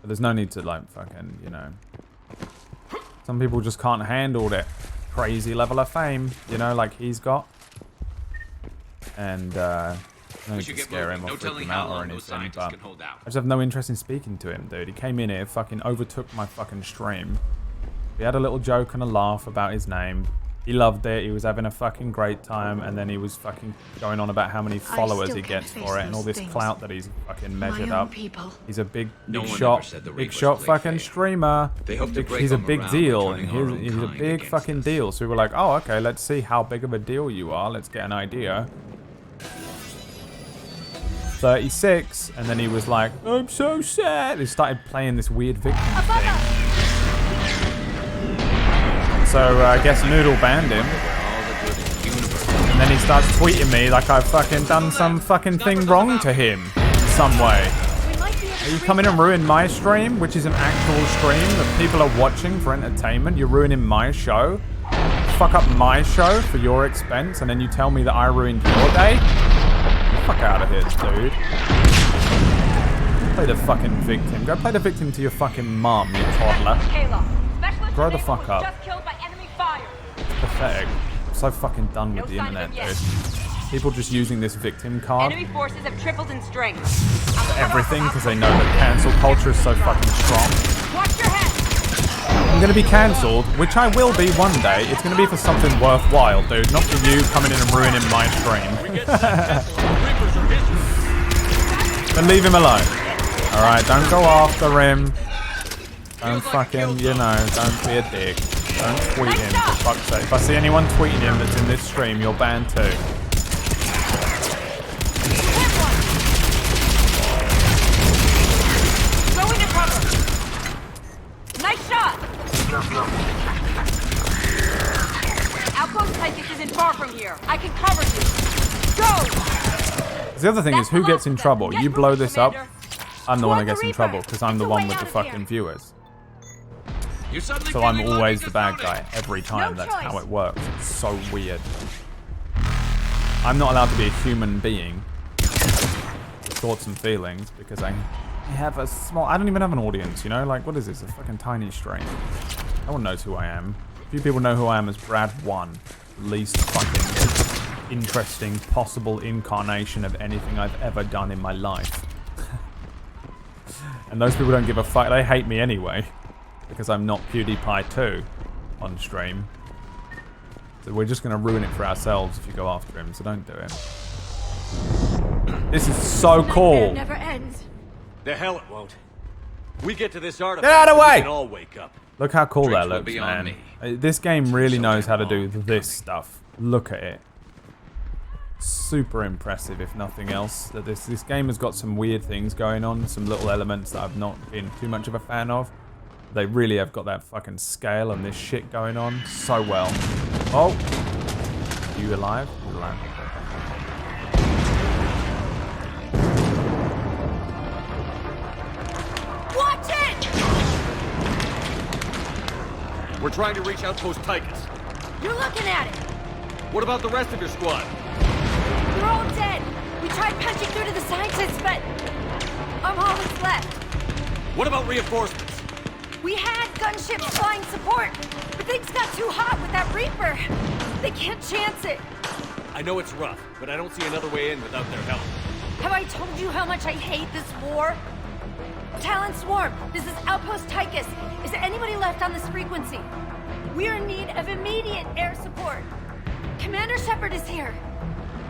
[SPEAKER 1] But there's no need to, like, fucking, you know... Some people just can't handle that crazy level of fame, you know, like he's got. And, no need to scare him or freak him out or anything, but I just have no interest in speaking to him, dude. He came in here, fucking overtook my fucking stream. He had a little joke and a laugh about his name. He loved it. He was having a fucking great time, and then he was fucking going on about how many followers he gets for it and all this clout that he's fucking measured up. He's a big shot fucking streamer. He's a big deal, and he's a big fucking deal. So we were like, oh, okay, let's see how big of a deal you are. Let's get an idea. 36, and then he was like, I'm so sad. He started playing this weird victim thing. So I guess Noodle banned him. And then he starts tweeting me like I've fucking done some fucking thing wrong to him in some way. Are you coming and ruin my stream, which is an actual stream that people are watching for entertainment? You're ruining my show? Fuck up my show for your expense, and then you tell me that I ruined your day? Fuck out of here, dude. Play the fucking victim. Go play the victim to your fucking mom, you toddler. Grow the fuck up. Pathetic. I'm so fucking done with the internet, dude. People just using this victim card
[SPEAKER 16] Enemy forces have tripled in strength.
[SPEAKER 1] for everything because they know that cancel culture is so fucking strong.
[SPEAKER 16] Watch your head.
[SPEAKER 1] I'm going to be cancelled, which I will be one day, it's going to be for something worthwhile, dude. Not for you coming in and ruining my stream. But leave him alone. Alright, don't go after him. Don't fucking, you know, don't be a dick. Don't tweet him, for fuck's sake. If I see anyone tweeting him that's in this stream, you're banned too.
[SPEAKER 16] Go into cover. Nice shot. Outpost Tychus isn't far from here. I can cover you. Go.
[SPEAKER 1] The other thing is, who gets in trouble? You blow this up, I'm the one that gets in trouble, because I'm the one with the fucking viewers. So I'm always the bad guy, every time. That's how it works. It's so weird. I'm not allowed to be a human being with thoughts and feelings, because I have a small... I don't even have an audience, you know? Like, what is this? A fucking tiny stream. No one knows who I am. A few people know who I am as Brad1. Least fucking interesting possible incarnation of anything I've ever done in my life. And those people don't give a fuck. They hate me anyway. Because I'm not PewDiePie 2 on stream. So we're just going to ruin it for ourselves if you go after him. So don't do it. This is so cool.
[SPEAKER 16] It never ends.
[SPEAKER 3] The hell it won't. We get to this artifact.
[SPEAKER 1] Get out of the way!
[SPEAKER 3] We can all wake up.
[SPEAKER 1] Look how cool
[SPEAKER 3] Drinks
[SPEAKER 1] that
[SPEAKER 3] will
[SPEAKER 1] looks,
[SPEAKER 3] be on
[SPEAKER 1] man. This game really knows how to do this stuff. Look at it. Super impressive, if nothing else. That this game has got some weird things going on, some little elements that I've not been too much of a fan of. They really have got that fucking scale and this shit going on so well. Oh, you alive? You're alive.
[SPEAKER 16] Watch it!
[SPEAKER 3] We're trying to reach Outpost Tychus.
[SPEAKER 16] You're looking at it.
[SPEAKER 3] What about the rest of your squad?
[SPEAKER 16] They're all dead. We tried punching through to the scientists, but I'm all that's left.
[SPEAKER 3] What about reinforcements?
[SPEAKER 16] We had gunships flying support, but things got too hot with that Reaper. They can't chance it.
[SPEAKER 3] I know it's rough, but I don't see another way in without their help.
[SPEAKER 16] Have I told you how much I hate this war? Talon Swarm, this is Outpost Tychus. Is there anybody left on this frequency? We're in need of immediate air support. Commander Shepard is here.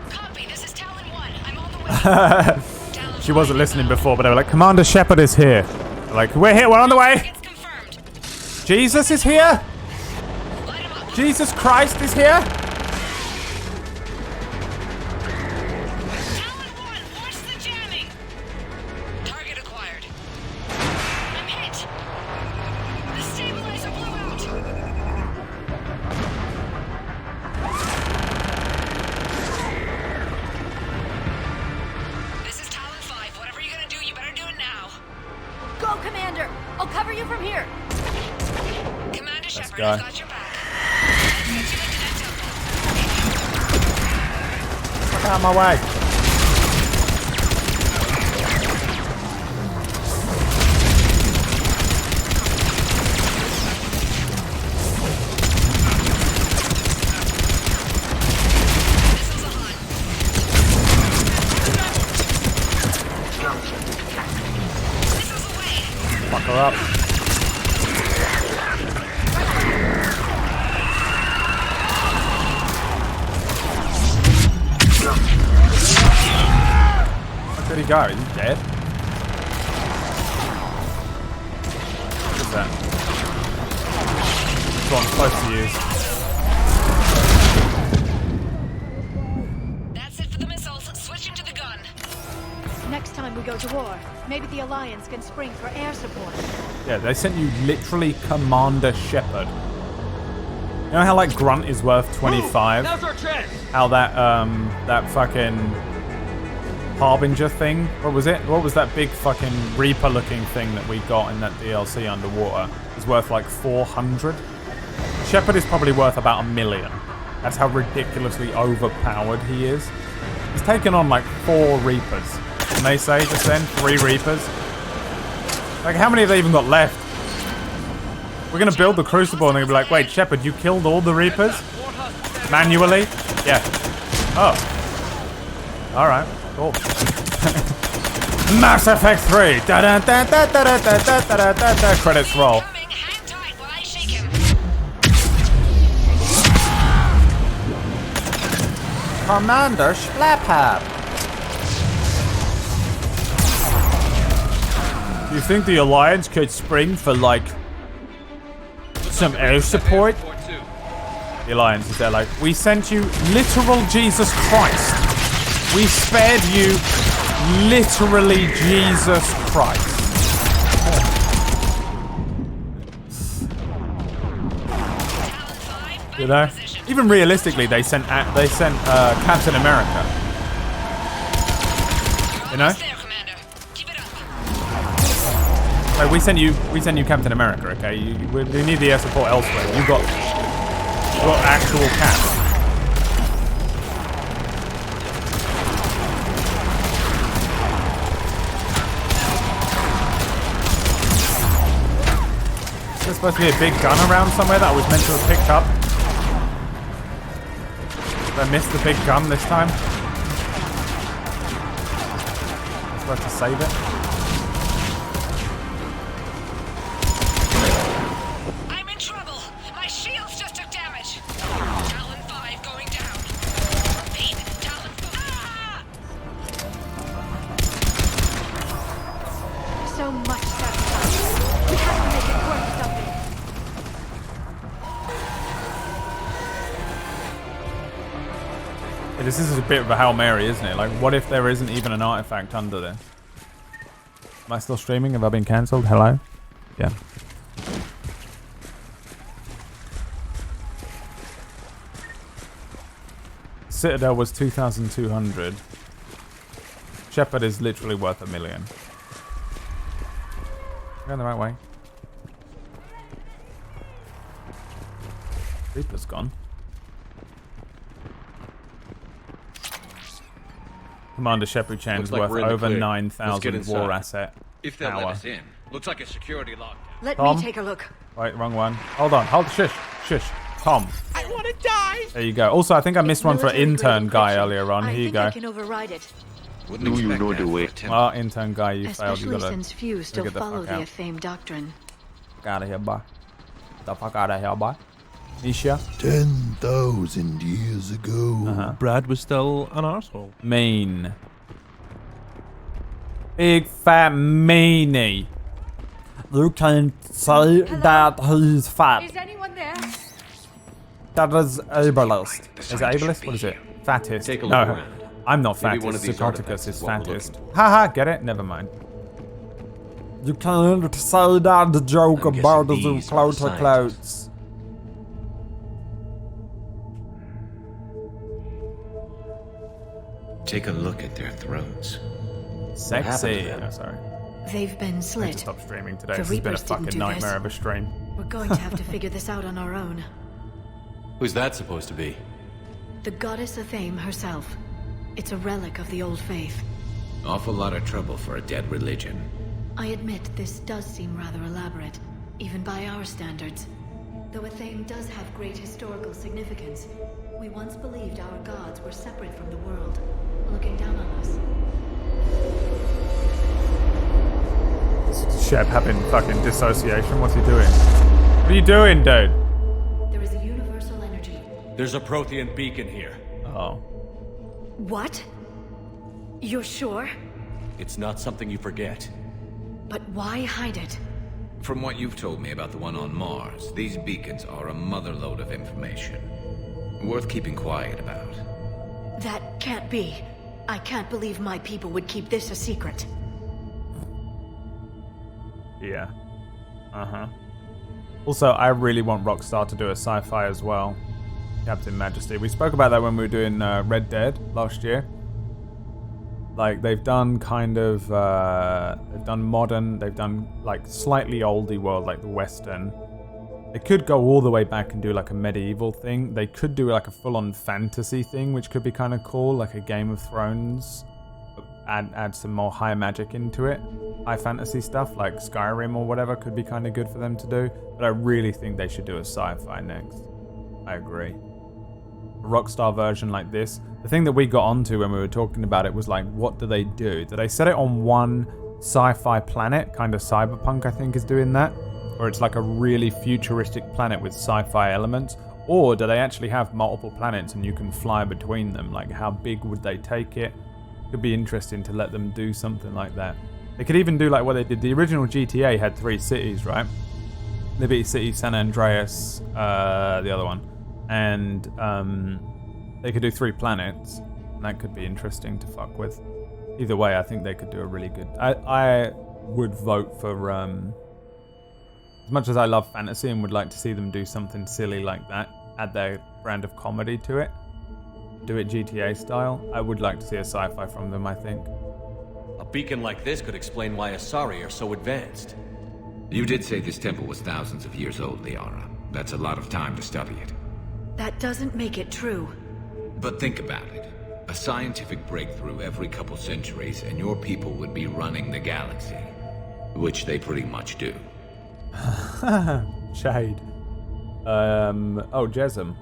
[SPEAKER 19] Copy, this is Talon 1. I'm on the way.
[SPEAKER 1] She wasn't listening before, but they were like, Commander Shepard is here. They're like, we're here, we're on the way. Jesus is here? Jesus Christ is here?
[SPEAKER 19] Talon 1, watch the jamming. Target acquired. I'm hit. The stabilizer blew out. This is Talon 5. Whatever you're gonna do, you better do it now.
[SPEAKER 16] Go, Commander. I'll cover you from here.
[SPEAKER 19] Commander Shepard,
[SPEAKER 1] go.
[SPEAKER 19] I've got your back. Let's get you into that temple.
[SPEAKER 1] Get out of my way. Fuck her up. Where did he go? Is he dead? What is that? That's what I'm supposed to use.
[SPEAKER 19] That's it for the missiles. Switching to the gun.
[SPEAKER 10] Next time we go to war, maybe the Alliance can spring for air support.
[SPEAKER 1] Yeah, they sent you literally Commander Shepard. You know how like Grunt is worth 25?
[SPEAKER 3] Now's our chance.
[SPEAKER 1] How that that fucking Harbinger thing? What was it? What was that big fucking Reaper looking thing that we got in that DLC underwater? Is worth like 400. Shepard is probably worth about 1 million. That's how ridiculously overpowered he is. He's taken on like 4 Reapers. And they say just then 3 Reapers. Like how many have they even got left? We're gonna build the Crucible and they're gonna be like, wait, Shepard, you killed all the Reapers? Manually? Yeah. Oh. Alright, cool. Mass Effect 3! Da da da da da da da da da da da. Credits roll. Commander Splaphab. Do you think the Alliance could spring for, like, some air support? The Alliance is there like, we sent you literal Jesus Christ. We spared you literally Jesus Christ. You know? Even realistically, they sent Captain America. You know? Like we sent you Captain America, okay? We need the air support elsewhere. You got actual Cap. There's supposed to be a big gun around somewhere that I was meant to have picked up. Did I miss the big gun this time? I'm supposed to save it. This is a bit of a Hail Mary, isn't it? Like, what if there isn't even an artifact under there? Am I still streaming? Have I been cancelled? Hello? Yeah. Citadel was 2,200. Shepard is literally worth $1 million. Going the right way. Reaper's gone. Commander Shepard Chan is worth over 9,000 war asset.
[SPEAKER 3] If they'll let us in. Looks like a security lock.
[SPEAKER 10] Let
[SPEAKER 1] Tom?
[SPEAKER 10] me take a look.
[SPEAKER 1] Wait, wrong one. Hold on. Shush. Tom.
[SPEAKER 10] I want to die.
[SPEAKER 1] There you go. Also, I think I missed one for intern guy earlier on. Here you go.
[SPEAKER 10] I can override it.
[SPEAKER 1] Do you know the way? Well, intern guy, you failed. You
[SPEAKER 10] Especially
[SPEAKER 1] gotta
[SPEAKER 10] since few still
[SPEAKER 1] get the
[SPEAKER 10] follow
[SPEAKER 1] fuck
[SPEAKER 10] the
[SPEAKER 1] out.
[SPEAKER 10] Athame doctrine.
[SPEAKER 1] Fuck out of here, boy. The fuck out of here, boy. Nisha.
[SPEAKER 14] 10,000 years ago,
[SPEAKER 21] Brad was still an arsehole.
[SPEAKER 1] Mean. Big fat meanie.
[SPEAKER 7] You can say that he's fat.
[SPEAKER 10] Is anyone there?
[SPEAKER 7] That is ableist.
[SPEAKER 1] Is it ableist? What is it? Fattest.
[SPEAKER 3] Take a look
[SPEAKER 1] No,
[SPEAKER 3] around.
[SPEAKER 1] I'm not
[SPEAKER 3] Maybe one
[SPEAKER 1] fattest.
[SPEAKER 3] of these
[SPEAKER 1] Secauticus
[SPEAKER 3] artifacts
[SPEAKER 1] is
[SPEAKER 3] is what we're
[SPEAKER 1] fattest. Haha, get it? Never mind.
[SPEAKER 7] You can't say that the joke
[SPEAKER 3] I'm
[SPEAKER 7] about the
[SPEAKER 3] guessing these are
[SPEAKER 7] floater clouds.
[SPEAKER 6] Take a look at their throats.
[SPEAKER 1] Sexy. Oh, sorry.
[SPEAKER 18] They've been
[SPEAKER 1] I need
[SPEAKER 18] slit.
[SPEAKER 1] to stop streaming today.
[SPEAKER 18] The
[SPEAKER 1] This has been a
[SPEAKER 18] Reapers didn't
[SPEAKER 1] fucking
[SPEAKER 18] do
[SPEAKER 1] nightmare
[SPEAKER 18] this.
[SPEAKER 1] of a stream.
[SPEAKER 18] We're going to have to figure this out on our own.
[SPEAKER 3] Who's that supposed to be?
[SPEAKER 18] The goddess Athame herself. It's a relic of the old faith.
[SPEAKER 6] Awful lot of trouble for a dead religion.
[SPEAKER 18] I admit this does seem rather elaborate, even by our standards. Though Athame does have great historical significance, we once believed our gods were separate from the world, looking down on us.
[SPEAKER 1] Shep having fucking dissociation. What's he doing? What are you doing, dude?
[SPEAKER 18] There is a universal energy.
[SPEAKER 3] There's a Prothean beacon here.
[SPEAKER 1] Oh.
[SPEAKER 18] What? You're sure?
[SPEAKER 3] It's not something you forget.
[SPEAKER 18] But why hide it?
[SPEAKER 6] From what you've told me about the one on Mars, these beacons are a motherlode of information. Worth keeping quiet about.
[SPEAKER 18] That can't be. I can't believe my people would keep this a secret.
[SPEAKER 1] Yeah. Uh-huh. Also, I really want Rockstar to do a sci-fi as well. Captain Majesty. We spoke about that when we were doing Red Dead last year. Like, they've done kind of, they've done modern, they've done, like, slightly oldie world, like the Western. They could go all the way back and do, like, a medieval thing. They could do, like, a full-on fantasy thing, which could be kind of cool, like a Game of Thrones. Add some more high magic into it. High fantasy stuff, like Skyrim or whatever, could be kind of good for them to do. But I really think they should do a sci-fi next. I agree. A Rockstar version like this. The thing that we got onto when we were talking about it was like, what do they do? Do they set it on one sci-fi planet? Kind of Cyberpunk, I think, is doing that. Or it's like a really futuristic planet with sci-fi elements. Or do they actually have multiple planets and you can fly between them? Like, how big would they take it? Could be interesting to let them do something like that. They could even do like what they did. The original GTA had 3 cities, right? Liberty City, San Andreas, the other one. And they could do 3 planets. And that could be interesting to fuck with. Either way, I think they could do a really good... I would vote for... as much as I love fantasy and would like to see them do something silly like that, add their brand of comedy to it, do it GTA style, I would like to see a sci-fi from them, I think.
[SPEAKER 3] A beacon like this could explain why Asari are so advanced.
[SPEAKER 6] You did say this temple was thousands of years old, Liara. That's a lot of time to study it.
[SPEAKER 18] That doesn't make it true.
[SPEAKER 6] But think about it. A scientific breakthrough every couple centuries and your people would be running the galaxy. Which they pretty much do.
[SPEAKER 1] Shade. Oh, Jesm.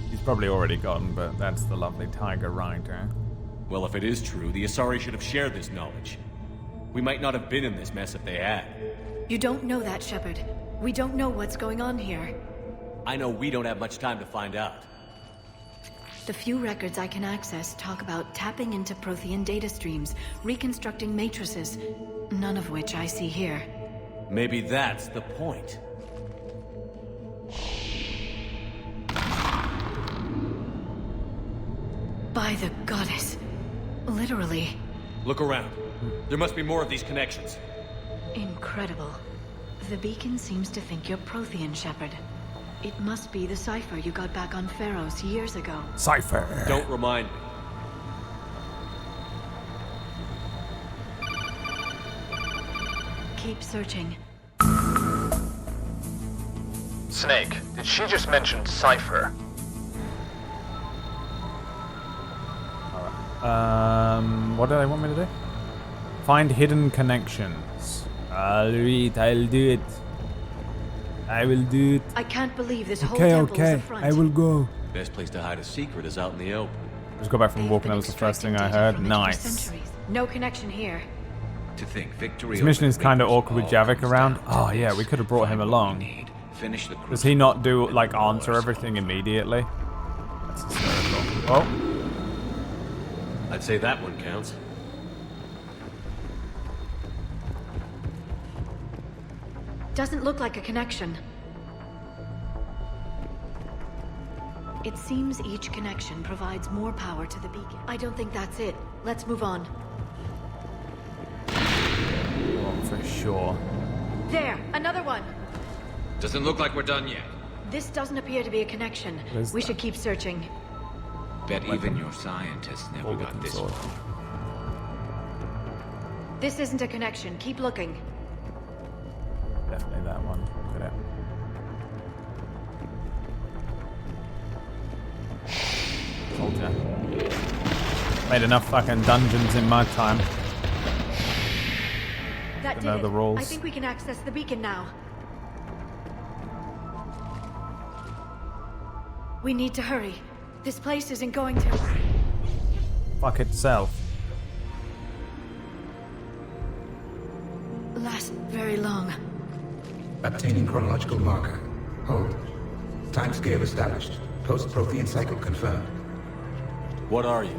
[SPEAKER 1] He's probably already gone, but that's the lovely Tiger Rider.
[SPEAKER 3] Well, if it is true, the Asari should have shared this knowledge. We might not have been in this mess if they had.
[SPEAKER 18] You don't know that, Shepard. We don't know what's going on here.
[SPEAKER 3] I know we don't have much time to find out.
[SPEAKER 18] The few records I can access talk about tapping into Prothean data streams, reconstructing matrices, none of which I see here.
[SPEAKER 3] Maybe that's the point.
[SPEAKER 18] By the goddess. Literally.
[SPEAKER 3] Look around. There must be more of these connections.
[SPEAKER 18] Incredible. The beacon seems to think you're Prothean, Shepard. It must be the cipher you got back on Pharaohs years ago.
[SPEAKER 1] Cipher.
[SPEAKER 3] Don't remind me.
[SPEAKER 18] Keep searching.
[SPEAKER 5] Snake, did she just mention cipher?
[SPEAKER 1] What do they want me to do? Find hidden connections. I'll do it. I will do it.
[SPEAKER 18] I can't believe this whole temple is a front.
[SPEAKER 1] I will go.
[SPEAKER 3] Best place to hide a secret is out in the open.
[SPEAKER 1] Just got back from walking. That was the first thing I heard. Nice.
[SPEAKER 18] No connection here.
[SPEAKER 6] To think victory.
[SPEAKER 1] This mission is kind of awkward with Javik around. Oh yeah, we could have brought him along. Does he not do like answer everything immediately? That's hysterical. Oh.
[SPEAKER 3] I'd say that one counts.
[SPEAKER 18] Doesn't look like a connection. It seems each connection provides more power to the beacon. I don't think that's it. Let's move on.
[SPEAKER 1] Oh, for sure.
[SPEAKER 18] There, another one.
[SPEAKER 6] Doesn't look like we're done yet.
[SPEAKER 18] This doesn't appear to be a connection. We should keep searching.
[SPEAKER 6] Bet even your scientists never got this far.
[SPEAKER 18] This isn't a connection. Keep looking.
[SPEAKER 1] Definitely that one. Look at it. Told ya. Made enough fucking dungeons in my time.
[SPEAKER 18] That did it.
[SPEAKER 1] The rules.
[SPEAKER 18] I think we can access the beacon now. We need to hurry. This place isn't going to...
[SPEAKER 1] Fuck itself.
[SPEAKER 18] Last very long.
[SPEAKER 8] Obtaining chronological marker. Hold. Timescale established. Post-Prothean cycle confirmed.
[SPEAKER 3] What are you?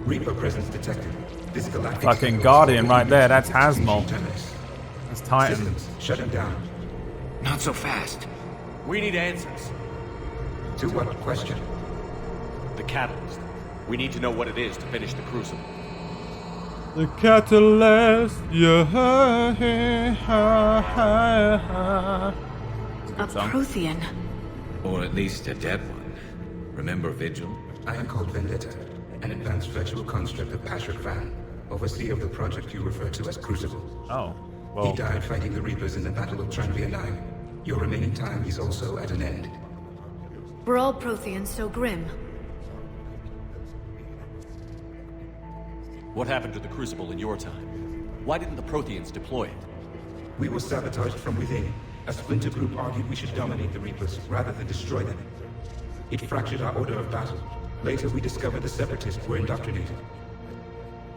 [SPEAKER 8] Reaper presence detected. This galactic...
[SPEAKER 1] Fucking Guardian right there. That's Hasmol. That's Titan.
[SPEAKER 8] Systems shutting down.
[SPEAKER 6] Not so fast.
[SPEAKER 3] We need answers.
[SPEAKER 8] To what question?
[SPEAKER 3] The catalyst. We need to know what it is to finish the Crucible.
[SPEAKER 1] The catalyst, yeah.
[SPEAKER 18] A Prothean.
[SPEAKER 6] Or at least a dead one. Remember Vigil?
[SPEAKER 8] I am called Vendetta, an advanced virtual construct of Patrick Van, overseer of the project you refer to as Crucible.
[SPEAKER 1] Oh, well.
[SPEAKER 8] He died fighting the Reapers in the Battle of Tranvia 9. Your remaining time is also at an end.
[SPEAKER 18] We're all Protheans, so grim.
[SPEAKER 3] What happened to the Crucible in your time? Why didn't the Protheans deploy it?
[SPEAKER 8] We were sabotaged from within. A splinter group argued we should dominate the Reapers rather than destroy them. It fractured our order of battle. Later we discovered the Separatists were indoctrinated.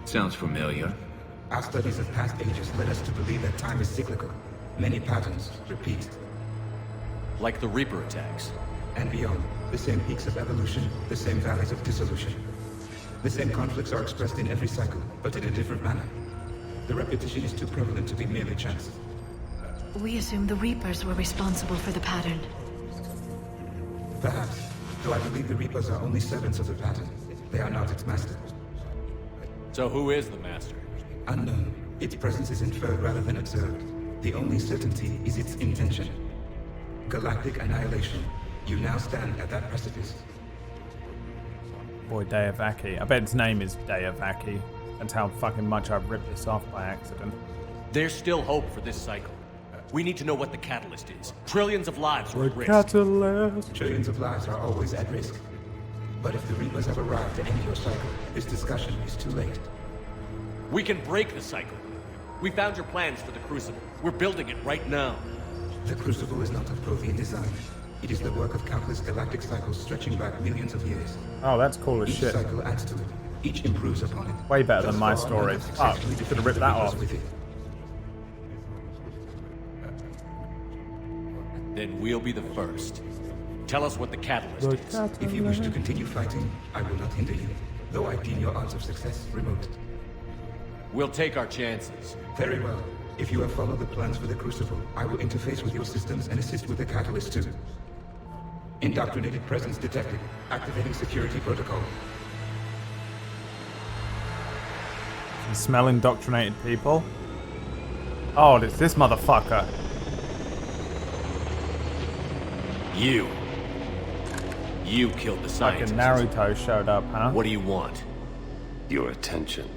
[SPEAKER 6] Sounds familiar.
[SPEAKER 8] Our studies of past ages led us to believe that time is cyclical. Many patterns repeat.
[SPEAKER 3] Like the Reaper attacks.
[SPEAKER 8] And beyond, the same peaks of evolution, the same valleys of dissolution. The same conflicts are expressed in every cycle, but in a different manner. The repetition is too prevalent to be merely chance.
[SPEAKER 18] We assume the Reapers were responsible for the pattern.
[SPEAKER 8] Perhaps, though I believe the Reapers are only servants of the pattern. They are not its master.
[SPEAKER 3] So who is the master?
[SPEAKER 8] Unknown. Its presence is inferred rather than observed. The only certainty is its intention. Galactic annihilation. You now stand at that precipice.
[SPEAKER 1] Boy, Dayavaki. I bet its name is Dayavaki. That's how fucking much I've ripped this off by accident.
[SPEAKER 3] There's still hope for this cycle. We need to know what the catalyst is. Trillions of lives are
[SPEAKER 1] The
[SPEAKER 3] at risk.
[SPEAKER 1] catalyst.
[SPEAKER 8] Trillions of lives are always at risk. But if the Reapers have arrived to end your cycle, this discussion is too late.
[SPEAKER 3] We can break the cycle. We found your plans for the Crucible. We're building it right now.
[SPEAKER 8] The Crucible is not of Prothean design. It is the work of countless galactic cycles stretching back millions of years.
[SPEAKER 1] Oh, that's cool as
[SPEAKER 8] Each
[SPEAKER 1] shit.
[SPEAKER 8] cycle adds to it. Each improves upon it.
[SPEAKER 1] Way better
[SPEAKER 8] Thus
[SPEAKER 1] than my
[SPEAKER 8] far,
[SPEAKER 1] story.
[SPEAKER 8] none have
[SPEAKER 1] Oh,
[SPEAKER 8] successfully
[SPEAKER 1] you could have
[SPEAKER 8] defeated
[SPEAKER 1] ripped
[SPEAKER 8] the
[SPEAKER 1] that
[SPEAKER 8] Reapers
[SPEAKER 1] off.
[SPEAKER 8] with it.
[SPEAKER 3] Then we'll be the first. Tell us what the catalyst is.
[SPEAKER 8] If you wish to continue fighting, I will not hinder you, though I deem your odds of success remote.
[SPEAKER 3] We'll take our chances.
[SPEAKER 8] Very well. If you have followed the plans for the Crucible, I will interface with your systems and assist with the catalyst too. Indoctrinated presence detected. Activating security protocol.
[SPEAKER 1] You smell indoctrinated people? Oh, it's this motherfucker.
[SPEAKER 3] You killed the scientist.
[SPEAKER 1] Fucking Naruto showed up, huh?
[SPEAKER 3] What do you want?
[SPEAKER 11] Your attention.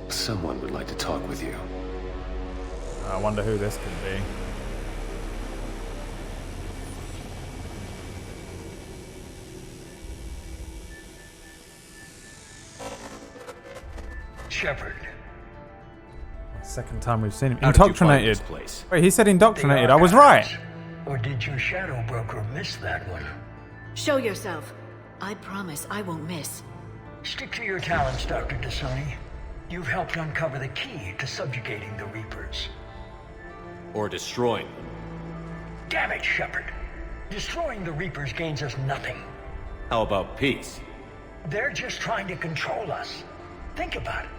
[SPEAKER 11] Someone would like to talk with you.
[SPEAKER 1] I wonder who this could be.
[SPEAKER 13] Shepard.
[SPEAKER 1] Second time we've seen him.
[SPEAKER 13] How did you find
[SPEAKER 1] Indoctrinated.
[SPEAKER 13] this place?
[SPEAKER 1] Wait, he said indoctrinated.
[SPEAKER 13] They
[SPEAKER 1] I
[SPEAKER 13] are
[SPEAKER 1] was right.
[SPEAKER 13] allies. Or did your shadow broker miss that one?
[SPEAKER 18] Show yourself. I promise I won't miss.
[SPEAKER 13] Stick to your talents, Dr. Dasani. You've helped uncover the key to subjugating the Reapers.
[SPEAKER 3] Or destroying them.
[SPEAKER 13] Damn it, Shepard. Destroying the Reapers gains us nothing.
[SPEAKER 3] How about peace?
[SPEAKER 13] They're just trying to control us. Think about it.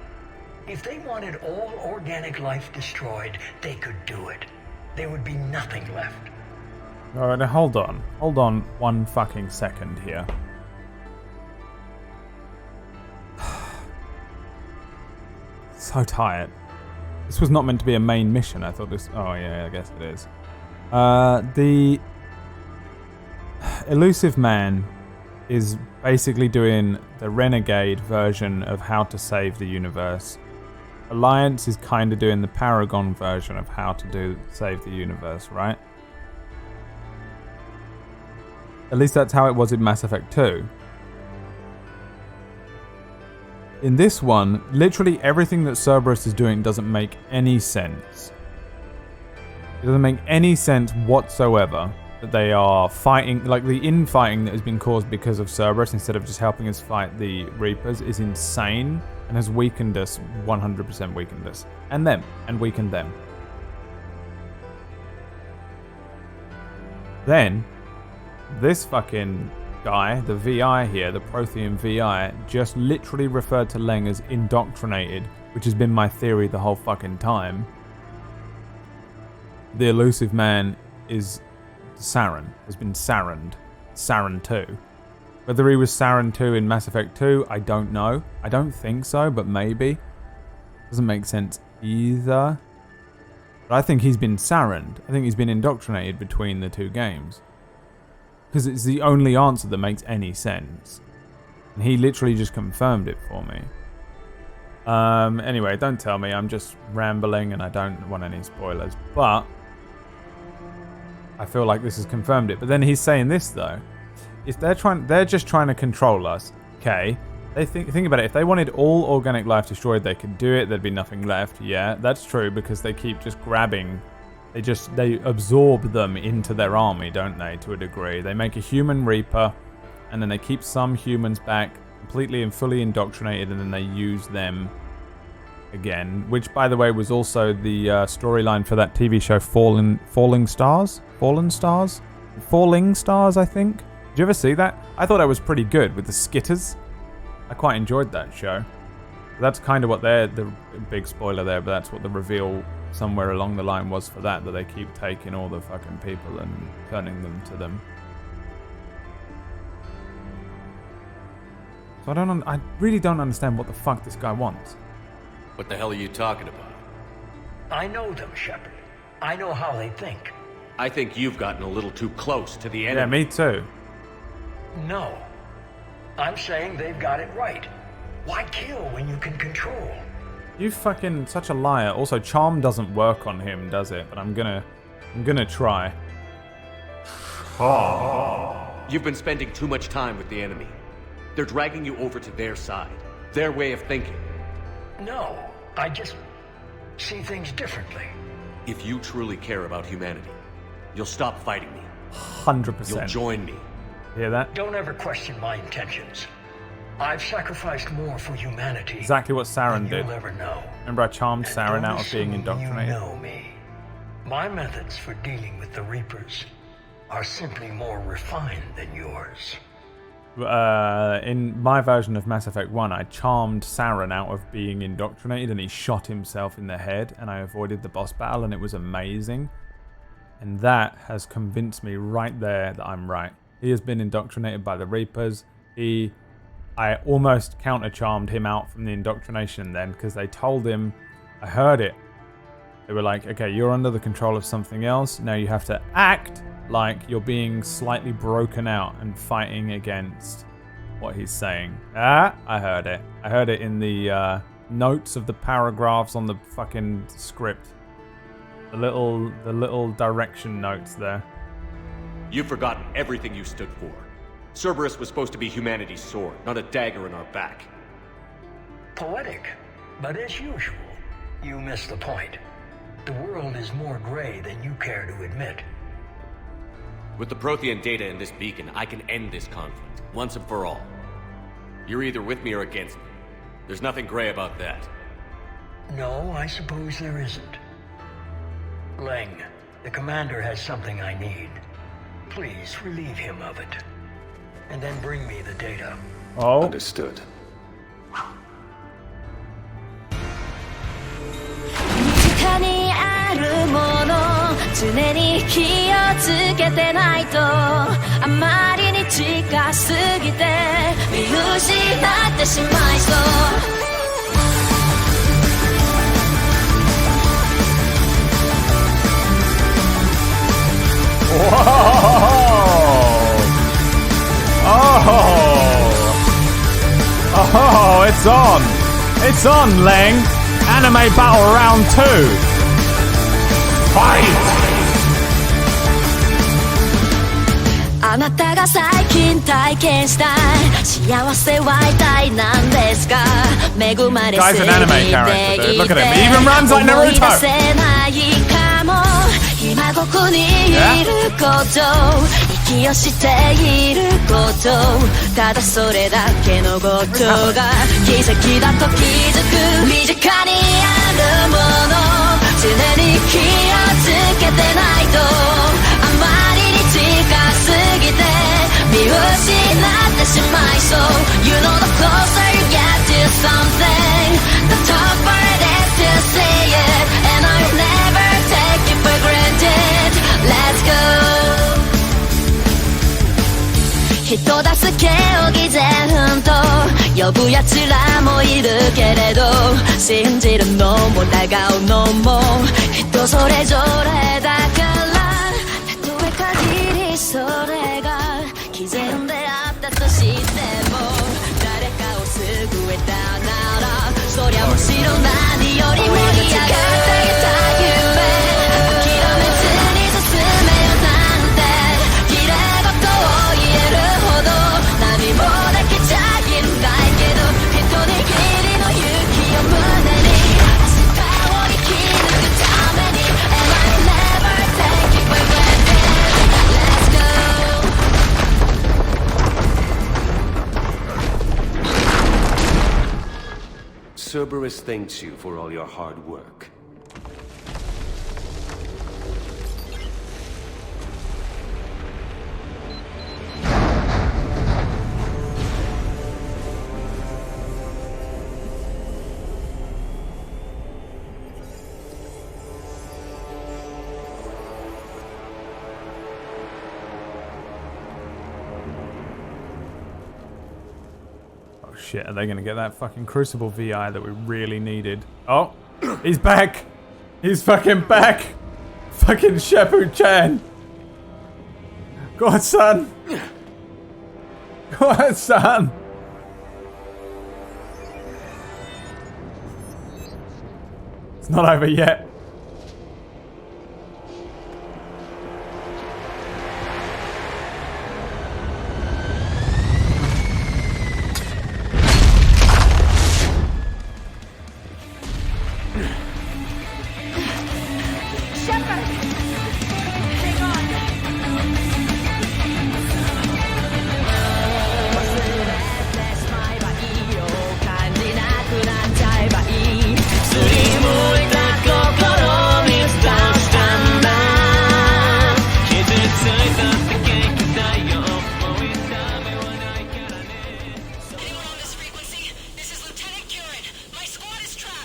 [SPEAKER 13] If they wanted all organic life destroyed, they could do it. There would be nothing left.
[SPEAKER 1] Alright, now hold on. Hold on one fucking second here. So tired. This was not meant to be a main mission. I thought this... Oh, yeah, I guess it is. The Elusive Man is basically doing the Renegade version of how to save the universe. Alliance is kind of doing the Paragon version of how to save the universe, right? At least that's how it was in Mass Effect 2. In this one, literally everything that Cerberus is doing doesn't make any sense. It doesn't make any sense whatsoever that they are fighting, like the infighting that has been caused because of Cerberus instead of just helping us fight the Reapers is insane and has weakened us, 100% weakened us. And them, and weakened them. Then, this fucking guy, the VI here, the Prothean VI, just literally referred to Leng as indoctrinated, which has been my theory the whole fucking time. The Elusive Man is Saren, has been Saren 2. Whether he was Saren 2 in Mass Effect 2, I don't know. I don't think so, but maybe. Doesn't make sense either. But I think he's been Sarened. I think he's been indoctrinated between the two games. Because it's the only answer that makes any sense. And he literally just confirmed it for me. Anyway, don't tell me. I'm just rambling and I don't want any spoilers. But I feel like this has confirmed it. But then he's saying this though. If they're just trying to control us. Okay. They think about it. If they wanted all organic life destroyed, they could do it. There'd be nothing left. Yeah, that's true because they keep just grabbing. They absorb them into their army, don't they, to a degree. They make a human Reaper, and then they keep some humans back, completely and fully indoctrinated, and then they use them again, which, by the way, was also the storyline for that TV show Falling Stars, I think. Did you ever see that? I thought that was pretty good with the Skitters. I quite enjoyed that show. That's kind of what the big spoiler there, but that's what the reveal somewhere along the line was for that they keep taking all the fucking people and turning them to them. So I really don't understand what the fuck this guy wants.
[SPEAKER 3] What the hell are you talking about?
[SPEAKER 13] I know them, Shepard. I know how they think.
[SPEAKER 3] I think you've gotten a little too close to the enemy.
[SPEAKER 1] Yeah, me too.
[SPEAKER 13] No. I'm saying they've got it right. Why kill when you can control?
[SPEAKER 1] You fucking such a liar. Also, charm doesn't work on him, does it? But I'm gonna try.
[SPEAKER 3] You've been spending too much time with the enemy. They're dragging you over to their side. Their way of thinking.
[SPEAKER 13] No, I just see things differently.
[SPEAKER 3] If you truly care about humanity, you'll stop fighting me.
[SPEAKER 1] 100%.
[SPEAKER 3] You'll join me.
[SPEAKER 1] Hear that?
[SPEAKER 13] Don't ever question my intentions. I've sacrificed more for humanity.
[SPEAKER 1] Exactly what Saren did.
[SPEAKER 13] You'll ever know.
[SPEAKER 1] Remember, I charmed Saren out of being
[SPEAKER 13] You
[SPEAKER 1] indoctrinated.
[SPEAKER 13] know me. My methods for dealing with the Reapers are simply more refined than yours.
[SPEAKER 1] In my version of Mass Effect 1, I charmed Saren out of being indoctrinated and he shot himself in the head and I avoided the boss battle and it was amazing. And that has convinced me right there that I'm right. He has been indoctrinated by the Reapers. I almost counter-charmed him out from the indoctrination then because they told him, I heard it. They were like, okay, you're under the control of something else. Now you have to act like you're being slightly broken out and fighting against what he's saying. I heard it. I heard it in the notes of the paragraphs on the fucking script. The little direction notes there.
[SPEAKER 3] You've forgotten everything you stood for. Cerberus was supposed to be humanity's sword, not a dagger in our back.
[SPEAKER 13] Poetic, but as usual, you miss the point. The world is more gray than you care to admit.
[SPEAKER 3] With the Prothean data in this beacon, I can end this conflict, once and for all. You're either with me or against me. There's nothing gray about that.
[SPEAKER 13] No, I suppose there isn't. Leng, the commander has something I need. Please relieve him of it. And then bring me the data.
[SPEAKER 1] Oh.
[SPEAKER 11] Understood.
[SPEAKER 1] Oh, it's on! It's on, Leng! Anime Battle Round 2! Fight!
[SPEAKER 9] あなたが最近体験したい幸せは一体何ですか恵まれすぎていて思い出せないかも今ここにいること息をしていることただそれだけのことが奇跡だと気づく身近にあるもの常に気をつけてないとあまりに近すぎて見失ってしまいそう You know the closer you get to something The tougher it is to see it And I'll never take it for granted Let's go 人助けを偽善と呼ぶ奴らもいるけれど信じるのも疑うのも人それぞれだからたとえ限りそれが偽善であったとしても誰かを救えたならそりゃむしろ何より盛り上がっていた夢諦めずに進めよなんて綺麗事を言えるほど何もできちゃいないけど一握りの勇気を胸に明日を生き抜くために And I
[SPEAKER 11] Cerberus thanks you for all your hard work.
[SPEAKER 1] Shit, are they going to get that fucking Crucible VI that we really needed? Oh, he's back. He's fucking back. Fucking Shepu-chan. Go on, son. Go on, son. It's not over yet.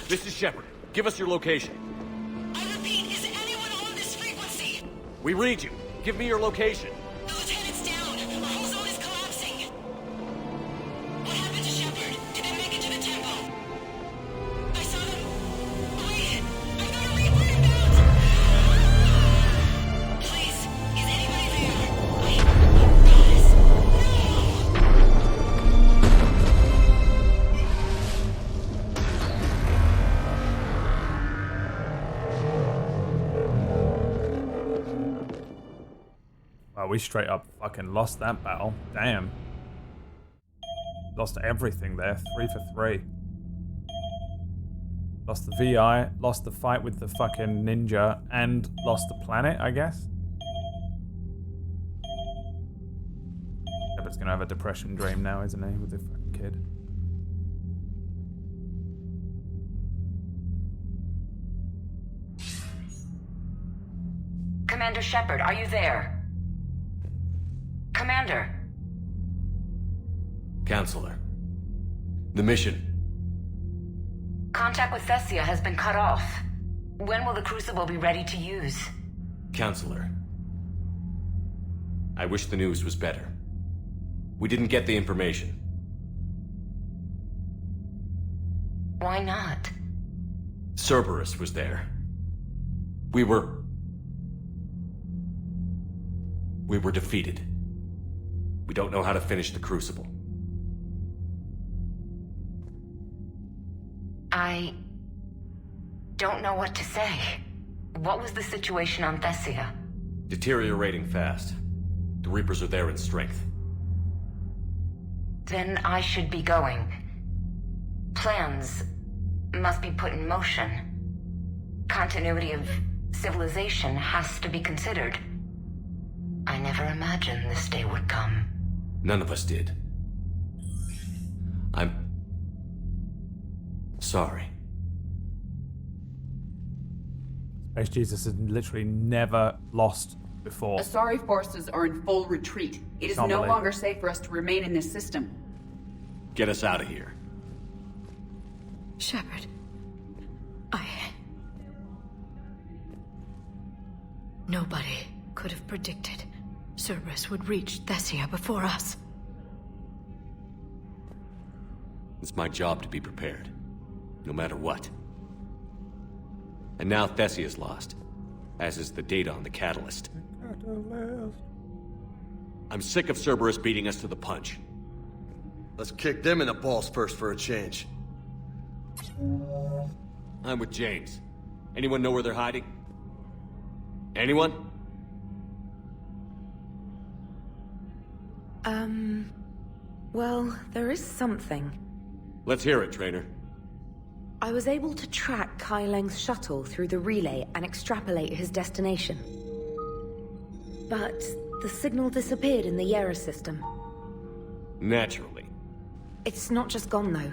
[SPEAKER 3] This is Shepard. Give us your location.
[SPEAKER 19] I repeat, is anyone on this frequency?
[SPEAKER 3] We read you. Give me your location.
[SPEAKER 19] The lieutenant's down. Our whole zone is collapsing. What happened to Shepard? Did they make it to the temple? I saw them. Wait, I've got a Reaper inbound. Please, is anybody there? Wait, guys,
[SPEAKER 1] Wow, we straight up fucking lost that battle. Damn. Lost everything there. 3 for 3. Lost the VI, lost the fight with the fucking ninja, and lost the planet, I guess. Shepard's gonna have a depression dream now, isn't he, with the fucking kid.
[SPEAKER 2] Commander Shepard, are you there? Commander.
[SPEAKER 3] Counselor. The mission.
[SPEAKER 2] Contact with Thessia has been cut off. When will the Crucible be ready to use?
[SPEAKER 3] Counselor. I wish the news was better. We didn't get the information.
[SPEAKER 2] Why not?
[SPEAKER 3] Cerberus was there. We were defeated. We don't know how to finish the Crucible.
[SPEAKER 2] I don't know what to say. What was the situation on Thessia?
[SPEAKER 3] Deteriorating fast. The Reapers are there in strength.
[SPEAKER 2] Then I should be going. Plans must be put in motion. Continuity of civilization has to be considered. I never imagined this day would come.
[SPEAKER 3] None of us did. I'm sorry.
[SPEAKER 1] Space Jesus has literally never lost before.
[SPEAKER 20] Asari forces are in full retreat. It is no longer safe for us to remain in this system.
[SPEAKER 3] Get us out of here.
[SPEAKER 18] Shepard, Nobody could have predicted Cerberus would reach Thessia before us.
[SPEAKER 3] It's my job to be prepared, no matter what. And now Thessia's lost, as is the data on the Catalyst. I'm sick of Cerberus beating us to the punch.
[SPEAKER 22] Let's kick them in the balls first for a change.
[SPEAKER 3] I'm with James. Anyone know where they're hiding? Anyone?
[SPEAKER 23] Well, there is something.
[SPEAKER 3] Let's hear it, Trainer.
[SPEAKER 23] I was able to track Kai Leng's shuttle through the relay and extrapolate his destination. But the signal disappeared in the Yera system.
[SPEAKER 3] Naturally.
[SPEAKER 23] It's not just gone, though.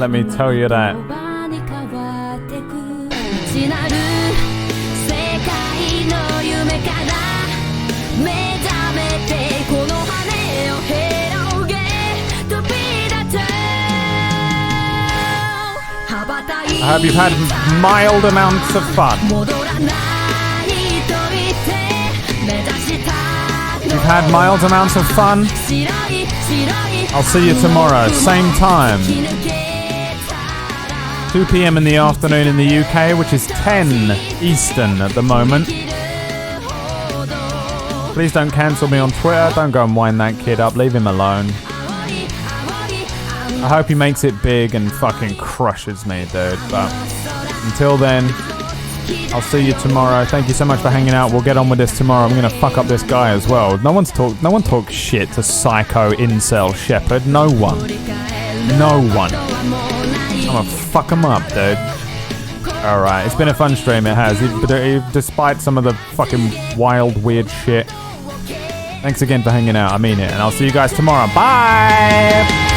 [SPEAKER 1] Let me tell you that. I hope you've had mild amounts of fun. You've had mild amounts of fun. I'll see you tomorrow, same time. 2 p.m. in the afternoon in the UK, which is 10 Eastern at the moment. Please don't cancel me on Twitter. Don't go and wind that kid up. Leave him alone. I hope he makes it big and fucking crushes me, dude. But until then, I'll see you tomorrow. Thank you so much for hanging out. We'll get on with this tomorrow. I'm gonna fuck up this guy as well. No one talks shit to Psycho Incel Shepard. No one. No one. I'm gonna fuck him up, dude. Alright, it's been a fun stream, it has. Despite some of the fucking wild, weird shit. Thanks again for hanging out, I mean it. And I'll see you guys tomorrow. Bye!